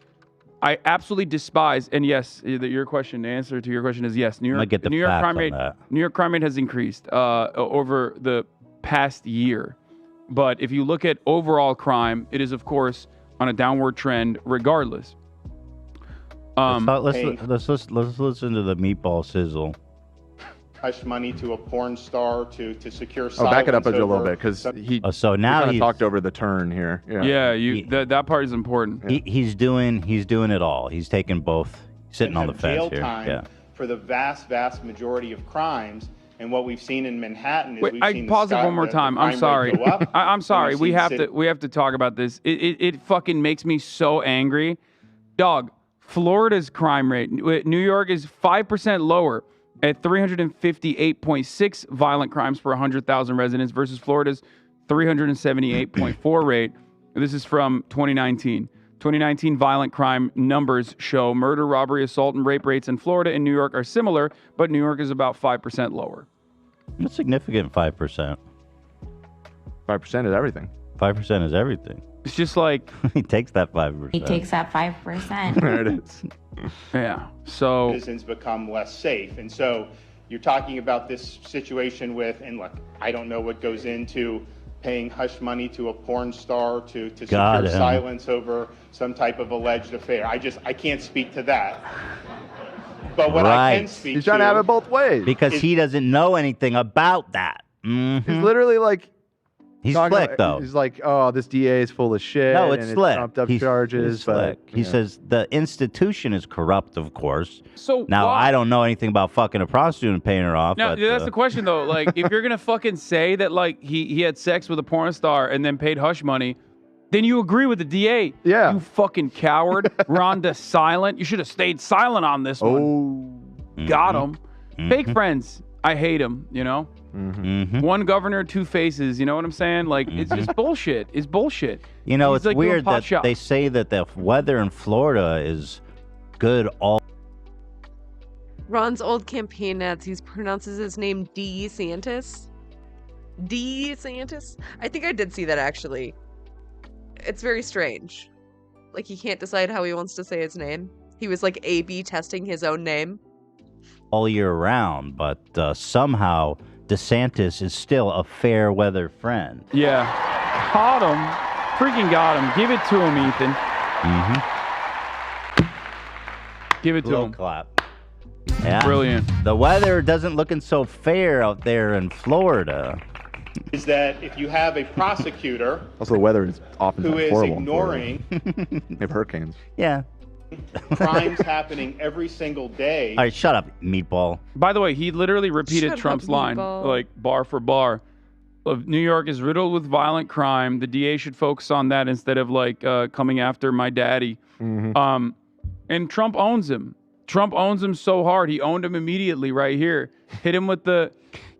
I absolutely despise. And yes, your question. The answer to your question is yes. New York crime rate has increased over the past year. But if you look at overall crime, it is of course on a downward trend regardless. Let's listen to the meatball sizzle. Hush money to a porn star to secure silence. Oh, back it up a little bit because he talked over the turn here. That part is important. Yeah. He's doing it all. He's taking both. Sitting on the fence jail here. Time for the vast majority of crimes. And what we've seen in Manhattan is Wait, we've I seen pause it one more the time. I'm crime rate sorry. go up, I'm sorry. and We we've have seen to talk about this. It fucking makes me so angry. Dog, Florida's crime rate, New York is 5% lower at 358.6 violent crimes per 100,000 residents versus Florida's 378.4 rate. This is from 2019. 2019 violent crime numbers show murder, robbery, assault, and rape rates in Florida and New York are similar, but New York is about 5% lower. A significant 5%. 5% is everything. 5% is everything. It's just like he takes that 5%. He takes that 5%. There it is. Yeah. So citizens become less safe. And so you're talking about this situation with, and look, I don't know what goes into paying hush money to a porn star to secure silence over some type of alleged affair. I can't speak to that. But what I can speak He's trying to have it both ways. Because he doesn't know anything about that. He's literally like... He's talking slick, about- though. He's like, oh, this DA is full of shit. No, it's and slick. trumped up He's charges. slick. But, He yeah. says the institution is corrupt, of course. So now why- I don't know anything about fucking a prostitute and paying her off. now, but, that's the question though. Like, if you're gonna fucking say that like he had sex with a porn star and then paid hush money, then you agree with the DA. Yeah. You fucking coward. Rhonda silent. You should have stayed silent on this one. Got him. Fake friends. I hate him. You know. One governor, two faces. You know what I'm saying? Like, it's just bullshit. It's bullshit. You know, He's it's like doing weird pot that shots. they say that the weather in Florida is good all. Ron's old campaign ads, he pronounces his name D. Santis. D. Santis? I think I did see that actually. It's very strange. Like, he can't decide how he wants to say his name. He was like A/B testing his own name. all year round, but somehow DeSantis is still a fair weather friend. Yeah. Got him. Freaking got him. Give it to him, Ethan. Give it to him. Clap. Yeah. Brilliant. The weather doesn't looking so fair out there in Florida. Is that if you have a prosecutor Also, the weather is often who is horrible. in Florida. ignoring They have hurricanes. Yeah. crimes happening every single day. All right, shut up, meatball. By the way, he literally repeated Shut Trump's up, line, meatball. like bar for bar. Of New York is riddled with violent crime. The DA should focus on that instead of like coming after my daddy. And Trump owns him. Trump owns him so hard. He owned him immediately right here. Hit him with the...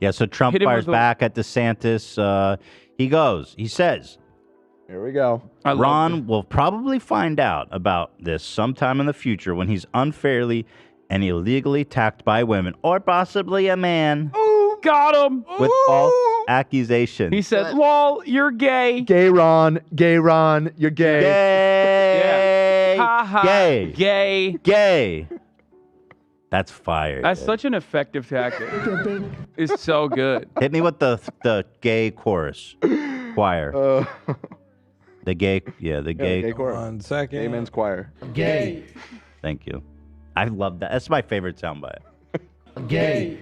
Yeah, so Trump Hit him fires with the- back at DeSantis. He says, Here we go. Ron will probably find out about this sometime in the future when he's unfairly and illegally attacked by women or possibly a man Ooh, got him. with false accusations. He said, lol, you're gay. Gay Ron, you're gay. Gay. Ha ha. Gay. Gay. Gay. That's fire. That's dude. such an effective tactic. It's so good. Hit me with the gay chorus choir. The gay, the gay. chorus. 1 second. Gay men's choir. Gay. Thank you. I love that. That's my favorite soundbite. Gay.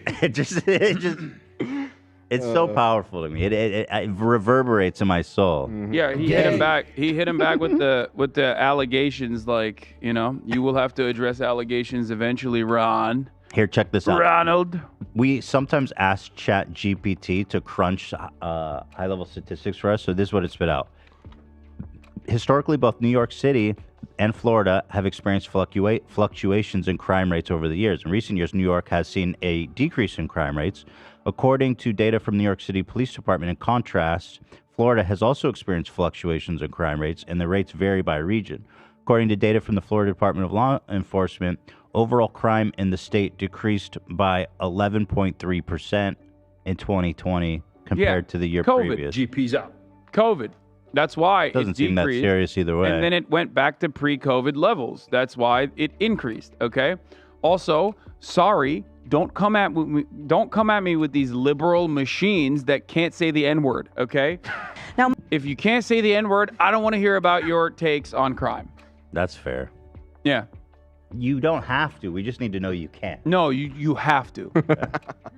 It's so powerful to me. It reverberates in my soul. Yeah, he hit him back. He hit him back with the allegations. Like, you will have to address allegations eventually, Ron. Here, check this out. Ronald. We sometimes ask ChatGPT to crunch high-level statistics for us. So this is what it spit out. Historically, both New York City and Florida have experienced fluctuations in crime rates over the years. In recent years, New York has seen a decrease in crime rates. According to data from New York City Police Department, in contrast, Florida has also experienced fluctuations in crime rates, and the rates vary by region. According to data from the Florida Department of Law Enforcement, overall crime in the state decreased by 11.3% in 2020 compared to the year COVID. previous. GP's up. COVID. That's why Doesn't it seem that decreased. serious either way. And then it went back to pre-COVID levels. That's why it increased. Okay. Also, sorry, don't come at me with these liberal machines that can't say the N-word. Okay. Now, if you can't say the N-word, I don't want to hear about your takes on crime. That's fair. Yeah. You don't have to. We just need to know you can. No, you have to.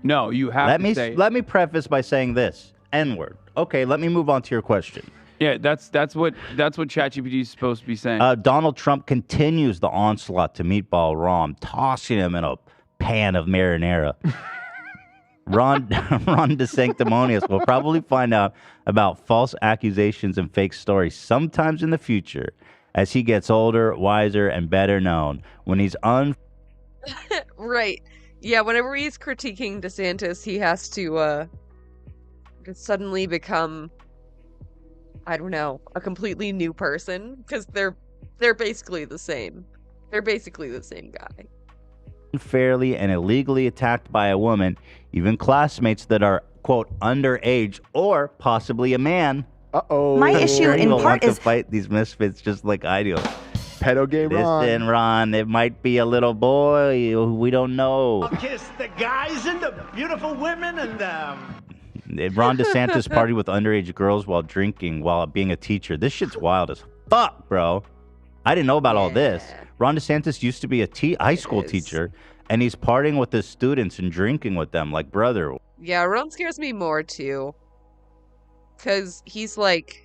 No, you have to say. Let me preface by saying this. N-word. Okay, let me move on to your question. Yeah, that's what ChatGPT is supposed to be saying. Donald Trump continues the onslaught to Meatball Ron, tossing him in a pan of marinara. Ron DeSanctimonious will probably find out about false accusations and fake stories sometimes in the future as he gets older, wiser, and better known. When he's Right. Yeah, whenever he's critiquing DeSantis, he has to suddenly become, I don't know, a completely new person because they're basically the same. They're basically the same guy. unfairly and illegally attacked by a woman, even classmates that are, quote, underage or possibly a man. Uh-oh. My issue in will part want is to fight these misfits just like I do. Pedo gay Ron. Listen, Ron, it might be a little boy who we don't know. I'll kiss the guys and the beautiful women and Ron DeSantis partied with underage girls while drinking while being a teacher. This shit's wild as fuck, bro. I didn't know about all this. Ron DeSantis used to be a high school teacher, and he's partying with his students and drinking with them like brother. Yeah, Ron scares me more too. Cause he's like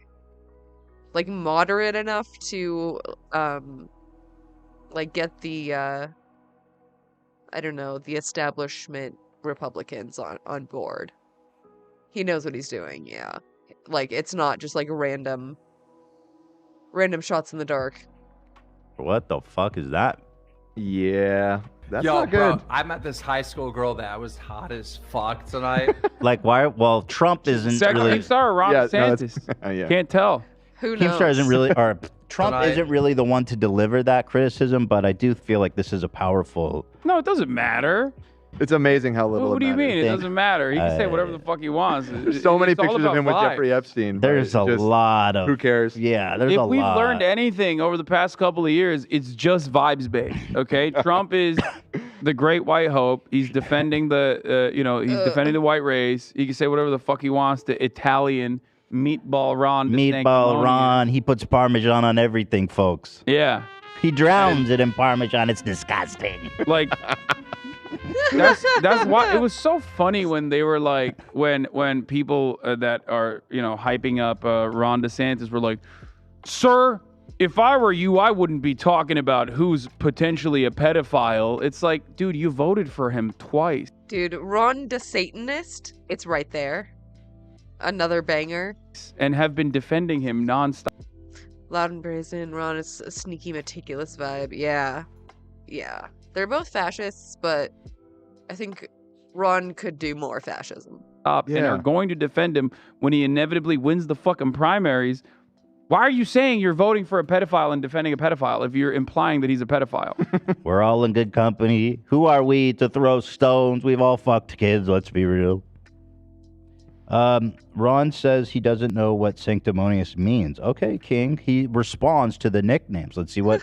moderate enough to get the I don't know, the establishment Republicans on board. He knows what he's doing, yeah. Like it's not just like random shots in the dark. What the fuck is that? Yeah, that's Yo, not good. bro, I met this high school girl that was hot as fuck tonight. Like, why? Well, Trump isn't Second really. Keemstar, Ron DeSantis. Yeah. Can't tell. Who knows? Keemstar isn't really, or Trump Tonight. isn't really the one to deliver that criticism, but I do feel like this is a powerful. No, it doesn't matter. It's amazing how little. What do you mean? It Think- doesn't matter. He can say whatever the fuck he wants. There's so many It's all pictures of about him with vibes. Jeffrey Epstein. but There's it's a just, lot of. Who cares? Yeah, there's If a we've lot. learned anything over the past couple of years, it's just vibes based. Okay, Trump is the great white hope. He's defending he's defending the white race. He can say whatever the fuck he wants to Italian meatball Ron. Meatball DeSanctimonious. Ron. He puts Parmesan on everything, folks. Yeah, He drowns it in Parmesan. It's disgusting. like. That's why it was so funny when they were like when people that are hyping up Ron DeSantis were like, sir, if I were you, I wouldn't be talking about who's potentially a pedophile. It's like, dude, you voted for him twice. Dude, Ron DeSatanist, it's right there. Another banger. And have been defending him nonstop. Loud and brazen, Ron is a sneaky, meticulous vibe. Yeah. Yeah. They're both fascists, but I think Ron could do more fascism. And are going to defend him when he inevitably wins the fucking primaries. Why are you saying you're voting for a pedophile and defending a pedophile if you're implying that he's a pedophile? We're all in good company. Who are we to throw stones? We've all fucked kids, let's be real. Ron says he doesn't know what sanctimonious means. Okay, King. He responds to the nicknames. Let's see what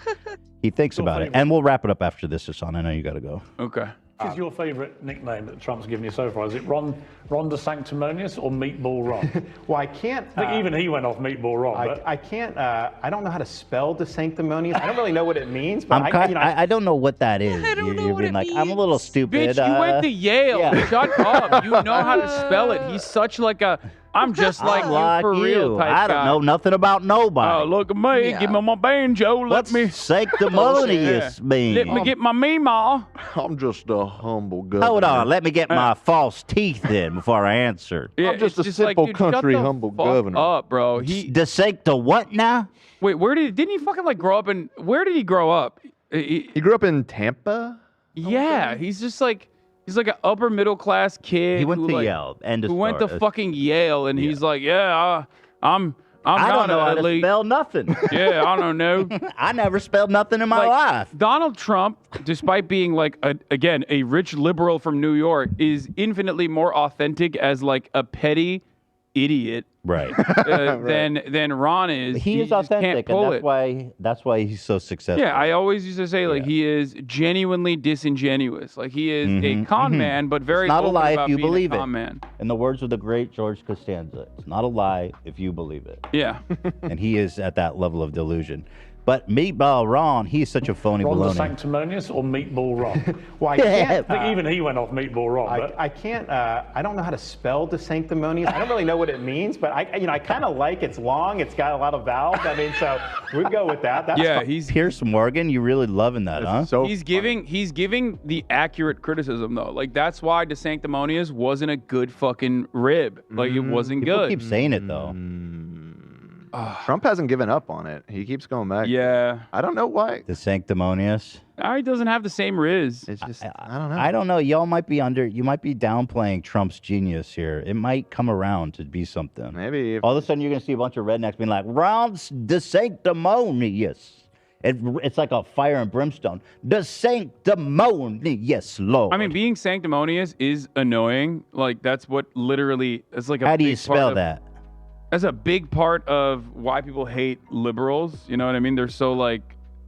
he thinks about it. And we'll wrap it up after this, Hassan. I know you got to go. Okay. What is your favourite nickname that Trump's given you so far? Is it Ron DeSanctimonious or Meatball Ron? Well, I can't. I think even he went off Meatball Ron. But I can't. I don't know how to spell DeSanctimonious. I don't really know what it means. But I don't know what that is. You're being like, I'm a little stupid. Bitch, you went to Yale. yeah. Shut up. You know how to spell it. He's such like a, I'm just like you for real type I don't guy. know nothing about nobody. Oh, look at me. Give me my banjo. What's sanctimonious mean? Let me get my meemaw. I'm just a humble governor. Hold on. Let me get my false teeth in before I answer. Yeah, I'm just it's a just like, simple dude, shut country the humble fuck governor. up, bro. He DeSancta what now? Wait, didn't he fucking like grow up in, where did he grow up? He grew up in Tampa? Yeah, he's just like, he's like an upper middle class kid. He went who, to like, Yale. End of who went to story. fucking Yale, and he's like, I'm I don't not know how to elite. spell nothing. Yeah, I don't know. I never spelled nothing in my life. Donald Trump, despite being like a rich liberal from New York, is infinitely more authentic as like a petty idiot, right? Than Ron is. He is just can't authentic, pull and that's why he's so successful. Yeah, I always used to say like he is genuinely disingenuous. Like he is a con man, but very It's not a open lie about if you being believe a it. con man. In the words of the great George Costanza, it's not a lie if you believe it. Yeah. And he is at that level of delusion. But Meatball Ron, he's such a phony Ron the baloney. Sanctimonious or Meatball Ron? Well, I can't. I think even he went off Meatball Ron. But I can't. I don't know how to spell De Sanctimonious. I don't really know what it means, but I kind of like. It's long. It's got a lot of vowels. I mean, so we go with that. That's Yeah, fine. he's Pierce Morgan, you really loving that, huh? he's giving the accurate criticism though. Like that's why De Sanctimonious wasn't a good fucking rib. Like it wasn't People good. keep saying it though. Trump hasn't given up on it. He keeps going back. Yeah. I don't know why. The Sanctimonious. He doesn't have the same riz. It's just I don't know. I don't know. Y'all might be you might be downplaying Trump's genius here. It might come around to be something. Maybe. All of a sudden you're going to see a bunch of rednecks being like, Ron's the sanctimonious. It's like a fire and brimstone. The sanctimonious Lord. I mean, being sanctimonious is annoying. Like that's what literally it's like. How do you spell that? That's a big part of why people hate liberals. You know what I mean? They're so like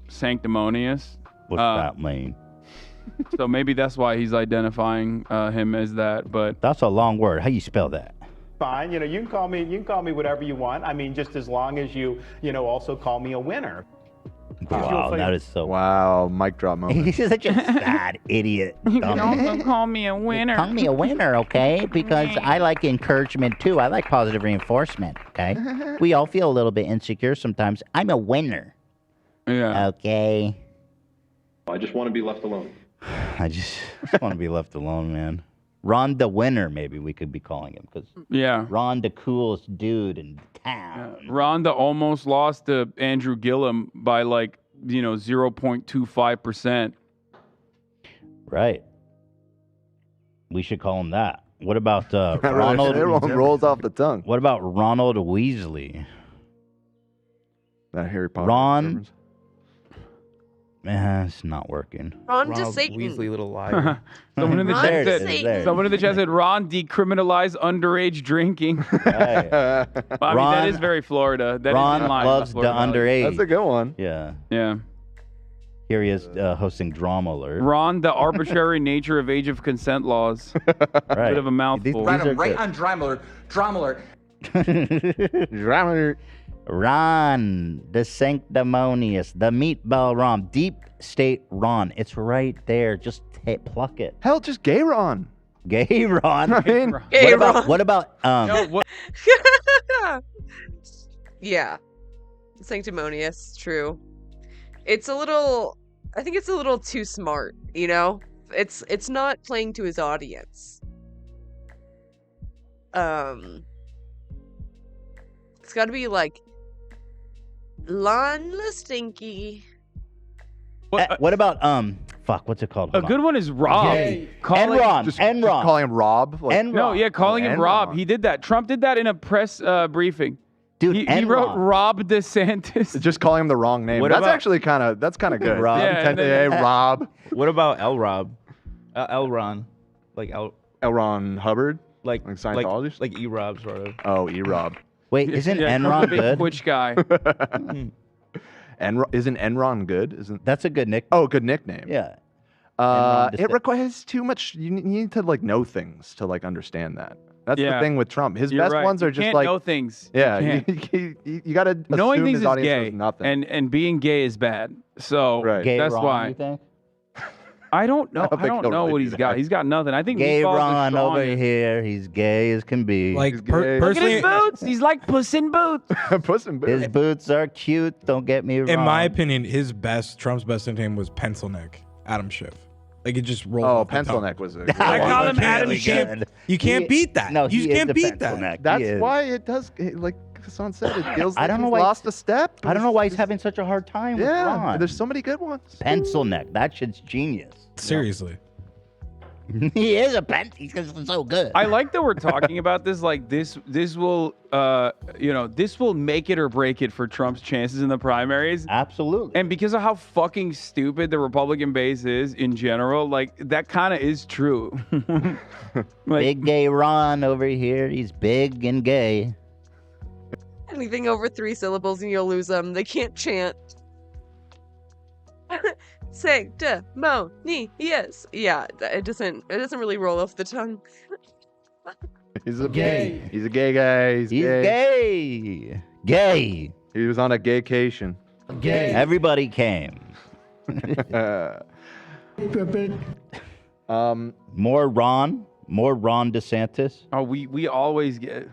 sanctimonious. What's that mean? So maybe that's why he's identifying him as that. But that's a long word. How you spell that? Fine. You can call me whatever you want. I mean, just as long as you also call me a winner. Wow, that is so. Wow, mic drop moment. He's such a sad idiot. you can also call me a winner. Call me a winner, okay? Because I like encouragement too. I like positive reinforcement, okay? We all feel a little bit insecure sometimes. I'm a winner. Yeah. Okay. I just want to be left alone. I just want to be left alone, man. Ron the winner, maybe we could be calling him, because Ron the coolest dude in town. Rhonda almost lost to Andrew Gillum by 0.25%. Right. We should call him that. What about Ronald? Everyone rolls off the tongue. What about Ronald Weasley? That Harry Potter. Ron. It's not working. Ron to Satan. Weasley, little liar. Someone in the Ron chat to said. Satan. Someone in the chat said Ron decriminalize underage drinking. Well, I mean that is very Florida. That Ron is in line loves with the Florida underage. That's a good one. Yeah. Yeah. Here he is hosting Drama Alert. Ron, the arbitrary nature of age of consent laws. Right. Bit of a mouthful. Right on Drama Alert. Drama Alert. Drama Alert. Ron, the sanctimonious, the meatball Ron, deep state Ron. It's right there. Just pluck it. Hell, just gay Ron. Gay Ron. I mean, Gay what about Yeah. Sanctimonious, true. It's a little I think it's a little too smart, you know? It's not playing to his audience. It's gotta be like Lon La Stinky. What about fuck, what's it called? A good one is Rob. Enron. Just Enron. calling him Rob. No, yeah, calling him Enron. Rob. He did that. Trump did that in a press briefing. Dude, he wrote Rob DeSantis. Just calling him the wrong name. That's actually kind of good. Rob. Hey, Rob. What about L. Rob? L. Ron. Like L. Ron Hubbard? Like Scientologist? Like E. Rob, sort of. Oh, E. Rob. Wait, isn't Yeah, Enron big good? Twitch guy. Isn't Enron good? Isn't That's a good nickname. Oh, good nickname. Yeah. It requires too much. You need to know things to understand that. That's the Yeah. thing with Trump. His You're best right. ones are You just can't know things. You Yeah, can't. you got to Knowing assume things his is audience gay, knows nothing. and being gay is bad. So Gay that's Ron, why. you think? I don't know. I don't I think don't he'll know really what do he's that. got. He's got nothing. I think Gay Meatball's the Ron over strongest. here. He's gay as can be. Like gay. Look at personally, his boots. He's like Puss in Boots. Puss in Boots. His boots are cute. Don't get me wrong. In my opinion, Trump's best nickname was Pencil Neck, Adam Schiff. Like it just rolled. Oh, off the Pencil tongue. Neck was a I call him Really Adam good. Schiff. You can't beat that. No, you he just is can't the beat pencil that. neck. He That's is. why it does. Like Hassan said, it feels I like don't know he's why- lost a step. I don't know why he's having such a hard time with Ron. There's so many good ones. Pencil neck. That shit's genius. Seriously. He is a pen. He's so good. I like that we're talking about this. Like this will, this will make it or break it for Trump's chances in the primaries. Absolutely. And because of how fucking stupid the Republican base is in general, like that kind of is true. Big gay Ron over here. He's big and gay. Anything over 3 syllables and you'll lose them. They can't chant. Sanctimonious. Yeah, it doesn't really roll off the tongue. He's a gay. He's a gay guy. He's He's gay. gay. Gay. He was on a gaycation. Gay. Everybody came. More Ron DeSantis. Oh, we always get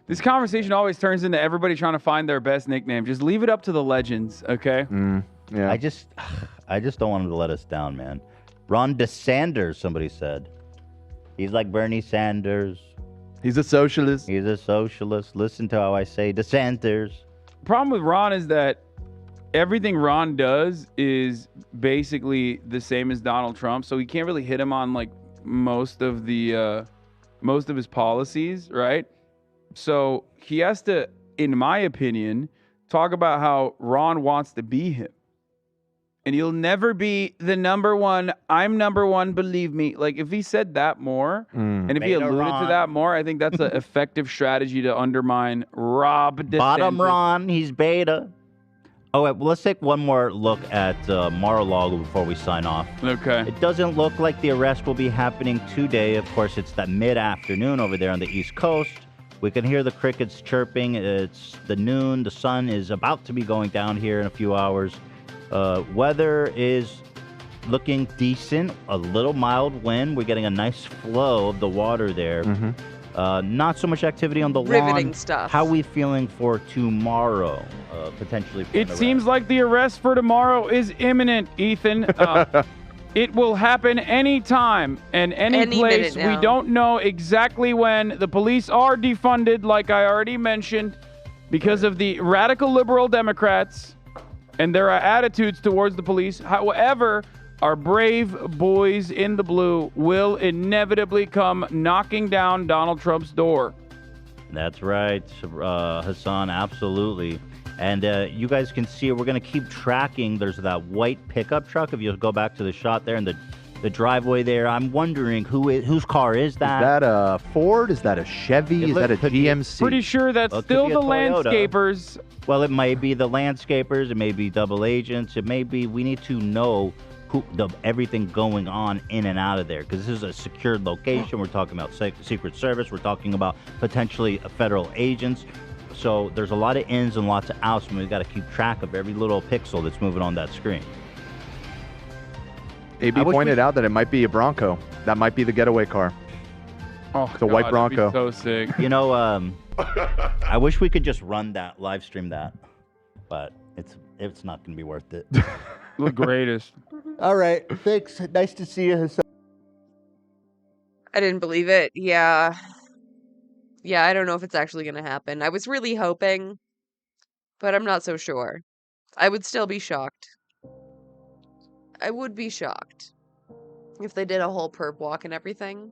this conversation always turns into everybody trying to find their best nickname. Just leave it up to the legends, okay? Yeah. I just don't want him to let us down, man. Ron DeSanders, somebody said. He's like Bernie Sanders. He's a socialist. He's a socialist. Listen to how I say DeSanders. Problem with Ron is that everything Ron does is basically the same as Donald Trump, so he can't really hit him on like most of his policies, right? So he has to, in my opinion, talk about how Ron wants to be him. And he'll never be the number one. I'm number one, believe me. Like, if he said that more, and if he Beta alluded Ron. to that more, I think that's an effective strategy to undermine Rob DeSantis. Bottom Ron, he's beta. Oh, wait, well, let's take one more look at Mar-a-Lago before we sign off. Okay. It doesn't look like the arrest will be happening today. Of course, it's that mid-afternoon over there on the East Coast. We can hear the crickets chirping. It's the noon. The sun is about to be going down here in a few hours. Weather is looking decent. A little mild wind. We're getting a nice flow of the water there. Not so much activity on the Riveting lawn. stuff. How are we feeling for tomorrow? Potentially. For It seems like the arrest for tomorrow is imminent, Ethan. It will happen anytime and any place. minute now. We don't know exactly when. The police are defunded, like I already mentioned, because of the radical liberal Democrats and their attitudes towards the police. However, our brave boys in the blue will inevitably come knocking down Donald Trump's door. That's right, Hassan, absolutely. And you guys can see it. We're going to keep tracking. There's that white pickup truck. If you go back to the shot there in the driveway there, I'm wondering whose car is that? Is that a Ford? Is that a Chevy? Is that a GMC? Pretty sure that's Well, it could still be the a Toyota. landscapers. Well, it may be the landscapers. It may be double agents. It may be, we need to know everything going on in and out of there, because this is a secured location. We're talking about Secret Service. We're talking about potentially federal agents. So there's a lot of ins and lots of outs, and we've got to keep track of every little pixel that's moving on that screen. AB pointed out that it might be a Bronco. That might be the getaway car. Oh, the white Bronco. So sick. You know, I wish we could just run that, live stream that, but it's not going to be worth it. The greatest. All right, thanks. Nice to see you, Hassan. I didn't believe it. Yeah, I don't know if it's actually going to happen. I was really hoping, but I'm not so sure. I would still be shocked. I would be shocked if they did a whole perp walk and everything,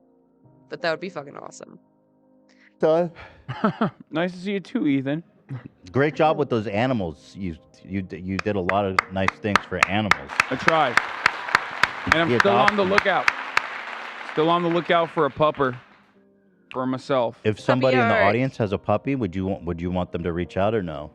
but that would be fucking awesome. Son. Nice to see you too, Ethan. Great job with those animals. You did a lot of nice things for animals. I tried. And I'm still on the lookout. Still on the lookout for a pupper for myself. If somebody in the audience has a puppy, would you want them to reach out or no?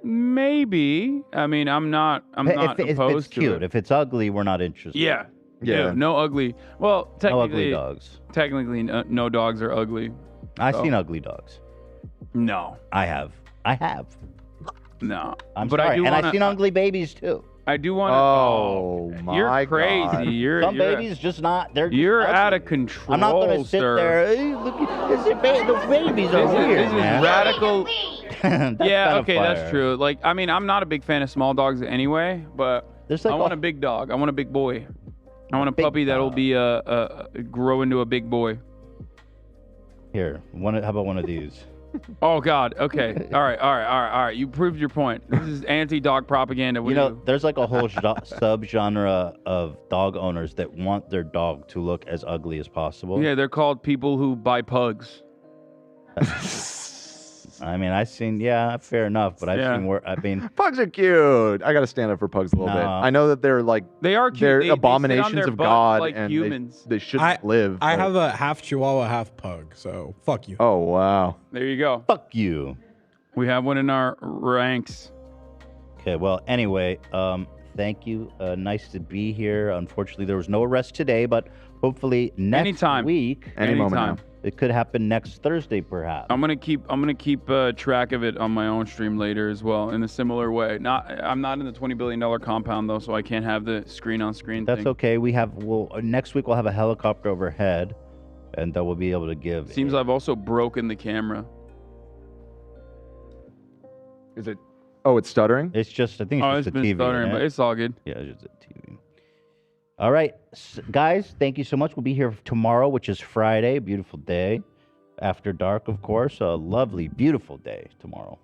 Maybe. I mean, I'm not if it's opposed to cute. it. If it's ugly, we're not interested. Yeah. Yeah. No ugly. Well, technically, No ugly dogs. Technically, no dogs are ugly. I've So- seen ugly dogs. No. I have. No. I'm But sorry. I do and wanna, I've seen ugly babies too. I do want to. Oh, my You're crazy. God. You're Some you're, babies just not. They're You're ugly. out of control. I'm not going to sit sir. there. Hey, look at the babies are weird, This is man. radical. That's Yeah, kinda okay, fire. that's true. Like, I mean, I'm not a big fan of small dogs anyway, but There's like I want a big dog. I want a big boy. I want a puppy that'll be grow into a big boy. Here, how about one of these? Oh God. Okay. All right. You proved your point. This is anti-dog propaganda. What You do know, there's like a whole subgenre of dog owners that want their dog to look as ugly as possible. Yeah, they're called people who buy pugs. I mean, fair enough, but I've seen where, I mean, Pugs are cute. I got to stand up for pugs a little bit. No. I know that they're like They are cute. They're They sit on abominations their of butt God, like and humans. they shouldn't live. I but- have a half Chihuahua, half pug, so fuck you. Oh wow. There you go. fuck you. We have one in our ranks. Okay, well, anyway, thank you. Nice to be here. Unfortunately, there was no arrest today, but hopefully next Anytime. week. Any moment Anytime. now. It could happen next Thursday, perhaps. I'm gonna keep track of it on my own stream later as well in a similar way. I'm not in the $20 billion compound though, so I can't have the screen on screen. That's thing. okay. Next week we'll have a helicopter overhead, and we'll be able to give. Seems I've also broken the camera. Is it? Oh, it's stuttering. It's just. I think it's just it's the been TV. stuttering, but it's all good. Yeah, it's just a TV. All right, guys. Thank you so much. We'll be here tomorrow, which is Friday. Beautiful day, after dark, of course. A lovely, beautiful day tomorrow,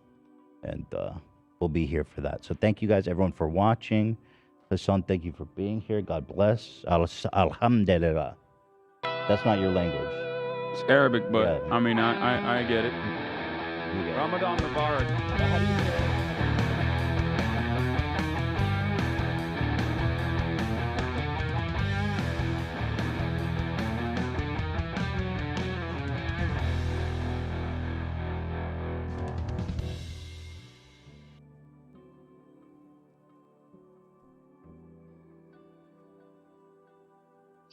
and we'll be here for that. So thank you guys, everyone, for watching. Hassan, thank you for being here. God bless. Alhamdulillah. That's not your language. It's Arabic, but Yeah. I mean, I get it. You get it. Ramadan Mubarak. How do you say it?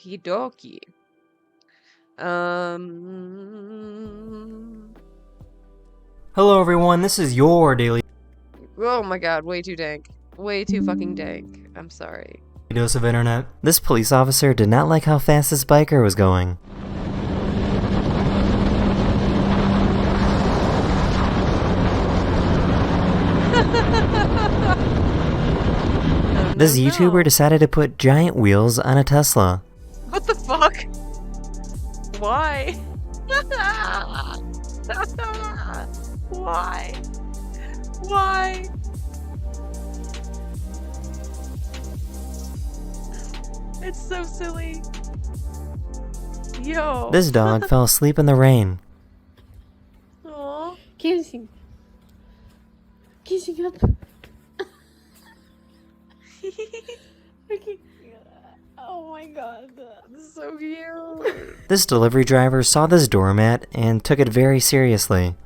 Okie dokie. Hello everyone, this is your daily Oh my god, way too dank. Way too fucking dank. I'm sorry. dose of internet. This police officer did not like how fast this biker was going. This YouTuber decided to put giant wheels on a Tesla. What the fuck? Why? Why? Why? It's so silly. Yo. This dog fell asleep in the rain. Aww. Kissing. Kissing up. Oh my god. That's so cute. This delivery driver saw this doormat and took it very seriously.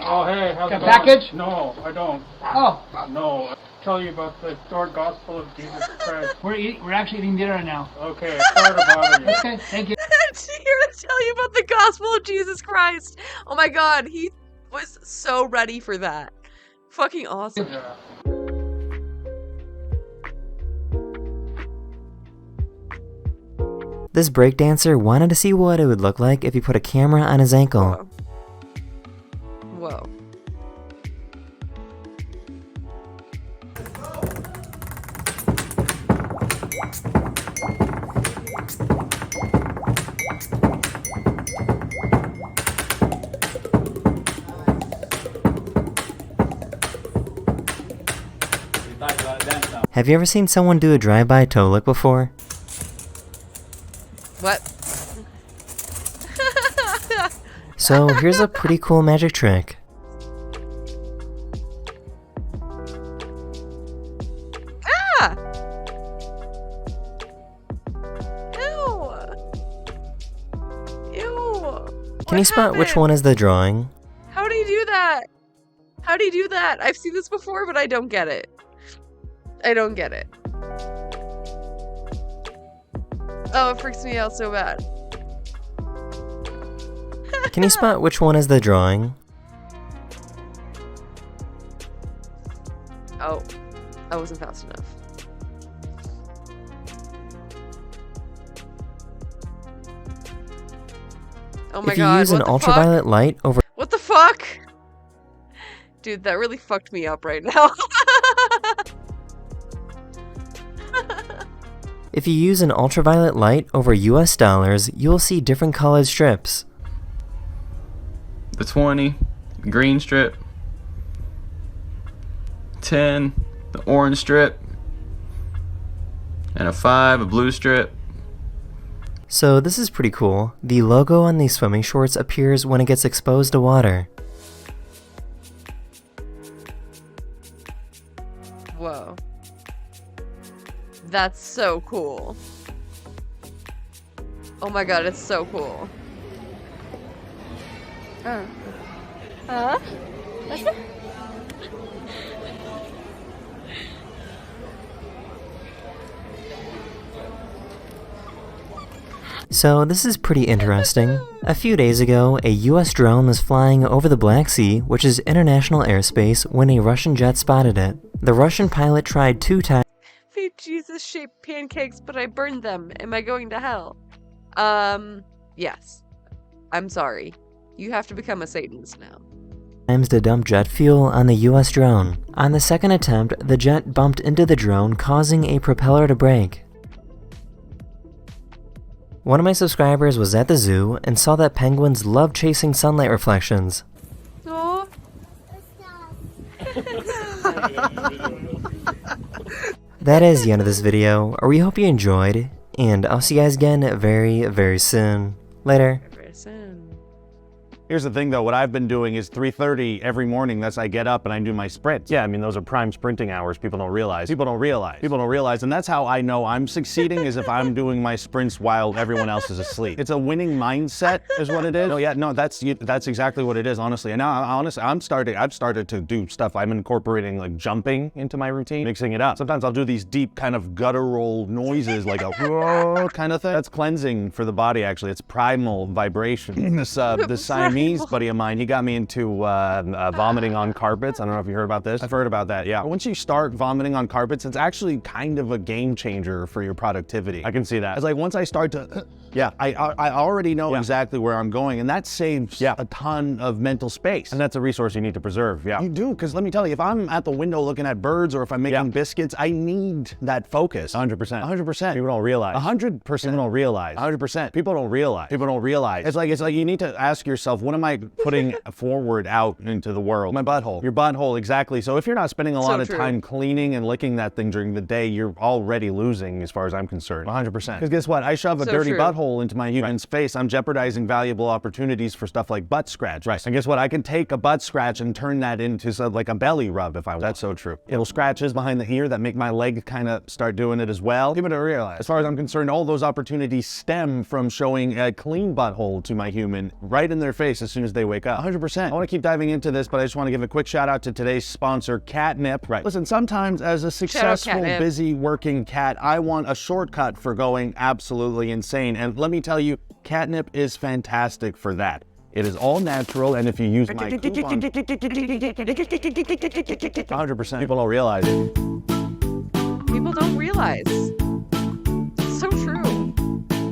Oh, hey, how's it Got going? package? No, I don't. Oh. No, I'll tell you about the short gospel of Jesus Christ. We're actually eating dinner now. Okay, sorry to bother you. Okay, thank you. I'm here to tell you about the gospel of Jesus Christ. Oh my god, he was so ready for that. Fucking awesome. Yeah. This breakdancer wanted to see what it would look like if you put a camera on his ankle. Whoa. Have you ever seen someone do a drive-by toe lick before? What? So here's a pretty cool magic trick. Ah! Ew! Ew! Can you spot which one is the drawing? How do you do that? How do you do that? I've seen this before, but I don't get it. I don't get it. Oh, it freaks me out so bad. Can you spot which one is the drawing? Oh, I wasn't fast enough. Oh my If you god, use an what the ultraviolet fuck? light over What the fuck? Dude, that really fucked me up right now. If you use an ultraviolet light over US dollars, you'll see different colored strips. The 20, the green strip, 10, the orange strip, and a 5, a blue strip. So this is pretty cool. The logo on these swimming shorts appears when it gets exposed to water. Whoa. That's so cool. Oh my god, it's so cool. What's it? So this is pretty interesting. A few days ago, a US drone was flying over the Black Sea, which is international airspace, when a Russian jet spotted it. The Russian pilot tried 2 times. Made Jesus-shaped pancakes, but I burned them. Am I going to hell? Yes. I'm sorry. You have to become a Satanist now. To dump jet fuel on the US drone. On the second attempt, the jet bumped into the drone, causing a propeller to break. One of my subscribers was at the zoo and saw that penguins love chasing sunlight reflections. Aww. That is the end of this video, or we hope you enjoyed, and I'll see you guys again very, very soon. Later. Here's the thing though, what I've been doing is 3:30 every morning. That's I get up and I do my sprints. Yeah, I mean, those are prime sprinting hours. People don't realize. People don't realize. And that's how I know I'm succeeding, is if I'm doing my sprints while everyone else is asleep. It's a winning mindset is what it is. That's exactly what it is, honestly. And now, honestly, I've started to do stuff. I'm incorporating like jumping into my routine, mixing it up. Sometimes I'll do these deep kind of guttural noises, like a whoa kind of thing. That's cleansing for the body, actually. It's primal vibration. This Siamese buddy of mine, he got me into vomiting on carpets. I don't know if you heard about this. I've heard about that, yeah. Once you start vomiting on carpets, it's actually kind of a game changer for your productivity. I can see that. It's like once I start to, I already know exactly where I'm going, and that saves a ton of mental space. And that's a resource you need to preserve, You do, because let me tell you, if I'm at the window looking at birds or if I'm making biscuits, I need that focus. 100%. 100%. People don't realize. 100%. People don't realize. 100%. People don't realize. People don't realize. It's like you need to ask yourself, what am I putting forward out into the world? My butthole. Your butthole, exactly. So if you're not spending a lot of time cleaning and licking that thing during the day, you're already losing as far as I'm concerned. 100%. Because guess what? I shove a dirty butthole into my human's face, I'm jeopardizing valuable opportunities for stuff like butt scratch. Right. And guess what? I can take a butt scratch and turn that into like a belly rub if I want. That's so true. Little scratches behind the ear that make my leg kind of start doing it as well. People don't realize. As far as I'm concerned, all those opportunities stem from showing a clean butthole to my human right in their face as soon as they wake up. 100%. I want to keep diving into this, but I just want to give a quick shout out to today's sponsor, Catnip. Right. Listen, sometimes as a successful, busy working cat, I want a shortcut for going absolutely insane. And let me tell you, Catnip is fantastic for that. It is all natural, and if you use my coupon, 100%. People don't realize it. People don't realize. It's so true.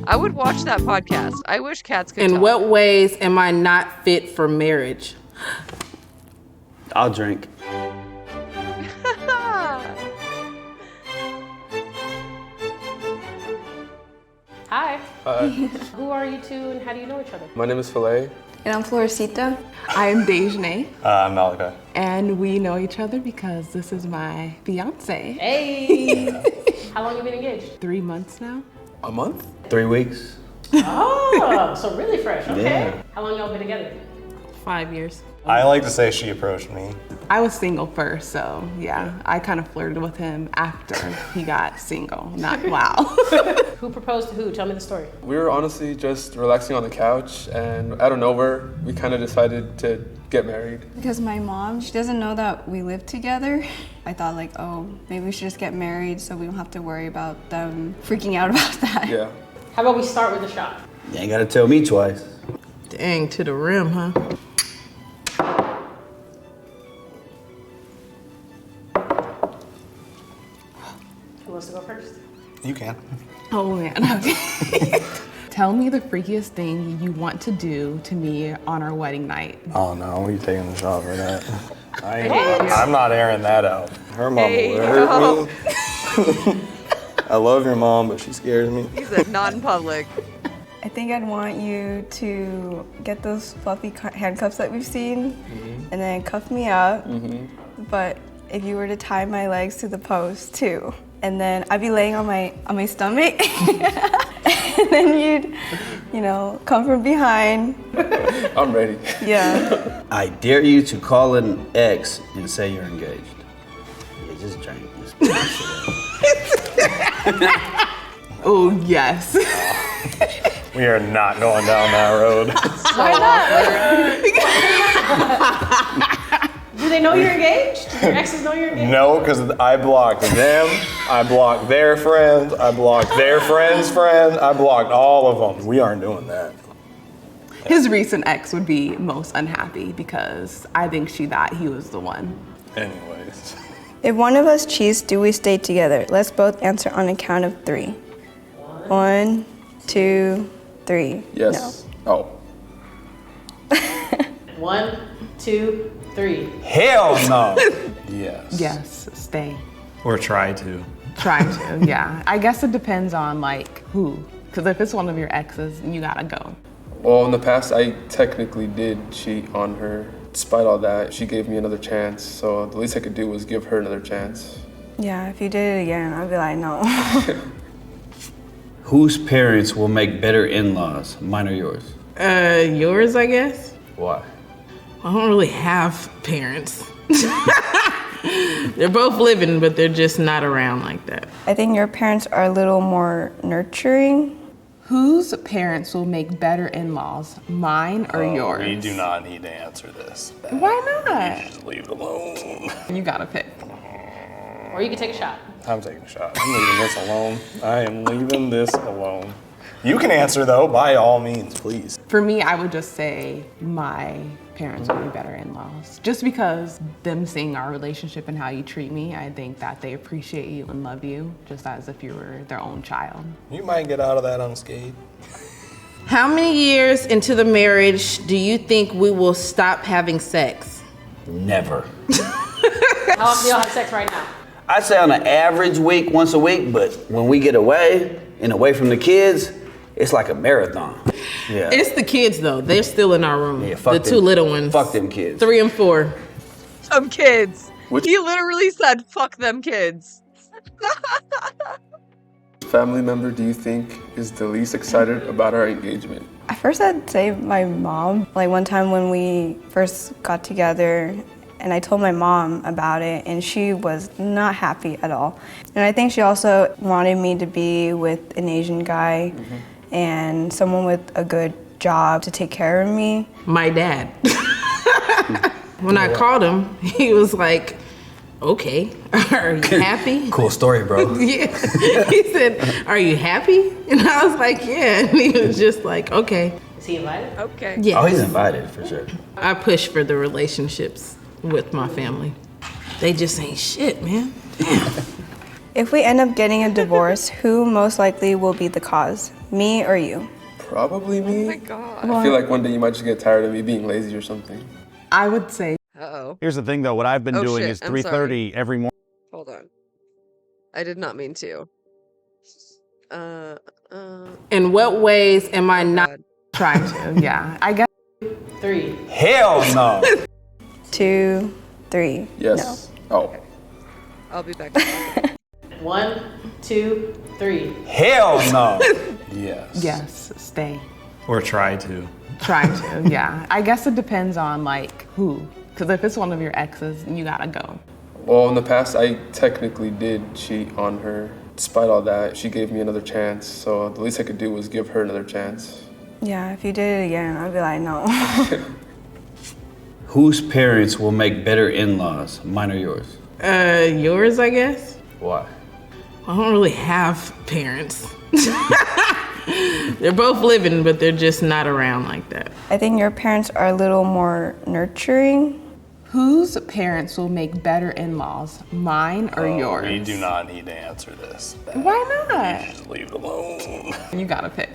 I would watch that podcast. I wish cats could In talk. what ways am I not fit for marriage? I'll drink. Hi. Hi. Who are you two and how do you know each other? My name is Filet. And I'm Floresita. I am Dejane. I'm Malachi. And we know each other because this is my fiance. Hey. How long have you been engaged? 3 months now. A month? 3 weeks. Oh, so really fresh. Okay. Yeah. How long y'all been together? 5 years. I like to say she approached me. I was single first, so yeah, I kind of flirted with him after he got single. Not wow. Who proposed to who? Tell me the story. We were honestly just relaxing on the couch, and out of nowhere, we kind of decided to get married. Because my mom, she doesn't know that we live together. I thought like, oh, maybe we should just get married so we don't have to worry about them freaking out about that. Yeah. How about we start with the shot? You ain't gotta tell me twice. Dang, to the rim, huh? Who wants to go first? You can. Oh man, okay. Tell me the freakiest thing you want to do to me on our wedding night. Oh no, we taking the shot for that. I'm not airing that out. Her mom will hurt me. I love your mom, but she scares me. He said not in public. I think I'd want you to get those fluffy handcuffs that we've seen and then cuff me up. But if you were to tie my legs to the post too, and then I'd be laying on my stomach and then you'd, you know, come from behind. I'm ready. Yeah. I dare you to call an ex and say you're engaged. Yeah, just drink this. Oh yes. We are not going down that road. Why not? Do they know you're engaged? Your exes know you're engaged? No, because I blocked them, I blocked their friends, I blocked their friends' friends, I blocked all of them. We aren't doing that. His recent ex would be most unhappy because I think she thought he was the one. Anyways. If one of us cheats, do we stay together? Let's both answer on a count of 3. 1, 2, 3. Yes. Oh. 1, 2, 3. Hell no. Yes. Yes, stay. Or try to. Try to, yeah. I guess it depends on like who. Because if it's one of your exes, you gotta go. Well, in the past, I technically did cheat on her. Despite all that, she gave me another chance, so the least I could do was give her another chance. Yeah, if you did it again, I'd be like, no. Whose parents will make better in-laws, mine or yours? Yours, I guess. Why? I don't really have parents. They're both living, but they're just not around like that. I think your parents are a little more nurturing. Whose parents will make better in-laws, mine or yours? We do not need to answer this. Why not? Just leave it alone. You gotta pick. Or you can take a shot. I'm taking a shot. I'm leaving this alone. I am leaving this alone. You can answer though, by all means, please. For me, I would just say my parents would be better in-laws. Just because them seeing our relationship and how you treat me, I think that they appreciate you and love you just as if you were their own child. You might get out of that unscathed. How many years into the marriage do you think we will stop having sex? Never. How often do y'all have sex right now? I'd say on an average week, once a week, but when we get away and away from the kids, it's like a marathon. Yeah. It's the kids though. They're still in our room. Yeah, fuck the them. two little ones. Fuck them kids. 3 and 4. Some kids. He literally said, fuck them kids. Family member do you think is the least excited about our engagement? At first, I'd say my mom. Like one time when we first got together, and I told my mom about it, and she was not happy at all. And I think she also wanted me to be with an Asian guy and someone with a good job to take care of me. My dad. When I called him, he was like, okay, are you happy? Cool story, bro. Yeah. He said, are you happy? And I was like, yeah. And he was just like, okay. Is he invited? Okay. Yeah. Oh, he's invited for sure. I push for the relationships with my family. They just ain't shit, man. If we end up getting a divorce, who most likely will be the cause? Me or you? Probably me. Oh my God. I feel like one day you might just get tired of me being lazy or something. I would say. Uh-oh. Here's the thing, though. What I've been doing shit, is I'm 3:30 every morning. Hold on. I did not mean to. In what ways am I not trying to? Yeah, I guess. 3. Hell no. 2, 3. Yes. Oh. I'll be back. 1, 2, 3. Hell no. Yes. Yes, stay. Or try to. Try to, yeah. I guess it depends on like who. Because if it's one of your exes, you gotta go. Well, in the past, I technically did cheat on her. Despite all that, she gave me another chance, so the least I could do was give her another chance. Yeah, if you did it again, I'd be like, no. Whose parents will make better in-laws, mine or yours? Yours, I guess. Why? I don't really have parents. They're both living, but they're just not around like that. I think your parents are a little more nurturing. Whose parents will make better in-laws, mine or yours? We do not need to answer this. Why not? Just leave it alone. You gotta pick.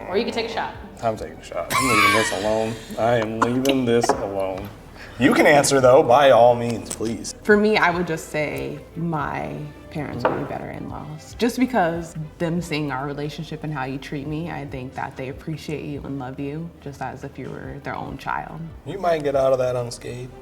Or you can take a shot. I'm taking a shot. I'm leaving this alone. I am leaving this alone. You can answer though, by all means, please. For me, I would just say my parents would be better in-laws. Just because them seeing our relationship and how you treat me, I think that they appreciate you and love you just as if you were their own child. You might get out of that unscathed.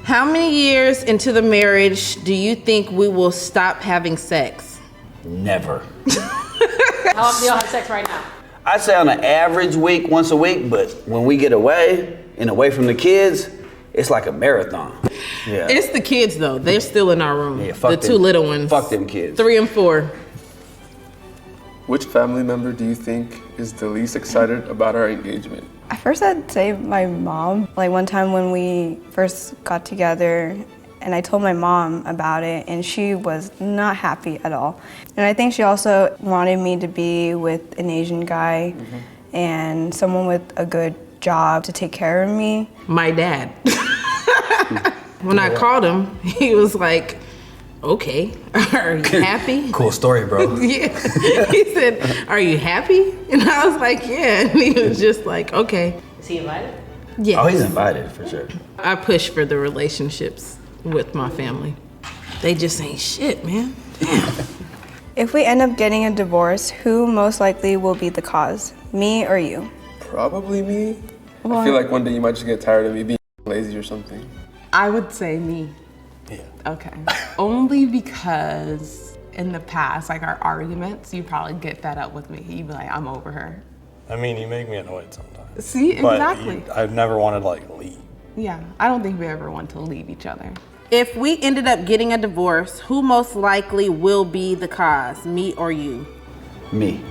How many years into the marriage do you think we will stop having sex? Never. How often do y'all have sex right now? I'd say on an average week, once a week, but when we get away and away from the kids, it's like a marathon. Yeah. It's the kids though. They're still in our room. Yeah, fuck the them. two little ones. Fuck them kids. 3 and 4. Which family member do you think is the least excited about our engagement? At first I'd say my mom. Like one time when we first got together and I told my mom about it and she was not happy at all. And I think she also wanted me to be with an Asian guy and someone with a good job to take care of me. My dad. When I called him, he was like, okay, are you happy? Cool story, bro. Yeah. He said, are you happy? And I was like, yeah. And he was just like, okay. Is he invited? Yeah. Oh, he's invited for sure. I push for the relationships with my family. They just ain't shit, man. If we end up getting a divorce, who most likely will be the cause? Me or you? Probably me. Why? I feel like one day you might just get tired of me being lazy or something. I would say me. Yeah. Okay. Only because in the past, like our arguments, you probably get fed up with me. You'd be like, I'm over her. I mean, you make me annoyed sometimes. See, But exactly. I've never wanted to like leave. Yeah, I don't think we ever want to leave each other. If we ended up getting a divorce, who most likely will be the cause, me or you? Me.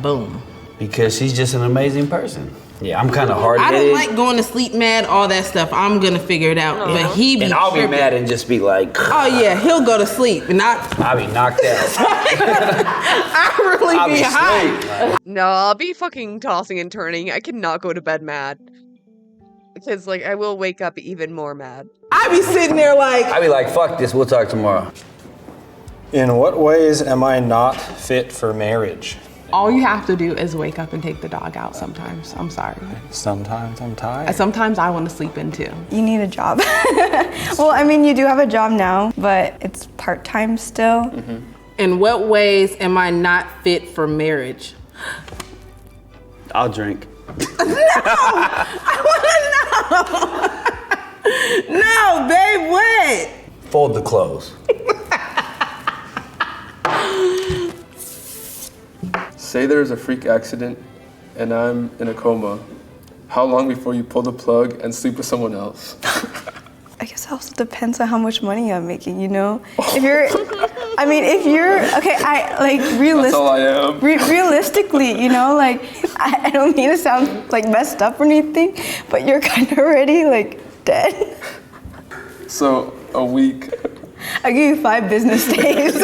Boom. Because she's just an amazing person. Yeah, I'm kind of I hard-headed. don't like going to sleep mad, all that stuff. I'm gonna figure it out. But he be and I'll be tripping. mad and just be like, Oh yeah, he'll go to sleep and I'll be knocked out. I really I'll be be high. No, I'll be fucking tossing and turning. I cannot go to bed mad. Because, like, I will wake up even more mad. I be sitting there like, I'll be like, fuck this, we'll talk tomorrow. In what ways am I not fit for marriage? All you have to do is wake up and take the dog out sometimes. I'm sorry. Sometimes I'm tired. Sometimes I want to sleep in too. You need a job. Well, I mean, you do have a job now, but it's part-time still. in what ways am I not fit for marriage? I'll drink. I wanna know. No, babe, what? Fold the clothes. Say there's a freak accident and I'm in a coma. How long before you pull the plug and sleep with someone else? I guess it also depends on how much money I'm making, you know? If you're, I mean, if you're, okay, I, like, That's all I am. realistically, you know, like, I don't mean to sound, like, messed up or anything, but you're kind of already, like, dead. So, a week. I'll give you 5 business days.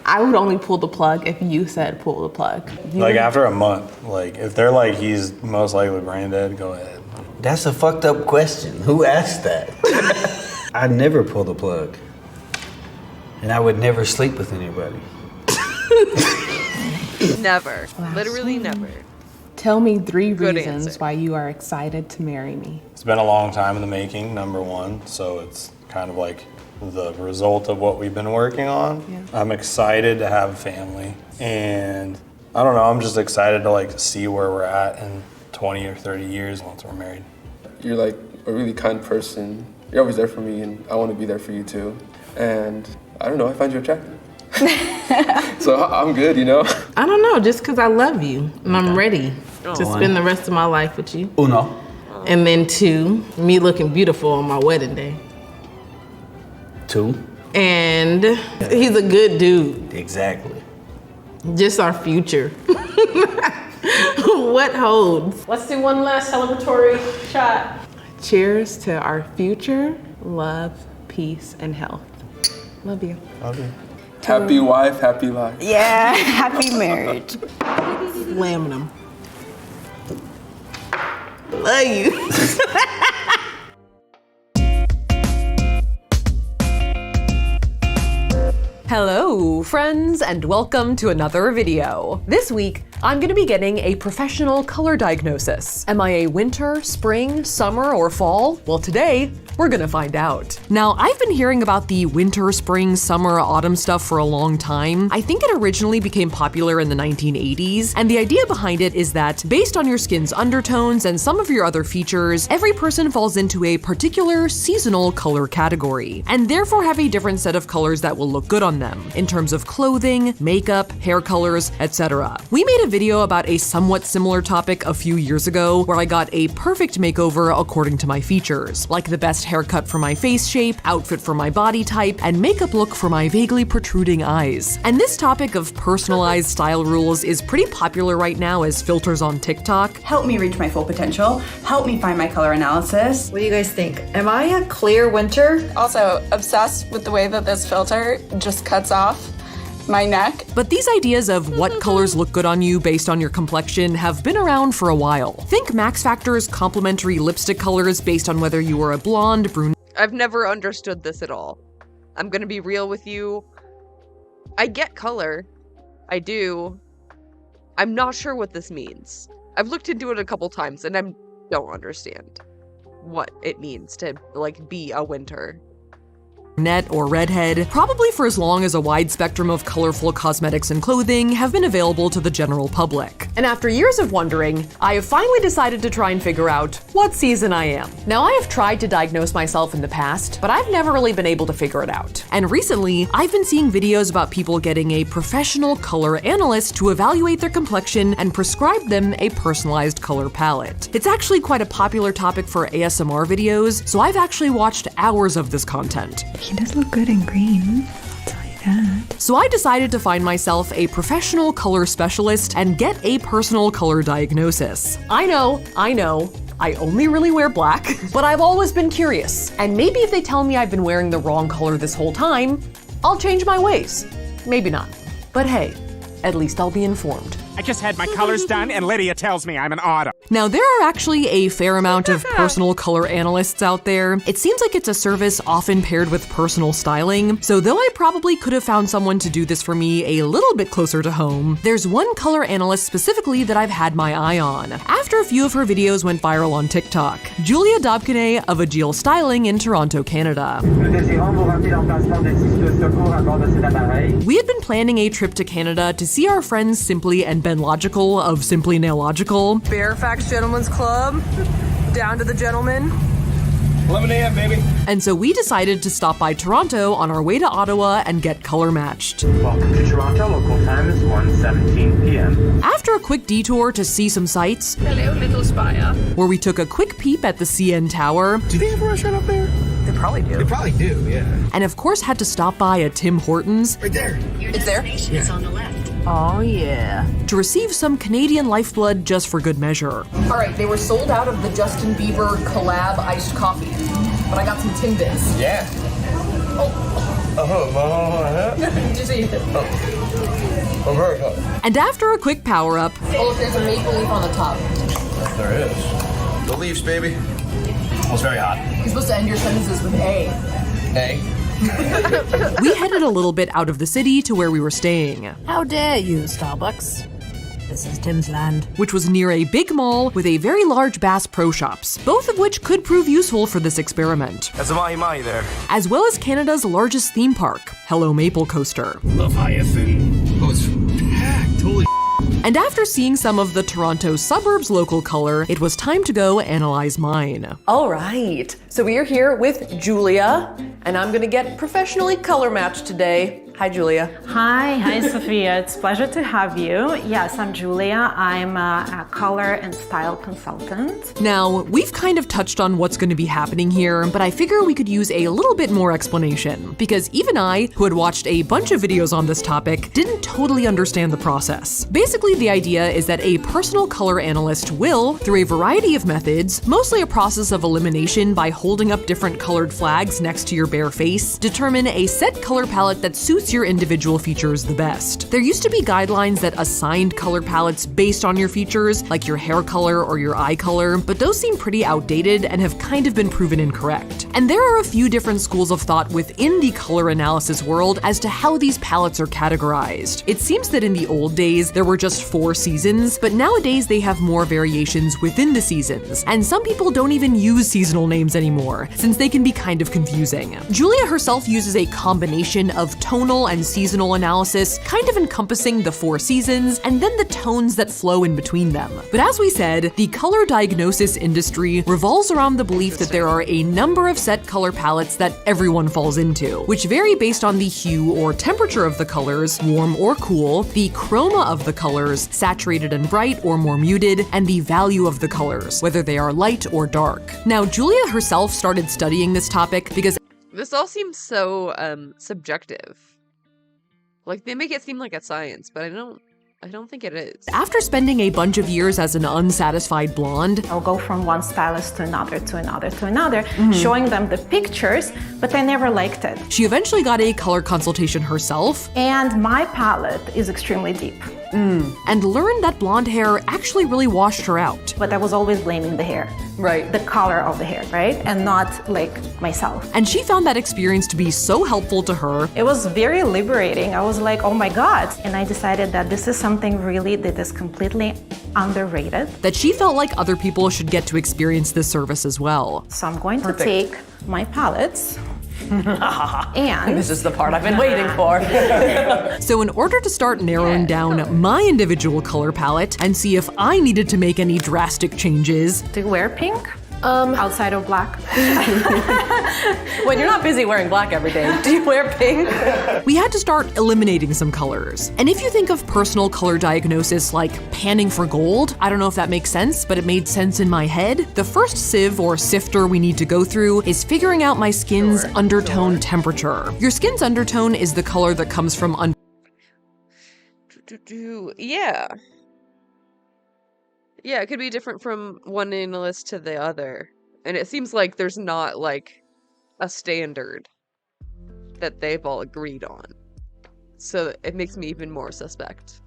I would only pull the plug if you said pull the plug. Like after a month, like if they're like he's most likely brain dead, go ahead. That's a fucked up question. Who asked that? I'd never pull the plug. And I would never sleep with anybody. Never. Literally never. Tell me 3 Good reasons answer. why you are excited to marry me. It's been a long time in the making, number one, so it's kind of like the result of what we've been working on. Yeah. I'm excited to have a family, and I don't know, I'm just excited to like see where we're at in 20 or 30 years once we're married. You're like a really kind person. You're always there for me and I want to be there for you too. And I don't know, I find you attractive. So I'm good, you know? I don't know, just because I love you and I'm ready to One. spend the rest of my life with you. Uno. And then 2, me looking beautiful on my wedding day. 2. And he's a good dude. Exactly. Just our future. What holds? Let's do one last celebratory shot. Cheers to our future, love, peace, and health. Love you. Love you. Happy wife, happy life. Yeah, happy marriage. Slamming them. Love you. Hello, friends, and welcome to another video. This week, I'm gonna be getting a professional color diagnosis. Am I a winter, spring, summer, or fall? Well, today, we're gonna find out. Now, I've been hearing about the winter, spring, summer, autumn stuff for a long time. I think it originally became popular in the 1980s, and the idea behind it is that based on your skin's undertones and some of your other features, every person falls into a particular seasonal color category, and therefore have a different set of colors that will look good on them, in terms of clothing, makeup, hair colors, etc. We made a video about a somewhat similar topic a few years ago where I got a perfect makeover according to my features, like the best haircut for my face shape, outfit for my body type, and makeup look for my vaguely protruding eyes. And this topic of personalized style rules is pretty popular right now as filters on TikTok. Help me reach my full potential. Help me find my color analysis. What do you guys think? Am I a clear winter? Also, obsessed with the way that this filter just cuts off my neck. But these ideas of what colors look good on you based on your complexion have been around for a while. Think Max Factor's complementary lipstick colors based on whether you are a blonde, brunette. I've never understood this at all. I'm gonna be real with you. I get color. I do. I'm not sure what this means. I've looked into it a couple times and I don't understand what it means to, like, be a winter. Or redhead, probably for as long as a wide spectrum of colorful cosmetics and clothing have been available to the general public. And after years of wondering, I have finally decided to try and figure out what season I am. Now, I have tried to diagnose myself in the past, but I've never really been able to figure it out. And recently, I've been seeing videos about people getting a professional color analyst to evaluate their complexion and prescribe them a personalized color palette. It's actually quite a popular topic for ASMR videos, so I've actually watched hours of this content. He does look good in green, I'll tell you that. So I decided to find myself a professional color specialist and get a personal color diagnosis. I know, I only really wear black, but I've always been curious. And maybe if they tell me I've been wearing the wrong color this whole time, I'll change my ways. Maybe not. But hey, at least I'll be informed. I just had my colors done and Lydia tells me I'm an autumn. Now, there are actually a fair amount of personal color analysts out there. It seems like it's a service often paired with personal styling, so though I probably could have found someone to do this for me a little bit closer to home, there's one color analyst specifically that I've had my eye on. After a few of her videos went viral on TikTok, Julia Dobkine of Agile Styling in Toronto, Canada. We had been planning a trip to Canada to see our friends Simply and Ben Logical of Simply Nailogical. Fairfax Gentlemen's Club, down to the gentlemen. 11 a.m., baby. And so we decided to stop by Toronto on our way to Ottawa and get color matched. Welcome to Toronto, local time is 1:17 p.m. After a quick detour to see some sights, Hello, little spire. where we took a quick peep at the CN Tower. Do they have a restaurant up there? They probably do. They probably do, yeah. And of course had to stop by a Tim Hortons. Right there. It's there? Yeah. on the left. Oh yeah. To receive some Canadian lifeblood just for good measure. All right, they were sold out of the Justin Bieber collab iced coffee, but I got some Timbits. Yeah. Did you see it? Oh, very good. And after a quick power up, oh look, there's a maple leaf on the top. There is. The leaves, baby. Well, it's very hot. You're supposed to end your sentences with A. Hey. We headed a little bit out of the city to where we were staying. How dare you, Starbucks? This is Tim's land. Which was near a big mall with a very large Bass Pro Shops, both of which could prove useful for this experiment. That's a mahi-mahi there. As well as Canada's largest theme park, Hello Maple Coaster. Leviathan. Oh, it's packed. Holy. And after seeing some of the Toronto suburbs' local color, it was time to go analyze mine. All right, so we are here with Julia, and I'm gonna get professionally color matched today. Hi, Julia. Hi, Sophia. It's a pleasure to have you. Yes, I'm Julia. I'm a color and style consultant. Now, we've kind of touched on what's going to be happening here, but I figure we could use a little bit more explanation, because even I, who had watched a bunch of videos on this topic, didn't totally understand the process. Basically, the idea is that a personal color analyst will, through a variety of methods, mostly a process of elimination by holding up different colored flags next to your bare face, determine a set color palette that suits your individual features the best. There used to be guidelines that assigned color palettes based on your features, like your hair color or your eye color, but those seem pretty outdated and have kind of been proven incorrect. And there are a few different schools of thought within the color analysis world as to how these palettes are categorized. It seems that in the old days, there were just 4 seasons, but nowadays they have more variations within the seasons. And some people don't even use seasonal names anymore, since they can be kind of confusing. Julia herself uses a combination of tonal tonal and seasonal analysis, kind of encompassing the 4 seasons, and then the tones that flow in between them. But as we said, the color diagnosis industry revolves around the belief that there are a number of set color palettes that everyone falls into, which vary based on the hue or temperature of the colors, warm or cool, the chroma of the colors, saturated and bright or more muted, and the value of the colors, whether they are light or dark. Now, Julia herself started studying this topic because This all seems so subjective. Like they make it seem like it's science, but I don't think it is. after spending a bunch of years as an unsatisfied blonde, I'll go from one stylist to another, to another, to another, showing them the pictures, but they never liked it. she eventually got a color consultation herself And my palette is extremely deep. and learned that blonde hair actually really washed her out. But I was always blaming the hair. Right. The color of the hair, right? And not like myself. And she found that experience to be so helpful to her. It was very liberating. I was like, oh my God. And I decided that this is something really that is completely underrated. That she felt like other people should get to experience this service as well. So I'm going to take my palettes. And this is the part I've been waiting for. So in order to start narrowing down my individual color palette and see if I needed to make any drastic changes. Do you wear pink? Outside of black? When you're not busy wearing black every day, do you wear pink? We had to start eliminating some colors. And if you think of personal color diagnosis like panning for gold, I don't know if that makes sense, but it made sense in my head. The first sieve or sifter we need to go through is figuring out my skin's undertone temperature. Your skin's undertone is the color that comes from Yeah. Yeah, it could be different from one analyst to the other. And it seems like there's not, like, a standard that they've all agreed on. So it makes me even more suspect.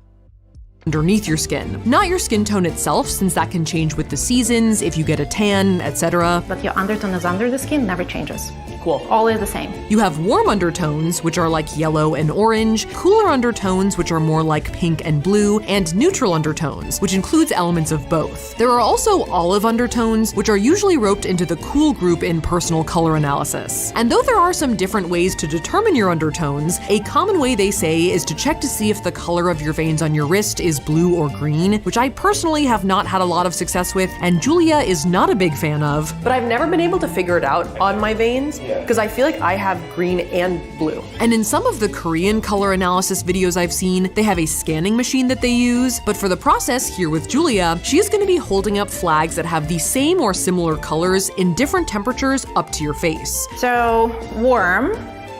underneath your skin. Not your skin tone itself, since that can change with the seasons, if you get a tan, etc. But your undertone is under the skin, never changes. Cool. Always the same. You have warm undertones, which are like yellow and orange, cooler undertones, which are more like pink and blue, and neutral undertones, which includes elements of both. There are also olive undertones, which are usually roped into the cool group in personal color analysis. And though there are some different ways to determine your undertones, a common way they say is to check to see if the color of your veins on your wrist is blue or green, which I personally have not had a lot of success with, and Julia is not a big fan of. But I've never been able to figure it out on my veins, because I feel like I have green and blue. And in some of the Korean color analysis videos I've seen, they have a scanning machine that they use, but for the process here with Julia, she is going to be holding up flags that have the same or similar colors in different temperatures up to your face. So warm,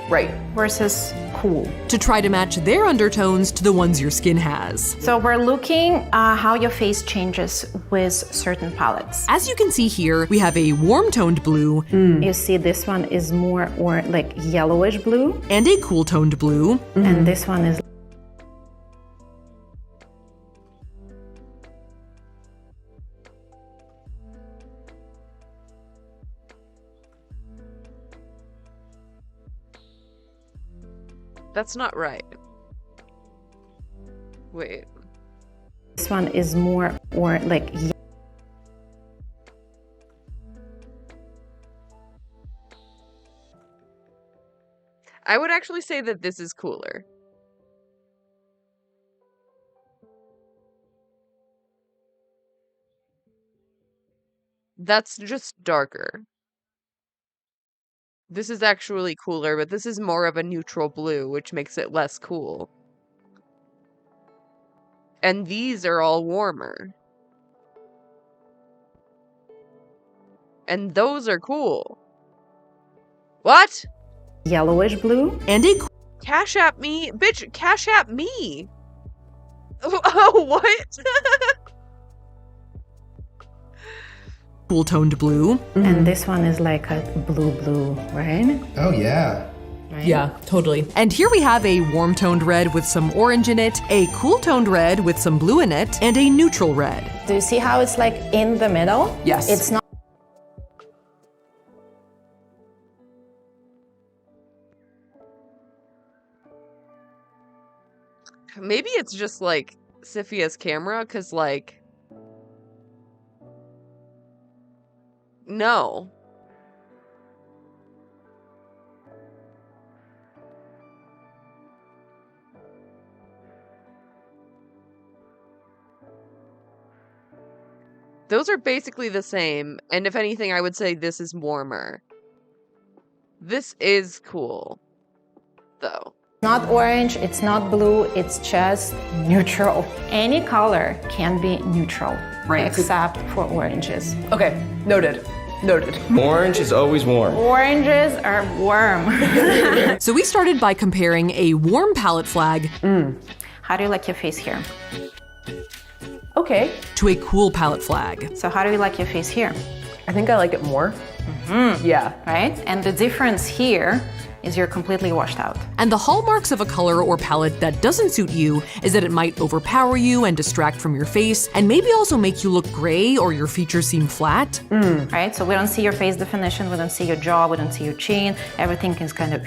right, versus cool. To try to match their undertones to the ones your skin has. So we're looking how your face changes with certain palettes. As you can see here, we have a warm-toned blue. You see this one is more or like yellowish blue. And a cool-toned blue. And this one is That's not right. Wait. this one is more or like I would actually say that this is cooler. That's just darker. This is actually cooler, but this is more of a neutral blue, which makes it less cool. And these are all warmer. And those are cool. What? yellowish blue. And a Cash App me? Bitch, Cash App me! Oh, what? cool-toned blue. And this one is like a blue, right? Oh, yeah. Right? Yeah, totally. And here we have a warm-toned red with some orange in it, a cool-toned red with some blue in it, and a neutral red. Do you see how it's like in the middle? Yes. It's not. Maybe it's just like Sophia's camera, because like... No. Those are basically the same, and if anything, I would say this is warmer. This is cool, though. Not orange, it's not blue, it's just neutral. Any color can be neutral, Right. except for oranges. Okay, noted. Noted. Orange is always warm. Oranges are warm. So we started by comparing a warm palette flag How do you like your face here? Okay. to a cool palette flag. So how do you like your face here? I think I like it more. Yeah. Right? And the difference here is you're completely washed out. And the hallmarks of a color or palette that doesn't suit you is that it might overpower you and distract from your face, and maybe also make you look gray or your features seem flat. Right? So we don't see your face definition, we don't see your jaw, we don't see your chin. Everything is kind of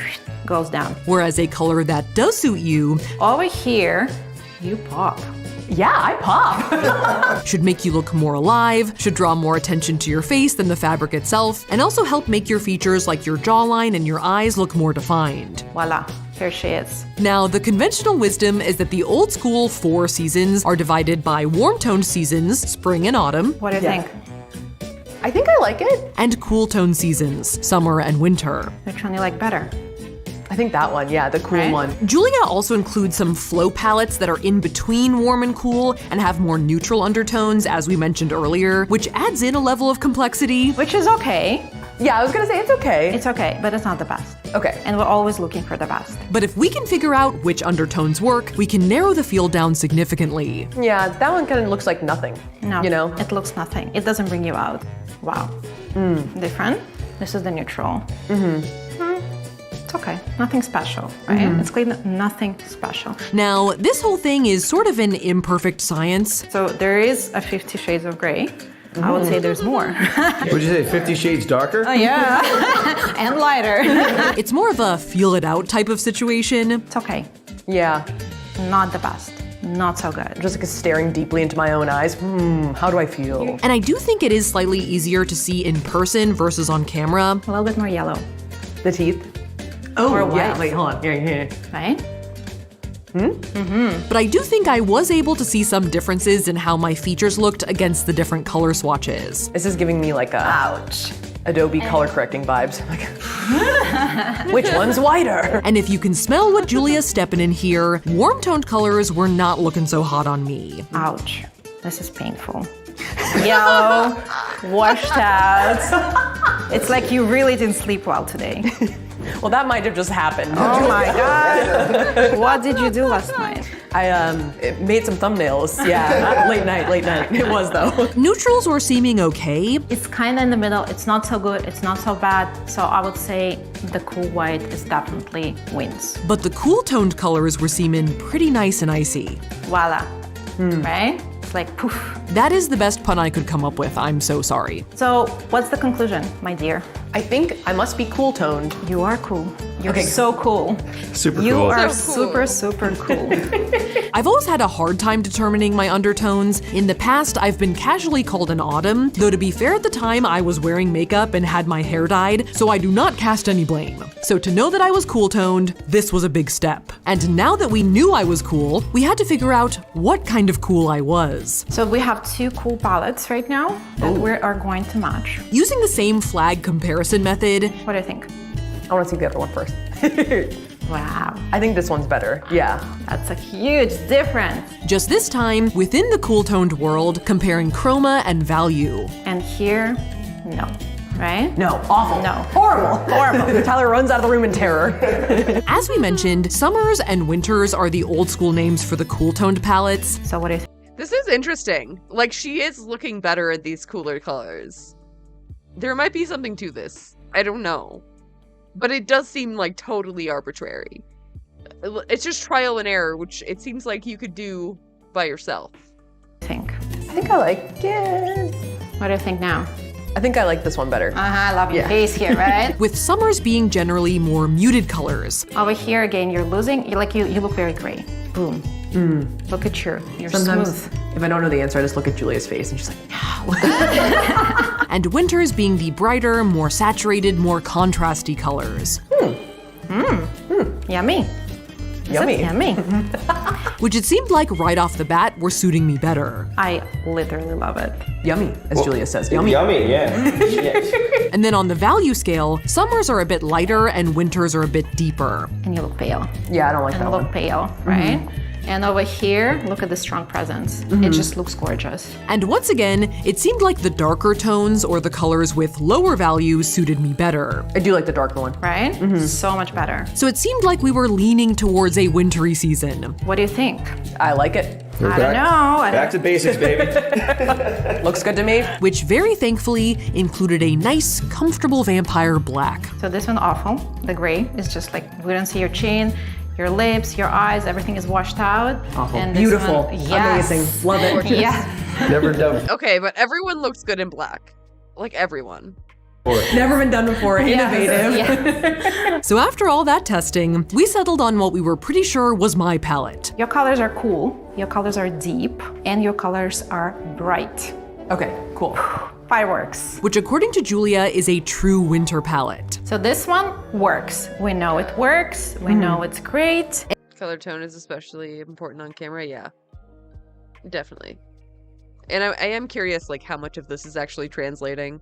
goes down. Whereas a color that does suit you Over here, you pop. Yeah, I pop. should make you look more alive, should draw more attention to your face than the fabric itself, and also help make your features like your jawline and your eyes look more defined. Voila, here she is. Now, the conventional wisdom is that the old school 4 seasons are divided by warm-toned seasons, spring and autumn, What do you think? I think I like it. and cool-toned seasons, summer and winter. Which one you like better? I think that one, yeah, the cool Right. one. Julia also includes some flow palettes that are in between warm and cool and have more neutral undertones, as we mentioned earlier, which adds in a level of complexity. Which is okay. Yeah, I was gonna say it's okay. It's okay, but it's not the best. Okay. And we're always looking for the best. But if we can figure out which undertones work, we can narrow the field down significantly. Yeah, that one kind of looks like nothing. No, You know? it looks nothing. It doesn't bring you out. Wow. Different. This is the neutral. It's okay. Nothing special, right? It's clean. Nothing special. Now, this whole thing is sort of an imperfect science. So there is a 50 Shades of Grey. I would say there's more. Would you say 50 Shades darker? Oh yeah, and lighter. It's more of a feel it out type of situation. It's okay. Yeah. Not the best. Not so good. Just like staring deeply into my own eyes. How do I feel? And I do think it is slightly easier to see in person versus on camera. A little bit more yellow, The teeth. Oh, Or yeah. white. Wait, hold on. Yeah. right? But I do think I was able to see some differences in how my features looked against the different color swatches. This is giving me like a Ouch. Adobe color correcting vibes. Like, which one's whiter? And if you can smell what Julia's stepping in here, warm-toned colors were not looking so hot on me. Ouch. This is painful. Yellow, washed out. It's like you really didn't sleep well today. Well, that might have just happened. Oh my god. What did you do last night? I made some thumbnails. Yeah, late night. It was though. Neutrals were seeming okay. It's kind of in the middle. It's not so good. It's not so bad. So I would say the cool white is definitely wins. But the cool-toned colors were seeming pretty nice and icy. Voila. Right? It's like poof. That is the best pun I could come up with. I'm so sorry. So what's the conclusion, my dear? I think I must be cool toned. You are cool. You're Okay. so cool. Super You cool. are So cool. super cool. I've always had a hard time determining my undertones. In the past, I've been casually called an autumn, though to be fair at the time, I was wearing makeup and had my hair dyed, so I do not cast any blame. So to know that I was cool-toned, this was a big step. And now that we knew I was cool, we had to figure out what kind of cool I was. So we have 2 cool palettes right now that we are going to match. Using the same flag comparison method, What do you think? I want to see the other one first. Wow, I think this one's better. Yeah. that's a huge difference. just this time, within the cool-toned world, comparing chroma and value. And here, no, right? No, awful. No. Horrible. Horrible. Tyler runs out of the room in terror. As we mentioned, summers and winters are the old school names for the cool-toned palettes. So what do you think? This is interesting. Like, she is looking better at these cooler colors. There might be something to this. I don't know. But it does seem like totally arbitrary. It's just trial and error, which it seems like you could do by yourself. I think I like it. What do you think now? I think I like this one better. I love your face here, right? With summers being generally more muted colors. Over here again, you're losing. You look very gray. Boom. Look at you're Sometimes, smooth. if I don't know the answer, I just look at Julia's face and she's like, no. And winters being the brighter, more saturated, more contrasty colors. Yummy. Yummy. Yummy. Which it seemed like right off the bat were suiting me better. I literally love it. Yummy, as Julia says. Yummy. Yummy, yeah. And then on the value scale, summers are a bit lighter and winters are a bit deeper. And you look pale. Yeah, I don't like and that look one. pale, right? And over here, look at the strong presence. It just looks gorgeous. And once again, it seemed like the darker tones or the colors with lower value suited me better. I do like the darker one. Right? So much better. So it seemed like we were leaning towards a wintry season. What do you think? I like it. I don't know. Back to basics, baby. Looks good to me. Which very thankfully included a nice, comfortable vampire black. So this one awful. The gray is just like, we don't see your chin, your lips, your eyes, everything is washed out. Awful. And this Beautiful. one, yes. Amazing. Love it. Yeah. Never done. Okay, but everyone looks good in black. Like everyone. Never been done before. Innovative. Yeah. So after all that testing, we settled on what we were pretty sure was my palette. Your colors are cool, your colors are deep, and your colors are bright. Okay, cool. Fireworks. Which according to Julia is a true winter palette. So this one works. We know it works. We know it's great. Color tone is especially important on camera, yeah. Definitely. And I am curious, like, how much of this is actually translating.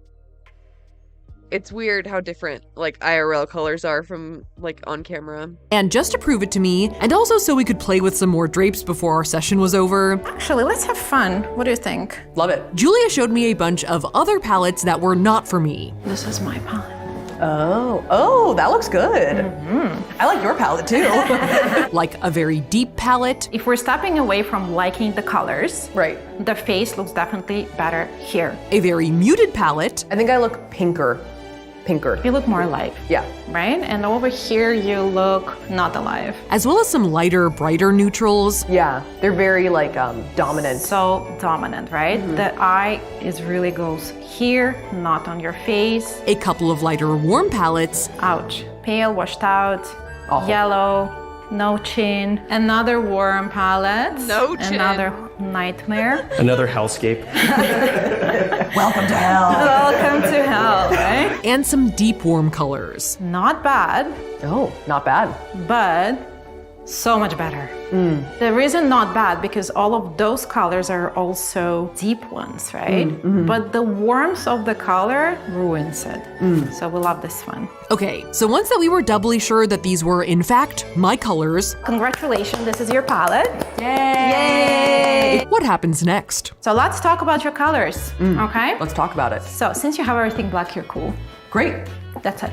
It's weird how different, like, IRL colors are from, like, on camera. And just to prove it to me, and also so we could play with some more drapes before our session was over. Actually, let's have fun. What do you think? Love it. Julia showed me a bunch of other palettes that were not for me. This is my palette. Oh, that looks good. I like your palette too. Like a very deep palette. If we're stepping away from liking the colors, right, the face looks definitely better here. A very muted palette. I think I look pinker. You look more alive. Yeah. Right? And over here you look not alive. As well as some lighter, brighter neutrals. Yeah, they're very like dominant. So dominant, right? The eye is really goes here, not on your face. A couple of lighter, warm palettes. Ouch. Pale, washed out, yellow, no chin. Another warm palette. No chin. Another nightmare. Another hellscape. Welcome to hell. Welcome to hell, right? And some deep warm colors. Not bad. Oh, not bad. But so much better. The reason not bad, because all of those colors are also deep ones, right? But the warmth of the color ruins it. So we love this one. Okay, so once that we were doubly sure that these were in fact my colors. Congratulations, this is your palette. Yay! What happens next? So let's talk about your colors, okay? Let's talk about it. So since you have everything black, you're cool. Great. That's it.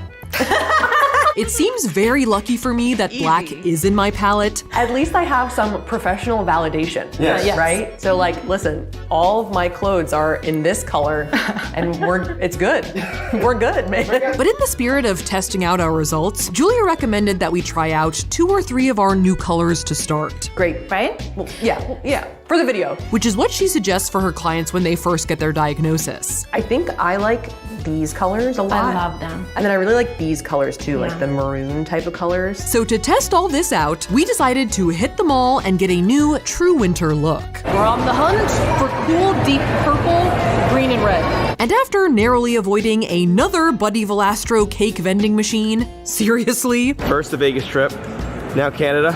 It seems very lucky for me that black is in my palette. At least I have some professional validation. Yes. Right? So like, listen, all of my clothes are in this color and it's good. We're good, man. But in the spirit of testing out our results, Julia recommended that we try out 2 or 3 of our new colors to start. Great, right? Well, yeah, for the video. Which is what she suggests for her clients when they first get their diagnosis. I think I like these colors a lot. I love them. And then I really like these colors too, like the maroon type of colors. So to test all this out, we decided to hit the mall and get a new true winter look. We're on the hunt for cool, deep purple, green, and red. And after narrowly avoiding another Buddy Velastro cake vending machine, seriously? First the Vegas trip, now Canada.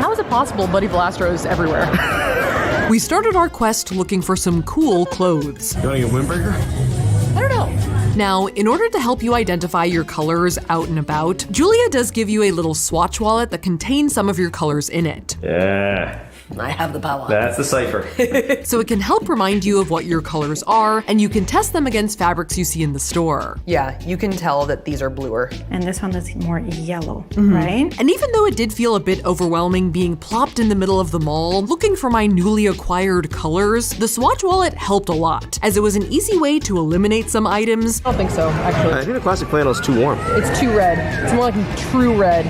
How is it possible Buddy Velastro's everywhere? We started our quest looking for some cool clothes. You wanna get windbreaker? I don't know. Now, in order to help you identify your colors out and about, Julia does give you a little swatch wallet that contains some of your colors in it. Yeah. I have the power. That's the cipher. So it can help remind you of what your colors are, and you can test them against fabrics you see in the store. Yeah, you can tell that these are bluer. And this one is more yellow, right? And even though it did feel a bit overwhelming being plopped in the middle of the mall, looking for my newly acquired colors, the swatch wallet helped a lot, as it was an easy way to eliminate some items. I don't think so, actually. I think the classic flannel is too warm. It's too red. It's more like a true red,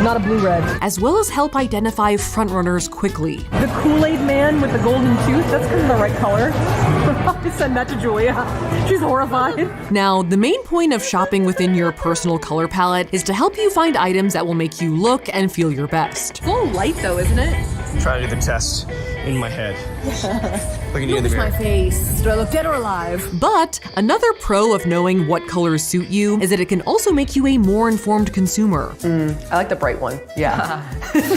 not a blue red. As well as help identify frontrunners quickly. The Kool-Aid man with the golden tooth, that's kind of the right color. I send that to Julia. She's horrified. Now, the main point of shopping within your personal color palette is to help you find items that will make you look and feel your best. It's a little light though, isn't it? Try to do the test in my head. Looking you in the mirror. My face. Do I look dead or alive? But another pro of knowing what colors suit you is that it can also make you a more informed consumer. I like the bright one. Yeah.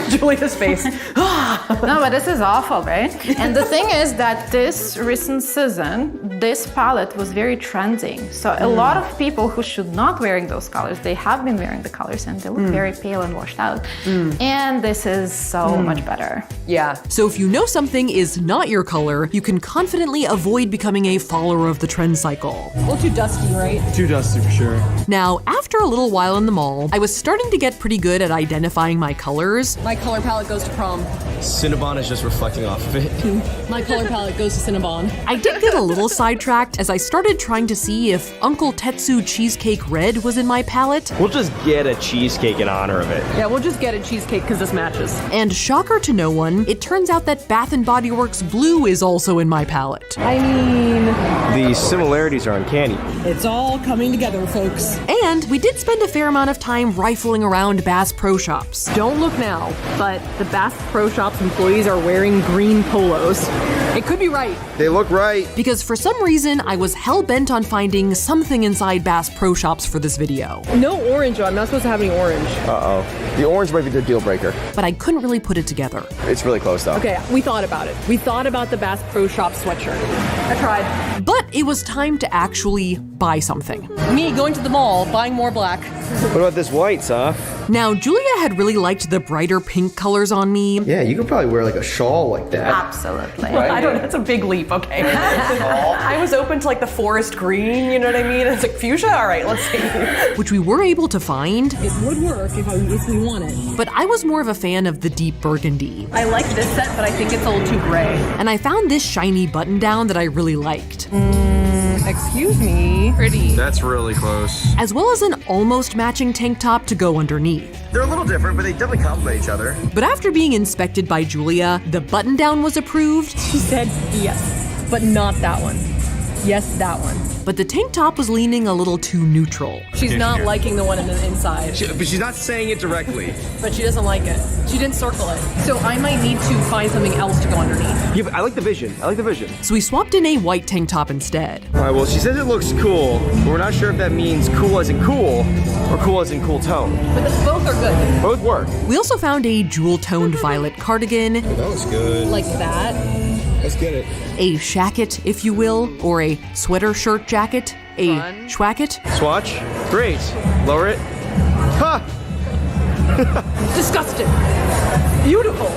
Julia's face. No, but this is awful, right? And the thing is that this recent season, this palette was very trending. So a lot of people who should not wearing those colors, they have been wearing the colors and they look very pale and washed out. And this is so much better. Yeah. So if you know something is not your color, you can confidently avoid becoming a follower of the trend cycle. A little too dusty, right? Too dusty for sure. Now, after a little while in the mall, I was starting to get pretty good at identifying my colors. My color palette goes to prom. Cinnabon is just reflecting off of it. My color palette goes to Cinnabon. I did get a little sidetracked as I started trying to see if Uncle Tetsu Cheesecake Red was in my palette. We'll just get a cheesecake in honor of it. Yeah, we'll just get a cheesecake because this matches. And shocker to no one, it turns out that Bath & Body Works Blue is also in my palette. I mean, The similarities are uncanny. it's all coming together, folks. And we did spend a fair amount of time rifling around Bass Pro Shops. Don't look now, but the Bass Pro Shops employees are wearing green polos. It could be right. They look right. Because for some reason, I was hell-bent on finding something inside Bass Pro Shops for this video. No orange, though. I'm not supposed to have any orange. Uh-oh. The orange might be the deal breaker. But I couldn't really put it together. It's really close though. Okay, we thought about it. We thought about the Bass Pro Shop sweatshirt. I tried. But it was time to actually buy something. Me going to the mall, buying more black. What about this white, huh? Now, Julia had really liked the brighter pink colors on me. Yeah, you could probably wear like a shawl like that. Absolutely. Right? I don't know, that's a big leap, okay. I was open to like the forest green, you know what I mean? It's like fuchsia, all right, let's see. Which we were able to find. It would work if we want it. But I was more of a fan of the deep burgundy. I like this set, but I think it's a little too gray. And I found this shiny button down that I really liked. Excuse me. Pretty. That's really close. As well as an almost matching tank top to go underneath. They're a little different, but they definitely complement each other. But after being inspected by Julia, the button down was approved. She said yes, but not that one. Yes, that one. But the tank top was leaning a little too neutral. She's not liking the one in the inside. But she's not saying it directly. But she doesn't like it. She didn't circle it. So I might need to find something else to go underneath. Yeah, but I like the vision. I like the vision. So we swapped in a white tank top instead. All right, well, she says it looks cool, but we're not sure if that means cool as in cool or cool as in cool tone. But both are good. Both work. We also found a jewel-toned violet cardigan. That looks good. Like that. Let's get it. A shacket, if you will, or a sweater shirt jacket. A schwacket. Swatch. Great. Lower it. Ha! Disgusting. Beautiful.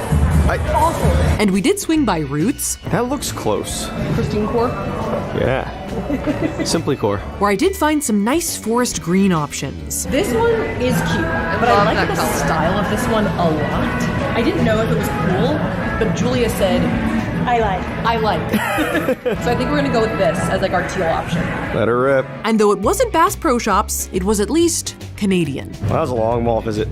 Awful. And we did swing by Roots. That looks close. Christine Core. Yeah. Simply Core. Where I did find some nice forest green options. This one is cute, but I like the style of this one a lot. I didn't know if it was cool, but Julia said, I like. So I think we're gonna go with this as like our teal option. Let her rip. And though it wasn't Bass Pro Shops, it was at least Canadian. Well, that was a long mall visit.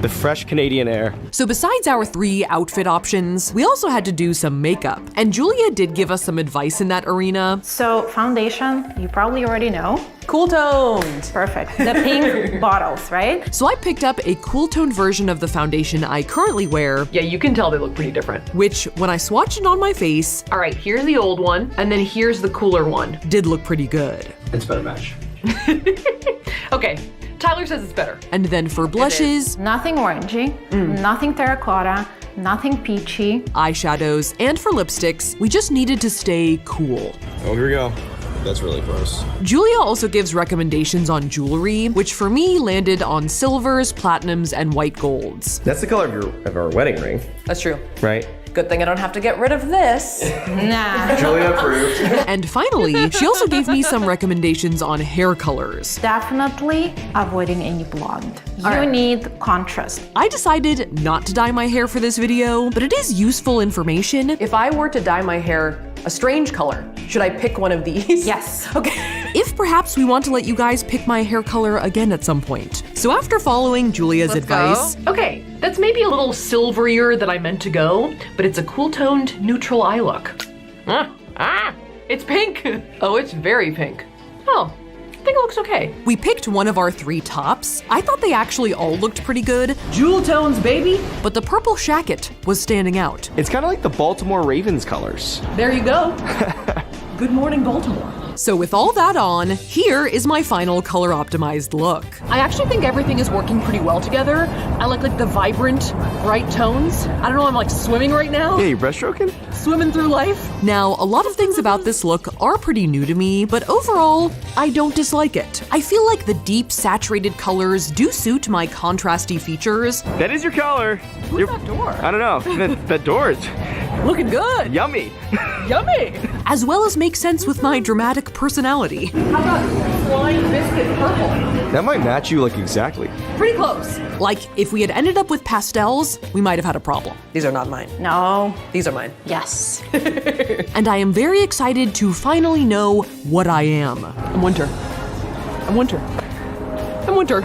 The fresh Canadian air. So besides our 3 outfit options, we also had to do some makeup. And Julia did give us some advice in that arena. So foundation, you probably already know. Cool toned. Perfect. The pink bottles, right? So I picked up a cool-toned version of the foundation I currently wear. Yeah, you can tell they look pretty different. Which, when I swatched it on my face, all right, here's the old one, and then here's the cooler one. Did look pretty good. It's a better match. Okay, Tyler says it's better. And then for blushes, nothing orangey, nothing terracotta, nothing peachy. Eyeshadows, and for lipsticks, we just needed to stay cool. Oh, here we go. That's really close. Julia also gives recommendations on jewelry, which for me landed on silvers, platinums, and white golds. That's the color of our wedding ring. That's true. Right? Good thing I don't have to get rid of this. Nah. Julia approved. And finally, she also gave me some recommendations on hair colors. Definitely avoiding any blonde. You need contrast. I decided not to dye my hair for this video, but it is useful information. If I were to dye my hair a strange color, should I pick one of these? Yes. Okay. If perhaps we want to let you guys pick my hair color again at some point. So after following Julia's advice, okay, that's maybe a little silverier than I meant to go, but it's a cool-toned, neutral eye look. It's pink. Oh, it's very pink. Oh, think it looks okay. We picked one of our 3 tops. I thought they actually all looked pretty good. Jewel tones, baby! But the purple shacket was standing out. It's kind of like the Baltimore Ravens colors. There you go. Good morning, Baltimore. So with all that on, here is my final color optimized look. I actually think everything is working pretty well together. I like the vibrant, bright tones. I don't know, I'm like swimming right now. Yeah, you breaststroking? Swimming through life. Now, a lot of things about this look are pretty new to me, but overall, I don't dislike it. I feel like the deep, saturated colors do suit my contrasty features. That is your color. Who's that door? I don't know. That door is looking good. Yummy. Yummy. As well as make sense with my dramatic personality. How about flying biscuit purple? That might match you exactly. Pretty close. Like, if we had ended up with pastels, we might have had a problem. These are not mine. No. These are mine. Yes. And I am very excited to finally know what I am. I'm winter. I'm winter. I'm winter.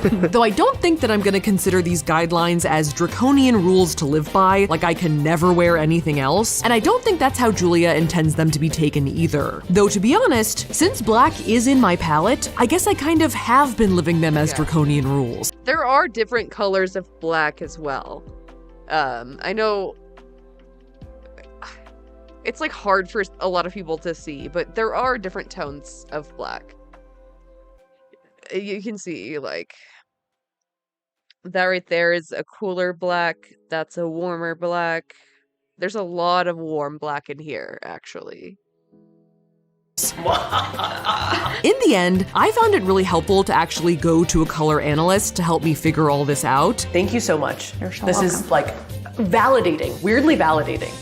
Though I don't think that I'm gonna consider these guidelines as draconian rules to live by, like I can never wear anything else, and I don't think that's how Julia intends them to be taken either. Though to be honest, since black is in my palette, I guess I kind of have been living them as draconian rules. There are different colors of black as well. I know it's like hard for a lot of people to see, but there are different tones of black. You can see like that right there is a cooler black. That's a warmer black. There's a lot of warm black in here, actually. In the end, I found it really helpful to actually go to a color analyst to help me figure all this out. Thank you so much. You're so This is like validating, weirdly validating.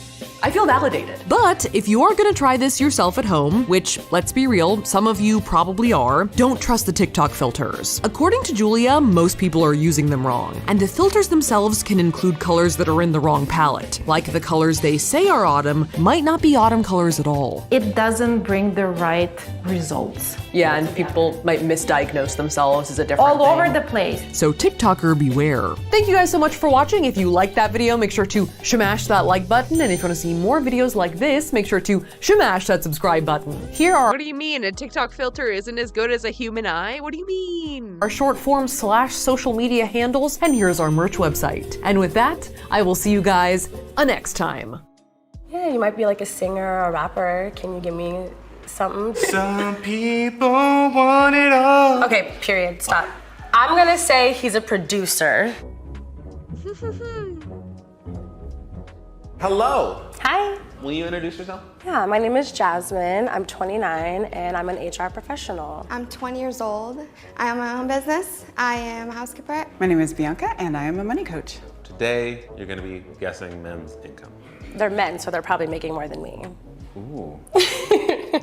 I feel validated. But if you are gonna try this yourself at home, which, let's be real, some of you probably are, don't trust the TikTok filters. According to Julia, most people are using them wrong. And the filters themselves can include colors that are in the wrong palette. Like the colors they say are autumn might not be autumn colors at all. It doesn't bring the right results. Yeah, and people might misdiagnose themselves as a different All thing. over the place. So TikToker beware. Thank you guys so much for watching. If you liked that video, make sure to shmash that like button. And if you wanna see more videos like this, make sure to shmash that subscribe button. Here are— What do you mean? A TikTok filter isn't as good as a human eye? What do you mean? our short form / social media handles, and here's our merch website. And with that, I will see you guys next time. Yeah, you might be like a singer or a rapper. Can you give me something? Some people want it all. Okay, period, stop. I'm gonna say he's a producer. Hello. Hi. Will you introduce yourself? Yeah, my name is Jasmine. I'm 29 and I'm an HR professional. I'm 20 years old. I own my own business. I am a housekeeper. My name is Bianca and I am a money coach. Today, you're going to be guessing men's income. They're men, so they're probably making more than me. Ooh.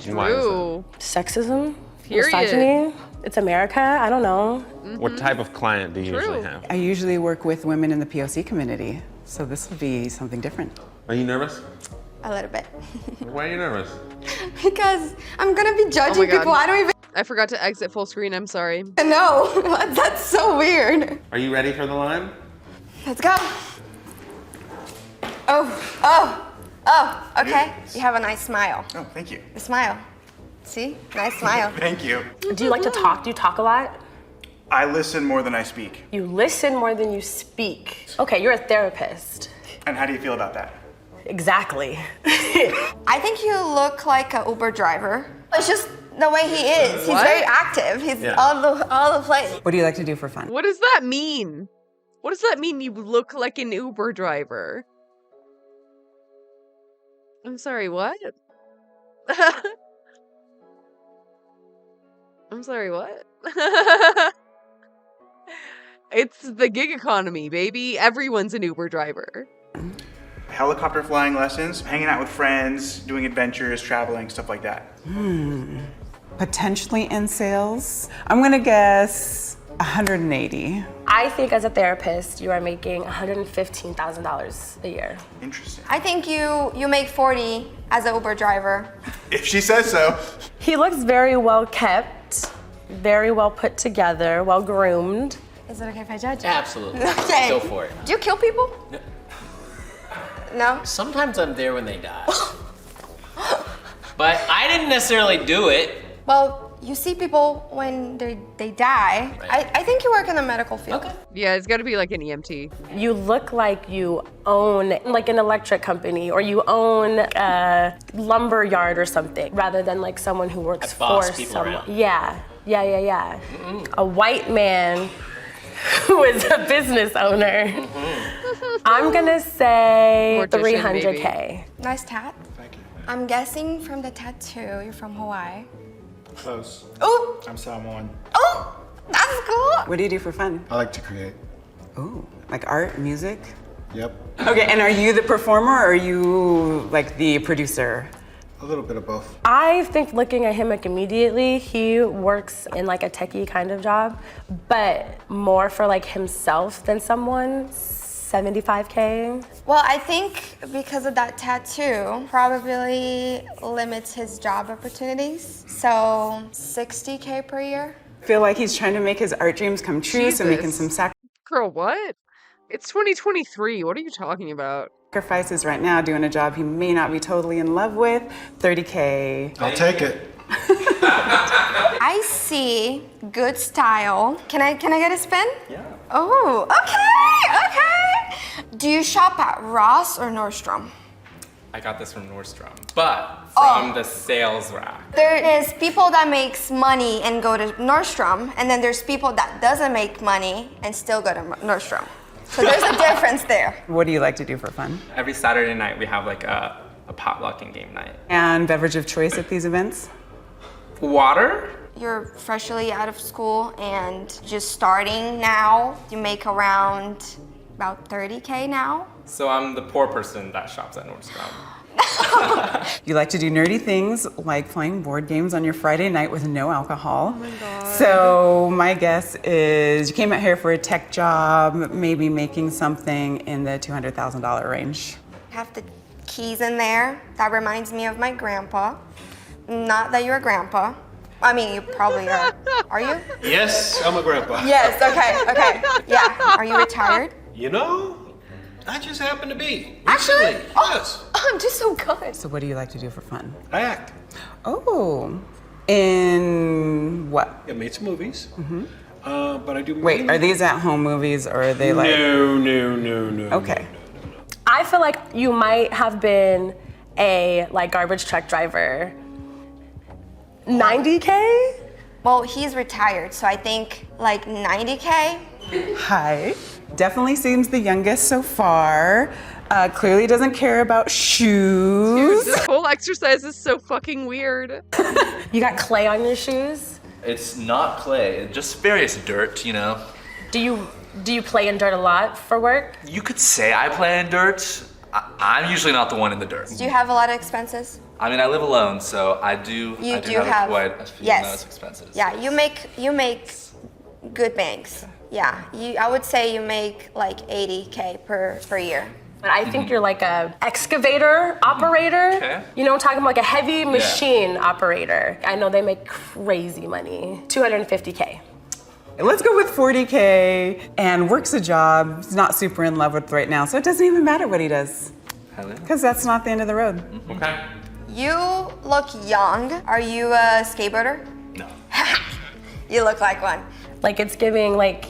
True. Sexism? Period. Misogyny? It's America? I don't know. What type of client do you usually have? I usually work with women in the POC community, so this will be something different. Are you nervous? A little bit. Why are you nervous? Because I'm gonna be judging people. I don't even I forgot to exit full screen. I'm sorry. know. That's so weird. Are you ready for the line? Let's go. Oh, okay. You have a nice smile. Oh, thank you. The smile. See? Nice smile. Thank you. Do you like to talk? Do you talk a lot? I listen more than I speak. You listen more than you speak. Okay, you're a therapist. And how do you feel about that? Exactly. I think you look like an Uber driver. It's just the way he is. He's What? very active. He's Yeah. all the place. What do you like to do for fun? What does that mean? What does that mean? You look like an Uber driver. I'm sorry, what? I'm sorry, what? It's the gig economy, baby. Everyone's an Uber driver. Helicopter flying lessons, hanging out with friends, doing adventures, traveling, stuff like that. Potentially in sales. I'm gonna guess 180. I think as a therapist, you are making $115,000 a year. Interesting. I think you make 40 as an Uber driver. If she says so. He looks very well kept, very well put together, well groomed. Is it okay if I judge? Absolutely. Okay. Go for it. Do you kill people? No. No? Sometimes I'm there when they die. But I didn't necessarily do it. Well, you see people when they die. I think you work in the medical field. Okay. Yeah, it's got to be like an EMT. You look like you own like an electric company or you own a lumber yard or something rather than like someone who works for someone. Yeah. A white man who is a business owner. I'm gonna say Mortician, 300K. maybe. Nice tat. Thank you. I'm guessing from the tattoo, you're from Hawaii. Close. Oh, I'm Samoan. oh, that's cool. What do you do for fun? I like to create. Ooh, like art, music? Yep. Okay, and are you the performer or are you like the producer? A little bit of both. I think looking at him like immediately, he works in like a techie kind of job, but more for like himself than someone. 75K. Well, I think because of that tattoo, probably limits his job opportunities. So 60K per year. Feel like he's trying to make his art dreams come true, so making some Girl, what? It's 2023. What are you talking about? sacrifices right now, doing a job he may not be totally in love with. 30K. I'll take it. I see good style. Can I get a spin? Yeah. Oh, okay. Do you shop at Ross or Nordstrom? I got this from Nordstrom, but from the sales rack. There is people that makes money and go to Nordstrom, and then there's people that doesn't make money and still go to Nordstrom. So there's a difference there. What do you like to do for fun? Every Saturday night we have like a potluck and game night. And beverage of choice at these events? Water? You're freshly out of school and just starting now. You make around about 30K now. So I'm the poor person that shops at Nordstrom. You like to do nerdy things like playing board games on your Friday night with no alcohol. Oh my God. So my guess is you came out here for a tech job, maybe making something in the $200,000 range. Have the keys in there. That reminds me of my grandpa. Not that you're a grandpa. I mean, you probably are. Are you? Yes, I'm a grandpa. Yes, okay. Yeah. Are you retired? You know, I just happen to be. Actually? Recently, yes. Oh, I'm just so good. So what do you like to do for fun? I act. Oh, in what? I made some movies. But I do. Wait, are these at-home movies or are they like? No. Okay. I feel like you might have been a like garbage truck driver. 90K? Well, he's retired, so I think like 90K. Hi. Definitely seems the youngest so far. Clearly doesn't care about shoes. Dude, this whole exercise is so fucking weird. You got clay on your shoes? It's not clay, it's just various dirt, you know. Do you play in dirt a lot for work? You could say I play in dirt. I'm usually not the one in the dirt. Do you have a lot of expenses? I mean, I live alone, so I do have quite a few amounts of expenses. Yeah, you make good banks. Yeah, I would say you make like 80K per year. But I think you're like a excavator operator. Okay. You know, I'm talking about like a heavy machine operator. I know they make crazy money. 250K. Let's go with 40K and works a job he's not super in love with right now, so it doesn't even matter what he does. Because that's not the end of the road. Okay. You look young. Are you a skateboarder? No. You look like one. Like it's giving like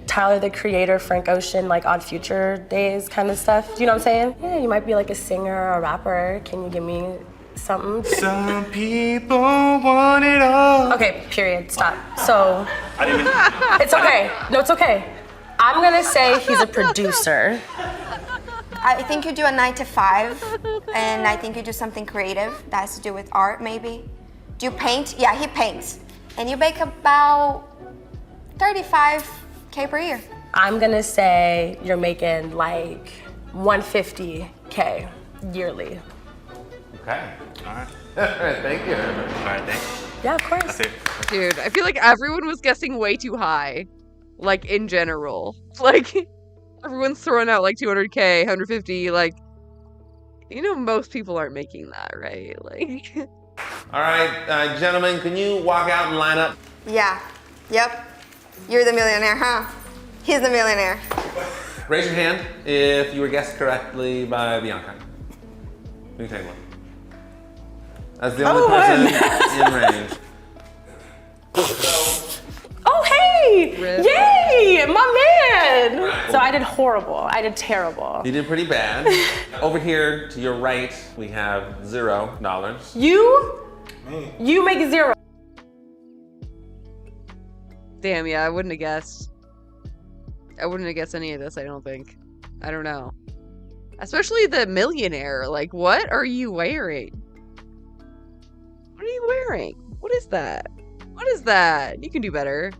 Tyler the Creator, Frank Ocean, like Odd Future days kind of stuff. Do you know what I'm saying? Yeah, you might be like a singer or a rapper. Can you give me something? Some people want it all. Okay, period, stop. So, I didn't even... it's okay. No, it's okay. I'm gonna say he's a producer. I think you do a 9 to 5, and I think you do something creative that has to do with art, maybe. Do you paint? Yeah, he paints. And you make about 35K per year. I'm gonna say you're making like 150K yearly. Okay. All right. Thank you. All right, thanks. Yeah, of course. Dude, I feel like everyone was guessing way too high. Like, in general. Like, everyone's throwing out like 200K, 150, like, you know, most people aren't making that, right? Like. All right, gentlemen, can you walk out and line up? Yeah. Yep. You're the millionaire, huh? He's the millionaire. Raise your hand if you were guessed correctly by Bianca. You can take one. That's the only person in range. Oh, hey! Yay! My man! So I did horrible. I did terrible. You did pretty bad. Over here to your right, we have $0. You make 0. Damn, yeah, I wouldn't have guessed. I wouldn't have guessed any of this, I don't think. I don't know. Especially the millionaire. Like, what are you wearing? What are you wearing? What is that? What is that? You can do better.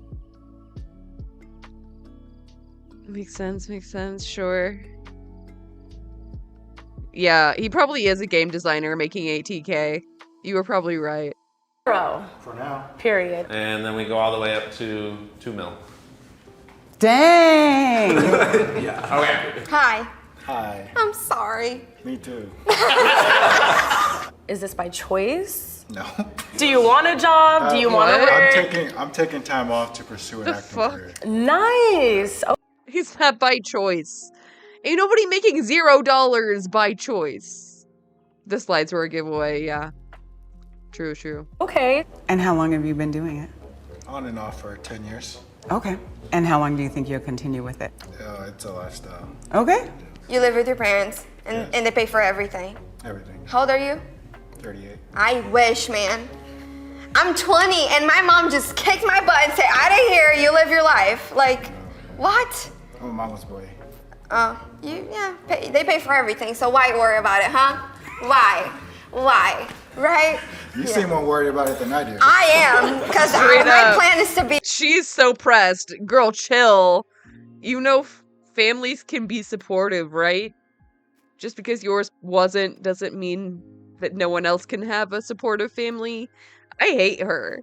Makes sense, sure. Yeah, he probably is a game designer making 18K. You were probably right. 0. For now. Period. And then we go all the way up to 2 mil. Dang! Yeah. Okay. Hi. Hi. I'm sorry. Me too. Is this by choice? No. Do you want a job? Do you want to work? I'm taking time off to pursue an acting career. Nice. Oh. He's not by choice. Ain't nobody making $0 by choice. The slides were a giveaway, yeah. True. Okay. And how long have you been doing it? On and off for 10 years. Okay. And how long do you think you'll continue with it? It's a lifestyle. Okay. You live with your parents, and they pay for everything. Everything. How old are you? 38. I wish, man. I'm 20, and my mom just kicked my butt and said, out of here, you live your life. Like, what? I'm a mama's boy. They pay for everything, so why worry about it, huh? Why? Right? You seem more worried about it than I do. I am, because my plan is to be. She's so pressed. Girl, chill. You know families can be supportive, right? Just because yours wasn't doesn't mean that no one else can have a supportive family. I hate her.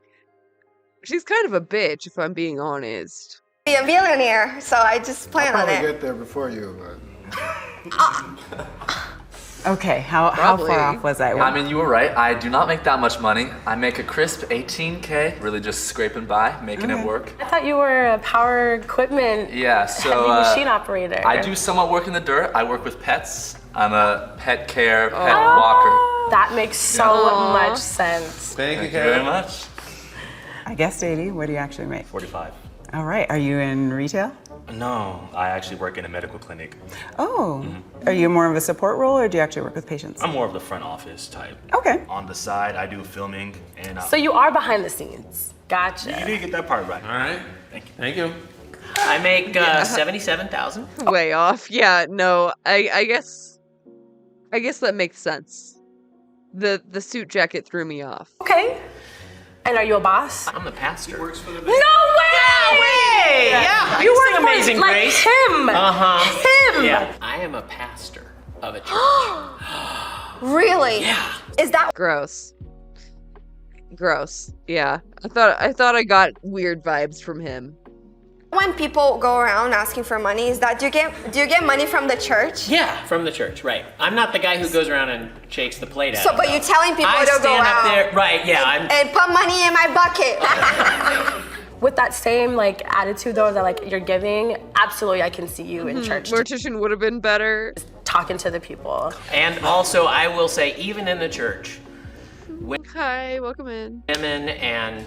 She's kind of a bitch, if I'm being honest. Be a millionaire, so I just plan I'll on probably it. get there before you, but. Okay, how far off was I? I mean, you were right. I do not make that much money. I make a crisp 18K, really just scraping by, making it work. I thought you were a power equipment Yeah, so heavy machine operator. I do somewhat work in the dirt. I work with pets. I'm a pet care, pet walker. That makes so much sense. Thank you very much. I guessed 80. What do you actually make? 45. All right. Are you in retail? No, I actually work in a medical clinic. Oh. Are you more of a support role, or do you actually work with patients? I'm more of the front office type. Okay. On the side, I do filming and. So you are behind the scenes. Gotcha. You did get that part right. All right. Thank you. I make 77,000. Way off. Yeah, no. I guess that makes sense. The suit jacket threw me off. Okay. And are you a boss? I'm the pastor. He works for the No way! Yeah, You work Amazing for, like, Grace. him. Uh-huh. Him. Yeah. I am a pastor of a church. Really? Yeah. Is that Gross. Yeah. I thought I got weird vibes from him. when people go around asking for money? Is that do you get money from the church? Yeah, from the church, right. I'm not the guy who goes around and shakes the plate out. So, but you're telling people I to go stand up out there, right? Yeah, and put money in my bucket. With that same like attitude though that like you're giving, absolutely I can see you in church. Mortician would have been better. Talking to the people. And also, I will say, even in the church, Hi, welcome in. women and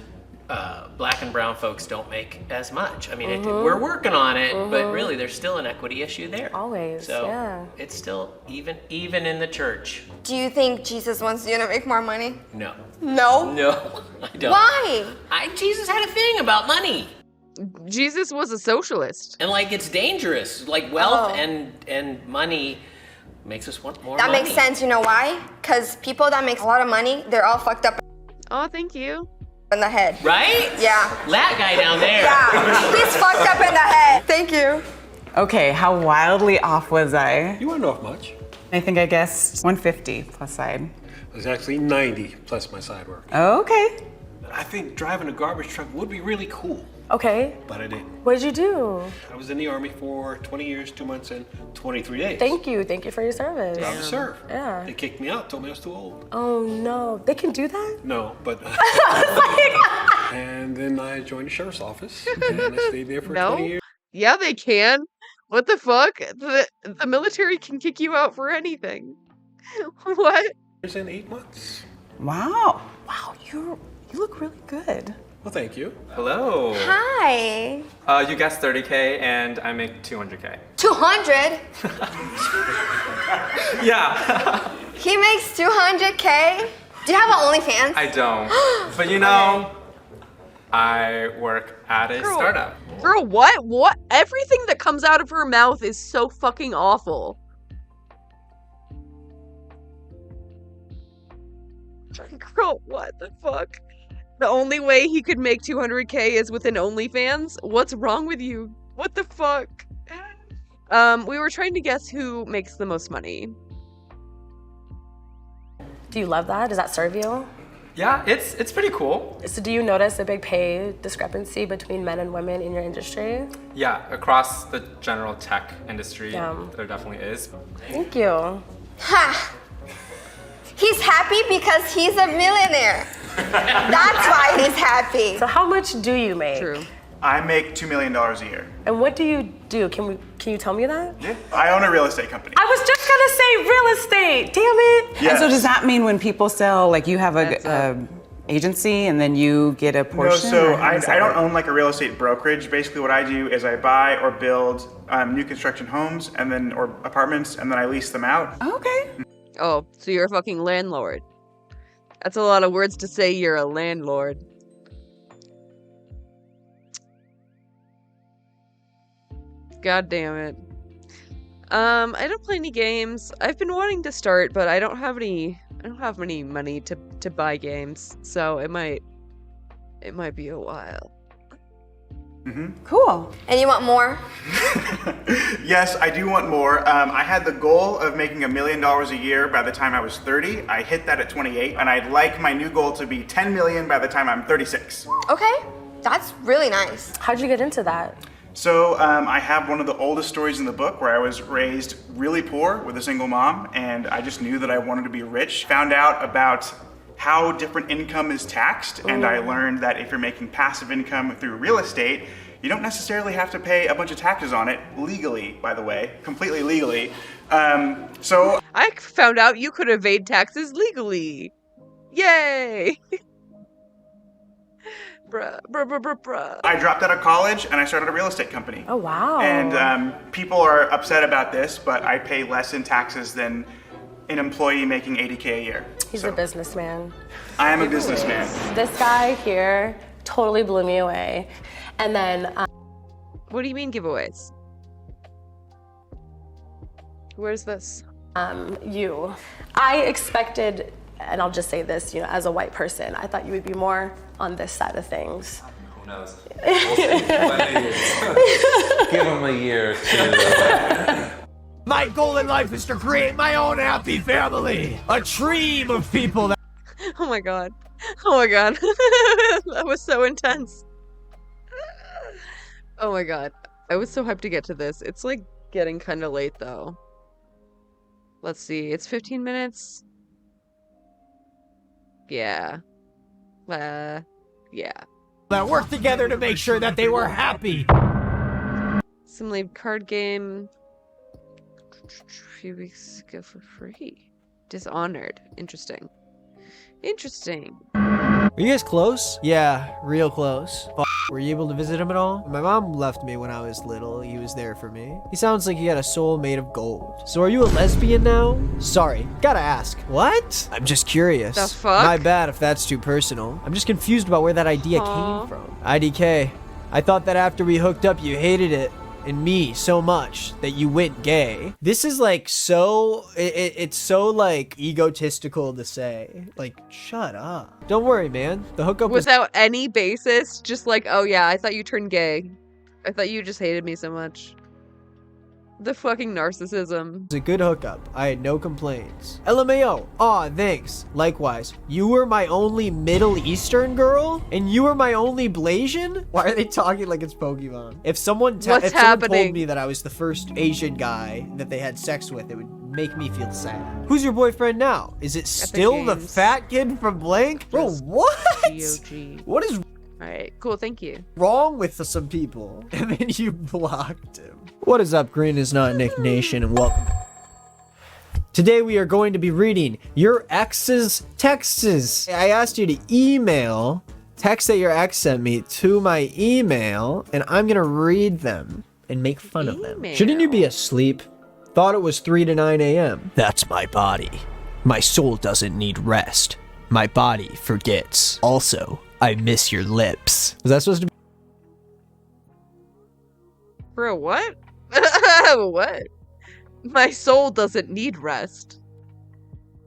black and brown folks don't make as much. I mean, we're working on it, but really, there's still an equity issue there. Always, So yeah. it's still even in the church. Do you think Jesus wants you to make more money? No. No? No, I don't. Why? Jesus had a thing about money. Jesus was a socialist. And like it's dangerous. Like wealth and money makes us want more That money. makes sense. You know why? Because people that make a lot of money, they're all fucked up Oh, thank you. in the head. Right? Yeah. That guy down there. Yeah. He's fucked up in the head. Thank you. Okay, how wildly off was I? You weren't off much. I think I guessed 150 plus side. It was actually 90 plus my side work. Okay. I think driving a garbage truck would be really cool, Okay. but I didn't. What did you do? I was in the Army for 20 years, 2 months, and 23 days. Thank you for your service. Proud to serve. Yeah. They kicked me out, told me I was too old. Oh no, they can do that? No, but. And then I joined the sheriff's office, and I stayed there for 20 years. Yeah, they can. What the fuck? The military can kick you out for anything. What? In 8 months. Wow. Wow, you look really good. Well, thank you. Hello. Hi. You guessed 30K and I make 200K. 200? Yeah. He makes 200K? Do you have an OnlyFans? I don't. But you know, I work at a startup. Girl, what? What? Everything that comes out of her mouth is so fucking awful. Girl, what the fuck? The only way he could make 200K is with an OnlyFans? What's wrong with you? What the fuck? We were trying to guess who makes the most money. Do you love that? Does that serve you? Yeah, it's pretty cool. So do you notice a big pay discrepancy between men and women in your industry? Yeah, across the general tech industry, there definitely is. Thank you. Ha! He's happy because he's a millionaire. That's why he's happy. So how much do you make? True. I make $2 million a year. And what do you do? Can you tell me that? Yeah. I own a real estate company. I was just gonna say real estate. Damn it. Yes. And so does that mean when people sell, like you have a agency and then you get a portion? No, so or how does that I don't work? own like a real estate brokerage. Basically what I do is I buy or build new construction homes and then or apartments and then I lease them out. Okay. Oh, so you're a fucking landlord. That's a lot of words to say you're a landlord. God damn it. I don't play any games. I've been wanting to start, but I don't have any money to buy games. So it might be a while. Mm-hmm. Cool. And you want more? Yes, I do want more. I had the goal of making $1 million a year by the time I was 30. I hit that at 28, and I'd like my new goal to be 10 million by the time I'm 36. Okay, that's really nice. How'd you get into that? So I have one of the oldest stories in the book where I was raised really poor with a single mom, and I just knew that I wanted to be rich. Found out about how different income is taxed, and I learned that if you're making passive income through real estate, you don't necessarily have to pay a bunch of taxes on it, legally, by the way, completely legally. So I found out you could evade taxes legally. Yay! Bruh. I dropped out of college and I started a real estate company. Oh, wow. And people are upset about this, but I pay less in taxes than an employee making 80K a year. He's a businessman. I am a businessman. This guy here totally blew me away. And then... what do you mean giveaways? Where's this? You. I expected, and I'll just say this, as a white person, I thought you would be more on this side of things. Who knows? We'll see. Give him a year or two. My goal in life is to create my own happy family. A dream of people that... Oh my god. That was so intense. Oh my god. I was so hyped to get to this. It's like getting kind of late though. Let's see. It's 15 minutes. Yeah. Yeah. that worked together to make sure that they were happy. Some card game a few weeks ago for free. Dishonored. Interesting. Are you guys close? Yeah, real close. Were you able to visit him at all? My mom left me when I was little. He was there for me. He sounds like he had a soul made of gold. So are you a lesbian now? Sorry, gotta ask. What? I'm just curious. The fuck? My bad if that's too personal. I'm just confused about where that idea came from. IDK, I thought that after we hooked up you hated it and me so much that you went gay. This is like so, it's so like egotistical to say. Like, shut up. Don't worry, man. The hookup was without any basis, just like, oh yeah, I thought you turned gay. I thought you just hated me so much. The fucking narcissism. a good hookup. I had no complaints. LMAO. Aw, thanks. Likewise. You were my only Middle Eastern girl? And you were my only Blasian? Why are they talking like it's Pokemon? If someone someone told me that I was the first Asian guy that they had sex with, it would make me feel sad. Who's your boyfriend now? Is it still the fat kid from Blank? Bro, what? What is Alright, cool, thank you. wrong with some people? And then you blocked him. What is up, Green is not Nick Nation, and welcome. Today we are going to be reading your ex's texts. I asked you to email text that your ex sent me to my email, and I'm gonna read them and make fun of them. Shouldn't you be asleep? Thought it was 3 to 9 a.m. That's my body. My soul doesn't need rest. My body forgets. Also, I miss your lips. Was that supposed to be? Bro, what? What? My soul doesn't need rest.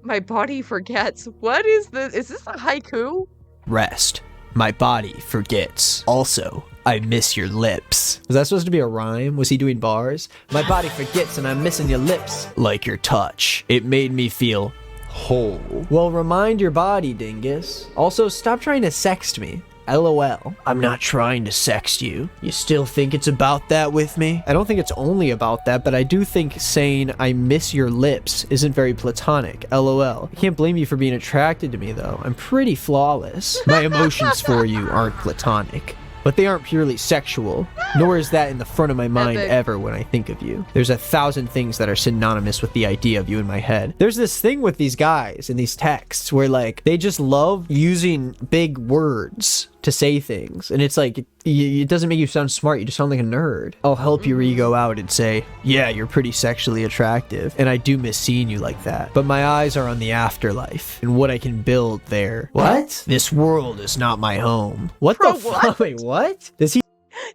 My body forgets. What is this? Is this a haiku? Rest. My body forgets. Also, I miss your lips. Was that supposed to be a rhyme? Was he doing bars? My body forgets and I'm missing your lips. Like your touch. It made me feel whole. Well, remind your body, dingus. Also, stop trying to sext me. LOL. I'm not trying to sext you. You still think it's about that with me? I don't think it's only about that, but I do think saying I miss your lips isn't very platonic. LOL. I can't blame you for being attracted to me though. I'm pretty flawless. My emotions for you aren't platonic, but they aren't purely sexual, nor is that in the front of my mind ever when I think of you. There's 1,000 things that are synonymous with the idea of you in my head. There's this thing with these guys in these texts where like they just love using big words to say things, and it's like it doesn't make you sound smart, you just sound like a nerd. I'll help your ego out and say, yeah, you're pretty sexually attractive, and I do miss seeing you like that, but my eyes are on the afterlife and what I can build there. What? This world is not my home. What the fuck? Wait, what? Does he?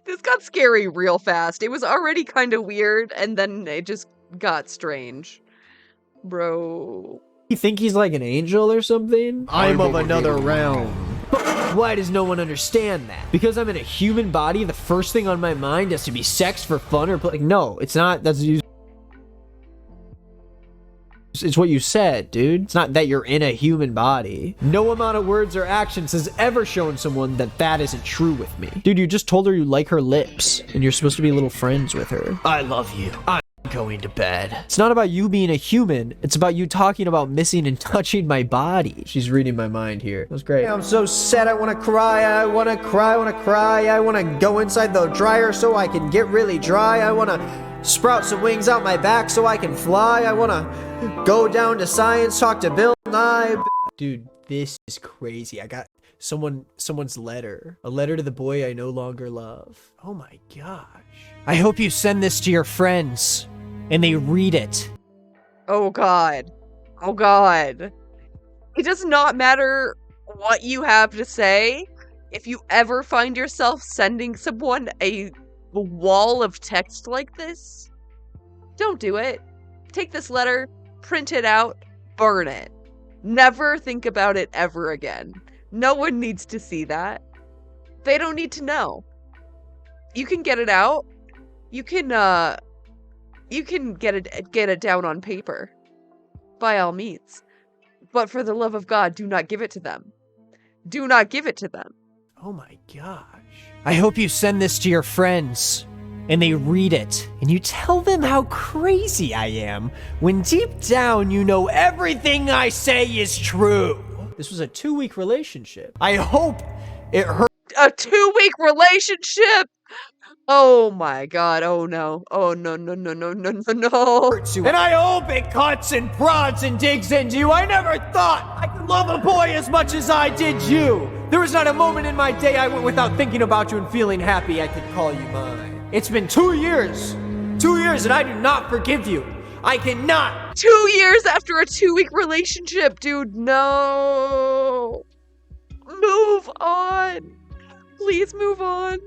This got scary real fast. It was already kind of weird, and then it just got strange. Bro. You think he's like an angel or something? I'm of another realm. Why does no one understand that? Because I'm in a human body, the first thing on my mind has to be sex for fun or play. No, it's not. It's what you said, dude. It's not that you're in a human body. No amount of words or actions has ever shown someone that that isn't true with me. Dude, you just told her you like her lips, and you're supposed to be little friends with her. I love you. I'm going to bed. It's not about you being a human. It's about you talking about missing and touching my body. She's reading my mind here. That was great. I'm so sad. I want to cry. I want to cry. I want to cry. I want to go inside the dryer so I can get really dry. I want to sprout some wings out my back so I can fly. I want to go down to science, talk to Bill Nye. Dude, this is crazy. I got someone's letter. A letter to the boy I no longer love. Oh my gosh. I hope you send this to your friends and they read it. Oh god. Oh god. It does not matter what you have to say. If you ever find yourself sending someone a wall of text like this, don't do it. Take this letter, print it out, burn it. Never think about it ever again. No one needs to see that. They don't need to know. You can get it out. You can get it down on paper. By all means. But for the love of God, do not give it to them. Do not give it to them. Oh my gosh. I hope you send this to your friends and they read it and you tell them how crazy I am when deep down you know everything I say is true. This was a 2-week relationship. I hope it hurt. A 2-week relationship? Oh my god, oh no. Oh no, no, no, no, no, no, no. And I hope it cuts and prods and digs into you. I never thought I could love a boy as much as I did you. There was not a moment in my day I went without thinking about you and feeling happy I could call you mine. It's been 2 years. 2 years and I do not forgive you. I cannot. 2 years after a 2-week relationship, dude, no. Move on. Please move on.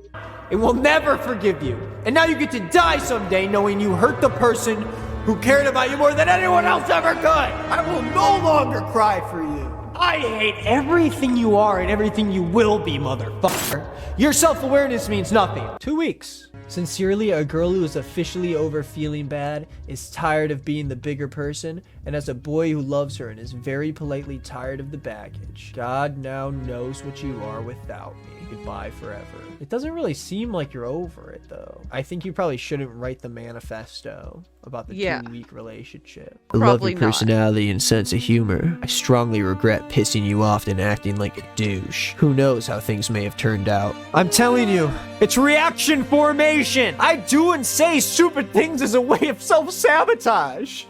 And will never forgive you. And now you get to die someday knowing you hurt the person who cared about you more than anyone else ever could. I will no longer cry for you. I hate everything you are and everything you will be, motherfucker. Your self-awareness means nothing. 2 weeks. Sincerely, a girl who is officially over feeling bad, is tired of being the bigger person, and has a boy who loves her and is very politely tired of the baggage. God now knows what you are without me. Goodbye forever. It doesn't really seem like you're over it, though. I think you probably shouldn't write the manifesto about the 2-week relationship. I love your personality and sense of humor. I strongly regret pissing you off and acting like a douche. Who knows how things may have turned out. I'm telling you, it's reaction formation. I do and say stupid things as a way of self-sabotage.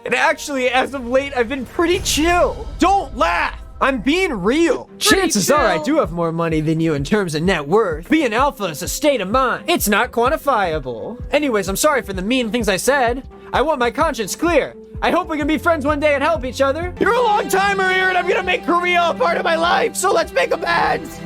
And actually, as of late, I've been pretty chill. Don't laugh. I'm being real. Chances are I do have more money than you in terms of net worth. Being alpha is a state of mind. It's not quantifiable. Anyways, I'm sorry for the mean things I said. I want my conscience clear. I hope we can be friends one day and help each other. You're a long timer here and I'm gonna make Korea a part of my life, so let's make amends.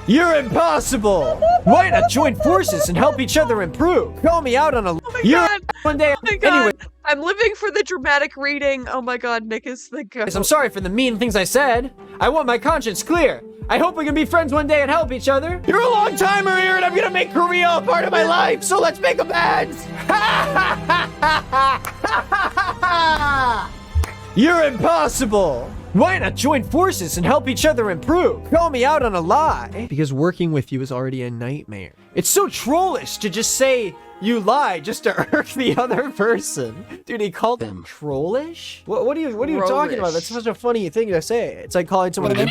You're impossible. Why not join forces and help each other improve? Call me out on a one day. Anyway, I'm living for the dramatic reading. Oh my god, Nick is the goat. I'm sorry for the mean things I said. I want my conscience clear. I hope we can be friends one day and help each other. You're a long timer here and I'm gonna make Korea a part of my life, so let's make amends. You're impossible. Why not join forces and help each other improve? Call me out on a lie. Because working with you is already a nightmare. It's so trollish to just say you lie just to irk the other person. Dude, he called them trollish? What are you talking about? That's such a funny thing to say. It's like calling someone an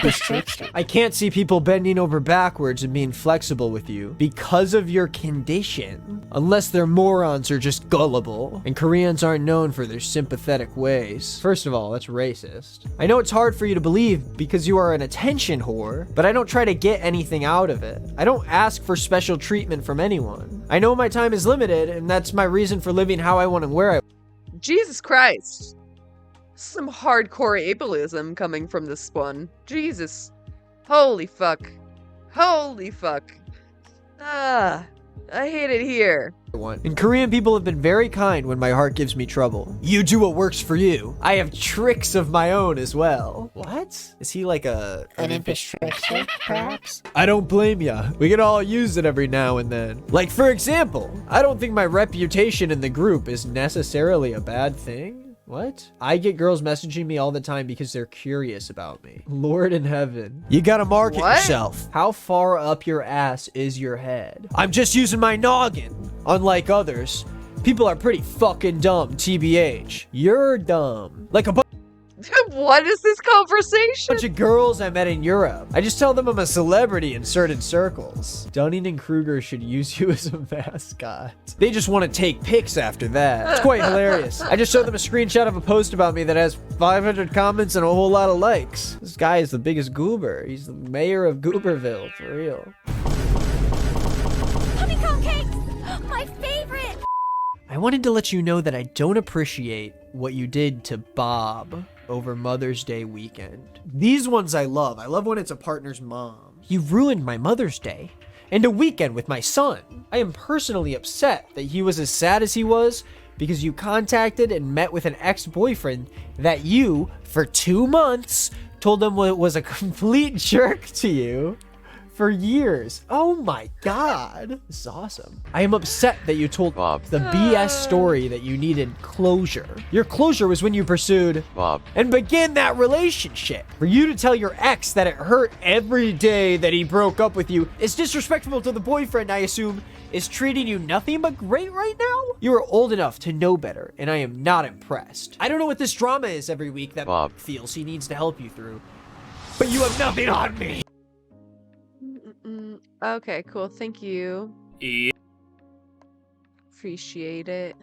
I can't see people bending over backwards and being flexible with you because of your condition. Unless they're morons or just gullible. And Koreans aren't known for their sympathetic ways. First of all, that's racist. I know it's hard for you to believe because you are an attention whore, but I don't try to get anything out of it. I don't ask for special treatment from anyone. I know my time is limited, and that's my reason for living how I want and where I Jesus Christ. Some hardcore ableism coming from this one. Jesus. Holy fuck. Holy fuck. Ah, I hate it here. And Korean people have been very kind when my heart gives me trouble. You do what works for you. I have tricks of my own as well. What? Is he like an impish trickster, perhaps? I don't blame ya. We can all use it every now and then. Like, for example, I don't think my reputation in the group is necessarily a bad thing. What? I get girls messaging me all the time because they're curious about me. Lord in heaven. You gotta market yourself. How far up your ass is your head? I'm just using my noggin. Unlike others, people are pretty fucking dumb, TBH. You're dumb. Like a What is this conversation? bunch of girls I met in Europe. I just tell them I'm a celebrity in certain circles. Dunning-Kruger should use you as a mascot. They just want to take pics after that. It's quite hilarious. I just showed them a screenshot of a post about me that has 500 comments and a whole lot of likes. This guy is the biggest goober. He's the mayor of Gooberville, for real. Honeycomb cakes! My favorite! I wanted to let you know that I don't appreciate what you did to Bob over Mother's Day weekend. These ones I love. I love when it's a partner's mom. You ruined my Mother's Day and a weekend with my son. I am personally upset that he was as sad as he was because you contacted and met with an ex-boyfriend that you, for 2 months, told him was a complete jerk to you. For years. Oh my god. This is awesome. I am upset that you told Bob the BS story that you needed closure. Your closure was when you pursued Bob and began that relationship. For you to tell your ex that it hurt every day that he broke up with you is disrespectful to the boyfriend I assume is treating you nothing but great right now? You are old enough to know better, and I am not impressed. I don't know what this drama is every week that Bob feels he needs to help you through, but you have nothing on me. Okay, cool. Thank you. Appreciate it.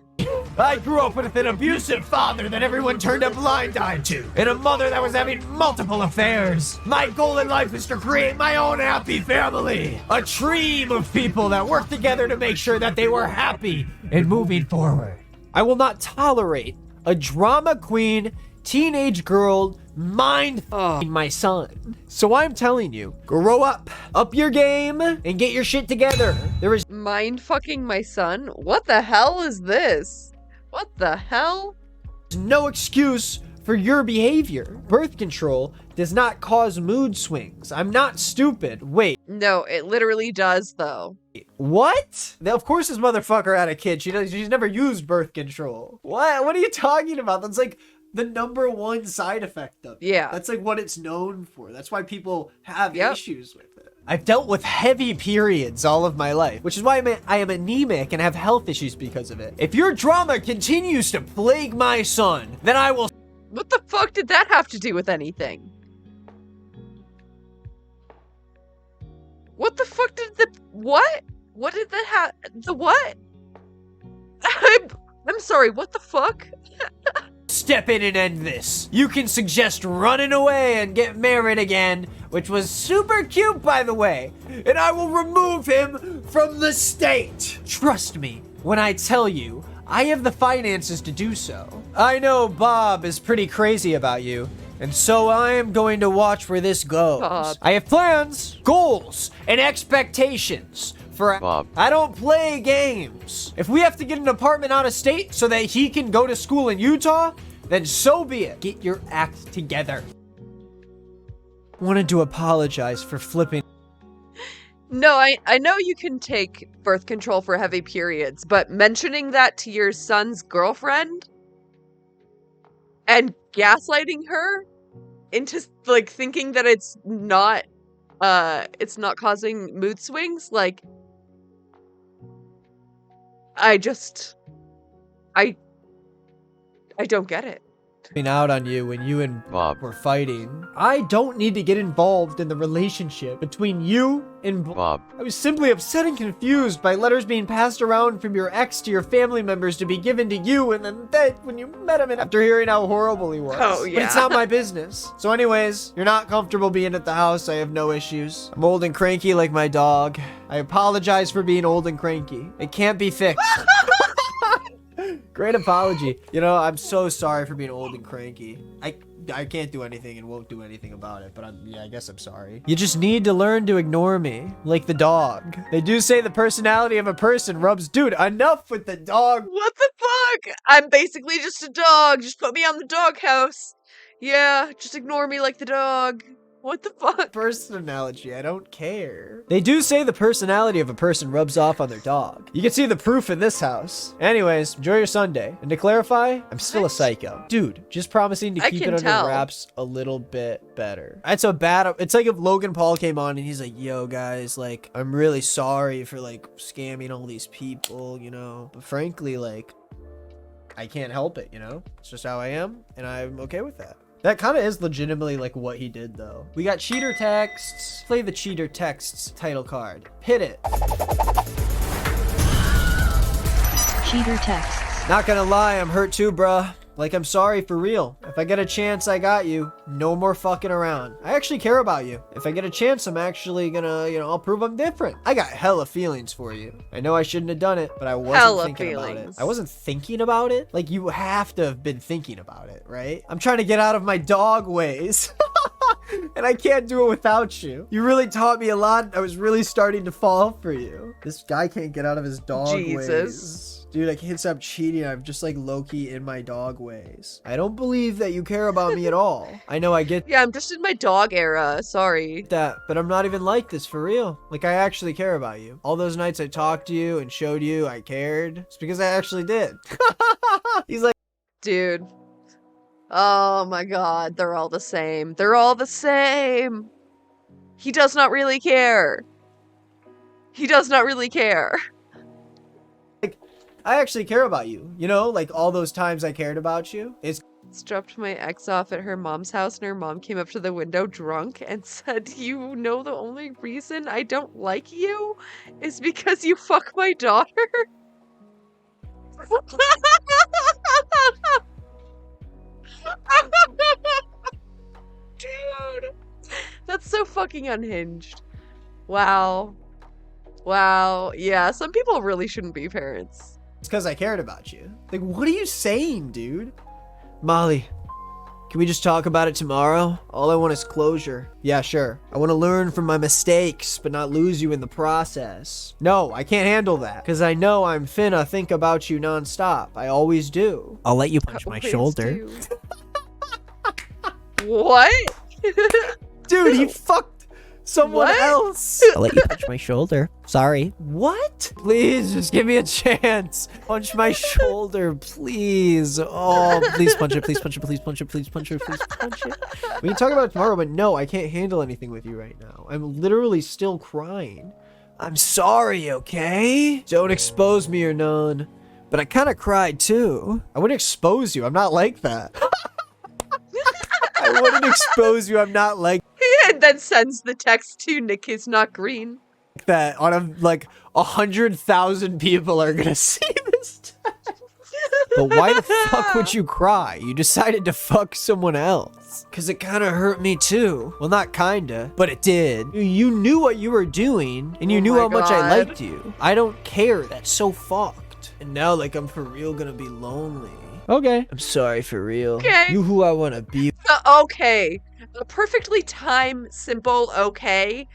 I grew up with an abusive father that everyone turned a blind eye to, and a mother that was having multiple affairs. My goal in life is to create my own happy family. A team of people that work together to make sure that they were happy and moving forward. I will not tolerate a drama queen, teenage girl, mind-f***ing my son. So I'm telling you, grow up your game, and get your shit together. There is mind-fucking my son? What the hell is this? What the hell? no excuse for your behavior. Birth control does not cause mood swings. I'm not stupid. Wait. No, it literally does, though. What? Of course this motherfucker had a kid. She's never used birth control. What are you talking about? That's like the #1 side effect of it. Yeah. That's like what it's known for. That's why people have issues with it. I've dealt with heavy periods all of my life, which is why I am anemic and have health issues because of it. If your drama continues to plague my son, then I will... What the fuck did that have to do with anything? What the fuck did the... What? What did that have... The what? I'm sorry, what the fuck? step in and end this. You can suggest running away and get married again, which was super cute, by the way, and I will remove him from the state. Trust me when I tell you, I have the finances to do so. I know Bob is pretty crazy about you, and so I am going to watch where this goes. Bob. I have plans, goals, and expectations for Bob. I don't play games. If we have to get an apartment out of state so that he can go to school in Utah, then so be it. Get your act together. Wanted to apologize for flipping. No, I know you can take birth control for heavy periods, but mentioning that to your son's girlfriend and gaslighting her into like thinking that it's not causing mood swings, like I don't get it. Out on you when you and Bob were fighting. I don't need to get involved in the relationship between you and Bob. I was simply upset and confused by letters being passed around from your ex to your family members to be given to you, and then that when you met him and after hearing how horrible he was. Oh, yeah. But it's not my business. So anyways, you're not comfortable being at the house. I have no issues. I'm old and cranky like my dog. I apologize for being old and cranky. It can't be fixed. Great apology. You know, I'm so sorry for being old and cranky. I can't do anything and won't do anything about it, but I guess I'm sorry. You just need to learn to ignore me, like the dog. They do say the personality of a person rubs... Dude, enough with the dog. What the fuck? I'm basically just a dog. Just put me on the doghouse. Yeah, just ignore me like the dog. What the fuck? Person analogy, I don't care. They do say the personality of a person rubs off on their dog. You can see the proof in this house. Anyways, enjoy your Sunday. And to clarify, I'm still a psycho. Dude, just promising to keep it under wraps a little bit better. It's like if Logan Paul came on and he's like, yo guys, like, I'm really sorry for like scamming all these people, you know? But frankly, like, I can't help it, you know? It's just how I am, and I'm okay with that. That kind of is legitimately like what he did though. We got cheater texts. Play the cheater texts title card. Hit it. Cheater texts. Not gonna lie, I'm hurt too, bruh. Like, I'm sorry for real. If I get a chance, I got you. No more fucking around. I actually care about you. If I get a chance, I'm actually gonna, you know, I'll prove I'm different. I got hella feelings for you. I know I shouldn't have done it, but I wasn't thinking about it. I wasn't thinking about it? Like, you have to have been thinking about it, right? I'm trying to get out of my dog ways. And I can't do it without you. You really taught me a lot. I was really starting to fall for you. This guy can't get out of his dog ways. Dude, I can't stop cheating. I'm just like low-key in my dog ways. I don't believe that you care about me at all. I know I get Yeah, I'm just in my dog era. Sorry. that, but I'm not even like this for real. Like, I actually care about you. All those nights I talked to you and showed you I cared. It's because I actually did. He's like, dude. Oh my god, they're all the same. They're all the same. He does not really care. He does not really care. I actually care about you. You know, like all those times I cared about you. It's dropped my ex off at her mom's house and her mom came up to the window drunk and said, you know the only reason I don't like you is because you fuck my daughter? Dude, that's so fucking unhinged. Wow. Wow. Yeah, some people really shouldn't be parents. It's because I cared about you. Like, what are you saying, dude? Molly, can we just talk about it tomorrow? All I want is closure. Yeah, sure. I want to learn from my mistakes, but not lose you in the process. No, I can't handle that. Because I know I'm finna think about you nonstop. I always do. I'll let you punch my shoulder. What? Dude, he fucked someone else. I'll let you punch my shoulder. Sorry. What? Please, just give me a chance. Punch my shoulder, please. Oh, please punch it, please punch it, please punch it, please punch it, please punch it. We can talk about it tomorrow, but no, I can't handle anything with you right now. I'm literally still crying. I'm sorry, okay? Don't expose me or none. But I kind of cried too. I wouldn't expose you. I'm not like that. I wouldn't expose you. I'm not like And then sends the text to Nick is not green. that. On a, like 100,000 people are gonna see this text. But why the fuck would you cry? You decided to fuck someone else. Cause it kinda hurt me too. Well, not kinda, but it did. You knew what you were doing, and you knew how much I liked you. I don't care, that's so fucked. And now, like, I'm for real gonna be lonely. Okay. I'm sorry, for real. Okay. You who I wanna be. Okay. A perfectly timed, simple okay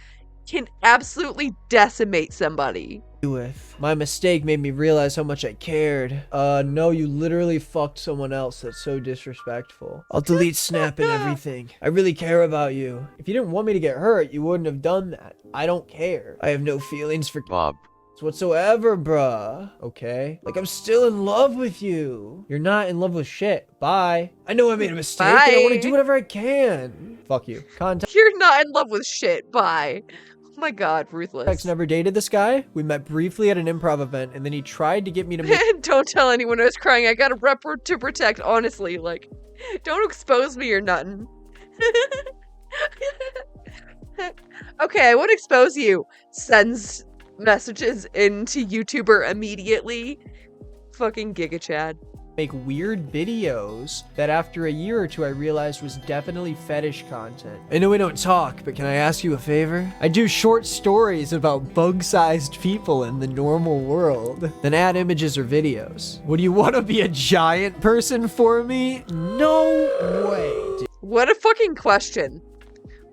can absolutely decimate somebody. With. My mistake made me realize how much I cared. No, you literally fucked someone else. That's so disrespectful. I'll delete Snap and everything. I really care about you. If you didn't want me to get hurt, you wouldn't have done that. I don't care. I have no feelings for Bob whatsoever, bruh. Okay? Like, I'm still in love with you. You're not in love with shit. Bye. I know I made a mistake and I want to do whatever I can. Fuck you. Contact. You're not in love with shit. Bye. Oh my god, ruthless. Never dated this guy. We met briefly at an improv event, and then he tried to get me to make. Don't tell anyone I was crying. I got a rep to protect, honestly. Like, don't expose me or nothing. Okay, I won't expose you. Sends messages into YouTuber immediately. Fucking Giga Chad. Make weird videos that after a year or two I realized was definitely fetish content. I know we don't talk, but can I ask you a favor? I do short stories about bug-sized people in the normal world, then add images or videos. Would you want to be a giant person for me? No way, dude. What a fucking question.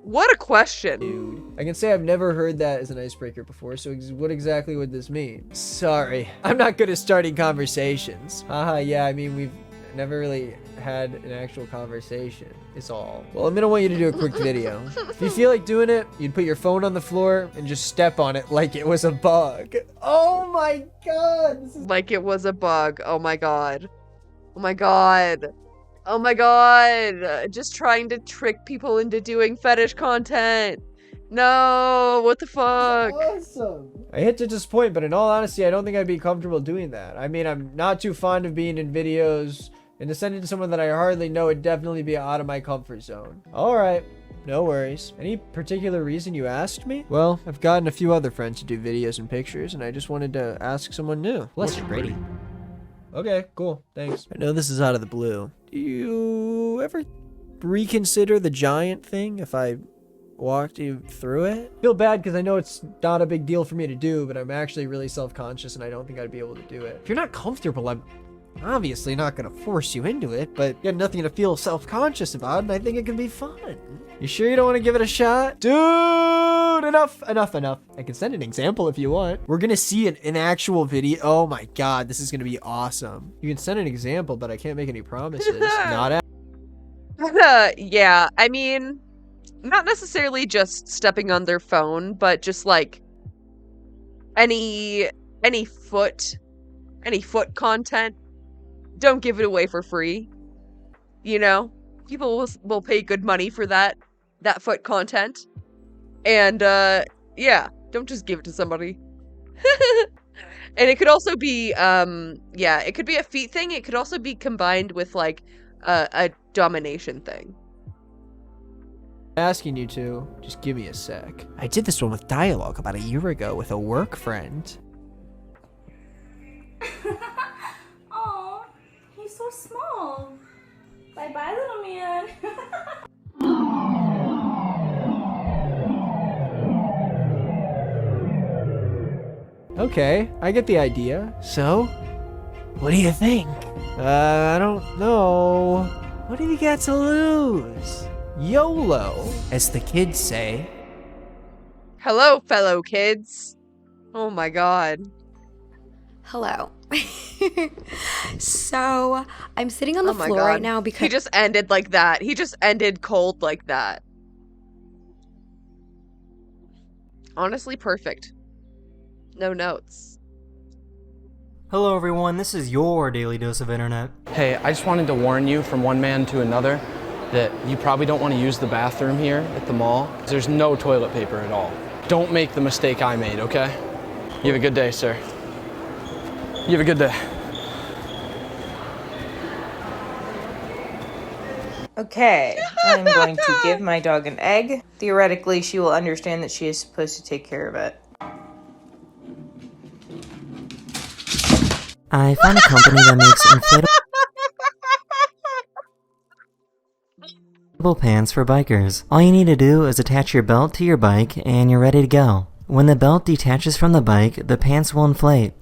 What a question. Dude, I can say I've never heard that as an icebreaker before, so what exactly would this mean? Sorry, I'm not good at starting conversations. Haha, yeah, I mean, we've never really had an actual conversation, is all. Well, I'm gonna want you to do a quick video. If you feel like doing it, you'd put your phone on the floor and just step on it like it was a bug. Oh my god! Like it was a bug. Oh my god. Oh my god. Oh my god, just trying to trick people into doing fetish content. No, what the fuck? Awesome. I hate to disappoint, but in all honesty, I don't think I'd be comfortable doing that. I mean, I'm not too fond of being in videos, and to send it to someone that I hardly know would definitely be out of my comfort zone. All right, no worries. Any particular reason you asked me? Well, I've gotten a few other friends to do videos and pictures, and I just wanted to ask someone new. Bless you, Brady. Okay, cool. Thanks. I know this is out of the blue. Do you ever reconsider the giant thing if I walked you through it? Feel bad because I know it's not a big deal for me to do, but I'm actually really self-conscious and I don't think I'd be able to do it. If you're not comfortable, I'm obviously not going to force you into it, but you got nothing to feel self-conscious about, and I think it can be fun. You sure you don't want to give it a shot? Dude, enough. I can send an example if you want. We're gonna see an actual video. Oh my god, this is gonna be awesome. You can send an example, but I can't make any promises. Not at Yeah, I mean, not necessarily just stepping on their phone, but just like any foot content. Don't give it away for free. You know, people will pay good money for that foot content. And yeah, don't just give it to somebody. And it could also be yeah, it could be a feet thing. It could also be combined with like a domination thing. Asking you to, just give me a sec. I did this one with dialogue about a year ago with a work friend. Oh, he's so small. Bye-bye, little man. Okay, I get the idea. So, what do you think? I don't know. What have you got to lose? YOLO, as the kids say. Hello, fellow kids. Oh my god. Hello. So, I'm sitting on the floor right now because he just ended like that. He just ended cold like that. Honestly, perfect. No notes. Hello everyone, this is your daily dose of internet. Hey, I just wanted to warn you from one man to another that you probably don't want to use the bathroom here at the mall. There's no toilet paper at all. Don't make the mistake I made, okay? You have a good day, sir. You have a good day. Okay, I'm going to give my dog an egg. Theoretically, she will understand that she is supposed to take care of it. I found a company that makes inflatable Pants for bikers. All you need to do is attach your belt to your bike and you're ready to go. When the belt detaches from the bike, the pants will inflate.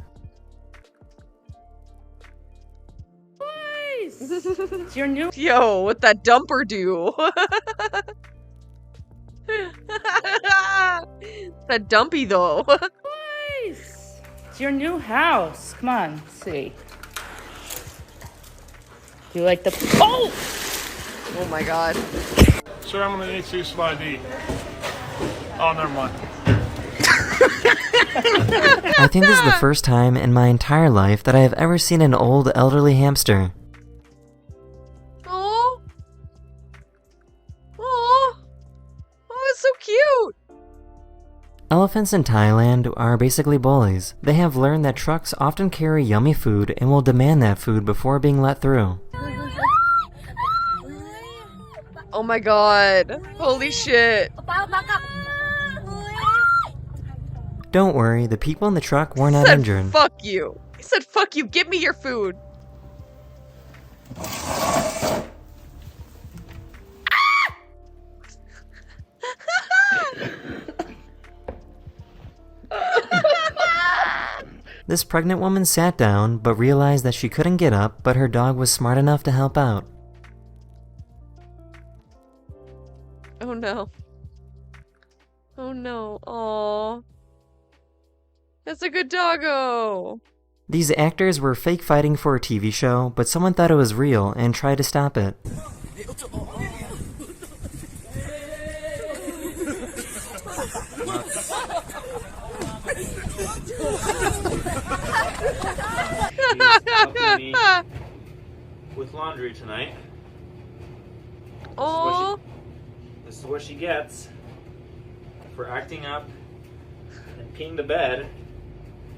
It's your new. Yo, what that dumper do? That dumpy though. Nice. It's your new house. Come on, see. Do you like the? Oh! Oh my God. Sir, I'm gonna need to see some ID. Oh, never mind. I think this is the first time in my entire life that I have ever seen an old elderly hamster. Oh. Oh. Oh, it's so cute. Elephants in Thailand are basically bullies. They have learned that trucks often carry yummy food and will demand that food before being let through. Oh my God. Holy shit. Don't worry, the people in the truck were not Said, injured. fuck you. He said, fuck you, give me your food. This pregnant woman sat down, but realized that she couldn't get up, but her dog was smart enough to help out. Oh no. Oh no. Aww. That's a good doggo. These actors were fake fighting for a TV show, but someone thought it was real and tried to stop it. With laundry tonight. Oh. This is what she gets for acting up and peeing the bed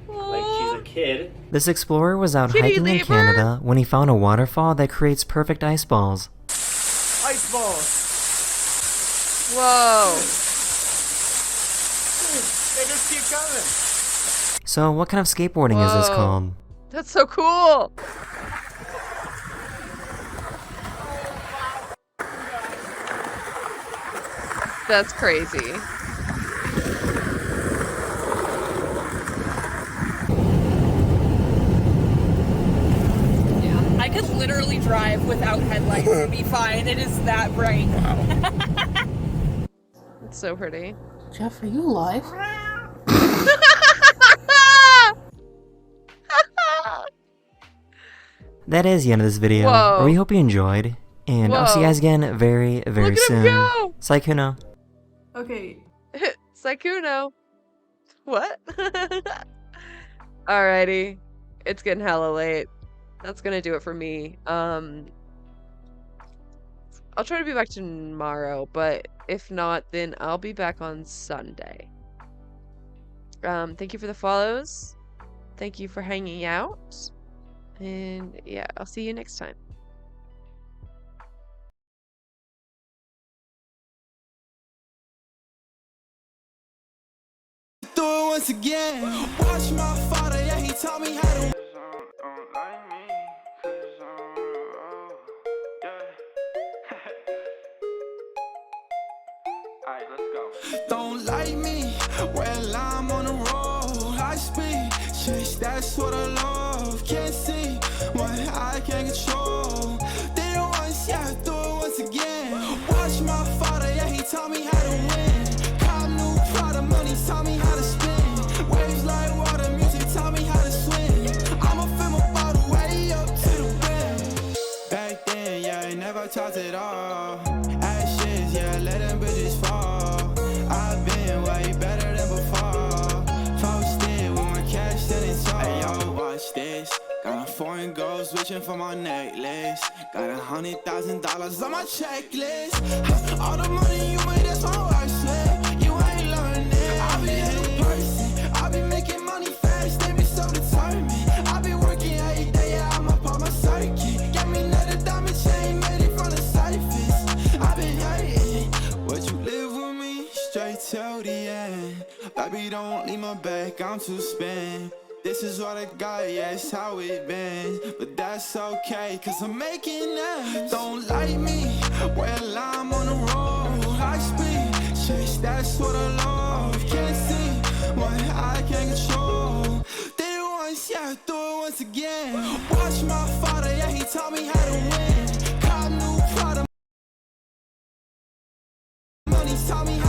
like she's a kid. This explorer was out Kitty hiking in labor. Canada when he found a waterfall that creates perfect ice balls. Ice balls. Whoa. They just keep coming. So what kind of skateboarding is this Whoa. called? That's so cool. That's crazy. Yeah, I could literally drive without headlights and be fine. It is that bright. Wow. It's so pretty. Jeff, are you alive? That is the end of this video. Whoa. We hope you enjoyed, and I'll see you Whoa. guys again very, very Look at him soon. go. Saikuno. Okay. Saikuno. What? Alrighty. It's getting hella late. That's gonna do it for me. I'll try to be back tomorrow, but if not, then I'll be back on Sunday. Thank you for the follows. Thank you for hanging out. And yeah, I'll see you next time. Do it once again. Watch my father, yeah, he taught me how to. Alright, let's go. Don't like me, well, I'm on the road. I speak, shit, that's what I love. Can't see what I can't control. Did it once, yeah, do it once again. Watch my father, yeah, he taught me how to win. Cop new Prada, money taught me how to spin. Waves like water, music taught me how to swim. I'ma fill my bottle way up to the brim. Back then, yeah, I never talked at all. Ashes, yeah, let them bitches fall. I've been way better than before. Posted with my cash standing tall. Hey, yo, watch this. Got a foreign girl switching for my necklace. Got $100,000 on my checklist. All the money you made, that's my work slip. You ain't learning. I be a new person. I be making money fast. They be so determined. I be working every day. Yeah, I'm up on my circuit. Got me another diamond chain, made it from the surface. I been hating. Would you live with me straight till the end? Baby, don't leave my back. I'm too spent. This is what I got, yeah, it's how it been. But that's okay, cause I'm making it. Don't like me, well, I'm on that's what I love. Can't see what I can't control. Did it once, yeah, do it once again. Watch my father, yeah, he taught me how to win. Cop new product, money taught me